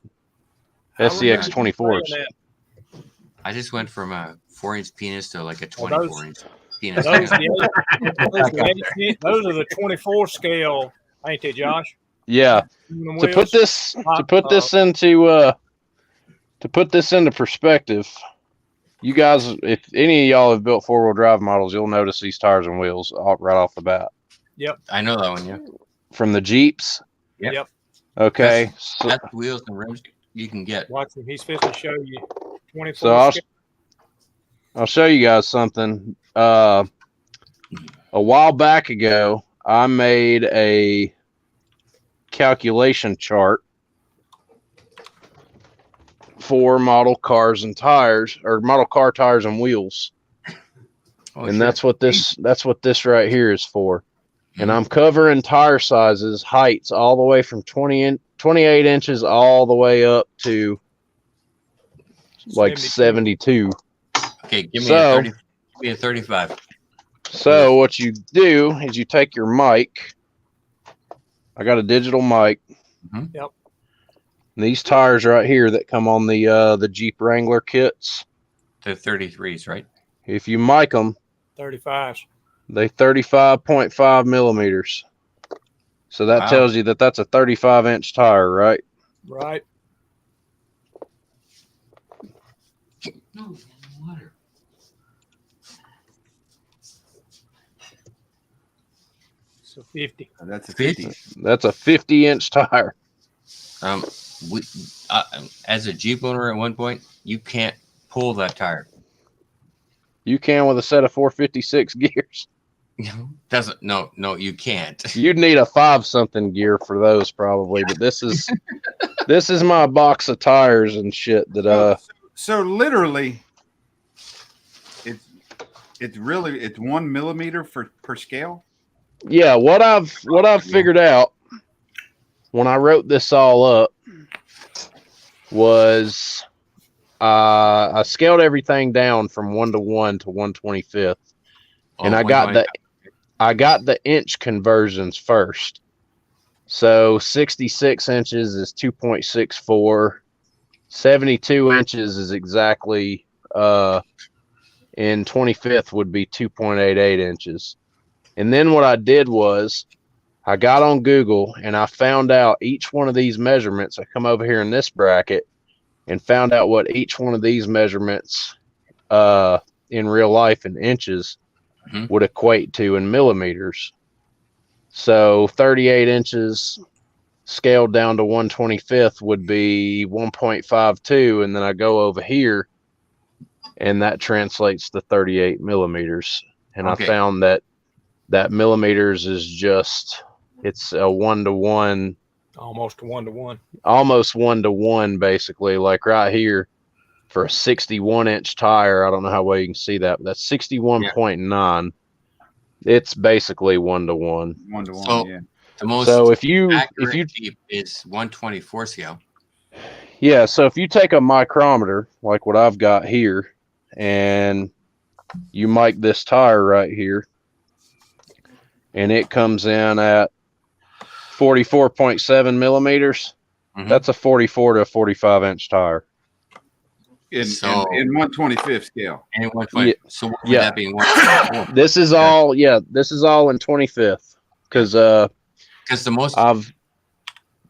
SCX 24s. I just went from a 4-inch penis to like a Well, 24-inch penis. Those are the 24 scale, ain't they, Josh? Yeah. To put this into perspective, you guys, if any of y'all have built 4-wheel drive models, you'll notice these tires and wheels right off the bat. Yep. I know that one, yeah. From the Jeeps. Yep. Okay. That's wheels and rims you can get. Watch him. He's supposed to show you 24 So scale. I'll show you guys something. A while back ago, I made a calculation chart for model cars and tires, or model car tires and wheels. And that's what this right here is for. And I'm covering tire sizes, heights all the way from 28 inches all the way up to like 72. Okay, give me a 35. So what you do is you take your mic. I got a digital mic. Yep. And these tires right here that come on the Jeep Wrangler kits. They're 33s, right? If you mic them, 35s. they 35.5 millimeters. So that tells you that that's a 35-inch tire, right? Right. No, water. So 50. That's a 50. That's a 50-inch tire. As a Jeep owner at one point, you can't pull that tire. You can with a set of 456 gears. No, you can't. You'd need a 5-something gear for those probably, but this is my box of tires and shit that So literally, it's 1 millimeter per scale. Yeah, what I've figured out when I wrote this all up was I scaled everything down from 1:1 to 1/25, and I got the inch conversions first. So 66 inches is 2.64, 72 inches is exactly in 25th would be 2.88 inches. And then what I did was I got on Google and I found out each one of these measurements. I come over here in this bracket and found out what each one of these measurements in real life in inches would equate to in millimeters. So 38 inches scaled down to 1/25 would be 1.52. And then I go over here and that translates to 38 millimeters. And I found that millimeters is just, it's a 1-to-1, almost 1-to-1, almost 1-to-1, basically. Like right here for a 61-inch tire, I don't know how well you can see that, but that's 61.9. It's basically 1-to-1. 1-to-1. So, yeah. The most if you Jeep is 1/24 scale. Yeah, so if you take a micrometer like what I've got here and you mic this tire right here, and it comes in at 44.7 millimeters. That's a 44 to a 45-inch tire. In 1/25 scale. And 1/20. So what would that be? This is all in 25th because the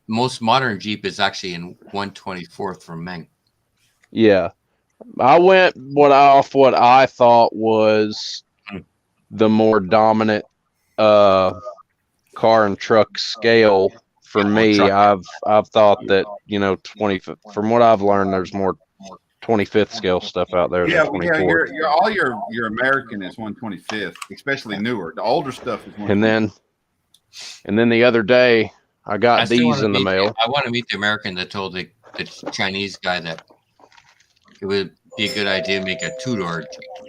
most modern Jeep is actually in 1/24 from Meng. Yeah, I went off what I thought was the more dominant car and truck scale for me. I've thought that 20. From what I've learned, there's more 25th scale stuff out there than 24. All your American is 1/25, especially newer. The older stuff is 1/25. And then the other day I got these in the mail. I want to meet the American that told the Chinese guy that it would be a good idea to make a 2-door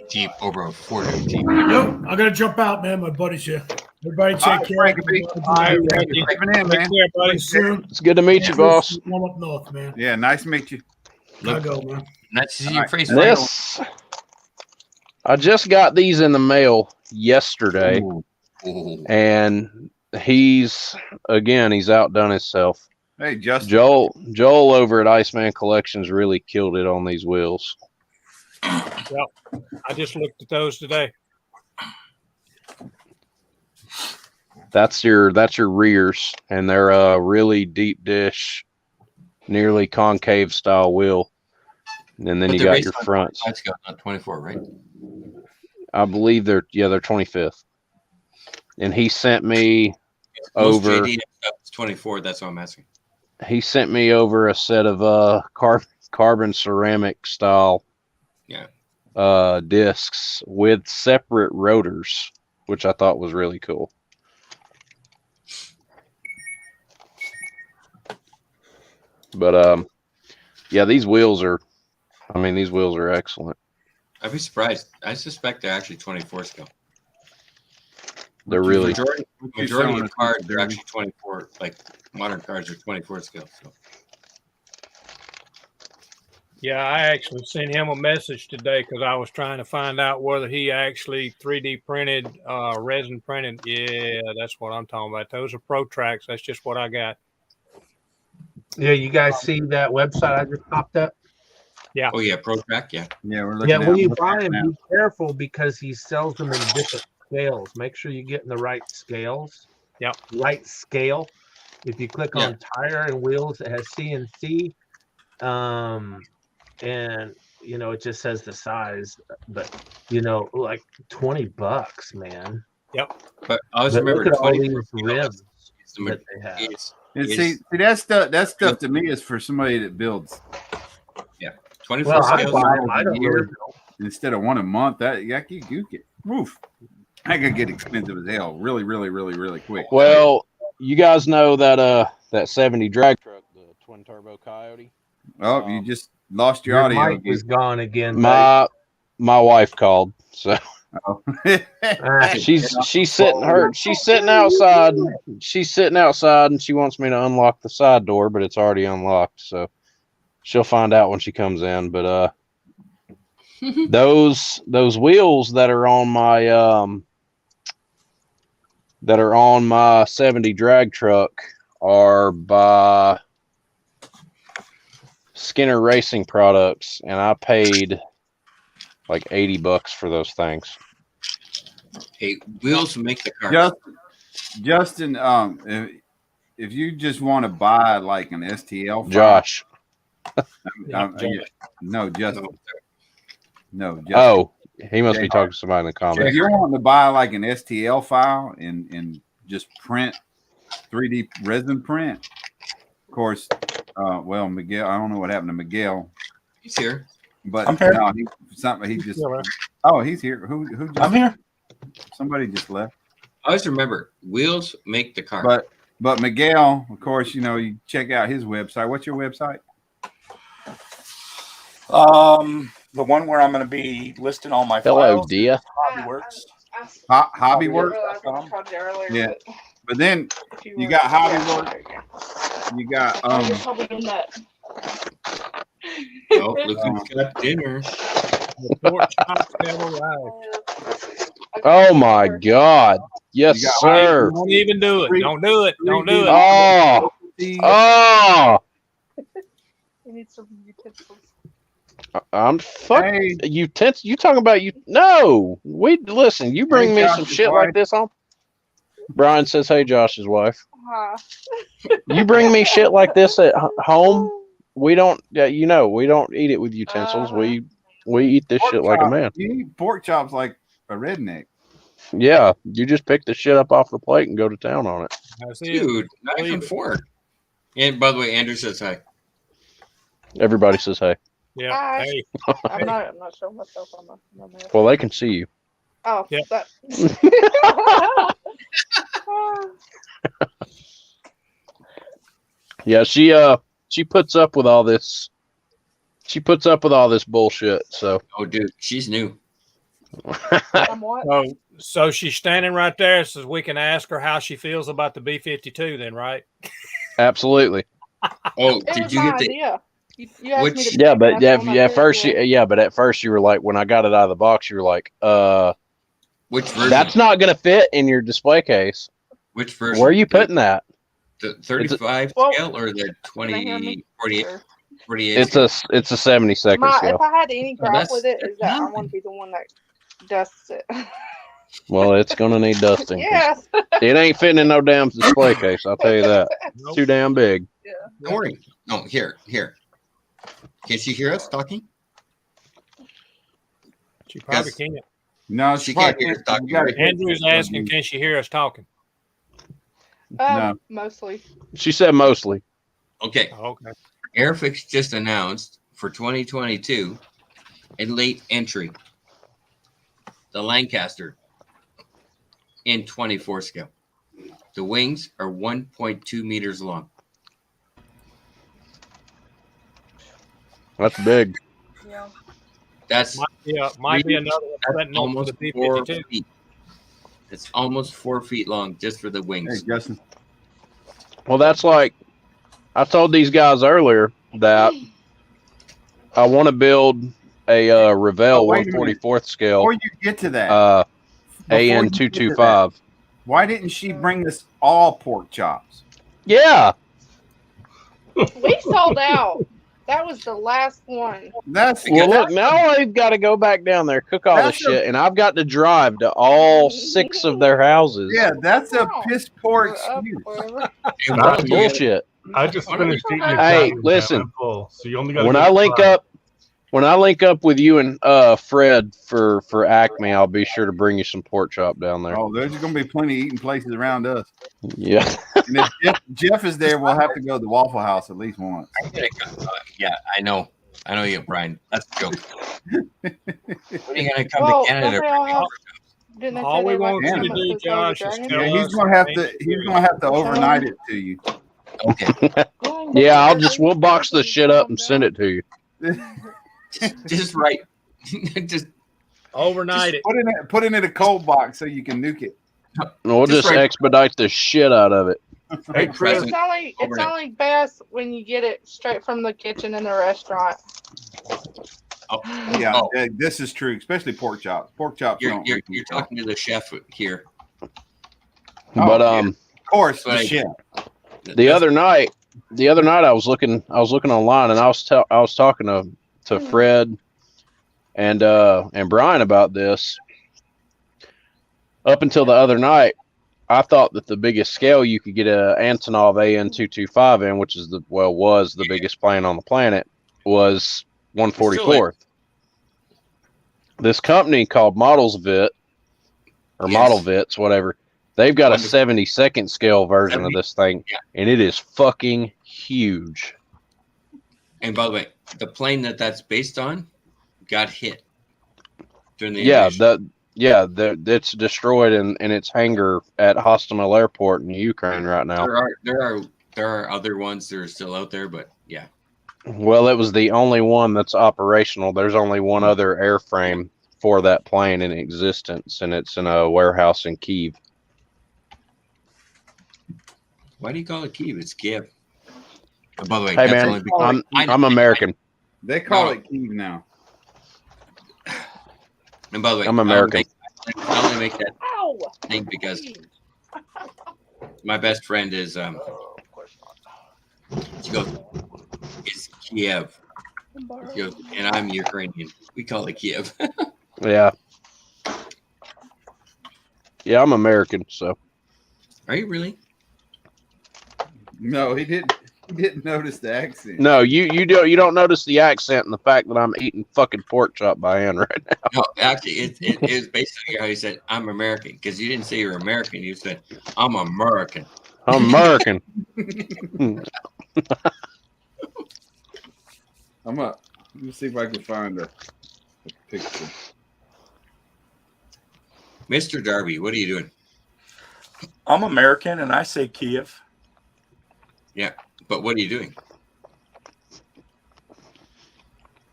Jeep over a 4-door Jeep. Nope, I gotta jump out, man. My buddy's here. Everybody take care. It's good to meet you, boss. One up north, man. Yeah, nice to meet you. I go, man. Nice to see your face. I just got these in the mail yesterday. And he's outdone himself. Hey, Justin. Joel over at Iceman Collections really killed it on these wheels. Yep. I just looked at those today. That's your rears, and they're a really deep dish, nearly concave style wheel. And then you got your fronts. Not 24, right? I believe they're 25th. And he sent me Most over. JDM stuff is 24. That's what I'm asking. He sent me over a set of carbon ceramic style discs with separate rotors, which I thought was really cool. But these wheels are excellent. I'd be surprised. I suspect they're actually 24 scale. They're really majority of cars are actually 24. Like modern cars are 24 scale. So. Yeah, I actually sent him a message today because I was trying to find out whether he actually 3D printed, resin printed. Yeah, that's what I'm talking about. Those are Pro Tracks. That's just what I got. Yeah, you guys see that website I just popped up? Yeah. Oh yeah, Pro Track. Yeah. Yeah, we're looking. Yeah, when you buy them, be careful because he sells them in different scales. Make sure you're getting the right scales. Yep. Right scale. If you click on tire and wheels, it has CNC. And it just says the size, but like $20, man. Yep. But I always remember look at all 24 these rims that they have. And see that stuff to me is for somebody that builds. Yeah, 24 scales. I don't really know. Instead of one a month, that you get woof. I could get expensive as hell, really, really, really, really quick. Well, you guys know that 70 drag truck, the twin turbo Coyote. Oh, you just lost your audio. Mic was gone again. My wife called, so she's sitting outside. She's sitting outside, and she wants me to unlock the side door, but it's already unlocked. So she'll find out when she comes in. But those wheels that are on my 70 drag truck are by Skinner Racing Products, and I paid like $80 for those things. Hey, wheels make the car. Justin, if you just want to buy like an STL file, Josh. No, Justin. No, Justin. Oh, he must be talking to somebody in the comments. If you're wanting to buy like an STL file and just print 3D resin print, of course, well, Miguel, I don't know what happened to Miguel. He's here. But I'm here. No, he just. Oh, he's here. Who just, I'm here. Somebody just left. I always remember wheels make the car. But Miguel, of course, you check out his website. What's your website? The one where I'm going to be listing all my Hello, files. dear. Hobbyworks. Hobbyworks. Yeah. But then you got Hobbyworks. You got Oh, look who's got dinner. Oh my God! Yes, sir. Don't even do it. Don't do it. Don't do it. Oh, You need some utensils. I'm fucking you talking about you? No, listen. You bring me some shit like this on. Brian says, "Hey, Josh's wife." You bring me shit like this at home. We don't. We don't eat it with utensils. We eat this shit like a man. You eat pork chops like a redneck. Yeah, you just pick the shit up off the plate and go to town on it. Dude, knife and fork. And by the way, Andrew says hi. Everybody says hey. Yeah. Hi. Hey. I'm not showing myself on the Well, they can see you. Oh, yeah. That. Yeah, she puts up with all this. She puts up with all this bullshit. So. Oh, dude, she's new. So she's standing right there, so we can ask her how she feels about the B-52. Then, right? Absolutely. Oh, did you get the? Idea. You Which, me to yeah, but at at first you were like, when I got it out of the box, you were like, Which version? That's not going to fit in your display case. Which version? Where are you putting that? The 35 scale or the 20, 48, 48 It's scale? it's a 70-second If scale. I had any gripe that's- with it, is that I want to be the one that dusts it. Well, it's going to need dusting. 'cause Yes. It ain't fitting in no damn display case. I'll tell you that. It's too damn big. Yeah. Don't worry. No, here. Can she hear us talking? She probably Yes. can't. No, She can't hear us talking. Right? Andrew's asking, can she hear us talking? No. Mostly. She said mostly. Okay. Okay. Airfix just announced for 2022 a late entry. The Lancaster in 24 scale. The wings are 1.2 meters long. That's big. Yeah. That's Might be another one. that's almost the 4 B-52. feet. It's almost 4 feet long just for the wings. Hey, Justin. Well, that's like I told these guys earlier that I want to build a Revell wait a minute. 1/44th scale. Before you get to that, AN Before you get to 225. why didn't she bring us all pork chops? Yeah. We sold out. That was the last one. That's Well, look, now I've got to go back down there, cook all this That's a- shit, and I've got to drive to all 6 of their houses. yeah, that's a piss poor excuse. That's bullshit. I just finished eating a Hey, Italian listen. salmon full, so you only got When I link up with you and Fred for Acme, I'll be sure to bring you some pork chop down there. Oh, there's going to be plenty of eating places around us. Yeah. And if Jeff is there, we'll have to go to the Waffle House at least once. Yeah, I know you, Brian. That's a joke. When are you gonna come Well, to Canada? don't they all have- didn't they All say we they like want you to salmon do, food so Josh, is dragon? tell Yeah, he's us going to have to. He's going to have to overnight it to you. Okay. Yeah, we'll box the shit up and send it to you. Just right. Just overnight it. Put it in a cold box so you can nuke it. We'll just expedite the shit out of it. Hey, It's only best when you get it straight from the kitchen in the restaurant. Yeah, this is true, especially pork chops. Pork chops. You're talking to the chef here. But of course, the But- chef. the other night I was looking online and I was talking to Fred and Brian about this. Up until the other night, I thought that the biggest scale you could get a Antonov AN-225 in, which is was the biggest plane on the planet, was 1/44th. This company called Modelsvit or Modelvits, whatever, they've got a 72nd scale version of this thing, and it is fucking huge. And by the way, the plane that's based on got hit during the invasion. It's destroyed in its hangar at Hostomel Airport in Ukraine right now. There are other ones that are still out there, but yeah. Well, it was the only one that's operational. There's only one other airframe for that plane in existence, and it's in a warehouse in Kyiv. Why do you call it Kyiv? It's Kiev. Oh, by the way, Hey that's man, only because I'm American. They call it Kyiv now. And by the way, I'm American. I only make that thing because my best friend is she goes, it's Kiev. She goes, and I'm Ukrainian. We call it Kiev. Yeah. Yeah, I'm American, so. Are you really? No, he didn't notice the accent. No, you don't notice the accent and the fact that I'm eating fucking pork chop by hand right now. No, actually, it was basically how you said, I'm American. Because you didn't say you're American. You said, I'm American. I'm American. Let me see if I can find a picture. Mr. Darby, what are you doing? I'm American and I say Kiev. Yeah, but what are you doing?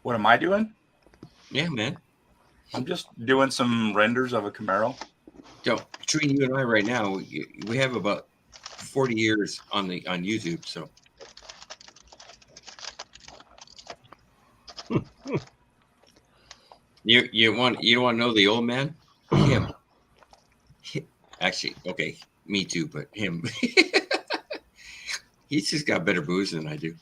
What am I doing? Yeah, man. I'm just doing some renders of a Camaro. So between you and I right now, we have about 40 years on YouTube. So you want to know the old man? Him. Actually, okay, me too, but him. He's just got better booze than I do.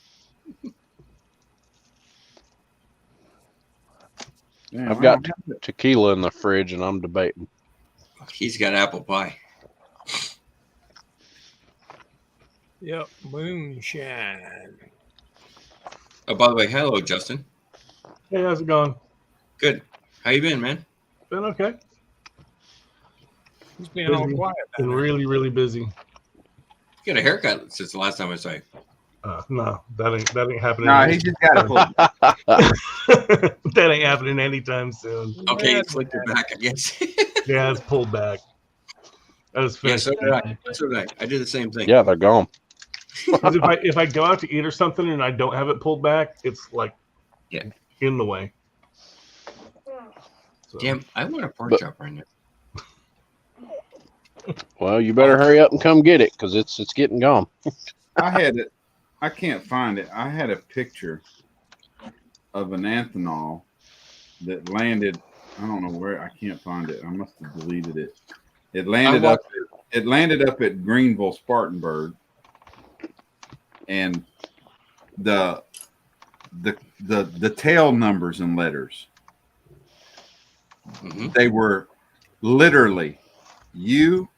Damn, I've I got don't have it. tequila in the fridge, and I'm debating. He's got apple pie. Yep, moonshine. Oh, by the way, hello, Justin. Hey, how's it going? Good. How you been, man? Been okay. He's been all Busy. quiet. Been really, really busy. You got a haircut since the last time I saw you. No, that ain't happening. Nah, he just got it pulled. That ain't happening anytime soon. Okay, you flicked it back, I guess. Yeah, it's pulled back. I was Yeah, finished. so did I. So did I. I did the same thing. Yeah, they're gone. 'Cause if I go out to eat or something and I don't have it pulled back, it's like in the way. So. Damn, I want a pork chop right now. Well, you better hurry up and come get it because it's getting gone. I had it. I can't find it. I had a picture of an Anthanol that landed. I don't know where. I can't find it. I must have deleted it. It landed up. It landed up at Greenville Spartanburg, and the tail numbers and letters. Mm-hmm. They were literally UCRT.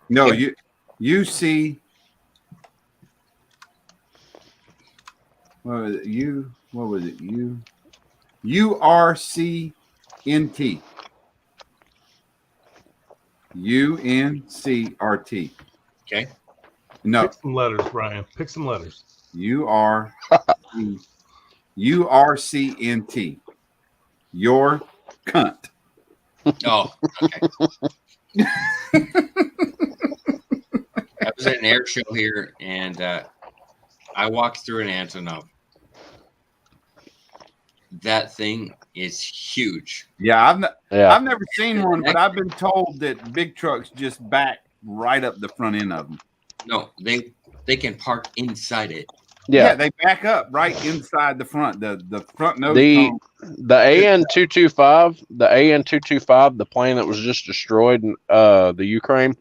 No, UC. What was it? What was it? URCNT. UNCRT. Okay. No. Pick some letters, Brian. Pick some letters. URCNT. Your cunt. Oh, okay. I was at an air show here, and I walked through an Antonov. That thing is huge. Yeah, I've never seen one, but I've been told that big trucks just back right up the front end of them. No, they can park inside it. Yeah, they back up right inside the front. The front nose. The cone. AN-225, the plane that was just destroyed in the Ukraine.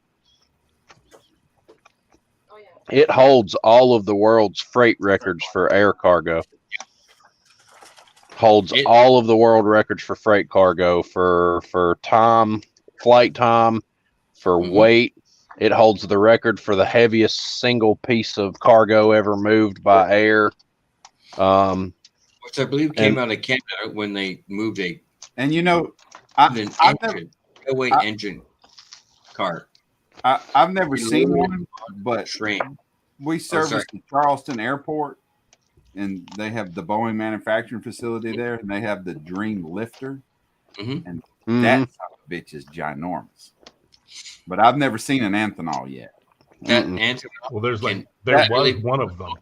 It holds all of the world's freight records for air cargo. Holds all of the world records for freight cargo, for time, flight time, for weight. It holds the record for the heaviest single piece of cargo ever moved by air. Which I believe came out of Canada when they moved And you know, railway engine car. I've never seen one, but train. We service the Charleston Airport, and they have the Boeing manufacturing facility there, and they have the Dream Lifter, and that bitch is ginormous. But I've never seen an Anthanol yet. That Anthanol. Well, there was one of them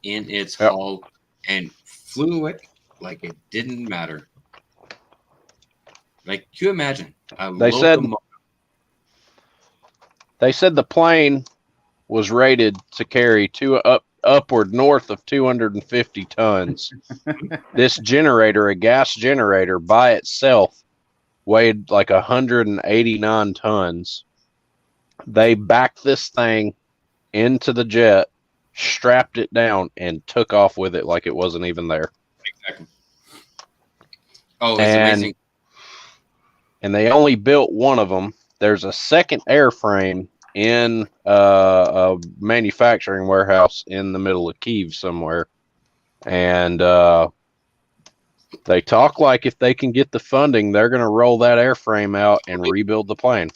in its hull and flew it like it didn't matter. Like, can you imagine? They said the plane was rated to carry upward north of 250 tons. This generator, a gas generator by itself, weighed like 189 tons. They backed this thing into the jet, strapped it down, and took off with it like it wasn't even there. Exactly. Oh, it's amazing. And they only built one of them. There's a second airframe in a manufacturing warehouse in the middle of Kyiv somewhere. And they talk like if they can get the funding, they're going to roll that airframe out and rebuild the plane.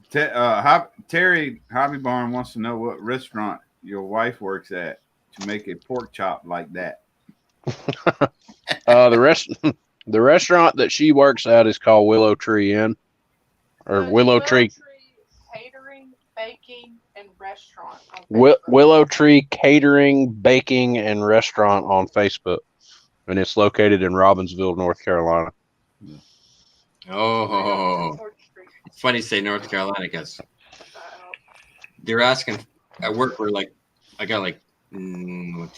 Terry Hobby Barn wants to know what restaurant your wife works at to make a pork chop like that. The restaurant that she works at is called Willow Tree Inn, or Willow Tree Catering, Baking, and Restaurant. Willow Tree Catering, Baking, and Restaurant on Facebook, and it's located in Robbinsville, North Carolina. Oh, it's funny you say North Carolina because they're asking at work. We're like, I got like 9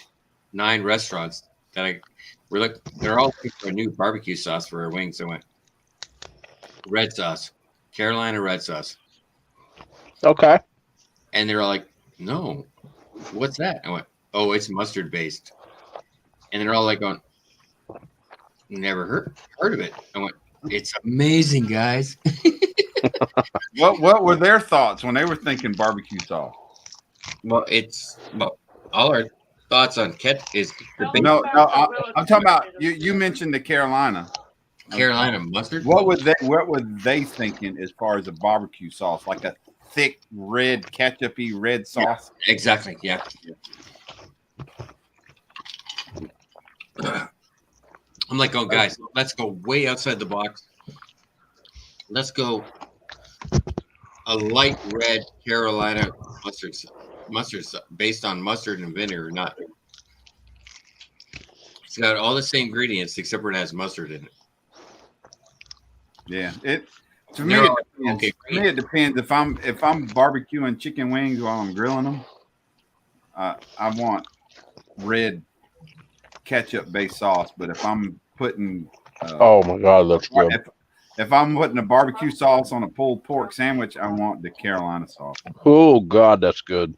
restaurants we're like, they're all looking for a new barbecue sauce for our wings. I went, red sauce, Carolina red sauce. Okay. And they're all like, no, what's that? I went, oh, it's mustard based. And they're all like going, never heard of it. I went, it's amazing, guys. What were their thoughts when they were thinking barbecue sauce? Well, all our thoughts on is the big No, I'm talking about you mentioned the Carolina mustard. What were they thinking as far as a barbecue sauce, like a thick red ketchupy red sauce? Yeah, exactly. Yeah. I'm like, oh, guys, let's go way outside the box. Let's go a light red Carolina mustard based on mustard and vinegar, not. It's got all the same ingredients except for it has mustard in it. Yeah, to me it depends. If I'm barbecuing chicken wings while I'm grilling them, I want red ketchup based sauce. But if I'm putting oh my god, that's good. If I'm putting a barbecue sauce on a pulled pork sandwich, I want the Carolina sauce. Oh god, that's good.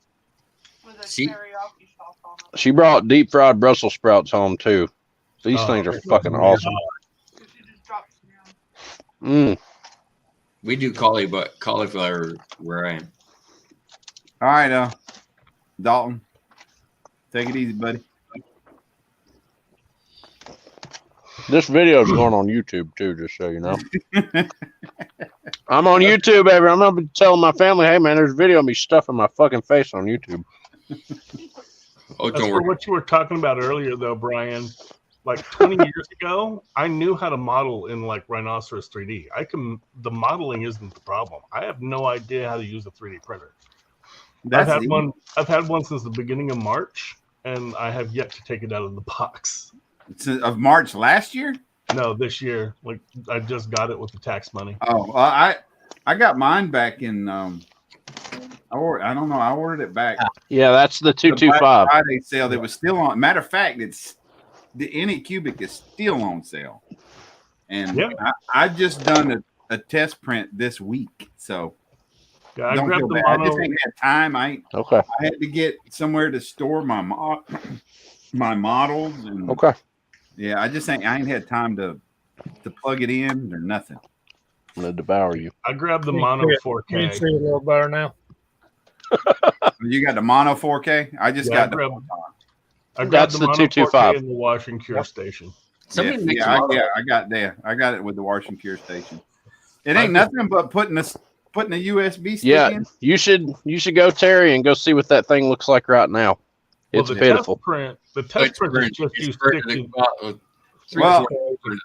She brought deep fried Brussels sprouts home too. These things are fucking awesome. We do cauliflower where I am. All right, Dalton, take it easy, buddy. This video is going on YouTube too, just so you know. I'm on YouTube, baby. I'm gonna be telling my family, hey man, there's a video of me stuffing my fucking face on YouTube. That's for what you were talking about earlier, though, Brian. Like 20 years ago, I knew how to model in like Rhinoceros 3D. The modeling isn't the problem. I have no idea how to use a 3D printer. I've had one since the beginning of March, and I have yet to take it out of the box. Of March last year? No, this year. Like I just got it with the tax money. Oh, well, I got mine back in. I don't know. I ordered it back. Yeah, that's the 225 Friday sale. That was still on. Matter of fact, the Anycubic is still on sale, and I just done a test print this week. So yeah, I grabbed the mono. I just ain't had time. I had to get somewhere to store my models. And, yeah, I ain't had time to plug it in or nothing. I'm gonna devour you. I grabbed the mono 4K. Can you see a little better now? You got the mono 4K? I just got I grabbed the mono 225 in the wash and cure station. I got there. I got it with the wash and cure station. It ain't nothing but putting a USB stick in. You should go, Terry, and go see what that thing looks like right now. It's pitiful. The test print is just you sticky. Well,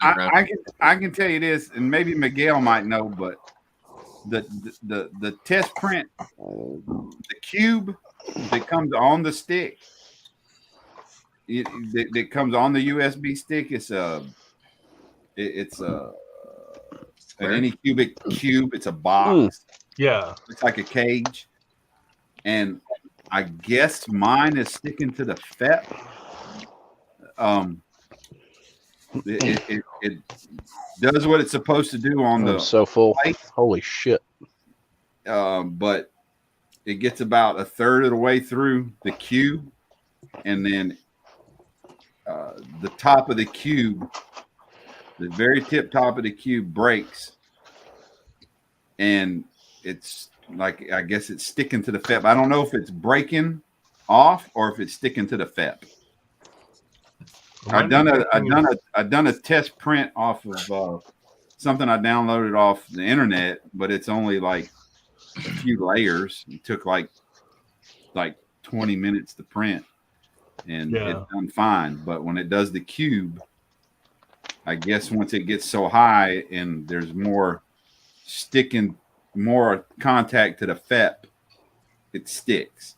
I can tell you this, and maybe Miguel might know, but the test print, the cube that comes on the stick, that comes on the USB stick, it's an Anycubic cube. It's a box. Yeah, it's like a cage, and I guess mine is sticking to the FEP. It does what it's supposed to do on the so full. Plate. Holy shit! But it gets about a third of the way through the cube, and then the top of the cube, the very tip top of the cube breaks, and it's like, I guess it's sticking to the FEP. I don't know if it's breaking off or if it's sticking to the FEP. I've done a test print off of something I downloaded off the internet, but it's only like a few layers. It took like 20 minutes to print, and it's done fine. But when it does the cube, I guess once it gets so high and there's more contact to the FEP, it sticks.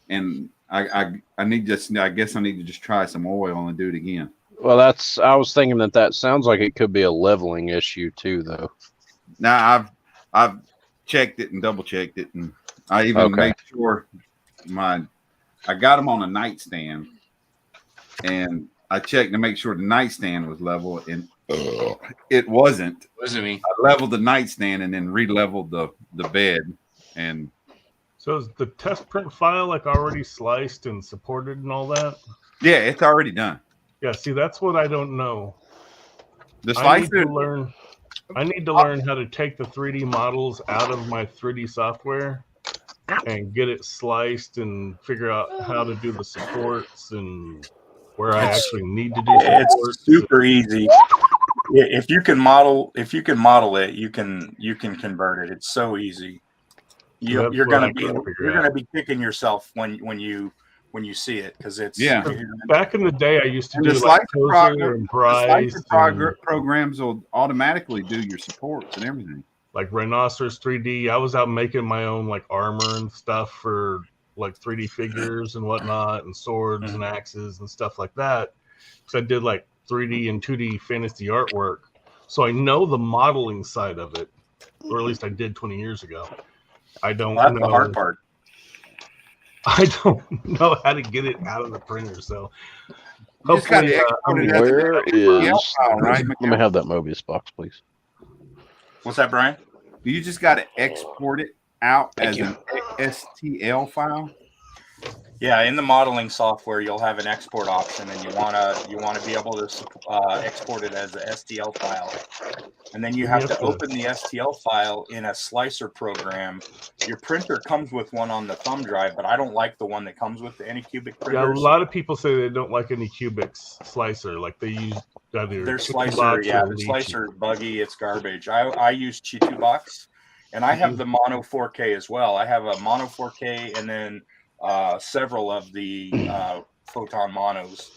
And I guess I need to just try some oil and do it again. Well, I was thinking that sounds like it could be a leveling issue too, though. Now I've checked it and double checked it, and I even made sure I got them on a nightstand, and I checked to make sure the nightstand was level, and it wasn't. Wasn't me. I leveled the nightstand and then re-leveled the bed, and So is the test print file like already sliced and supported and all that? yeah, it's already done. Yeah, see, that's what I don't know. The I need slicer. to learn. I need to learn how to take the 3D models out of my 3D software and get it sliced and figure out how to do the supports and where I actually need to do It's supports. super easy. If you can model it, you can convert it. It's so easy. You're That's what gonna I be gotta figure out. kicking yourself when you see it, because it's Yeah. Back in the day, I used to And do the like slicer, Tozer and Bryce, programs will automatically do your supports and everything. like Rhinoceros 3D. I was out making my own like armor and stuff for like 3D figures and whatnot, and swords and axes and stuff like that. Because I did like 3D and 2D fantasy artwork, so I know the modeling side of it, or at least I did 20 years ago. I don't Well, that's know the hard part. I don't know how to get it out of the printer, so You just gotta hopefully, export it as Where an is? STL file, right, Let me have that Mobius box, please. What's that, Brian? You just got to export it out Thank as you. an STL file. Yeah, in the modeling software, you'll have an export option, and you wanna be able to export it as a STL file, and then you have to open the STL file in a slicer program. Your printer comes with one on the thumb drive, but I don't like the one that comes with the Anycubic yeah, a printers. lot of people say they don't like any Cubics slicer, like they use either Their Chicken slicer, Box yeah, or the Lychee. slicer is buggy. It's garbage. I use Chitu Box, and I have the Mono 4K as well. I have a Mono 4K, and then several of the Photon Monos.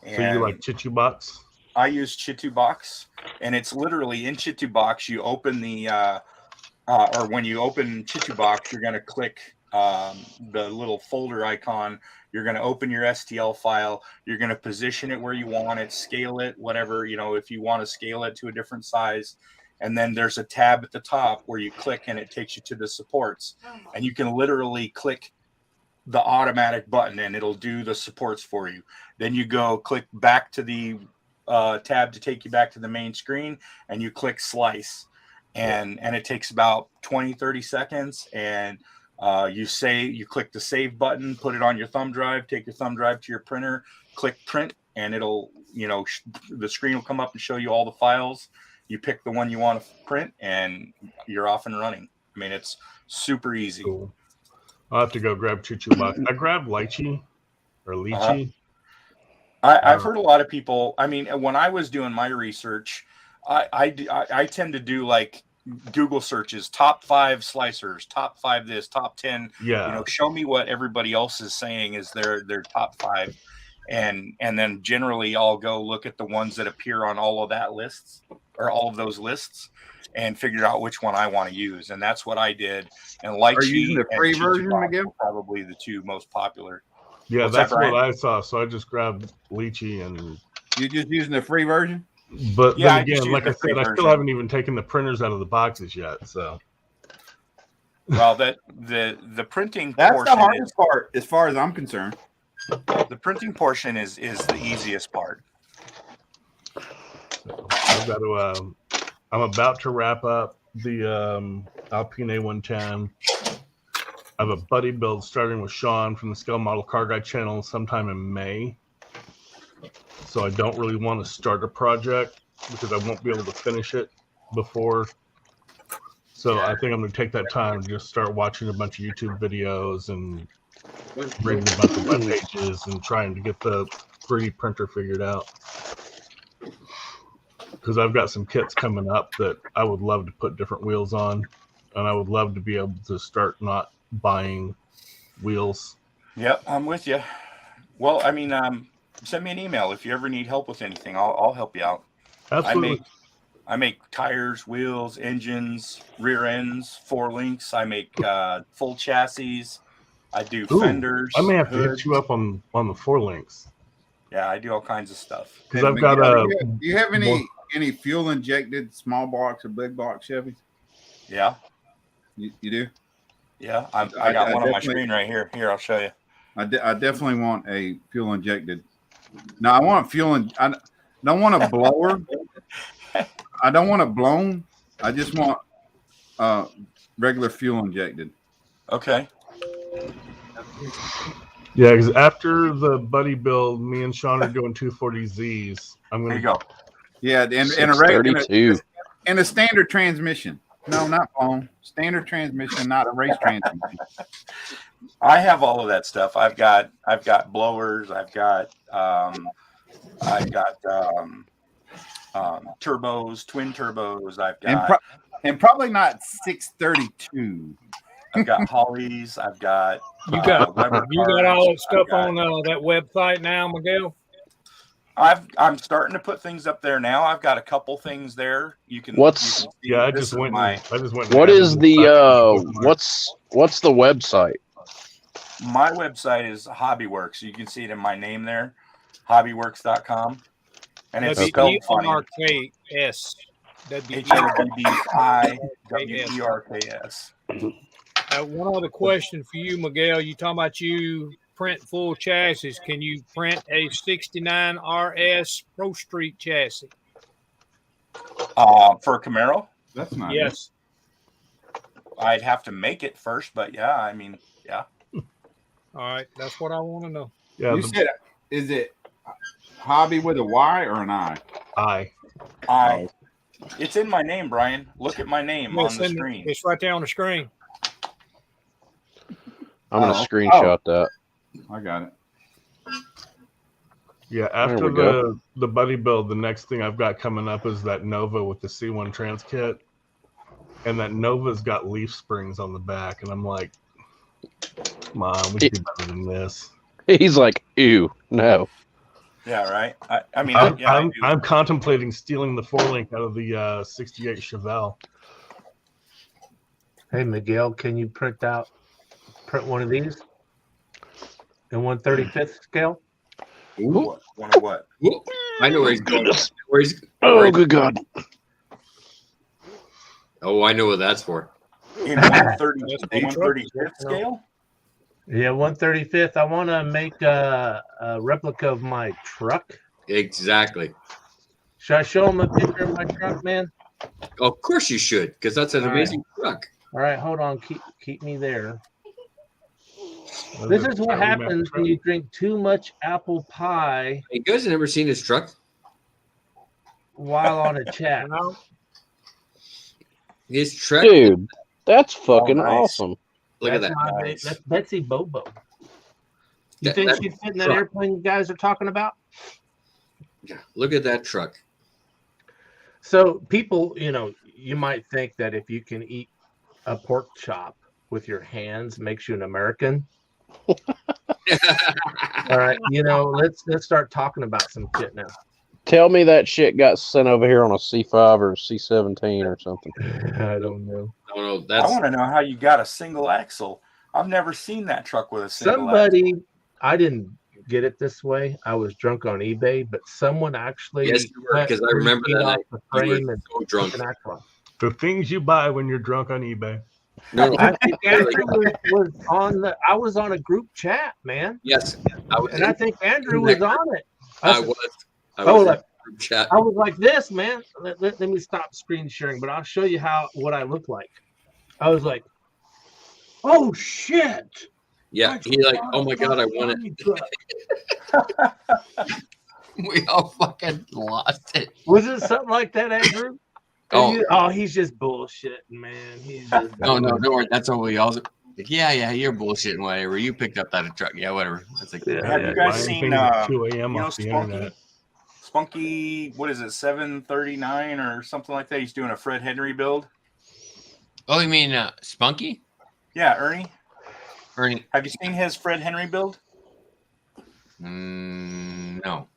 So you like Chitu Box? I use Chitu Box, and it's literally in Chitu Box. You open the or when you open Chitu Box, you're going to click the little folder icon. You're going to open your STL file. You're going to position it where you want it, scale it, whatever, if you want to scale it to a different size. And then there's a tab at the top where you click and it takes you to the supports. And you can literally click the automatic button and it'll do the supports for you. Then you go click back to the tab to take you back to the main screen, and you click slice. And it takes about 20-30 seconds, and you click the save button, put it on your thumb drive, take your thumb drive to your printer, click print, and it'll the screen will come up and show you all the files. You pick the one you want to print, and you're off and running. I mean, it's super easy. Cool. I'll have to go grab Chitu Box. I grabbed Lychee or Lychee. I've heard a lot of people. I mean, when I was doing my research, I tend to do like Google searches, top 5 slicers, top 5 this, top 10. Yeah. Show me what everybody else is saying is their top 5, and then generally I'll go look at the ones that appear on all of that lists or all of those lists and figure out which one I want to use, and that's what I did. And Lychee, Are you using the free and version, Chitu Miguel? are probably the two most popular. Yeah, What's that's that, Brian? what I saw. So I just grabbed Lychee and. You're just using the free version? But Yeah, then again, like I said, I still version. haven't even taken the printers out of the boxes yet. So. Well, the printing That's portion the hardest part, as far as I'm concerned. The printing portion is the easiest part. I've got to. I'm about to wrap up the Alpine A110. I have a buddy build starting with Sean from the Scale Model Car Guy channel sometime in May. So I don't really want to start a project because I won't be able to finish it before. So I think I'm going to take that time and just start watching a bunch of YouTube videos and reading a bunch of web pages and trying to get the 3D printer figured out. Because I've got some kits coming up that I would love to put different wheels on, and I would love to be able to start not buying wheels. Yep, I'm with you. Well, I mean, send me an email if you ever need help with anything. I'll help you out. Absolutely. I make tires, wheels, engines, rear ends, 4 links. I make full chassis. I do fenders. I may have to hoods. hit you up on the 4 links. Yeah, I do all kinds of stuff. Because I've got a. Do you have any fuel injected small box or big box Chevys? Yeah. You do? Yeah, I got one on my screen right here. Here, I'll show you. I definitely want a fuel injected No, I want fuel. I don't want a blower. I don't want it blown. I just want regular fuel injected. Okay. Yeah, because after the buddy build, me and Sean are doing 240Zs. I'm There gonna you go. Yeah, and a 632. and a standard transmission. No, not blown. Standard transmission, not a race transmission. I have all of that stuff. I've got blowers. I've got turbos, twin turbos. I've got and probably not 632. I've got Hollies. I've got You got Weber you got cars. all that stuff I've got- on that website now, Miguel. I'm starting to put things up there now. I've got a couple things there. You can. What's- you can see Yeah, I this just is went. my I just went. What is the what's the website? my website is Hobbyworks. You can see it in my name there, hobbyworks.com, and it's spelled funny. WERKS. HOBBIWERKS. One other question for you, Miguel. You talking about you print full chassis? Can you print a 69 RS Pro Street chassis? For a Camaro? That's not. Yes. I'd have to make it first, but yeah, I mean, yeah. All right, that's what I want to know. Yeah, You said, is it hobby with a Y or an I? I. It's in my name, Brian. Look at my name on the screen. It's right there on the screen. I'm gonna screenshot that. I got it. Yeah, There after we go. the buddy build, the next thing I've got coming up is that Nova with the C1 trans kit, and that Nova's got leaf springs on the back, and I'm like, come on, we can do better than this. He's like, ew, no. Yeah, right. I mean, I'm contemplating stealing the 4-link out of the 68 Chevelle. Hey Miguel, can you print one of these in 1/35th scale? One of what? I know where he's going. Oh, good God. Oh, I know what that's for. In 135th scale? Yeah, 1/35th. I want to make a replica of my truck. Exactly. Should I show them a picture of my truck, man? Of course you should, because that's an All amazing truck. All right, hold on. Keep me there. This is what happens when you drink too much apple pie. You guys have never seen his truck? While on a chat. His truck, Dude, that's fucking nice. awesome. Look at that. That's Betsy Bobo. You That- think that she'd fit in that truck. airplane you guys are talking about? Look at that truck. So people, you might think that if you can eat a pork chop with your hands makes you an American. All right, let's start talking about some shit now. Tell me that shit got sent over here on a C5 or a C17 or something. I don't know. No, I that's want to know how you got a single axle. I've never seen that truck with a single Somebody, I didn't get it this way. I was drunk on eBay, but someone actually Yes, you were, cut 'cause I remember 3 feet that off night. the You were frame and so drunk. took an axle off. The things you buy when you're drunk on eBay. No, I think Andrew was on the. I was on a group chat, man, yes, and I think Andrew was on it. I was. I Oh, was in like- the group chat. I was like this, man. Let me stop screen sharing, but I'll show you what I look like. I was like, oh shit. Yeah, he like, oh my god, I want it. We all fucking lost it. Was it something like that, Andrew? Oh. He's just bullshitting, man. He's just No, don't worry. That's what we all. Like, yeah, you're bullshitting, whatever. You picked up that truck, yeah, whatever. That's like, Have you guys seen? at 2 a.m. off the Spunky? internet. Spunky, what is it? 739 or something like that. He's doing a Fred Henry build. Oh, you mean Spunky? Yeah, Ernie. Ernie. Have you seen his Fred Henry build? No.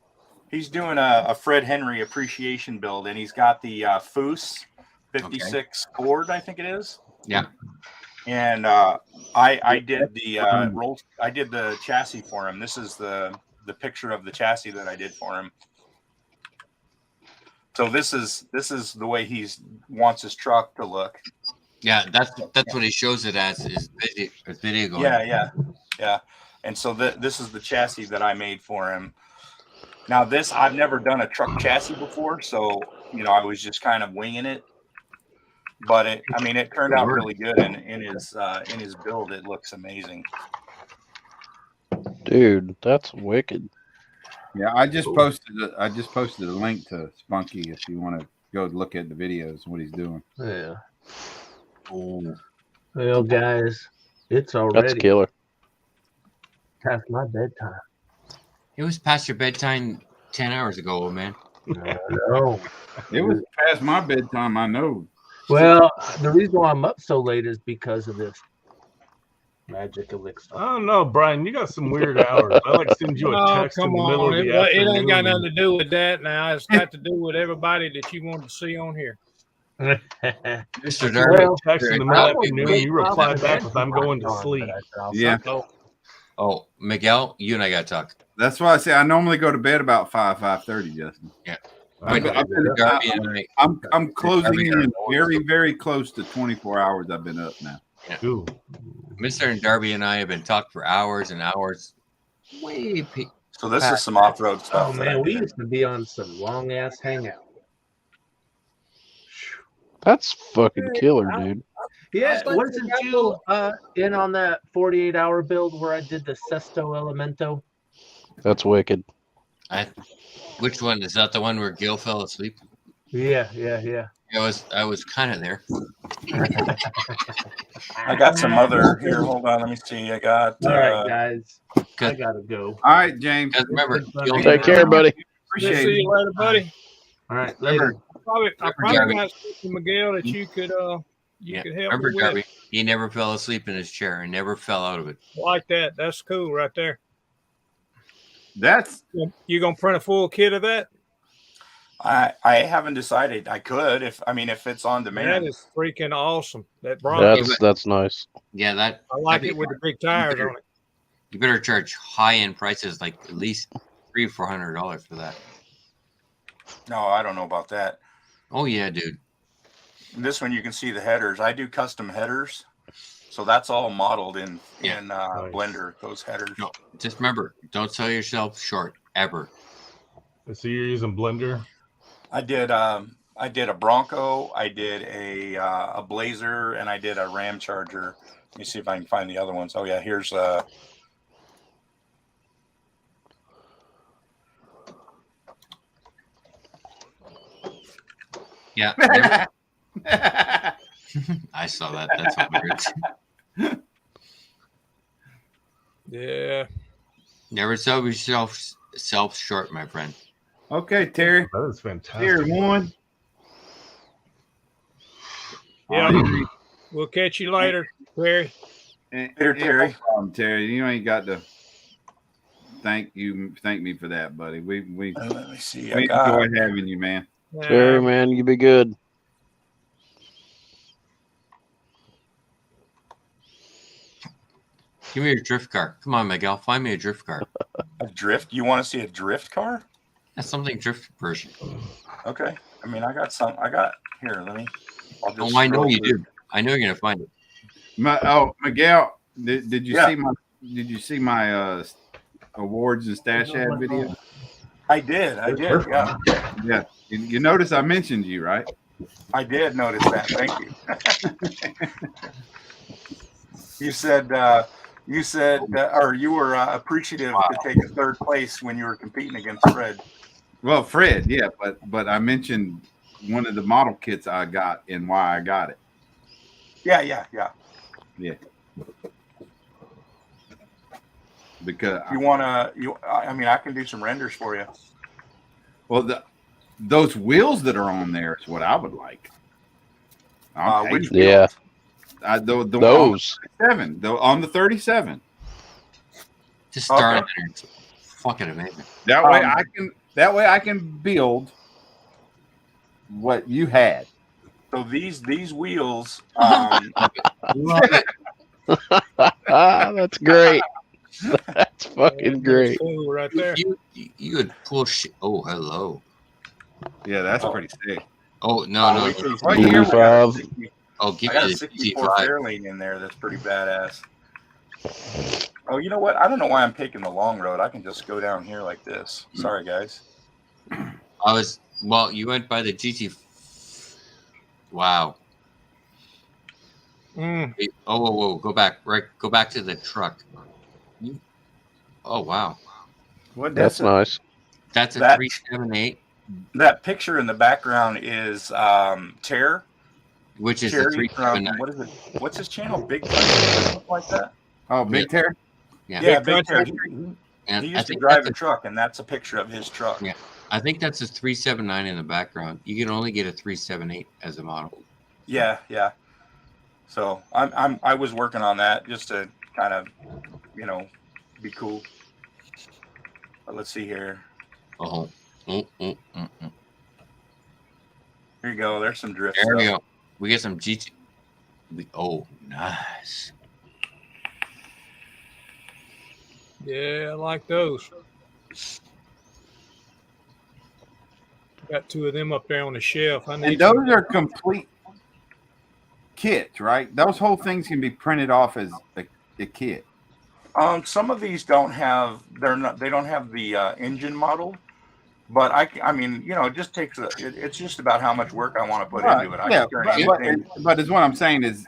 He's doing a Fred Henry appreciation build, and he's got the Foose 56 Ford, I think it is. Yeah. And I did the I did the chassis for him. This is the picture of the chassis that I did for him. So this is the way he wants his truck to look. Yeah, that's what he shows it as is video going. Yeah. And so this is the chassis that I made for him. Now this, I've never done a truck chassis before, so I was just kind of winging it. But it turned out really good, and in his build, it looks amazing. Dude, that's wicked. Yeah, I just posted a link to Spunky if you want to go look at the videos and what he's doing. Yeah. Oh, Well, guys, it's already That's killer. past my bedtime. it was past your bedtime 10 hours ago, old man. No. It was past my bedtime, I know. Well, the reason why I'm up so late is because of this magic elixir. I don't know, Brian. You got some weird hours. I like send you a Oh, text in come the middle on. of the It afternoon. ain't got nothing to do with that now. It's got to do with everybody that you want to see on here. Mr. Darby, Darby, text in the middle of the afternoon. You reply back with "I'm going to sleep." Yeah. Oh, Miguel, you and I got to talk. That's why I say I normally go to bed about 5:30, Justin. Yeah. I'm closing in very, very close to 24 hours I've been up now. Yeah. Mr. and Darby and I have been talking for hours and hours. So this is some off-road stuff. Oh man, we used to be on some long ass hangout. That's fucking killer, dude. Yeah, wasn't you in on that 48-hour build where I did the Sesto Elemento? That's wicked. Which one is that? The one where Gil fell asleep? Yeah. I was kind of there. I got some other here. Hold on, let me see. I got. All right, guys. I gotta go. All right, James. Remember, take care, buddy. Appreciate See it. you later, buddy. All right, later. I probably got something, Miguel, that you could help Remember, me with. Darby, he never fell asleep in his chair and never fell out of it. Like that. That's cool right there. That's you gonna print a full kit of that? I haven't decided. I could if it's on demand. That is freaking awesome. That Bronco. That's nice. Yeah, I like it with the big tires on it. You better charge high-end prices, like at least $300-400 for that. No, I don't know about that. Oh yeah, dude. This one you can see the headers. I do custom headers, so that's all modeled in Blender. Those headers. No, just remember, don't sell yourself short ever. So you're using Blender? I did a Bronco, I did a Blazer, and I did a Ram Charger. Let me see if I can find the other ones. Oh yeah, here's Yeah. I saw that. That's hilarious. Yeah. Never sell yourself short, my friend. Okay, Terry. That is fantastic. Terry one. Yeah. We'll catch you later, Terry. Later, Terry. No problem, Terry. You ain't got to thank me for that, buddy. We let me see. We enjoy having you, man. Terry, man, you be good. Give me your drift car. Come on, Miguel. Find me a drift car. A drift? You want to see a drift car? That's something drift version. Okay. I got some. Here, let me. Oh, I know you do. I know you're gonna find it. Miguel, did you see my awards and stash ad video? I did. Yeah. Yeah. You notice I mentioned you, right? I did notice that. Thank you. You said, or you were appreciative to take a third place when you were competing against Fred. Well, Fred, yeah, but I mentioned one of the model kits I got and why I got it. Yeah. Because I can do some renders for you. Well, those wheels that are on there is what I would like. Which yeah. Those 37, on the 37. Just start there. It's fucking amazing. That way I can build what you had. So these wheels. That's great. That's fucking great. Cool right there. You could pull shit. Oh, hello. Yeah, that's pretty sick. Oh no. Right here, I'll give I got you a the 64 T5. Fairlane in there. That's pretty badass. Oh, you know what? I don't know why I'm taking the long road. I can just go down here like this. Sorry, guys. You went by the GT. Wow. Wait, whoa. Go back. Right. Go back to the truck. Oh, wow. What? That's nice. That's a That- 378. That picture in the background is Terror. Which is the Cherry from 379. what is it? What's his channel? Big Country or something like that. Oh, Big Terror. Yeah, Big Terror. And He I used to think drive that's a truck, and that's a picture of his truck. Yeah, I think that's a 379 in the background. You can only get a 378 as a model. Yeah. So I was working on that just to kind of, be cool. But let's see here. Here you go. There's some drift There we stuff. go. We get some GT. Nice. Yeah, I like those. Got two of them up there on the shelf. And those are complete kits, right? Those whole things can be printed off as a kit. Some of these don't have. They don't have the engine model. But I mean, it just takes it's just about how much work I want to put into it. I can turn anything. But is what I'm saying is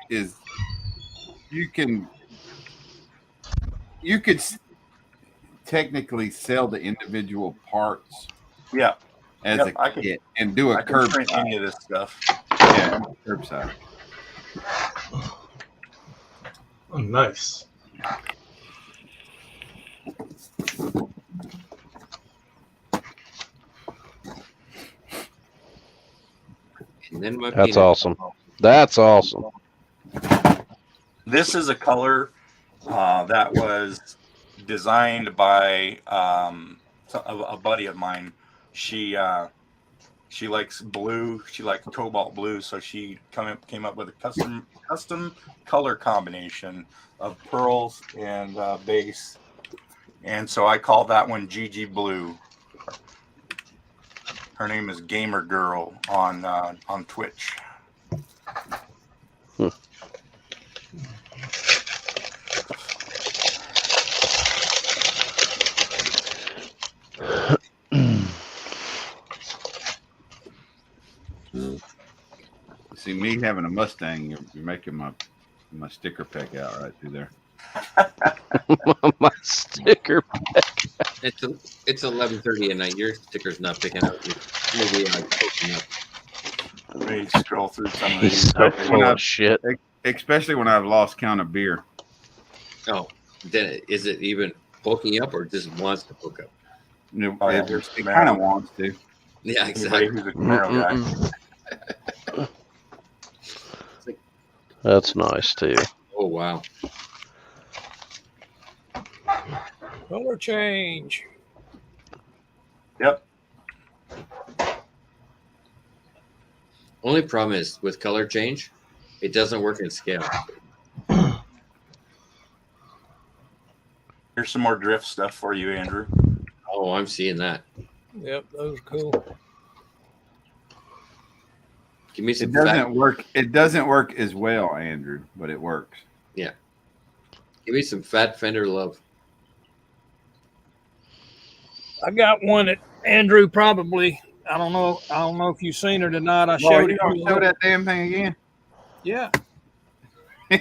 you could technically sell the individual parts. Yeah. As a kit and do a curbside. Any of this stuff. Yeah, curbside. Oh, nice. And then That's awesome. That's awesome. This is a color that was designed by a buddy of mine. She likes blue. She likes cobalt blue, so she came up with a custom color combination of pearls and base, and so I call that one GG Blue. Her name is Gamer Girl on Twitch. See, me having a Mustang, you're making my sticker pack out right through there. My sticker pack. It's 11:30 at night. Your sticker's not picking up. Maybe picking up. Let me scroll through some of He's these. so full of shit. Especially when I've lost count of beer. Oh, then is it even poking up or just wants to poke up? It kind of wants to. Yeah, exactly. Who's a Camaro guy. That's nice too. Oh wow. Color change. Yep. Only problem is with color change, it doesn't work in scale. Here's some more drift stuff for you, Andrew. Oh, I'm seeing that. Yep, those are cool. Give me some. It doesn't work. It doesn't work as well, Andrew, but it works. Yeah. Give me some fat fender love. I got one that Andrew probably. I don't know if you've seen it or not. I showed you it. gonna show that damn thing again? Yeah. Do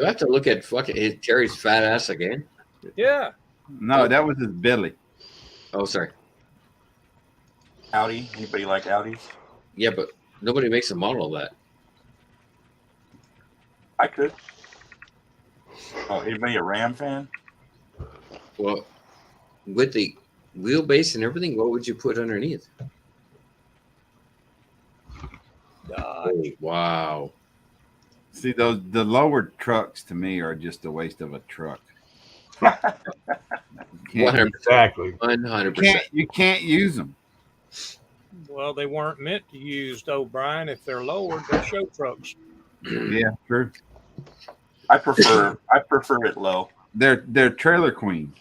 I have to look at fucking Terry's fat ass again? Yeah. No, that was his Billy. Oh, sorry. Audi. Anybody like Audis? Yeah, but nobody makes a model of that. I could. Oh, anybody a Ram fan? Well, with the wheelbase and everything, what would you put underneath? Oh, wow. See, the lower trucks to me are just a waste of a truck. 100%. Exactly. 100%. You can't use them. Well, they weren't meant to use, though, Brian. If they're lowered, they're show trucks. Yeah, true. I prefer it low. They're trailer queens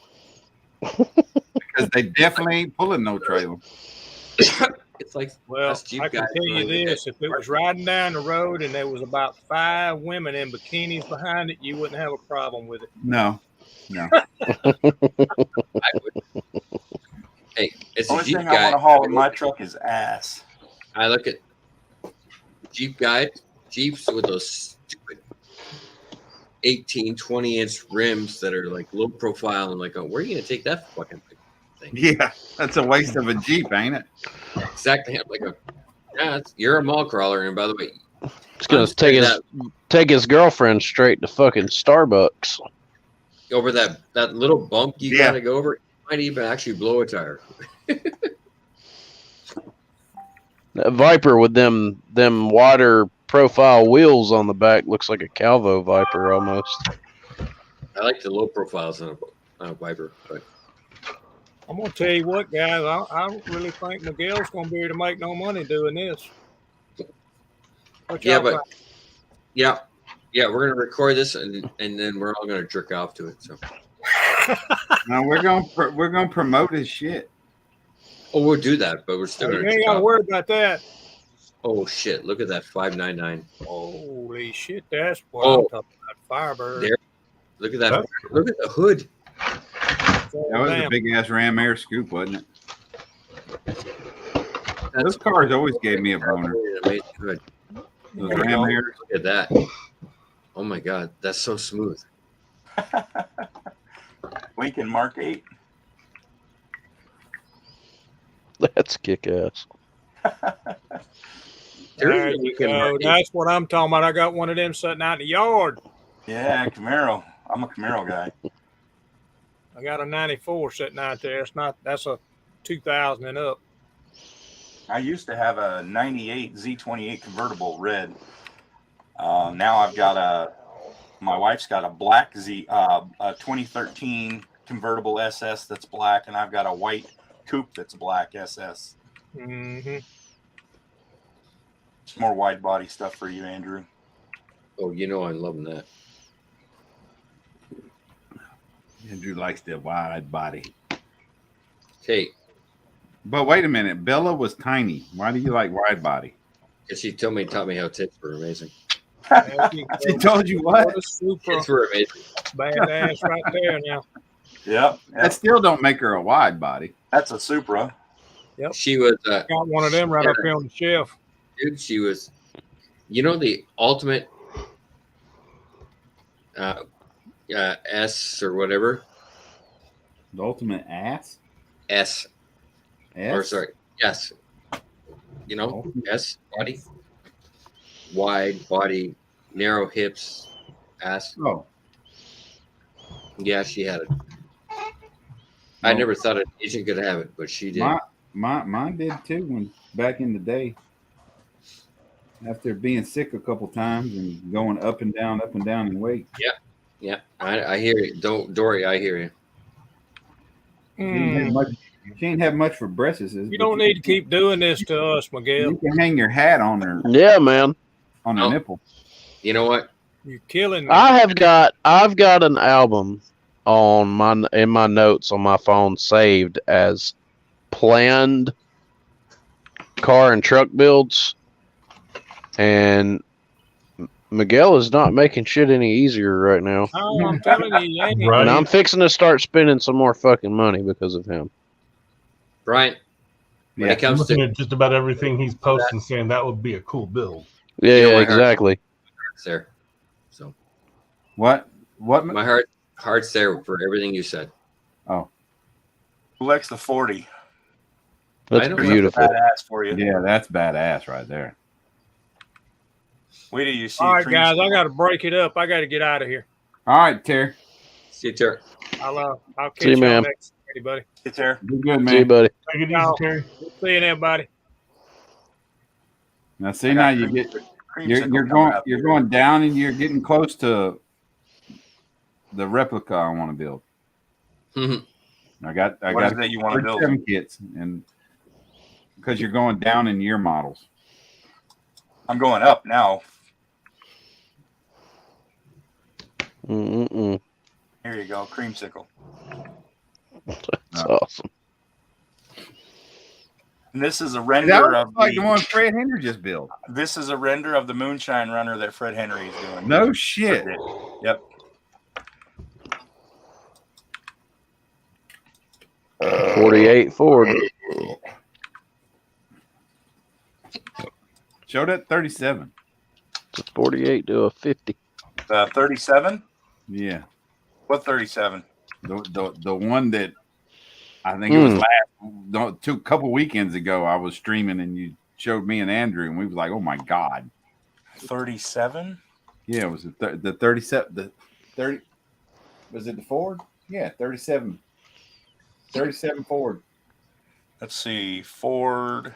because they definitely ain't pulling no trailer. It's like Well, us Jeep I can guys tell you running with this: that if it was riding down the road and there was about 5 women in bikinis behind it, you wouldn't have a problem with it. No. I would. Hey, it's a Only Jeep thing I guy. want to haul in my truck is ass. I look at Jeep guys, Jeeps with those stupid 18, 20-inch rims that are like low profile and like, oh, where are you going to take that fucking thing? Yeah, that's a waste of a Jeep, ain't it? Exactly. Like you're a mall crawler, and by the way, He's gonna take his girlfriend straight to fucking Starbucks. over that little bump you Yeah. gotta go over, it might even actually blow a tire. That Viper with them wider profile wheels on the back looks like a Calvo Viper almost. I like the low profiles on a Viper, but I'm gonna tell you what, guys. I don't really think Miguel's gonna be able to make no money doing this. What yeah, y'all but think? yeah, we're gonna record this and then we're all gonna jerk off to it. So No, we're gonna promote his shit. oh, we'll do that, but we're still You gonna ain't jerk gotta off. worry about that. Oh shit! Look at that 599. Holy shit, that's what Oh. I'm talking about. Firebird. There, look at that. Look at the hood. That was a Damn. big ass Ram Air Scoop, wasn't it? Those cars always gave me a boner. Amazing hood. Those There you Ram go. Airs. Look at that. Oh my god, that's so smooth. Lincoln Mark 8. That's kick ass. There you go. That's what I'm talking about. I got one of them sitting out in the yard. Yeah, Camaro. I'm a Camaro guy. I got a 94 sitting out there. That's a 2000 and up. I used to have a 98 Z28 convertible red. Now I've got my wife's got a black a 2013 convertible SS that's black, and I've got a white coupe that's black SS. Mm-hmm. It's more wide body stuff for you, Andrew. Oh, you know I'm loving that. Andrew likes the wide body. Hey, but wait a minute, Bella was tiny. Why do you like wide body? Because she taught me how tits were amazing. She told you what? Tits were amazing. Badass right there now. Yep. That still don't make her a wide body. That's a Supra. Yep. She was got one of them right up here on the shelf. Dude, she was, the ultimate S or whatever. The ultimate ass? S. S? Or sorry, yes. S body. Wide body, narrow hips, ass. Oh. Yeah, she had it. I never thought an Asian could have it, but she did. Mine did too when back in the day. After being sick a couple times and going up and down in weight. Yeah. I hear you. Dory, I hear you. She ain't have much for breasts. You don't need to keep doing this to us, Miguel. You can hang your hat on her. Yeah, man. On her nipple. You know what? You're killing me. I've got an album in my notes on my phone saved as planned car and truck builds, and Miguel is not making shit any easier right now. Oh, I'm telling you, ain't it? And I'm fixing to start spending some more fucking money because of him. Brian, when it I'm comes looking to at just about everything he's posting, saying that would be a cool build. Yeah, exactly. It's there. So what my heart's there for everything you said. Oh. Who likes the 40? That's beautiful. Badass for you. Yeah, that's badass right there. Wait till you see. All right, guys, I got to break it up. I got to get out of here. All right, Terry. See you, Terry. I'll catch See you, y'all man. next Friday, buddy. Get there. Be good, man. See you, buddy. Take it easy, Y'all, Terry. good seeing everybody. Now see, now you get you're going down and you're getting close to the replica I want to build. Mm-hmm. I got What is it you wanna build? 37 kits, and because you're going down in year models. I'm going up now. Mm-mm-mm. Here you go, creamsicle. That's awesome. And this is a That render was of like the the. one Fred Henry just built. This is a render of the Moonshine Runner that Fred Henry is doing. No shit. Yep. 48 Ford. Show that 37. It's a 48 to a 50. 37. Yeah. What 37? The one that I think it was a couple weekends ago. I was streaming and you showed me and Andrew, and we was like, "Oh my god!" 37. Yeah, it was the 37. The 30 was it the Ford? Yeah, 37. 37 Ford. Let's see, Ford.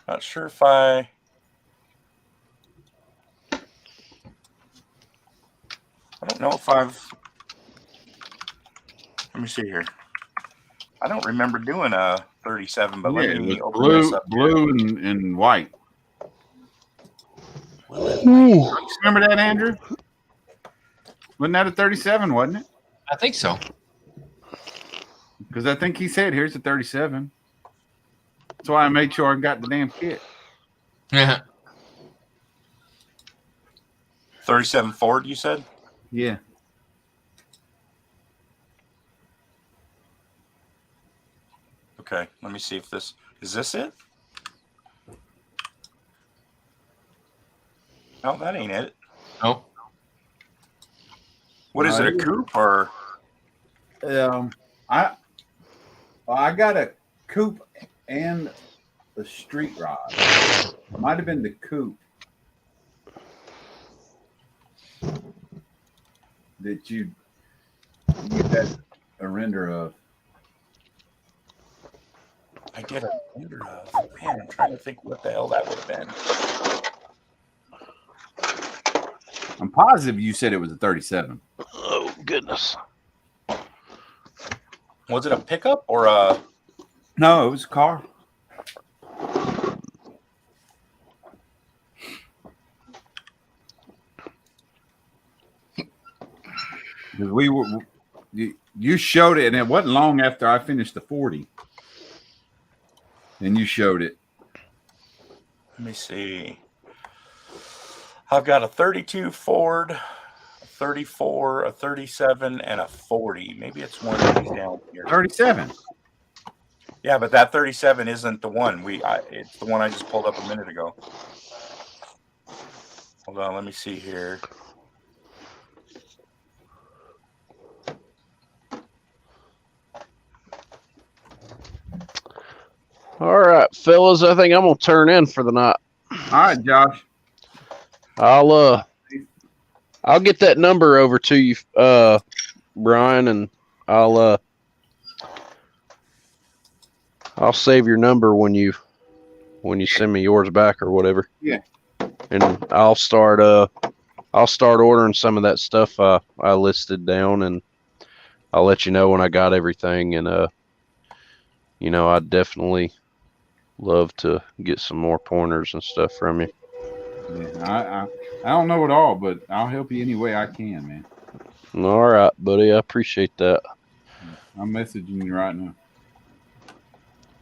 Not sure if I don't know if I've. Let me see here. I don't remember doing a 37, but let Yeah, it me was open this up. blue and white. Remember that, Andrew? Wasn't that a 37, wasn't it? I think so. Because I think he said, "Here's a 37." That's why I made sure I got the damn kit. Yeah. 37 Ford, you said? Yeah. Okay, let me see if this is this it? No, that ain't it. No. What is it? A coupe or? I got a coupe and a street rod. Might have been the coupe that you had a render of. I did a render of. Man, I'm trying to think what the hell that would have been. I'm positive you said it was a 37. Oh goodness. Was it a pickup or a? No, it was a car. We were you showed it, and it wasn't long after I finished the 40. And you showed it. Let me see. I've got a 32 Ford, a 34, a 37, and a 40. Maybe it's one of these down here. 37. Yeah, but that 37 isn't the one. It's the one I just pulled up a minute ago. Hold on, let me see here. All right, fellas, I think I'm gonna turn in for the night. All right, Josh. I'll get that number over to you, Brian, and I'll save your number when you send me yours back or whatever. Yeah. And I'll start ordering some of that stuff I listed down, and I'll let you know when I got everything. And I'd definitely love to get some more pointers and stuff from you. Yeah, I don't know it all, but I'll help you any way I can, man. All right, buddy. I appreciate that. I'm messaging you right now.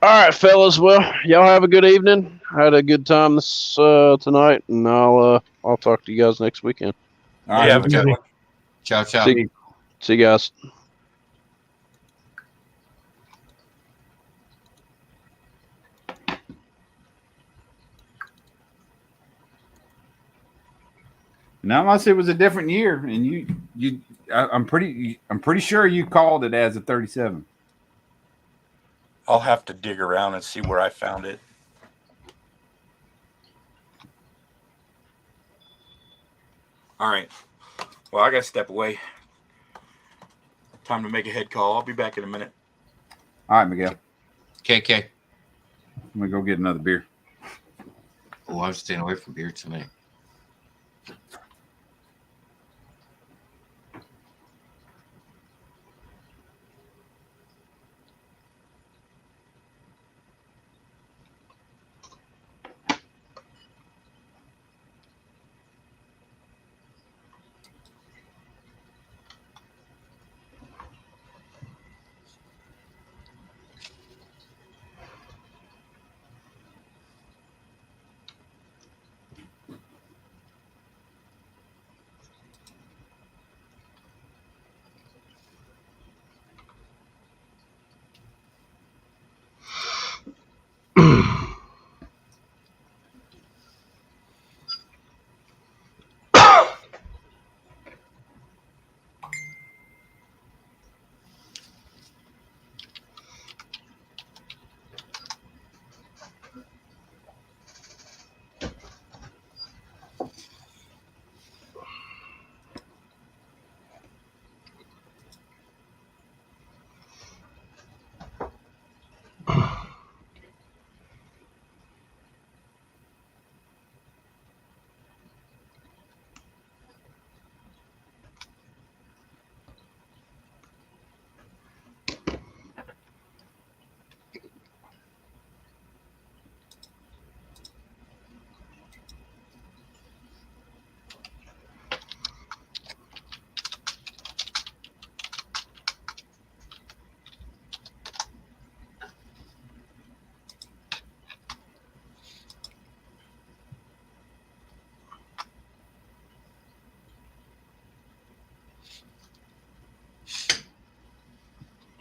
All right, fellas. Well, y'all have a good evening. I had a good time this tonight, and I'll talk to you guys next weekend. All right, have a good one. Ciao, ciao. See you guys. Now, unless it was a different year, and I'm pretty sure you called it as a 37. I'll have to dig around and see where I found it. All right. Well, I got to step away. Time to make a head call. I'll be back in a minute. All right, Miguel. KK. I'm gonna go get another beer. Oh, I'm staying away from beer tonight.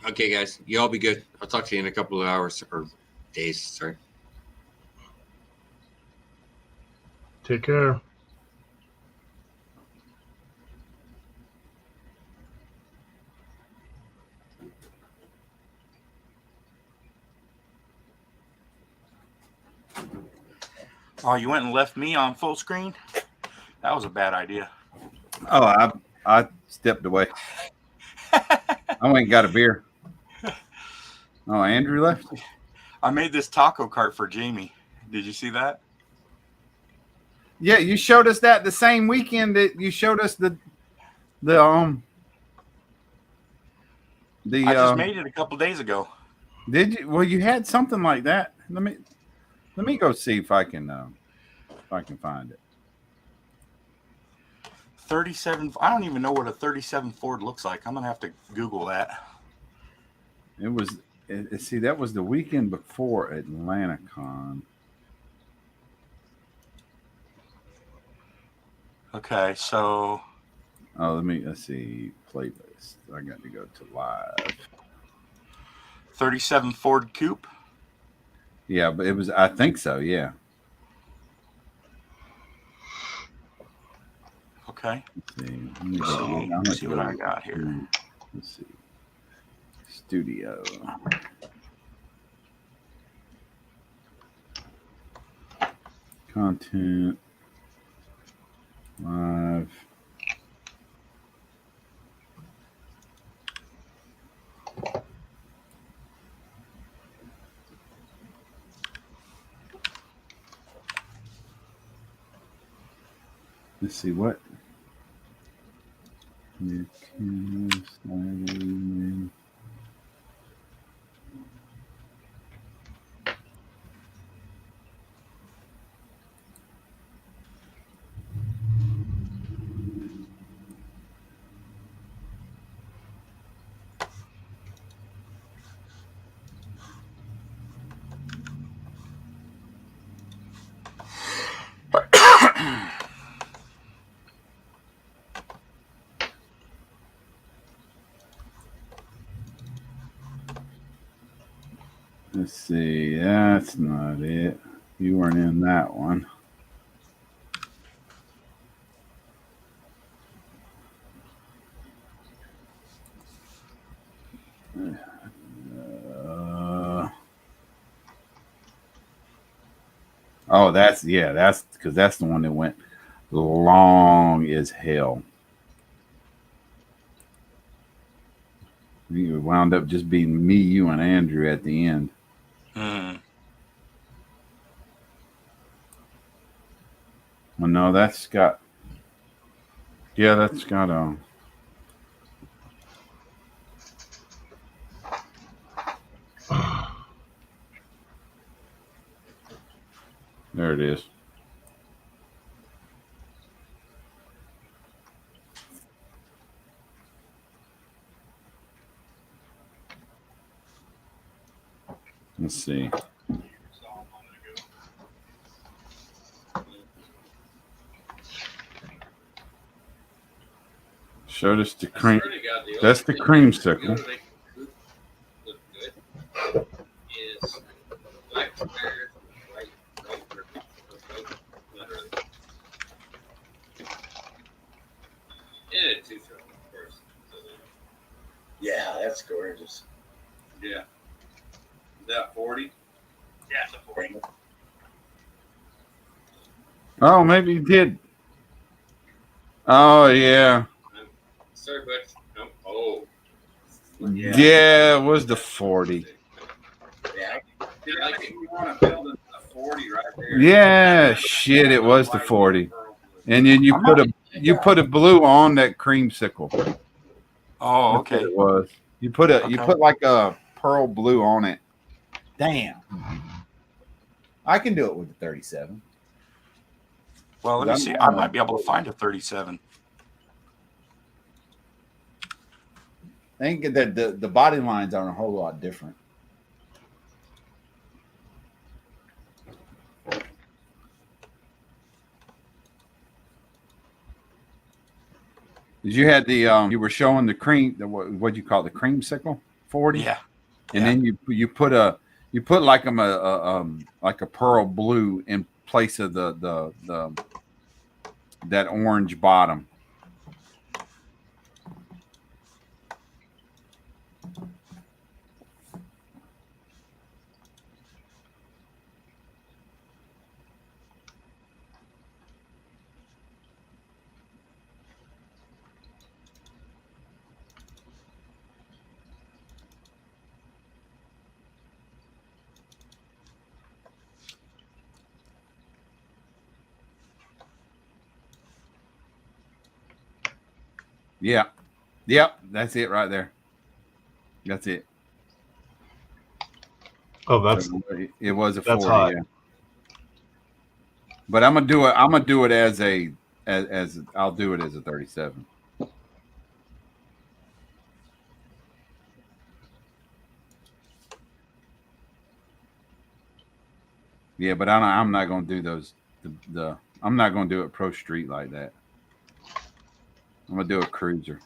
Okay, guys, you all be good. I'll talk to you in a couple of hours or days. Sorry. Take care. Oh, you went and left me on full screen? That was a bad idea. Oh, I stepped away. I went and got a beer. Oh, Andrew left? I made this taco cart for Jamie. Did you see that? Yeah, you showed us that the same weekend that you showed us the I just made it a couple days ago. Did you? Well, you had something like that. Let me go see if I can find it. 37. I don't even know what a 37 Ford looks like. I'm gonna have to Google that. It was. See, that was the weekend before AtlantaCon. Okay, so. Oh, let's see. Playlist. I got to go to live. 37 Ford Coupe. Yeah, but it was. I think so. Yeah. Okay. Let's see what I got here. Let's see. Studio. Content. Live. Let's see what. Let's see. That's not it. You weren't in that one. Oh, that's because that's the one that went long as hell. It wound up just being me, you, and Andrew at the end. Well, no, that's got. Yeah, that's got There it is. Let's see. Showed us the cream. That's the creamsicle. Yeah, that's gorgeous. Yeah. Is that 40? Yeah, it's a 40. Oh, maybe he did. Oh, yeah. Sorry, but oh. Yeah, it was the 40. Yeah. Like you want to build a 40 right there. Yeah, shit, it was the 40. And then you put a blue on that creamsicle. Oh, That's what okay. it was. You put like a pearl blue on it. Damn. I can do it with the 37. Well, let me see. I might be able to find a 37. I think that the body lines are a whole lot different. You had the you were showing the cream, what you call the creamsicle 40. Yeah. And then you put like a pearl blue in place of the that orange bottom. Yeah. Yep. That's it right there. That's it. Oh, that's So it was a that's 40, hot. yeah. But I'm gonna do it as I'll do it as a 37. Yeah, but I'm not gonna do those I'm not gonna do it pro street like that. I'm gonna do a cruiser.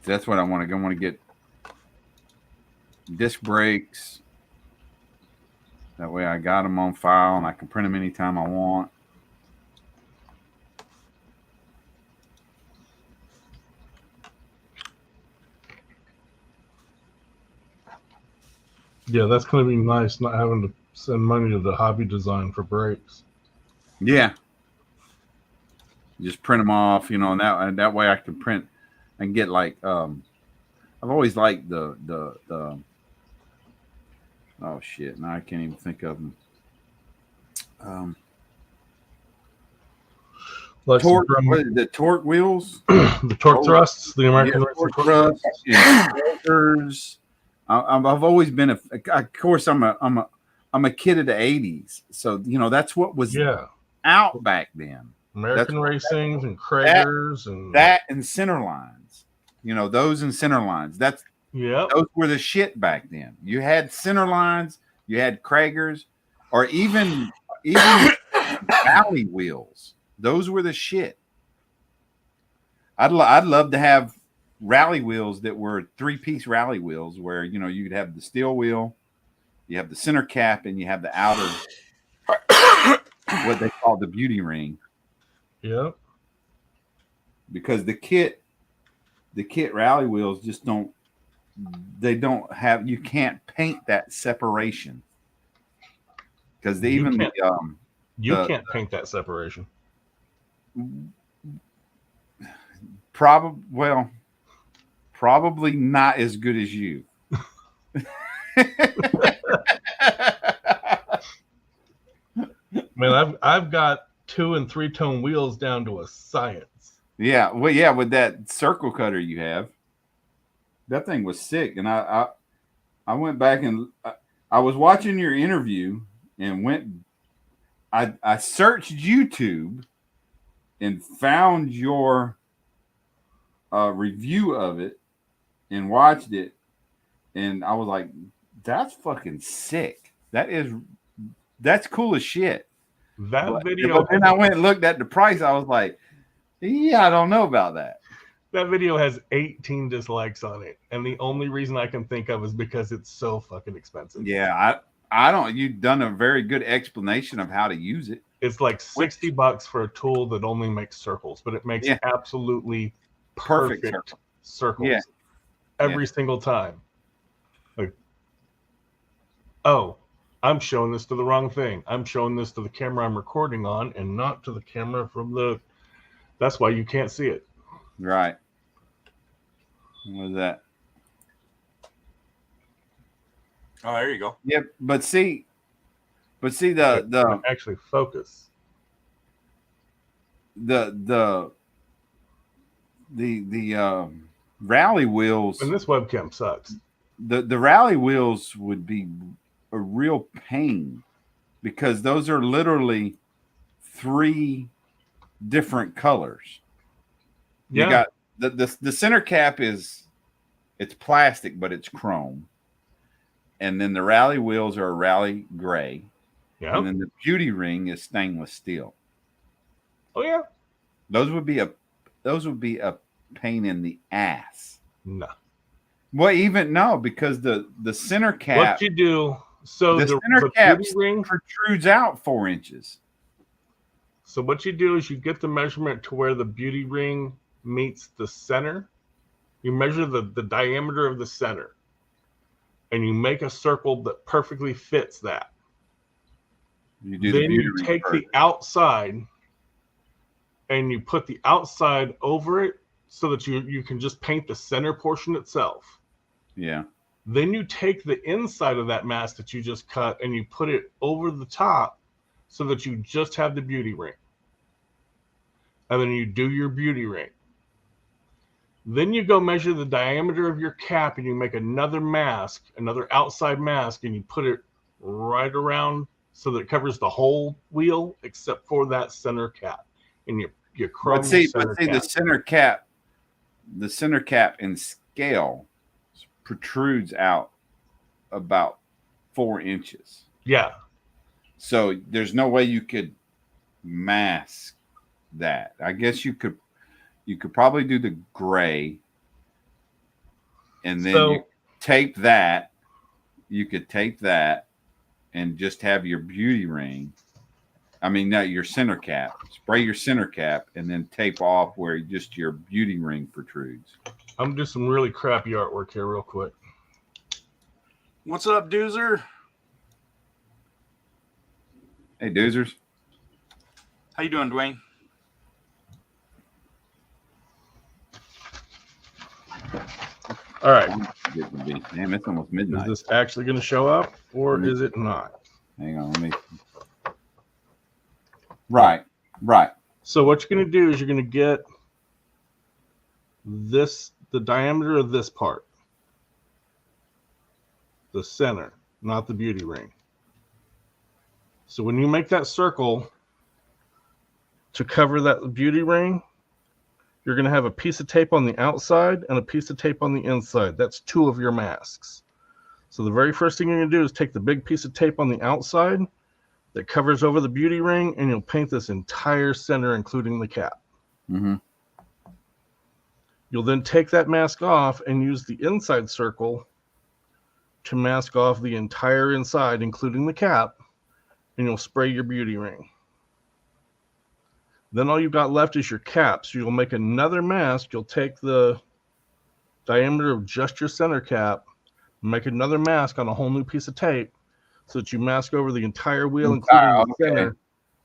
That's what I want to. I want to get disc brakes. That way, I got them on file and I can print them anytime I want. Yeah, that's going to be nice not having to send money to the hobby design for brakes. Yeah. Just print them off, and that way I can print and get like I've always liked the oh shit, now I can't even think of them. Torque, what is it, the torque wheels? The torque thrusts, the American Racing torque thrusts, and I've always been of course I'm a kid of the 80s, so that's what was out back then. American Racings and Kragers and center lines. Those and center lines. Those were the shit back then. You had center lines, you had Kragers, or even Valley wheels. Those were the shit. I'd love to have rally wheels that were 3-piece rally wheels where you could have the steel wheel, you have the center cap, and you have the outer what they call the beauty ring. Yep. Because the kit rally wheels just don't have, you can't paint that separation. Because you can't paint that separation. Probably not as good as you. Man, I've got 2- and 3-tone wheels down to a science. Yeah, well, yeah, with that circle cutter you have, that thing was sick. And I went back and I was watching your interview and I searched YouTube and found your review of it and watched it, and I was like, "That's fucking sick. That's cool as shit." Video. But then I went and looked at the price. I was like, "Yeah, I don't know about that." That video has 18 dislikes on it, and the only reason I can think of is because it's so fucking expensive. Yeah, I don't. You've done a very good explanation of how to use it. It's like $60 for a tool that only makes circles, but it makes absolutely perfect circles every single time. Like, oh, I'm showing this to the wrong thing. I'm showing this to the camera I'm recording on and not to the camera from the. That's why you can't see it. Right. What was that? Oh, there you go. Yeah, but see the actually focus. The rally wheels. And this webcam sucks. The rally wheels would be a real pain because those are literally 3 different colors. You got the center cap it's plastic, but it's chrome. And then the rally wheels are a rally gray. Yeah. And then the beauty ring is stainless steel. Oh yeah. Those would be a pain in the ass. No. Well, even no, because the center cap. What you do? So the center cap protrudes out 4 inches. So what you do is you get the measurement to where the beauty ring meets the center. You measure the diameter of the center, and you make a circle that perfectly fits that. You do then the beauty you ring take first. the outside and you put the outside over it so that you can just paint the center portion itself. Yeah. Then you take the inside of that mask that you just cut and you put it over the top so that you just have the beauty ring. And then you do your beauty ring. Then you go measure the diameter of your cap and you make another mask, another outside mask, and you put it right around so that it covers the whole wheel except for that center cap. And you chrome But see, the center cap. the center cap in scale protrudes out about 4 inches. Yeah. So there's no way you could mask that. I guess you could probably do the gray, and then you tape that. You could tape that and just have your beauty ring. I mean, not your center cap. Spray your center cap and then tape off where just your beauty ring protrudes. I'm gonna do some really crappy artwork here real quick. What's up, Doozer? Hey, Doozers. How you doing, Dwayne? All right. Damn, it's almost midnight. Is this actually going to show up or is it not? Hang on, let me. Right. So what you're going to do is you're going to get the diameter of this part, the center, not the beauty ring. So when you make that circle to cover that beauty ring, you're going to have a piece of tape on the outside and a piece of tape on the inside. That's 2 of your masks. So the very first thing you're going to do is take the big piece of tape on the outside that covers over the beauty ring, and you'll paint this entire center, including the cap. Mm-hmm. You'll then take that mask off and use the inside circle to mask off the entire inside, including the cap, and you'll spray your beauty ring. Then all you've got left is your cap. So you'll make another mask. You'll take the diameter of just your center cap, make another mask on a whole new piece of tape so that you mask over the entire wheel, including the center,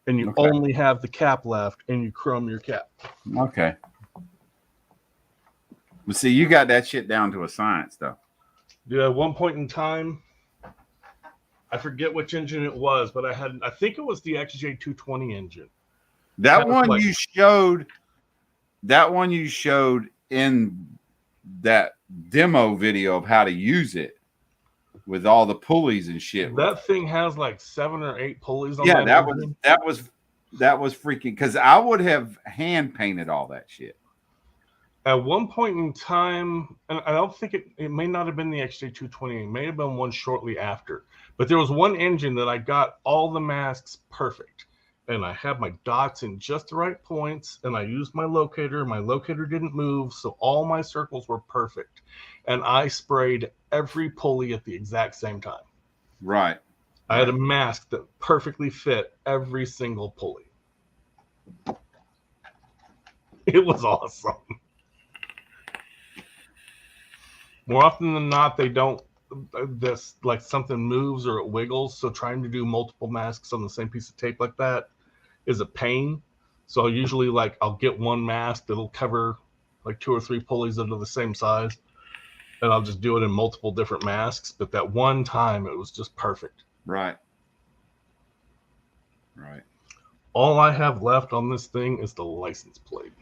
and you only have the cap left, and you chrome your cap. Okay. But see, you got that shit down to a science, though. Yeah, at one point in time, I forget which engine it was, but I think it was the XJ220 engine. That one you showed in that demo video of how to use it with all the pulleys and shit. That thing has like 7 or 8 pulleys on Yeah, that that was freaking, because I would have hand painted all that shit. At one point in time, and I don't think it may not have been the XJ220, it may have been one shortly after, but there was one engine that I got all the masks perfect. And I had my dots in just the right points, and I used my locator. My locator didn't move, so all my circles were perfect. And I sprayed every pulley at the exact same time. Right. I had a mask that perfectly fit every single pulley. It was awesome. More often than not, they don't. This like something moves or it wiggles. So trying to do multiple masks on the same piece of tape like that is a pain. So usually I'll get one mask that'll cover like 2 or 3 pulleys that are the same size, and I'll just do it in multiple different masks. But that one time it was just perfect. Right. All I have left on this thing is the license plate.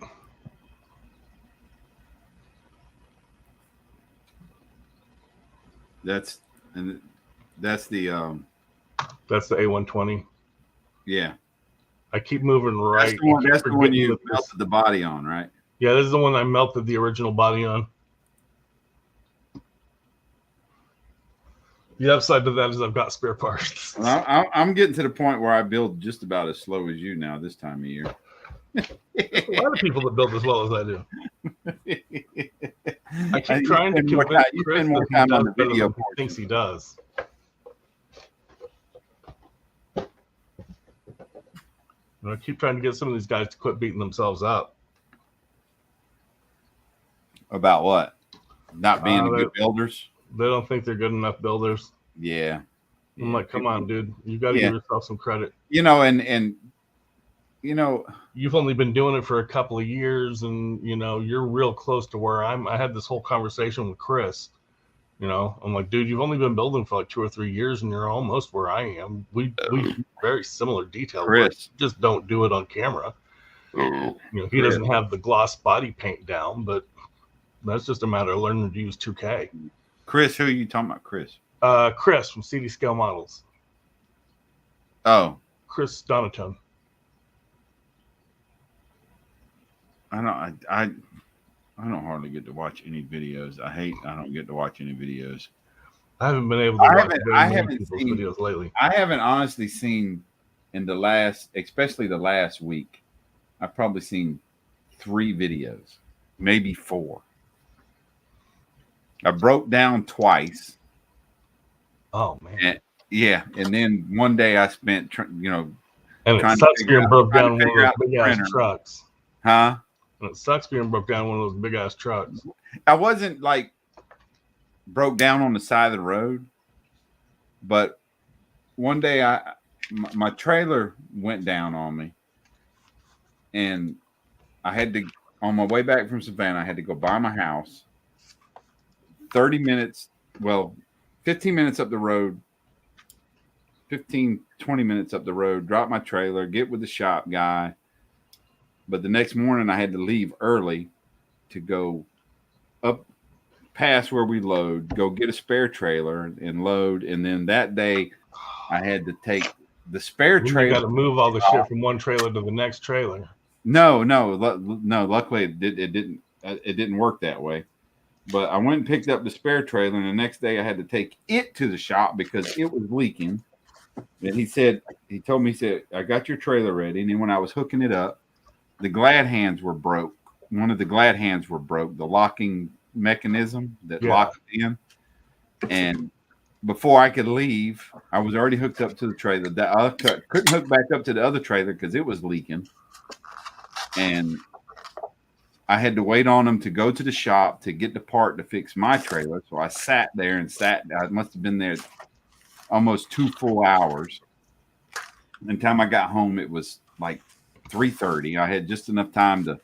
That's the A120. Yeah. I keep moving right. That's the one you melted the body on, right? Yeah, this is the one I melted the original body on. The upside to that is I've got spare parts. I'm getting to the point where I build just about as slow as you now this time of year. There's a lot of people that build as well as I do. I keep You trying to spend more convince time- you Chris spend more that he time on does the better video than he thinks he does. And I keep trying to get some of these guys to quit beating themselves up. About what? Not being good builders? They don't think they're good enough builders. Yeah. I'm like, come on, dude. You got to Yeah. give yourself some credit. You know, and you know, you've only been doing it for a couple of years, and you know you're real close to where I had this whole conversation with Chris. You know, I'm like, dude, you've only been building for like 2 or 3 years, and you're almost where I am. We do very similar detail work. Chris. Just don't do it on camera. You know, he doesn't have the gloss body paint down, but that's just a matter of learning to use 2K. Chris, who are you talking about, Chris? Chris from CD Scale Models. Oh, Chris Donatone. I don't hardly get to watch any videos. I don't get to watch any videos. I haven't been able to watch very many people's seen videos lately. I haven't honestly seen in the last, especially the last week, I've probably seen 3 videos, maybe 4. I broke down twice. Oh man. And then one day I spent, and it sucks being broke down one of those big ass trucks. Huh? And it sucks being broke down one of those big ass trucks. I wasn't like broke down on the side of the road, but one day my trailer went down on me, and I had to, on my way back from Savannah, I had to go by my house. 15 minutes up the road, 20 minutes up the road, drop my trailer, get with the shop guy. But the next morning I had to leave early to go up past where we load, go get a spare trailer and load. And then that day I had to take the spare trailer. You got to move all the shit from one trailer to the next trailer. No. Luckily it didn't work that way. But I went and picked up the spare trailer, and the next day I had to take it to the shop because it was leaking. And he told me, I got your trailer ready. And then when I was hooking it up, the glad hands were broke. One of the glad hands were broke, the locking mechanism that locked it in. And before I could leave, I was already hooked up to the trailer. I couldn't hook back up to the other trailer because it was leaking. And I had to wait on them to go to the shop to get the part to fix my trailer. So I sat there and I must have been there almost 2 full hours. And the time I got home, it was like 3:30. I had just enough time to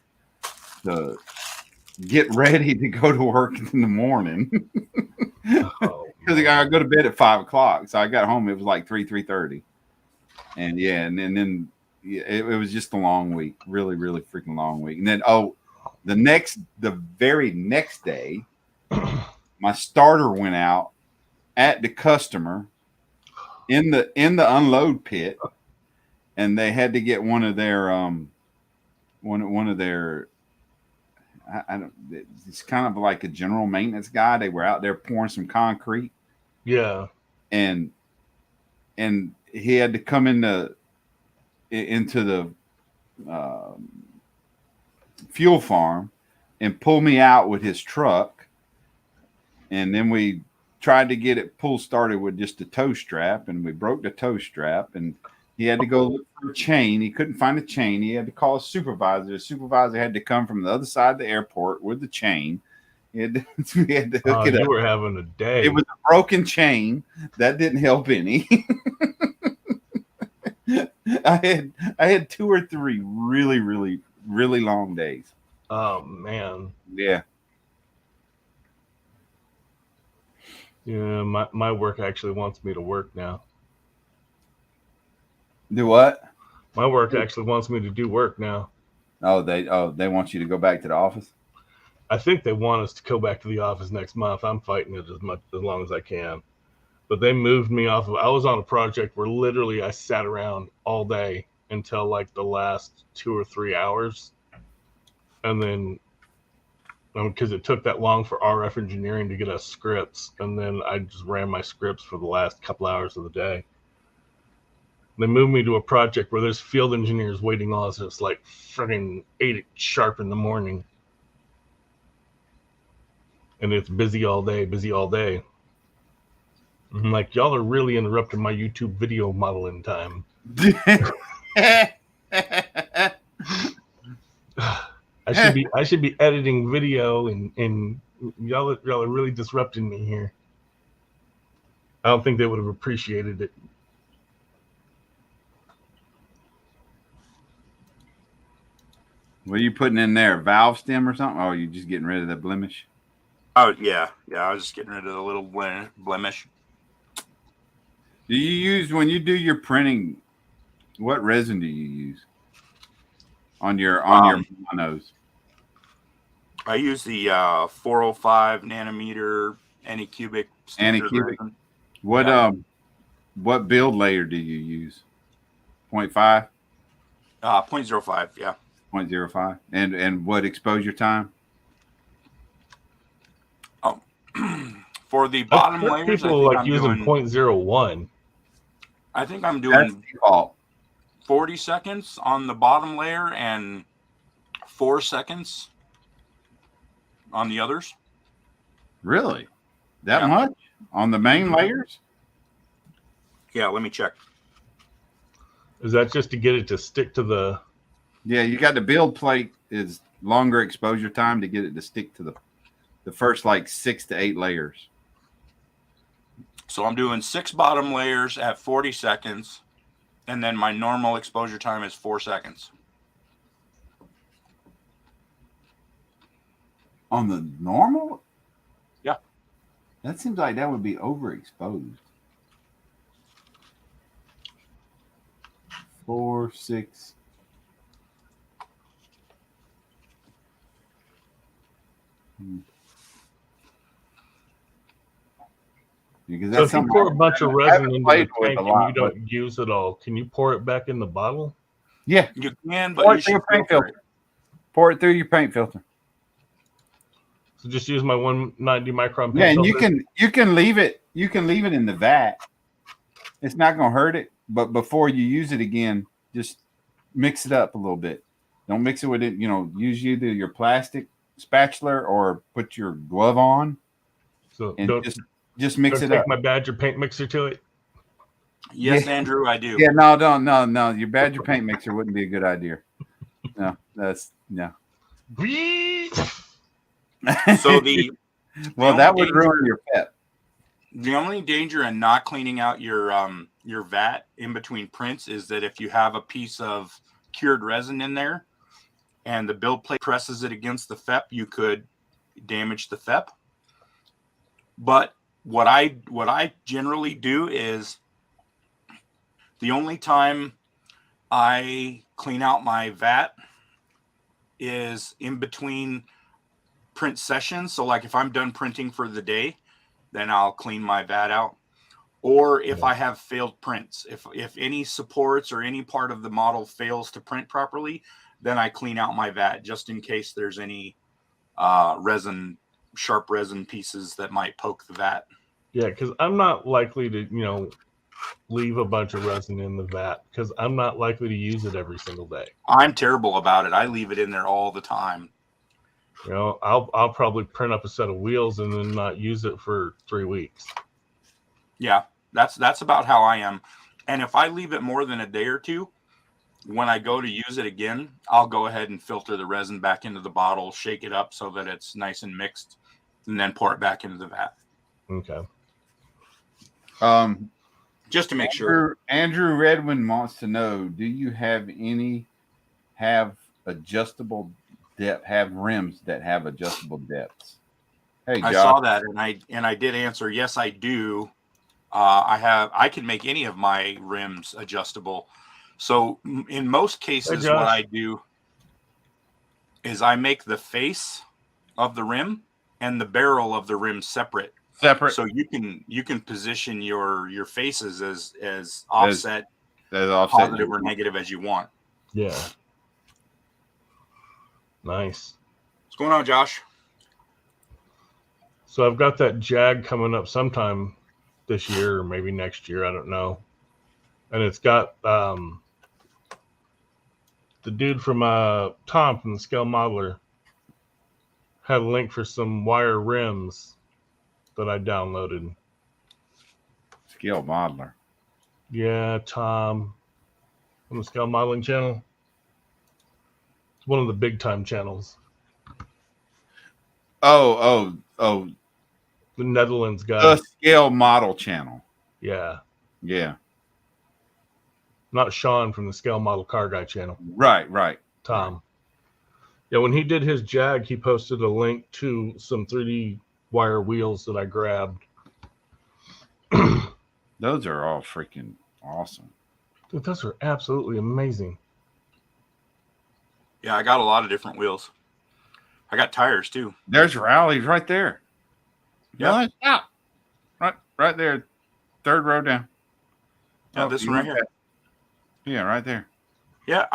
get ready to go to work in the morning. Because I got to go to bed at 5 o'clock. So I got home, it was like 3:30. And then it was just a long week, really, really freaking long week. And then, the very next day, my starter went out at the customer in the unload pit, and they had to get one of their it's kind of like a general maintenance guy. They were out there pouring some concrete. Yeah. And he had to come into the fuel farm and pull me out with his truck. And then we tried to get it started with just a tow strap, and we broke the tow strap, and he had to go look for a chain. He couldn't find a chain. He had to call a supervisor. The supervisor had to come from the other side of the airport with the chain. We had to hook it up. You were having a day. It was a broken chain. That didn't help any. I had 2 or 3 really, really, really long days. Oh man. Yeah. Yeah, my work actually wants me to work now. Do what? My work actually wants me to do work now. They want you to go back to the office? I think they want us to go back to the office next month. I'm fighting it as long as I can. But they moved me off of, I was on a project where literally I sat around all day until like the last 2 or 3 hours. And then because it took that long for RF engineering to get us scripts, and then I just ran my scripts for the last couple hours of the day. They moved me to a project where there's field engineers waiting on us. It's like freaking 8 sharp in the morning, and it's busy all day. I'm like, y'all are really interrupting my YouTube video modeling time. I should be editing video, and y'all are really disrupting me here. I don't think they would have appreciated it. What are you putting in there? Valve stem or something? Oh, you just getting rid of the blemish? Oh yeah. I was just getting rid of the little blemish. Do you use, when you do your printing, what resin do you use on your monos? I use the 405 nanometer Anycubic standard resin. What build layer do you use? 0.5? 0.05, yeah. 0.05. And what exposure time? For the bottom layers, people like using 0.01. I think I'm doing 40 seconds on the bottom layer and 4 seconds on the others. Really? That much? On the main layers? Yeah, let me check. Is that just to get it to stick to the... Yeah, you got the build plate is longer exposure time to get it to stick to the first like 6 to 8 layers. So I'm doing 6 bottom layers at 40 seconds, and then my normal exposure time is 4 seconds. On the normal? Yeah. That seems like that would be overexposed. 4, 6. Because so if you pour a bunch of resin into the tank and you don't use it all, can you pour it back in the bottle? Yeah, you can, but you should filter it. Pour it through your paint filter. So just use my 190 micron paint Yeah, and filter. you can leave it. You can leave it in the vat. It's not going to hurt it. But before you use it again, just mix it up a little bit. Don't mix it with it. Use either your plastic spatula or put your glove on. So and just mix it take up. my Badger paint mixer to it. Yes, Andrew, I do. Yeah, no. Your Badger paint mixer wouldn't be a good idea. No, that's no. So the that would ruin your pet. The only danger in not cleaning out your vat in between prints is that if you have a piece of cured resin in there and the build plate presses it against the FEP, you could damage the FEP. But what I generally do is the only time I clean out my vat is in between print sessions. So like if I'm done printing for the day, then I'll clean my vat out. Or if I have failed prints, if any supports or any part of the model fails to print properly, then I clean out my vat just in case there's any sharp resin pieces that might poke the vat. Yeah, because I'm not likely to, leave a bunch of resin in the vat because I'm not likely to use it every single day. I'm terrible about it. I leave it in there all the time. I'll probably print up a set of wheels and then not use it for 3 weeks. Yeah, that's about how I am. And if I leave it more than a day or two, when I go to use it again, I'll go ahead and filter the resin back into the bottle, shake it up so that it's nice and mixed, and then pour it back into the vat. Okay. Just to make sure. Andrew Redwin wants to know: do you have adjustable depth? Have rims that have adjustable depths? Hey, Josh. I saw that, and I did answer yes, I do. I can make any of my rims adjustable. So in most cases, what I do is I make the face of the rim and the barrel of the rim separate. So you can position your faces as offset, positive or negative as you want. Yeah. Nice. What's going on, Josh? So I've got that Jag coming up sometime this year or maybe next year. I don't know. And it's got the dude from Tom from the Scale Modeler had a link for some wire rims that I downloaded. Scale Modeler. Yeah, Tom on the Scale Modeling channel. It's one of the big time channels. Oh. The Netherlands guy. The Scale Model channel. Yeah. Yeah. Not Sean from the Scale Model Car Guy channel. Right. Tom. Right. Yeah, when he did his Jag, he posted a link to some 3D wire wheels that I grabbed. Those are all freaking awesome. Dude, those are absolutely amazing. Yeah, I got a lot of different wheels. I got tires too. There's rallies right there. Yeah. Right there. Third row down. Yeah, this one right here. Yeah, right there. Yeah,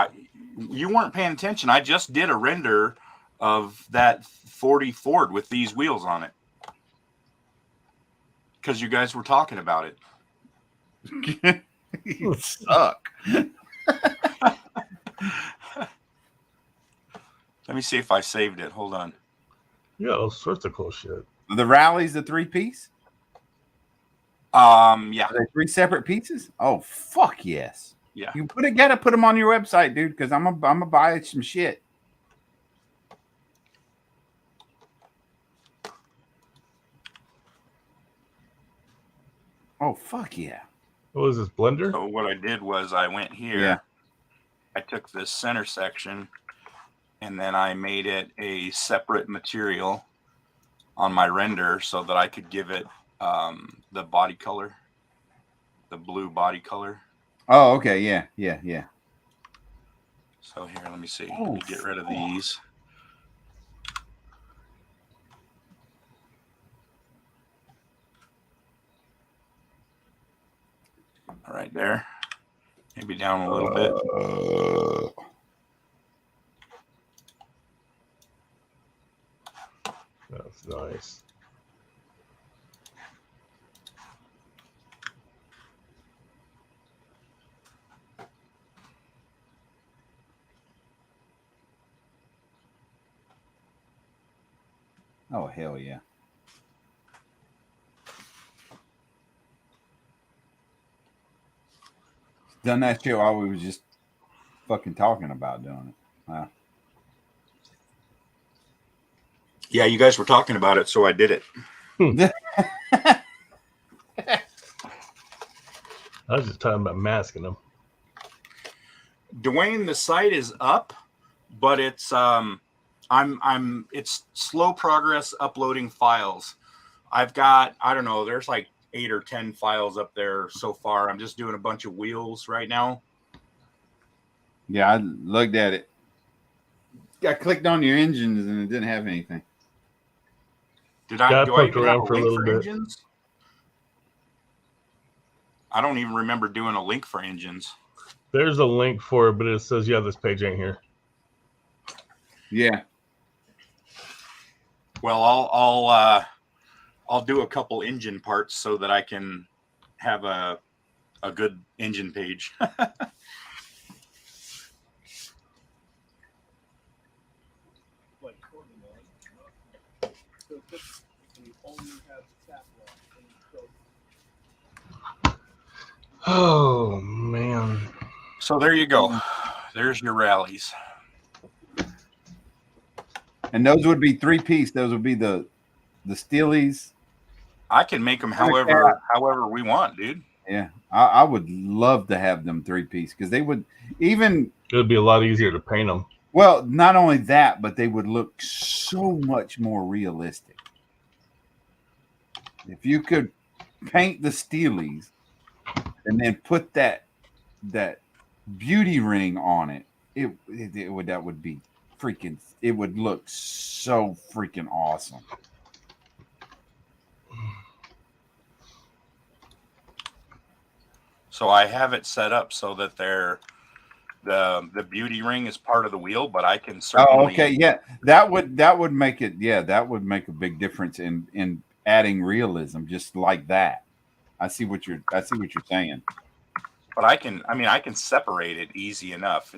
you weren't paying attention. I just did a render of that 40 Ford with these wheels on it. Because you guys were talking about it. You suck. Let me see if I saved it. Hold on. Yeah, all sorts of cool shit. The rally's the 3-piece? Yeah. Are they 3 separate pieces? Oh, fuck yes. Yeah. You gotta put them on your website, dude, because I'm gonna buy some shit. Oh, fuck yeah. What was this, Blender? So what I did was I went here. Yeah. I took this center section and then I made it a separate material on my render so that I could give it the body color, the blue body color. Oh, okay. Yeah. So here, let me see. Let me get rid of these. All right, there. Maybe down a little bit. That's nice. Oh, hell yeah. Done that shit while we was just fucking talking about doing it. Wow. Yeah, you guys were talking about it, so I did it. I was just talking about masking them. Dwayne, the site is up, but it's it's slow progress uploading files. I've got, I don't know, there's like 8 or 10 files up there so far. I'm just doing a bunch of wheels right now. Yeah, I looked at it. I clicked on your engines and it didn't have anything. Do I even have a for a link little for bit. engines? I don't even remember doing a link for engines. There's a link for it, but it says, yeah, this page ain't here. Yeah. Well, I'll do a couple engine parts so that I can have a good engine page. Oh, man. So there you go. There's your rallies. And those would be 3-piece. Those would be the Steelies. I can make them however we want, dude. Yeah, I would love to have them 3-piece because they would even. It would be a lot easier to paint them. Well, not only that, but they would look so much more realistic. If you could paint the Steelies and then put that beauty ring on it, that would be freaking. It would look so freaking awesome. So I have it set up so that the beauty ring is part of the wheel, but I can certainly. Oh, okay, yeah, that would make it. Yeah, that would make a big difference in adding realism just like that. I see what you're saying. But I can separate it easy enough.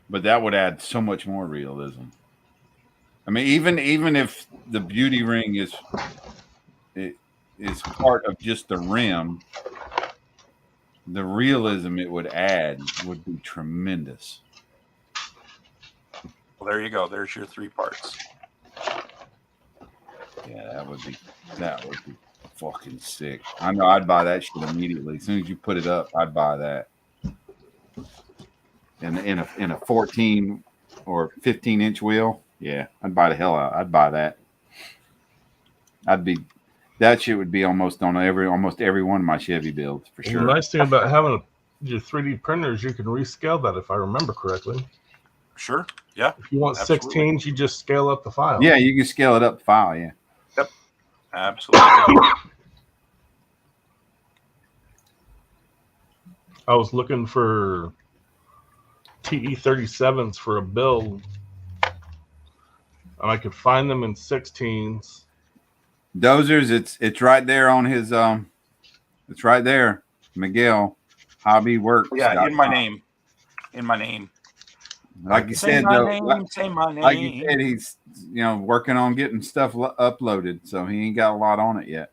But that would add so much more realism. I mean, even if the beauty ring is part of just the rim, the realism it would add would be tremendous. Well, there you go. There's your 3 parts. Yeah, that would be fucking sick. I know I'd buy that shit immediately. As soon as you put it up, I'd buy that. In a 14 or 15-inch wheel, yeah, I'd buy the hell out. I'd buy that. That shit would be almost every one of my Chevy builds for sure. The nice thing about having your 3D printer is you can rescale that, if I remember correctly. Sure. Yeah. If you want absolutely. 16s, you just scale up the file. Yeah, you can scale it up the file. Yeah. Yep. Absolutely. I was looking for TE37s for a build, and I could find them in 16s. Dozers, it's right there on his it's right there. Miguel Hobby Works. Yeah, in my name. In my name. Like you say said, my though, name, say my name. like you said, he's working on getting stuff uploaded, so he ain't got a lot on it yet.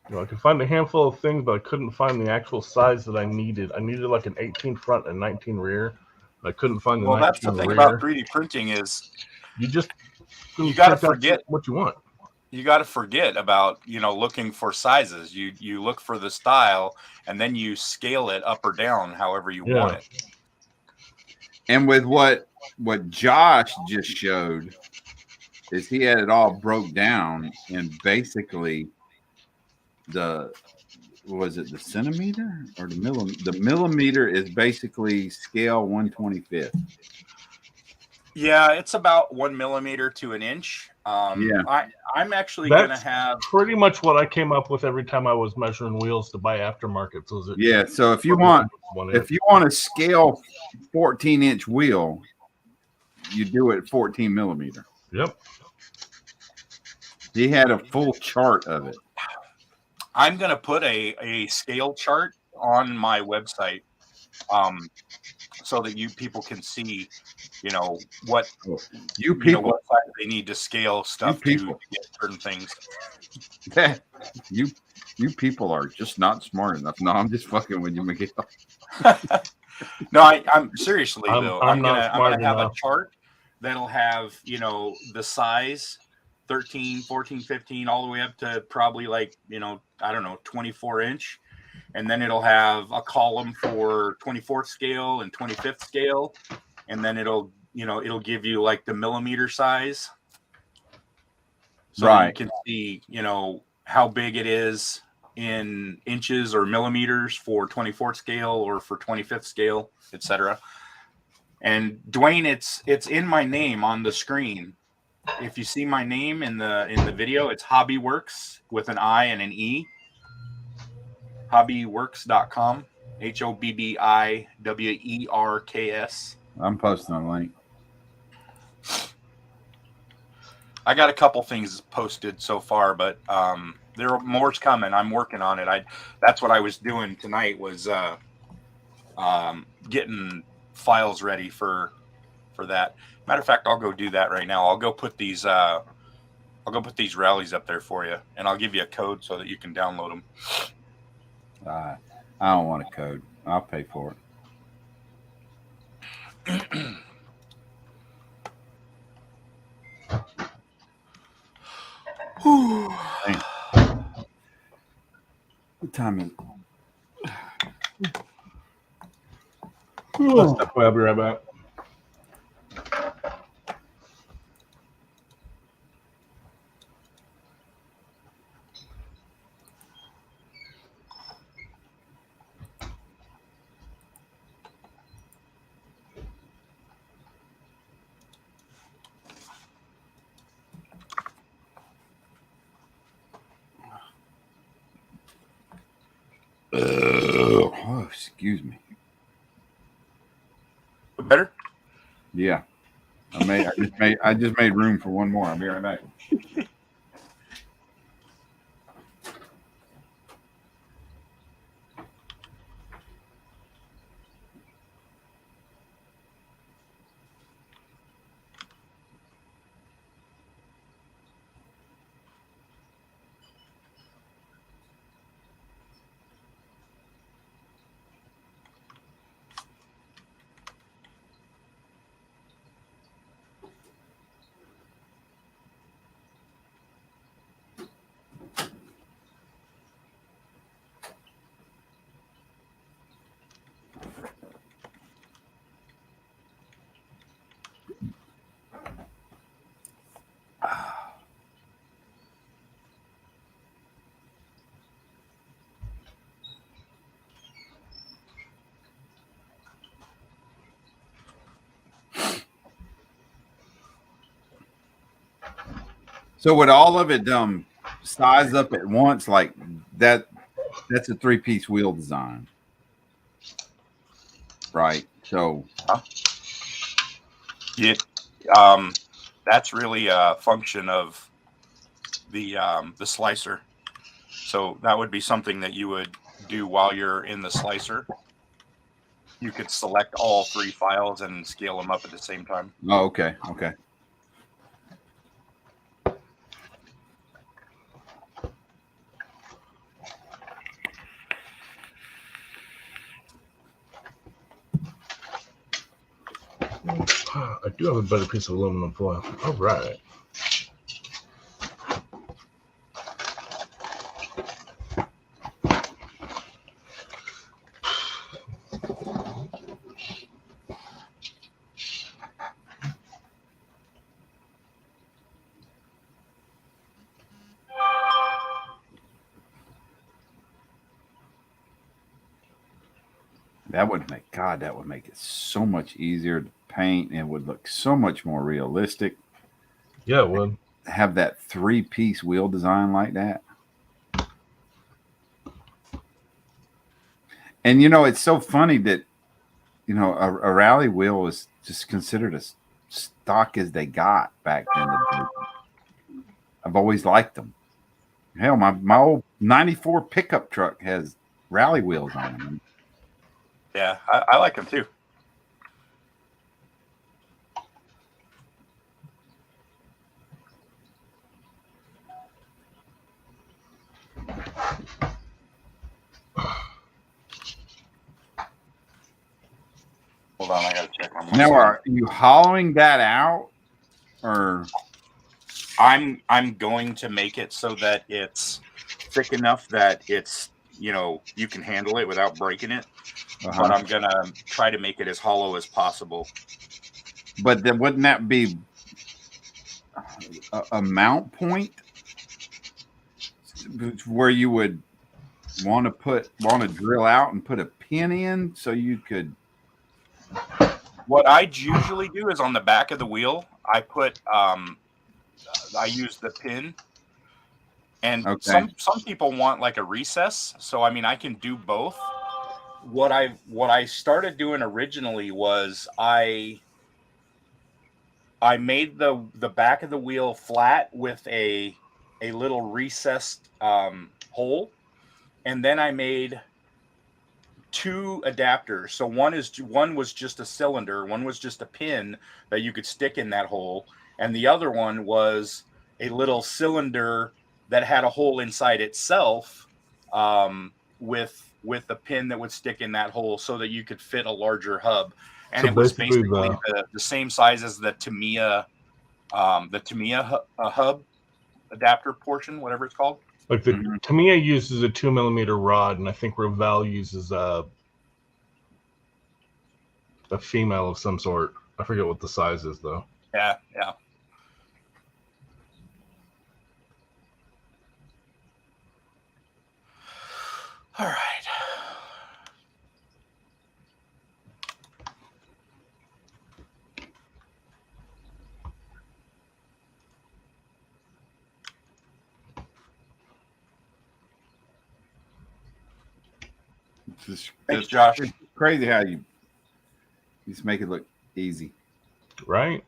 I could find a handful of things, but I couldn't find the actual size that I needed. I needed like an 18 front and 19 rear. I couldn't find the 19 rear. Well, that's the thing about 3D printing is you got to forget what you want. You got to forget about looking for sizes. You look for the style, and then you scale it up or down however you want it. And with what Josh just showed is he had it all broke down, and basically the centimeter or the millimeter is basically scale 1/25. Yeah, it's about 1 millimeter to an inch. Yeah, I'm actually going to have pretty much what I came up with every time I was measuring wheels to buy aftermarket. So if you want a scale 14-inch wheel, you do it 14 millimeter. Yep. He had a full chart of it. I'm going to put a scale chart on my website, so that you people can see, what what size they need to scale stuff to get certain things. You people are just not smart enough. No, I'm just fucking with you, Miguel. No, I'm seriously though. I'm gonna have a chart that'll have the size 13, 14, 15, all the way up to probably like 24 inch. And then it'll have a column for 24th scale and 25th scale. And then it'll give you like the millimeter size. So you can see, how big it is in inches or millimeters for 24th scale or for 25th scale, etc. And Dwayne, it's in my name on the screen. If you see my name in the video, it's Hobbyworks with an I and an E. Hobbyworks.com. HOBBIWERKS. I'm posting a link. I got a couple things posted so far, but there are more's coming. I'm working on it. That's what I was doing tonight was getting files ready for that. Matter of fact, I'll go do that right now. I'll go put these rallies up there for you, and I'll give you a code so that you can download them. I don't want a code. I'll pay for it. What time is it? I'll be right back. Oh, excuse me. Yeah. I just made room for one more. I'll be right back. So would all of it size up at once like that? That's a 3-piece wheel design, right? So that's really a function of the slicer. So that would be something that you would do while you're in the slicer. You could select all 3 files and scale them up at the same time. Oh, okay. Okay. I do have a better piece of aluminum foil. All right. That would make it so much easier to paint and it would look so much more realistic. Yeah, it would. Have that 3-piece wheel design like that. And it's so funny that a rally wheel was just considered as stock as they got back then. I've always liked them. Hell, my old '94 pickup truck has rally wheels on them. Yeah, I like them too. Hold on, I gotta check on my Now, are you hollowing that out, or I'm going to make it so that it's thick enough that it's you can handle it without breaking it. But I'm gonna try to make it as hollow as possible. But then wouldn't that be a mount point where you would want to drill out and put a pin in so you could? What I usually do is on the back of the wheel, I put I use the pin, and some people want like a recess. So I mean, I can do both. What I started doing originally was I made the back of the wheel flat with a little recessed hole, and then I made 2 adapters. So one was just a cylinder, one was just a pin that you could stick in that hole, and the other one was a little cylinder that had a hole inside itself, with a pin that would stick in that hole so that you could fit a larger hub. And So it was basically basically the same size as the Tamiya hub adapter portion, whatever it's called. Like the Tamiya uses a 2mm rod, and I think Revell uses a female of some sort. I forget what the size is though. Yeah. All right. Thanks, Josh. It's crazy how you just make it look easy. right?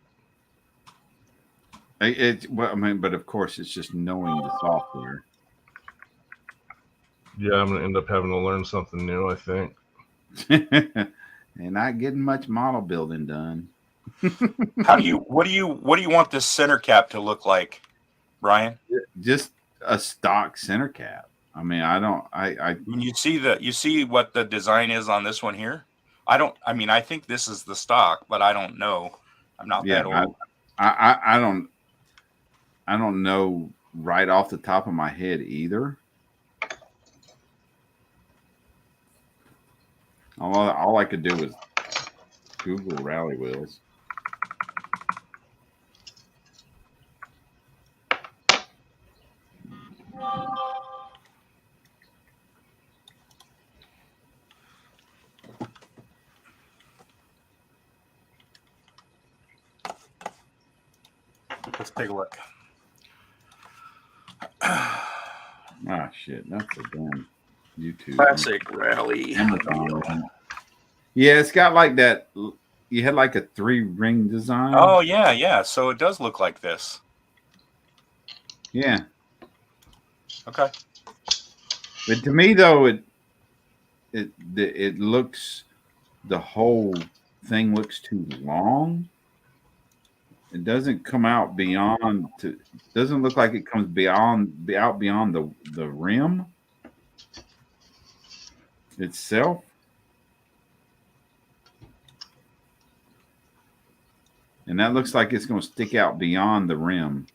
Well, I mean, but of course, it's just knowing the software. Yeah, I'm gonna end up having to learn something new, I think. And not getting much model building done. What do you want this center cap to look like, Brian? Just a stock center cap. I mean, when you see what the design is on this one here. I mean, I think this is the stock, but I don't know. I'm not that old. I don't know right off the top of my head either. All I could do was Google rally wheels. Let's take a look. Ah, shit. That's a damn YouTube. Classic rally. Amazon. Yeah, it's got like that. You had like a 3-ring design. Oh, yeah. So it does look like this. Yeah. Okay. But to me, though, it looks, the whole thing looks too long. It doesn't come out beyond. Doesn't look like it comes beyond the rim itself. And that looks like it's going to stick out beyond the rim,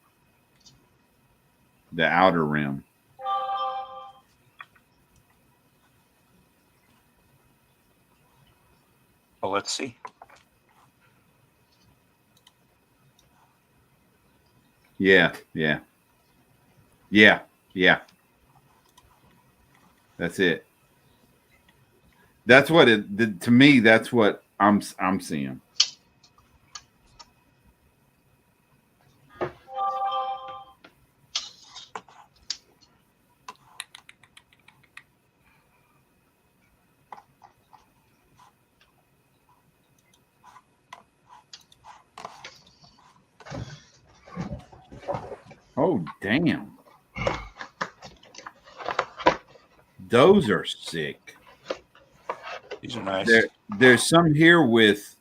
the outer rim. Well, let's see. Yeah. That's it. That's what to me. That's what I'm seeing. Oh, damn. Those are sick. These are nice. There's some here with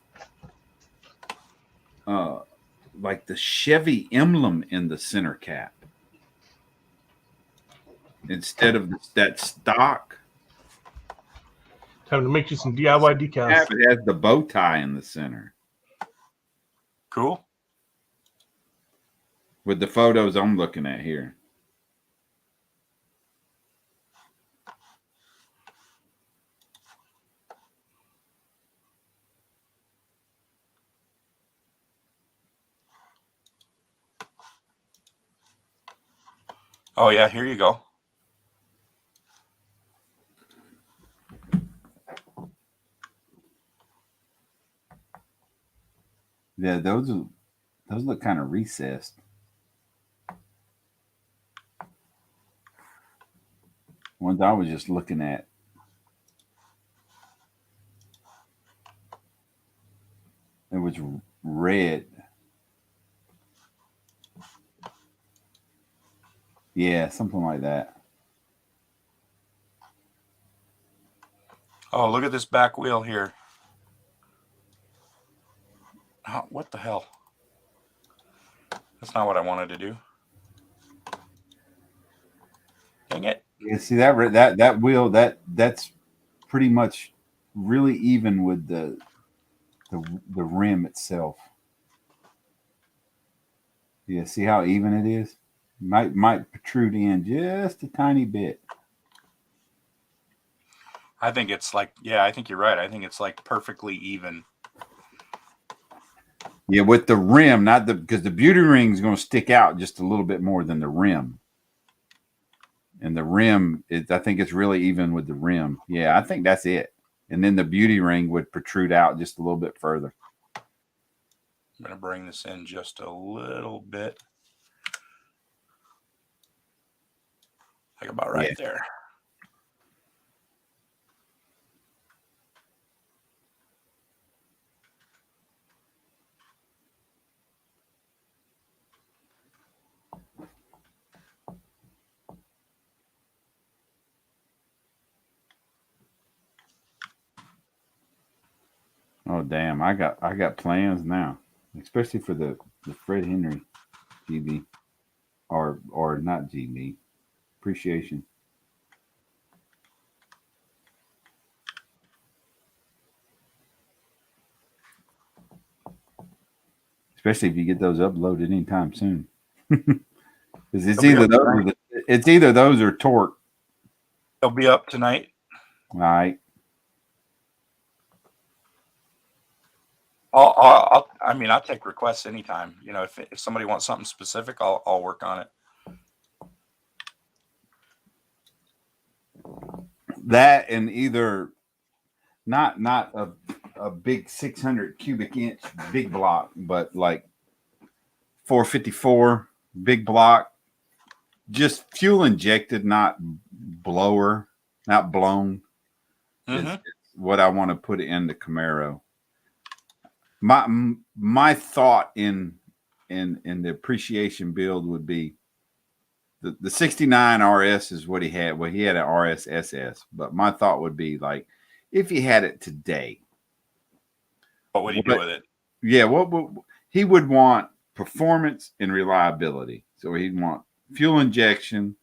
like the Chevy emblem in the center cap instead of that stock. Time to make you some DIY decals. It has the bow tie in the center. Cool. With the photos I'm looking at here. Oh, yeah, here you go. Yeah, those look kind of recessed. Ones I was just looking at. It was red. Yeah, something like that. Oh, look at this back wheel here. Oh, what the hell? That's not what I wanted to do. Dang it. Yeah, see that wheel that's pretty much really even with the rim itself. Yeah, see how even it is? Might protrude in just a tiny bit. I think it's like, yeah, I think you're right. I think it's like perfectly even. Yeah, with the rim, not because the beauty ring is going to stick out just a little bit more than the rim. And the rim, I think it's really even with the rim. Yeah, I think that's it. And then the beauty ring would protrude out just a little bit further. I'm going to bring this in just a little bit. Like about right there. Oh damn! I got plans now, especially for the Fred Henry GB or not GB appreciation. Especially if you get those uploaded anytime soon. Because it's either those or Torque. They'll be up tonight. All right. I'll take requests anytime. You know, if somebody wants something specific, I'll work on it. That and either not a big 600 cubic inch big block, but like 454 big block, just fuel injected, not blower, not blown. Is what I want to put in the Camaro. My thought in the appreciation build would be the 69 RS is what he had. Well, he had an RS SS, but my thought would be like if he had it today, what would he do with it? Yeah, he would want performance and reliability. So he'd want fuel injection,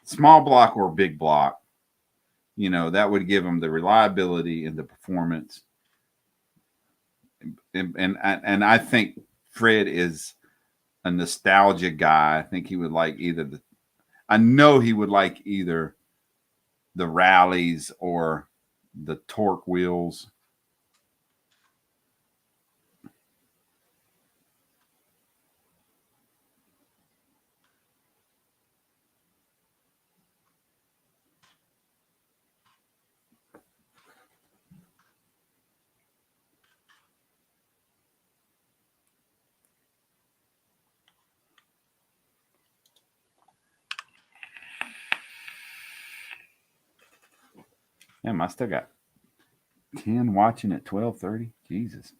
small block or big block. You know, that would give him the reliability and the performance. And I think Fred is a nostalgia guy. I think he would like I know he would like either the rallies or the Torque wheels. Damn, I still got 10 watching at 12:30. Jesus.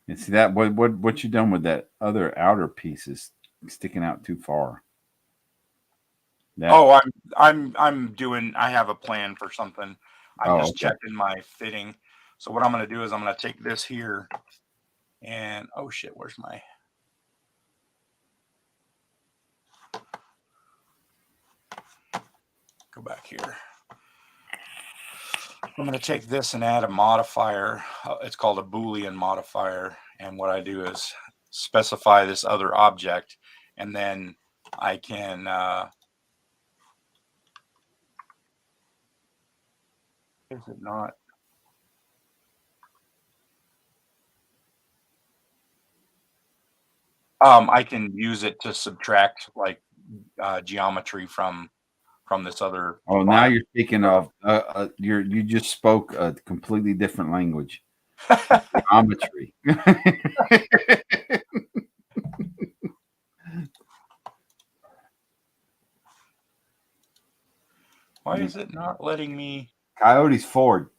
And see that what you done with that other outer piece is sticking out too far. I'm doing. I have a plan for something. I'm just checking my fitting. So what I'm going to do is I'm going to take this here, and oh shit, where's my? Go back here. I'm going to take this and add a modifier. It's called a Boolean modifier. And what I do is specify this other object, and then I can is it not? I can use it to subtract like geometry from this other. Oh, now you're speaking of you just spoke a completely different language. Geometry. Why is it not letting me? Coyote's Ford.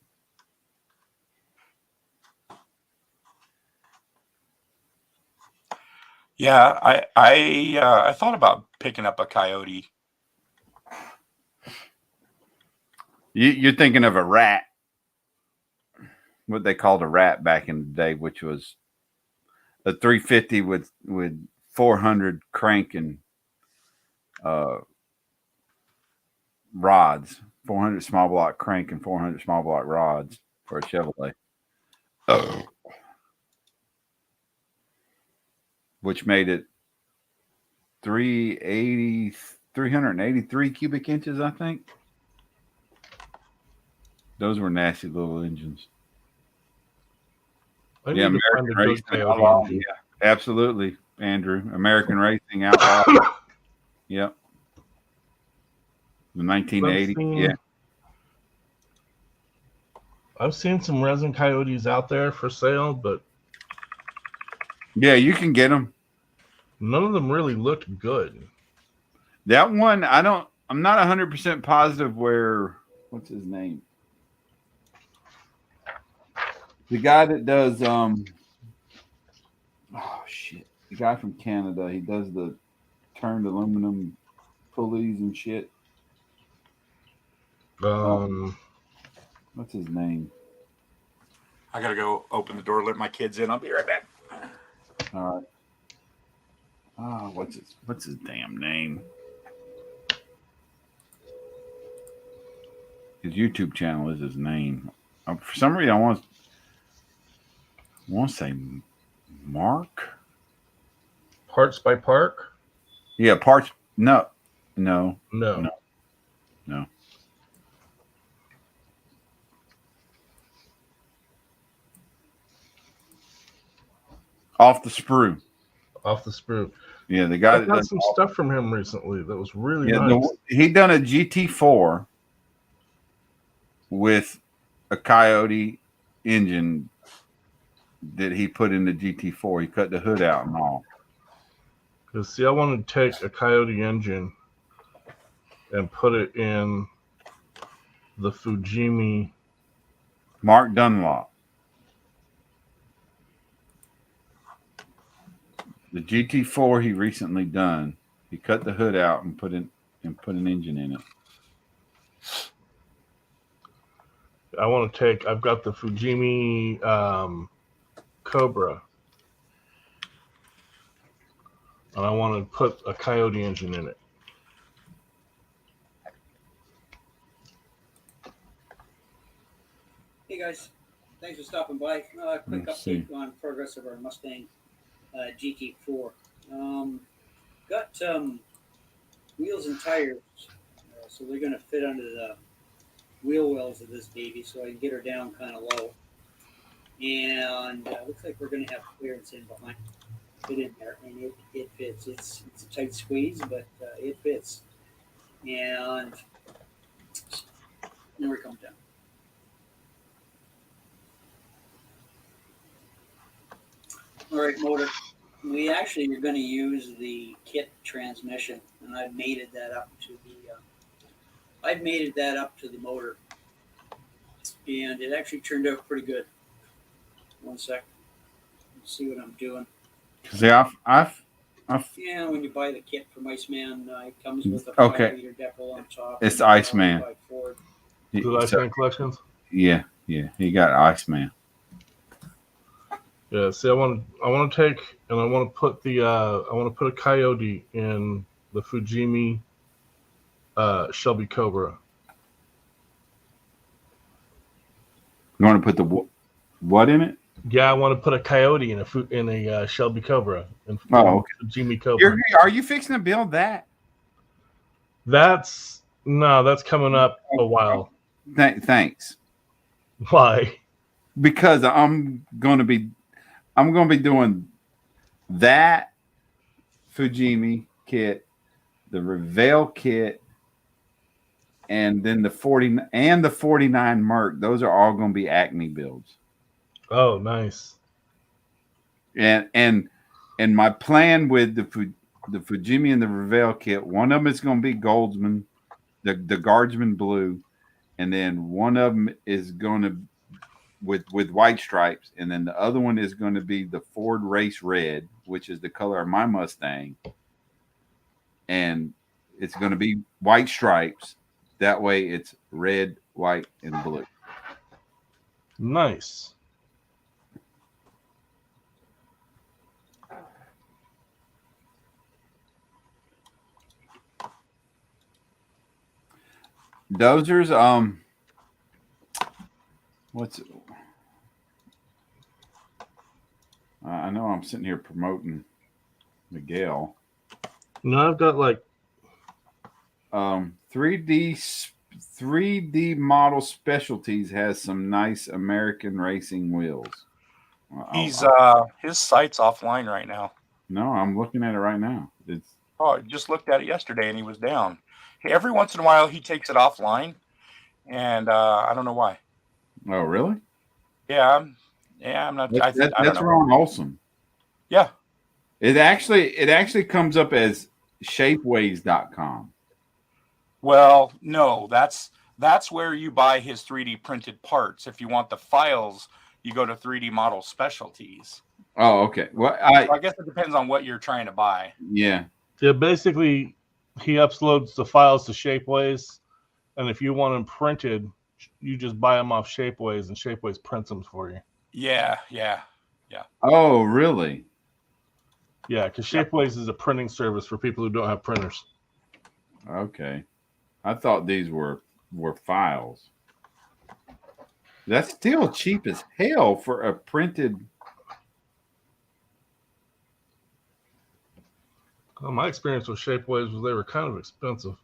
Yeah, I thought about picking up a Coyote. You're thinking of a rat, what they called a rat back in the day, which was a 350 with 400 crank and rods, 400 small block crank and 400 small block rods for a Chevrolet. Which made it 383 cubic inches, I think. Those were nasty little engines. Yeah, American Racing Outlaw. Yeah, absolutely, Andrew. American Racing Outlaw. Yep. The 1980. Yeah. I've seen some resin Coyotes out there for sale, but yeah, you can get them. None of them really looked good. That one, I'm not 100% positive where, what's his name? The guy that does, oh shit, the guy from Canada, he does the turned aluminum pulleys and shit. What's his name? I gotta go open the door, let my kids in. I'll be right back. All right. What's his damn name? His YouTube channel is his name. For some reason, I want to say Mark. Parts by Park. Yeah, parts. No. Off the sprue. Off the sprue. Yeah, the guy I that got does some stuff from him recently that was really yeah, nice. He done a GT4 with a Coyote engine that he put in the GT4. He cut the hood out and all. Because see, I want to take a Coyote engine and put it in the Fujimi. Mark Dunlop. The GT4 he recently done. He cut the hood out and put an engine in it. I want to take. I've got the Fujimi Cobra, and I want to put a Coyote engine in it. Hey guys, thanks for stopping by. Quick update on progress of our Mustang GT4. Got wheels and tires, so they're going to fit under the wheel wells of this baby, so I can get her down kind of low. And looks like we're going to have clearance in behind, fit in there, and it fits. It's a tight squeeze, but it fits. And now we come down. All right, motor. We actually are going to use the kit transmission, and I've mated that up to the motor, and it actually turned out pretty good. One sec. Let's see what I'm doing. See, I've Yeah, when you buy the kit from Iceman, it comes with a 5-liter decal on top. It's Iceman. The Iceman collections. Yeah, he got Iceman. Yeah, see, I want to take and I want to put a Coyote in the Fujimi Shelby Cobra. You want to put the what in it? Yeah, I want to put a Coyote in a Shelby Cobra. Okay. Fujimi Cobra. Are you fixing to build that? That's coming up a while. Thanks. Why? Because I'm going to be doing that Fujimi kit, the Revell kit, and then the 40 and the 49 Merc. Those are all going to be Acme builds. Oh, nice. And my plan with the Fujimi and the Revell kit, one of them is going to be Goldsman, the Guardsman blue, and then one of them is going to with white stripes, and then the other one is going to be the Ford Race Red, which is the color of my Mustang, and it's going to be white stripes. That way, it's red, white, and blue. Nice. Dozers, I know I'm sitting here promoting Miguel. No, I've got like 3D Model Specialties has some nice American racing wheels. He's his site's offline right now. No, I'm looking at it right now. I just looked at it yesterday and he was down. Every once in a while he takes it offline, and I don't know why. Oh, really? Yeah, I'm not. I don't That's know. Ron Olson. Yeah. It actually comes up as shapeways.com. Well, no, that's where you buy his 3D printed parts. If you want the files, you go to 3D Model Specialties. Oh, okay. Well, I guess it depends on what you're trying to buy. Yeah. Yeah, basically, he uploads the files to Shapeways, and if you want them printed, you just buy them off Shapeways, and Shapeways prints them for you. Yeah. Oh, really? Yeah, because Shapeways is a printing service for people who don't have printers. Okay. I thought these were files. That's still cheap as hell for a printed. Well, my experience with Shapeways was they were kind of expensive.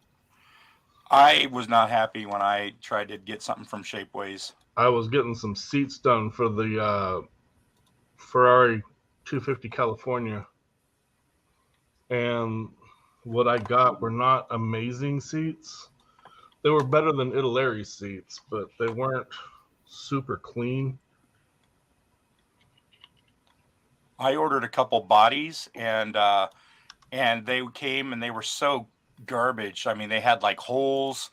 I was not happy when I tried to get something from Shapeways. I was getting some seats done for the Ferrari 250 California, and what I got were not amazing seats. They were better than Italeri's seats, but they weren't super clean. I ordered a couple bodies, and they came and they were so garbage. I mean, they had like holes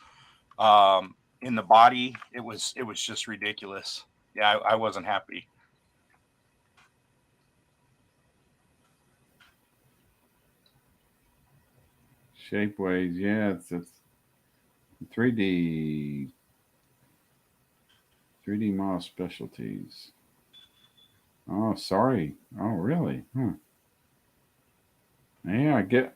in the body. It was just ridiculous. Yeah, I wasn't happy. Shapeways, yeah, it's 3D model specialties. Oh, sorry. Oh, really? Huh. Yeah, I get.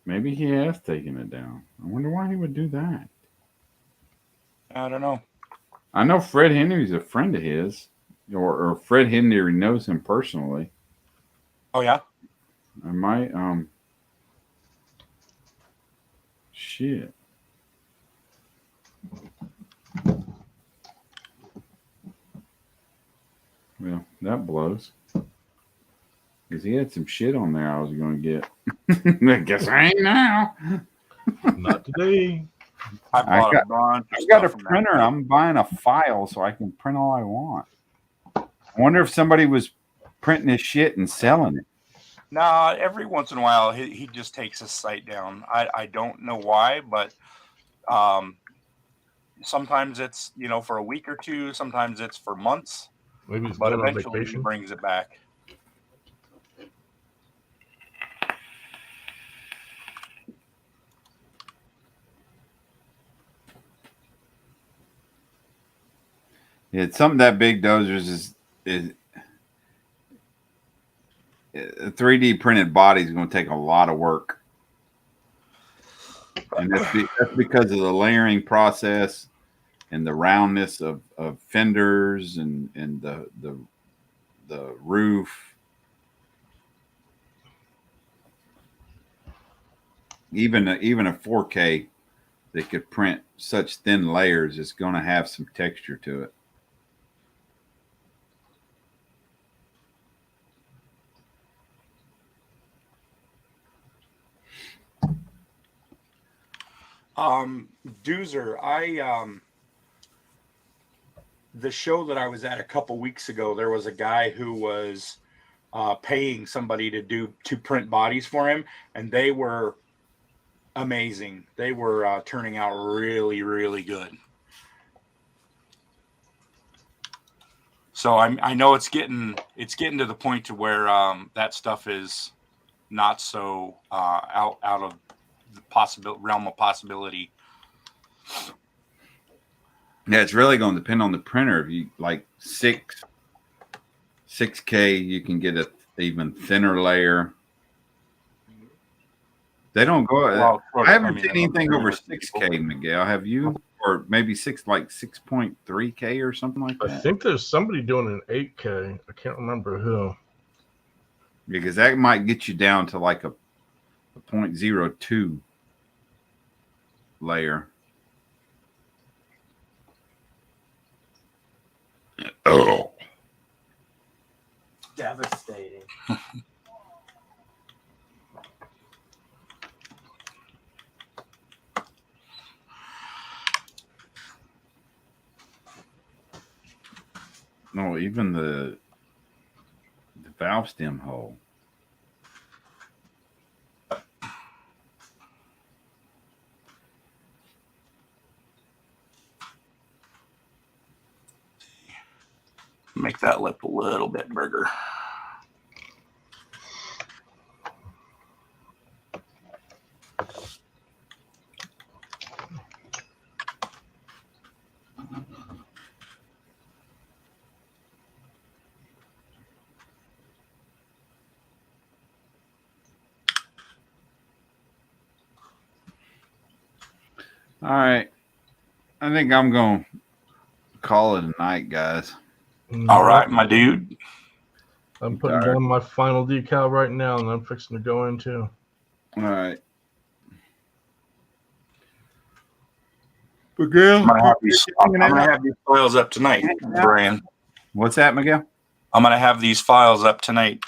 Maybe he has taken it down. I wonder why he would do that. I don't know. I know Fred Henry's a friend of his, or Fred Henry knows him personally. Oh yeah. I might shit. Well, that blows. Because he had some shit on there I was going to get. I guess I ain't now. Not today. I got a printer. I'm buying a file so I can print all I want. I wonder if somebody was printing his shit and selling it. No, every once in a while he just takes his site down. I don't know why, but sometimes it's for a week or two. Sometimes it's for months. Maybe he's but going on eventually he vacation. brings it back. Yeah, something that big, dozers is 3D printed body is going to take a lot of work, and that's because of the layering process and the roundness of fenders and the roof. Even a 4K that could print such thin layers is going to have some texture to it. Doozer, the show that I was at a couple weeks ago, there was a guy who was paying somebody to print bodies for him, and they were amazing. They were turning out really, really good. So I know it's getting to the point to where that stuff is not so out of the realm of possibility. Yeah, it's really going to depend on the printer. If you like 6K, you can get a even thinner layer. They don't go. Well, I haven't seen anything over 6K, Miguel. Have you? Or maybe 6.3K or something like that. I think there's somebody doing an 8K. I can't remember who. Because that might get you down to like a 0.02 layer. Oh. Devastating. No, even the valve stem hole. Make that lip a little bit bigger. All right. I think I'm going to call it a night, guys. All right, my dude. I'm putting down my final decal right now, and I'm fixing to go in too. All right. Miguel, I'm gonna have these files up tonight, Brian. What's that, Miguel? I'm gonna have these files up tonight.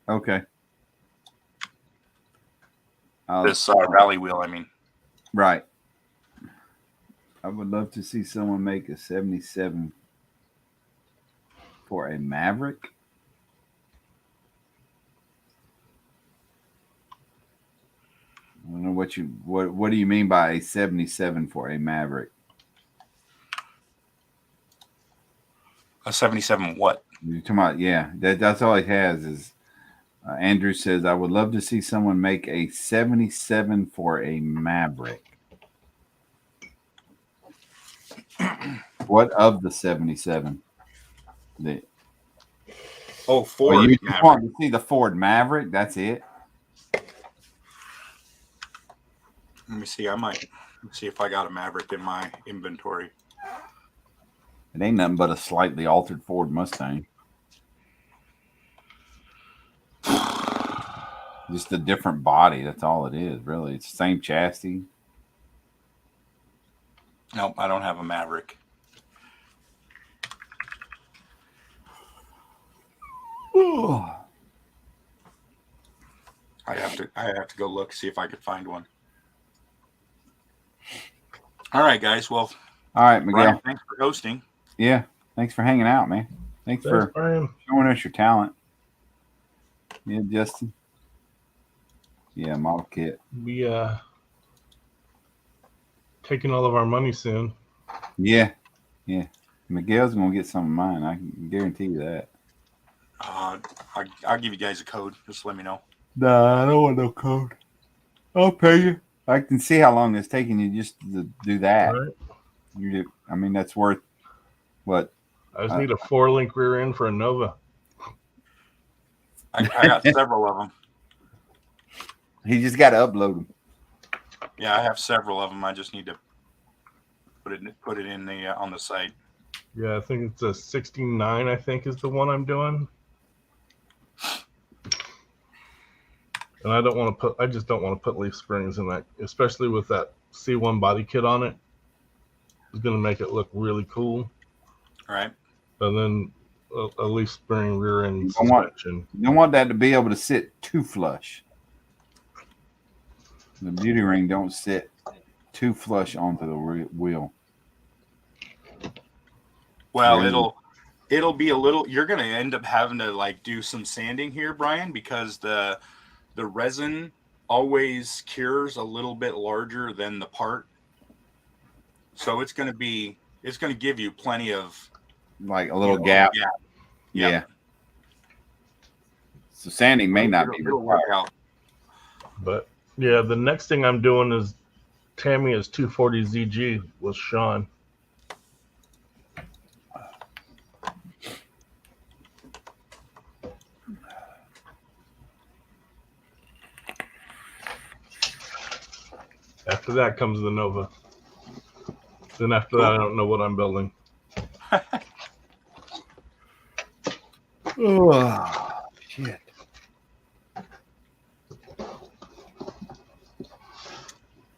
Okay. This rally wheel, I mean. Right. I would love to see someone make a 77 for a Maverick. I don't know what do you mean by a 77 for a Maverick? A 77 what? You're talking about, yeah. That's all he has is Andrew says, I would love to see someone make a 77 for a Maverick. What of the 77? Ford. You want to see the Ford Maverick? That's it. Let me see. I might see if I got a Maverick in my inventory. It ain't nothing but a slightly altered Ford Mustang. Just a different body. That's all it is, really. It's the same chassis. Nope, I don't have a Maverick. I have to go look, see if I could find one. All right, guys. Well, all right, Miguel. Brian, thanks for hosting. Yeah, thanks for hanging out, man. Thanks for showing us your talent. Yeah, Justin. Yeah, model kit. We taking all of our money soon. Yeah. Miguel's gonna get some of mine. I can guarantee you that. I'll give you guys a code. Just let me know. Nah, I don't want no code. I'll pay you. I can see how long it's taking you just to do that. Right. I mean, that's worth what? I just need a 4-link rear end for a Nova. I got several of them. He just got to upload them. Yeah, I have several of them. I just need to put it in the on the site. Yeah, I think it's a 69. I think is the one I'm doing. And I don't want to I just don't want to put leaf springs in that, especially with that C1 body kit on it. It's going to make it look really cool. All right. And then a leaf spring rear end suspension. You don't want that to be able to sit too flush. The beauty ring don't sit too flush onto the wheel. Well, it'll be a little. You're going to end up having to do some sanding here, Brian, because the resin always cures a little bit larger than the part. So it's going to give you plenty of a little gap. Yeah. So sanding may not be required. But yeah, the next thing I'm doing is Tamiya's 240 ZG with Sean. After that comes the Nova. Then after that, I don't know what I'm building. Oh, shit.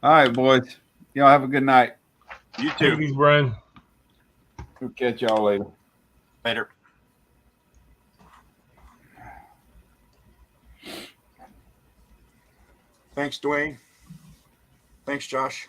All right, boys. Y'all have a good night. You too. Thanks, Brian. We'll catch y'all later. Later. Thanks, Dwayne. Thanks, Josh.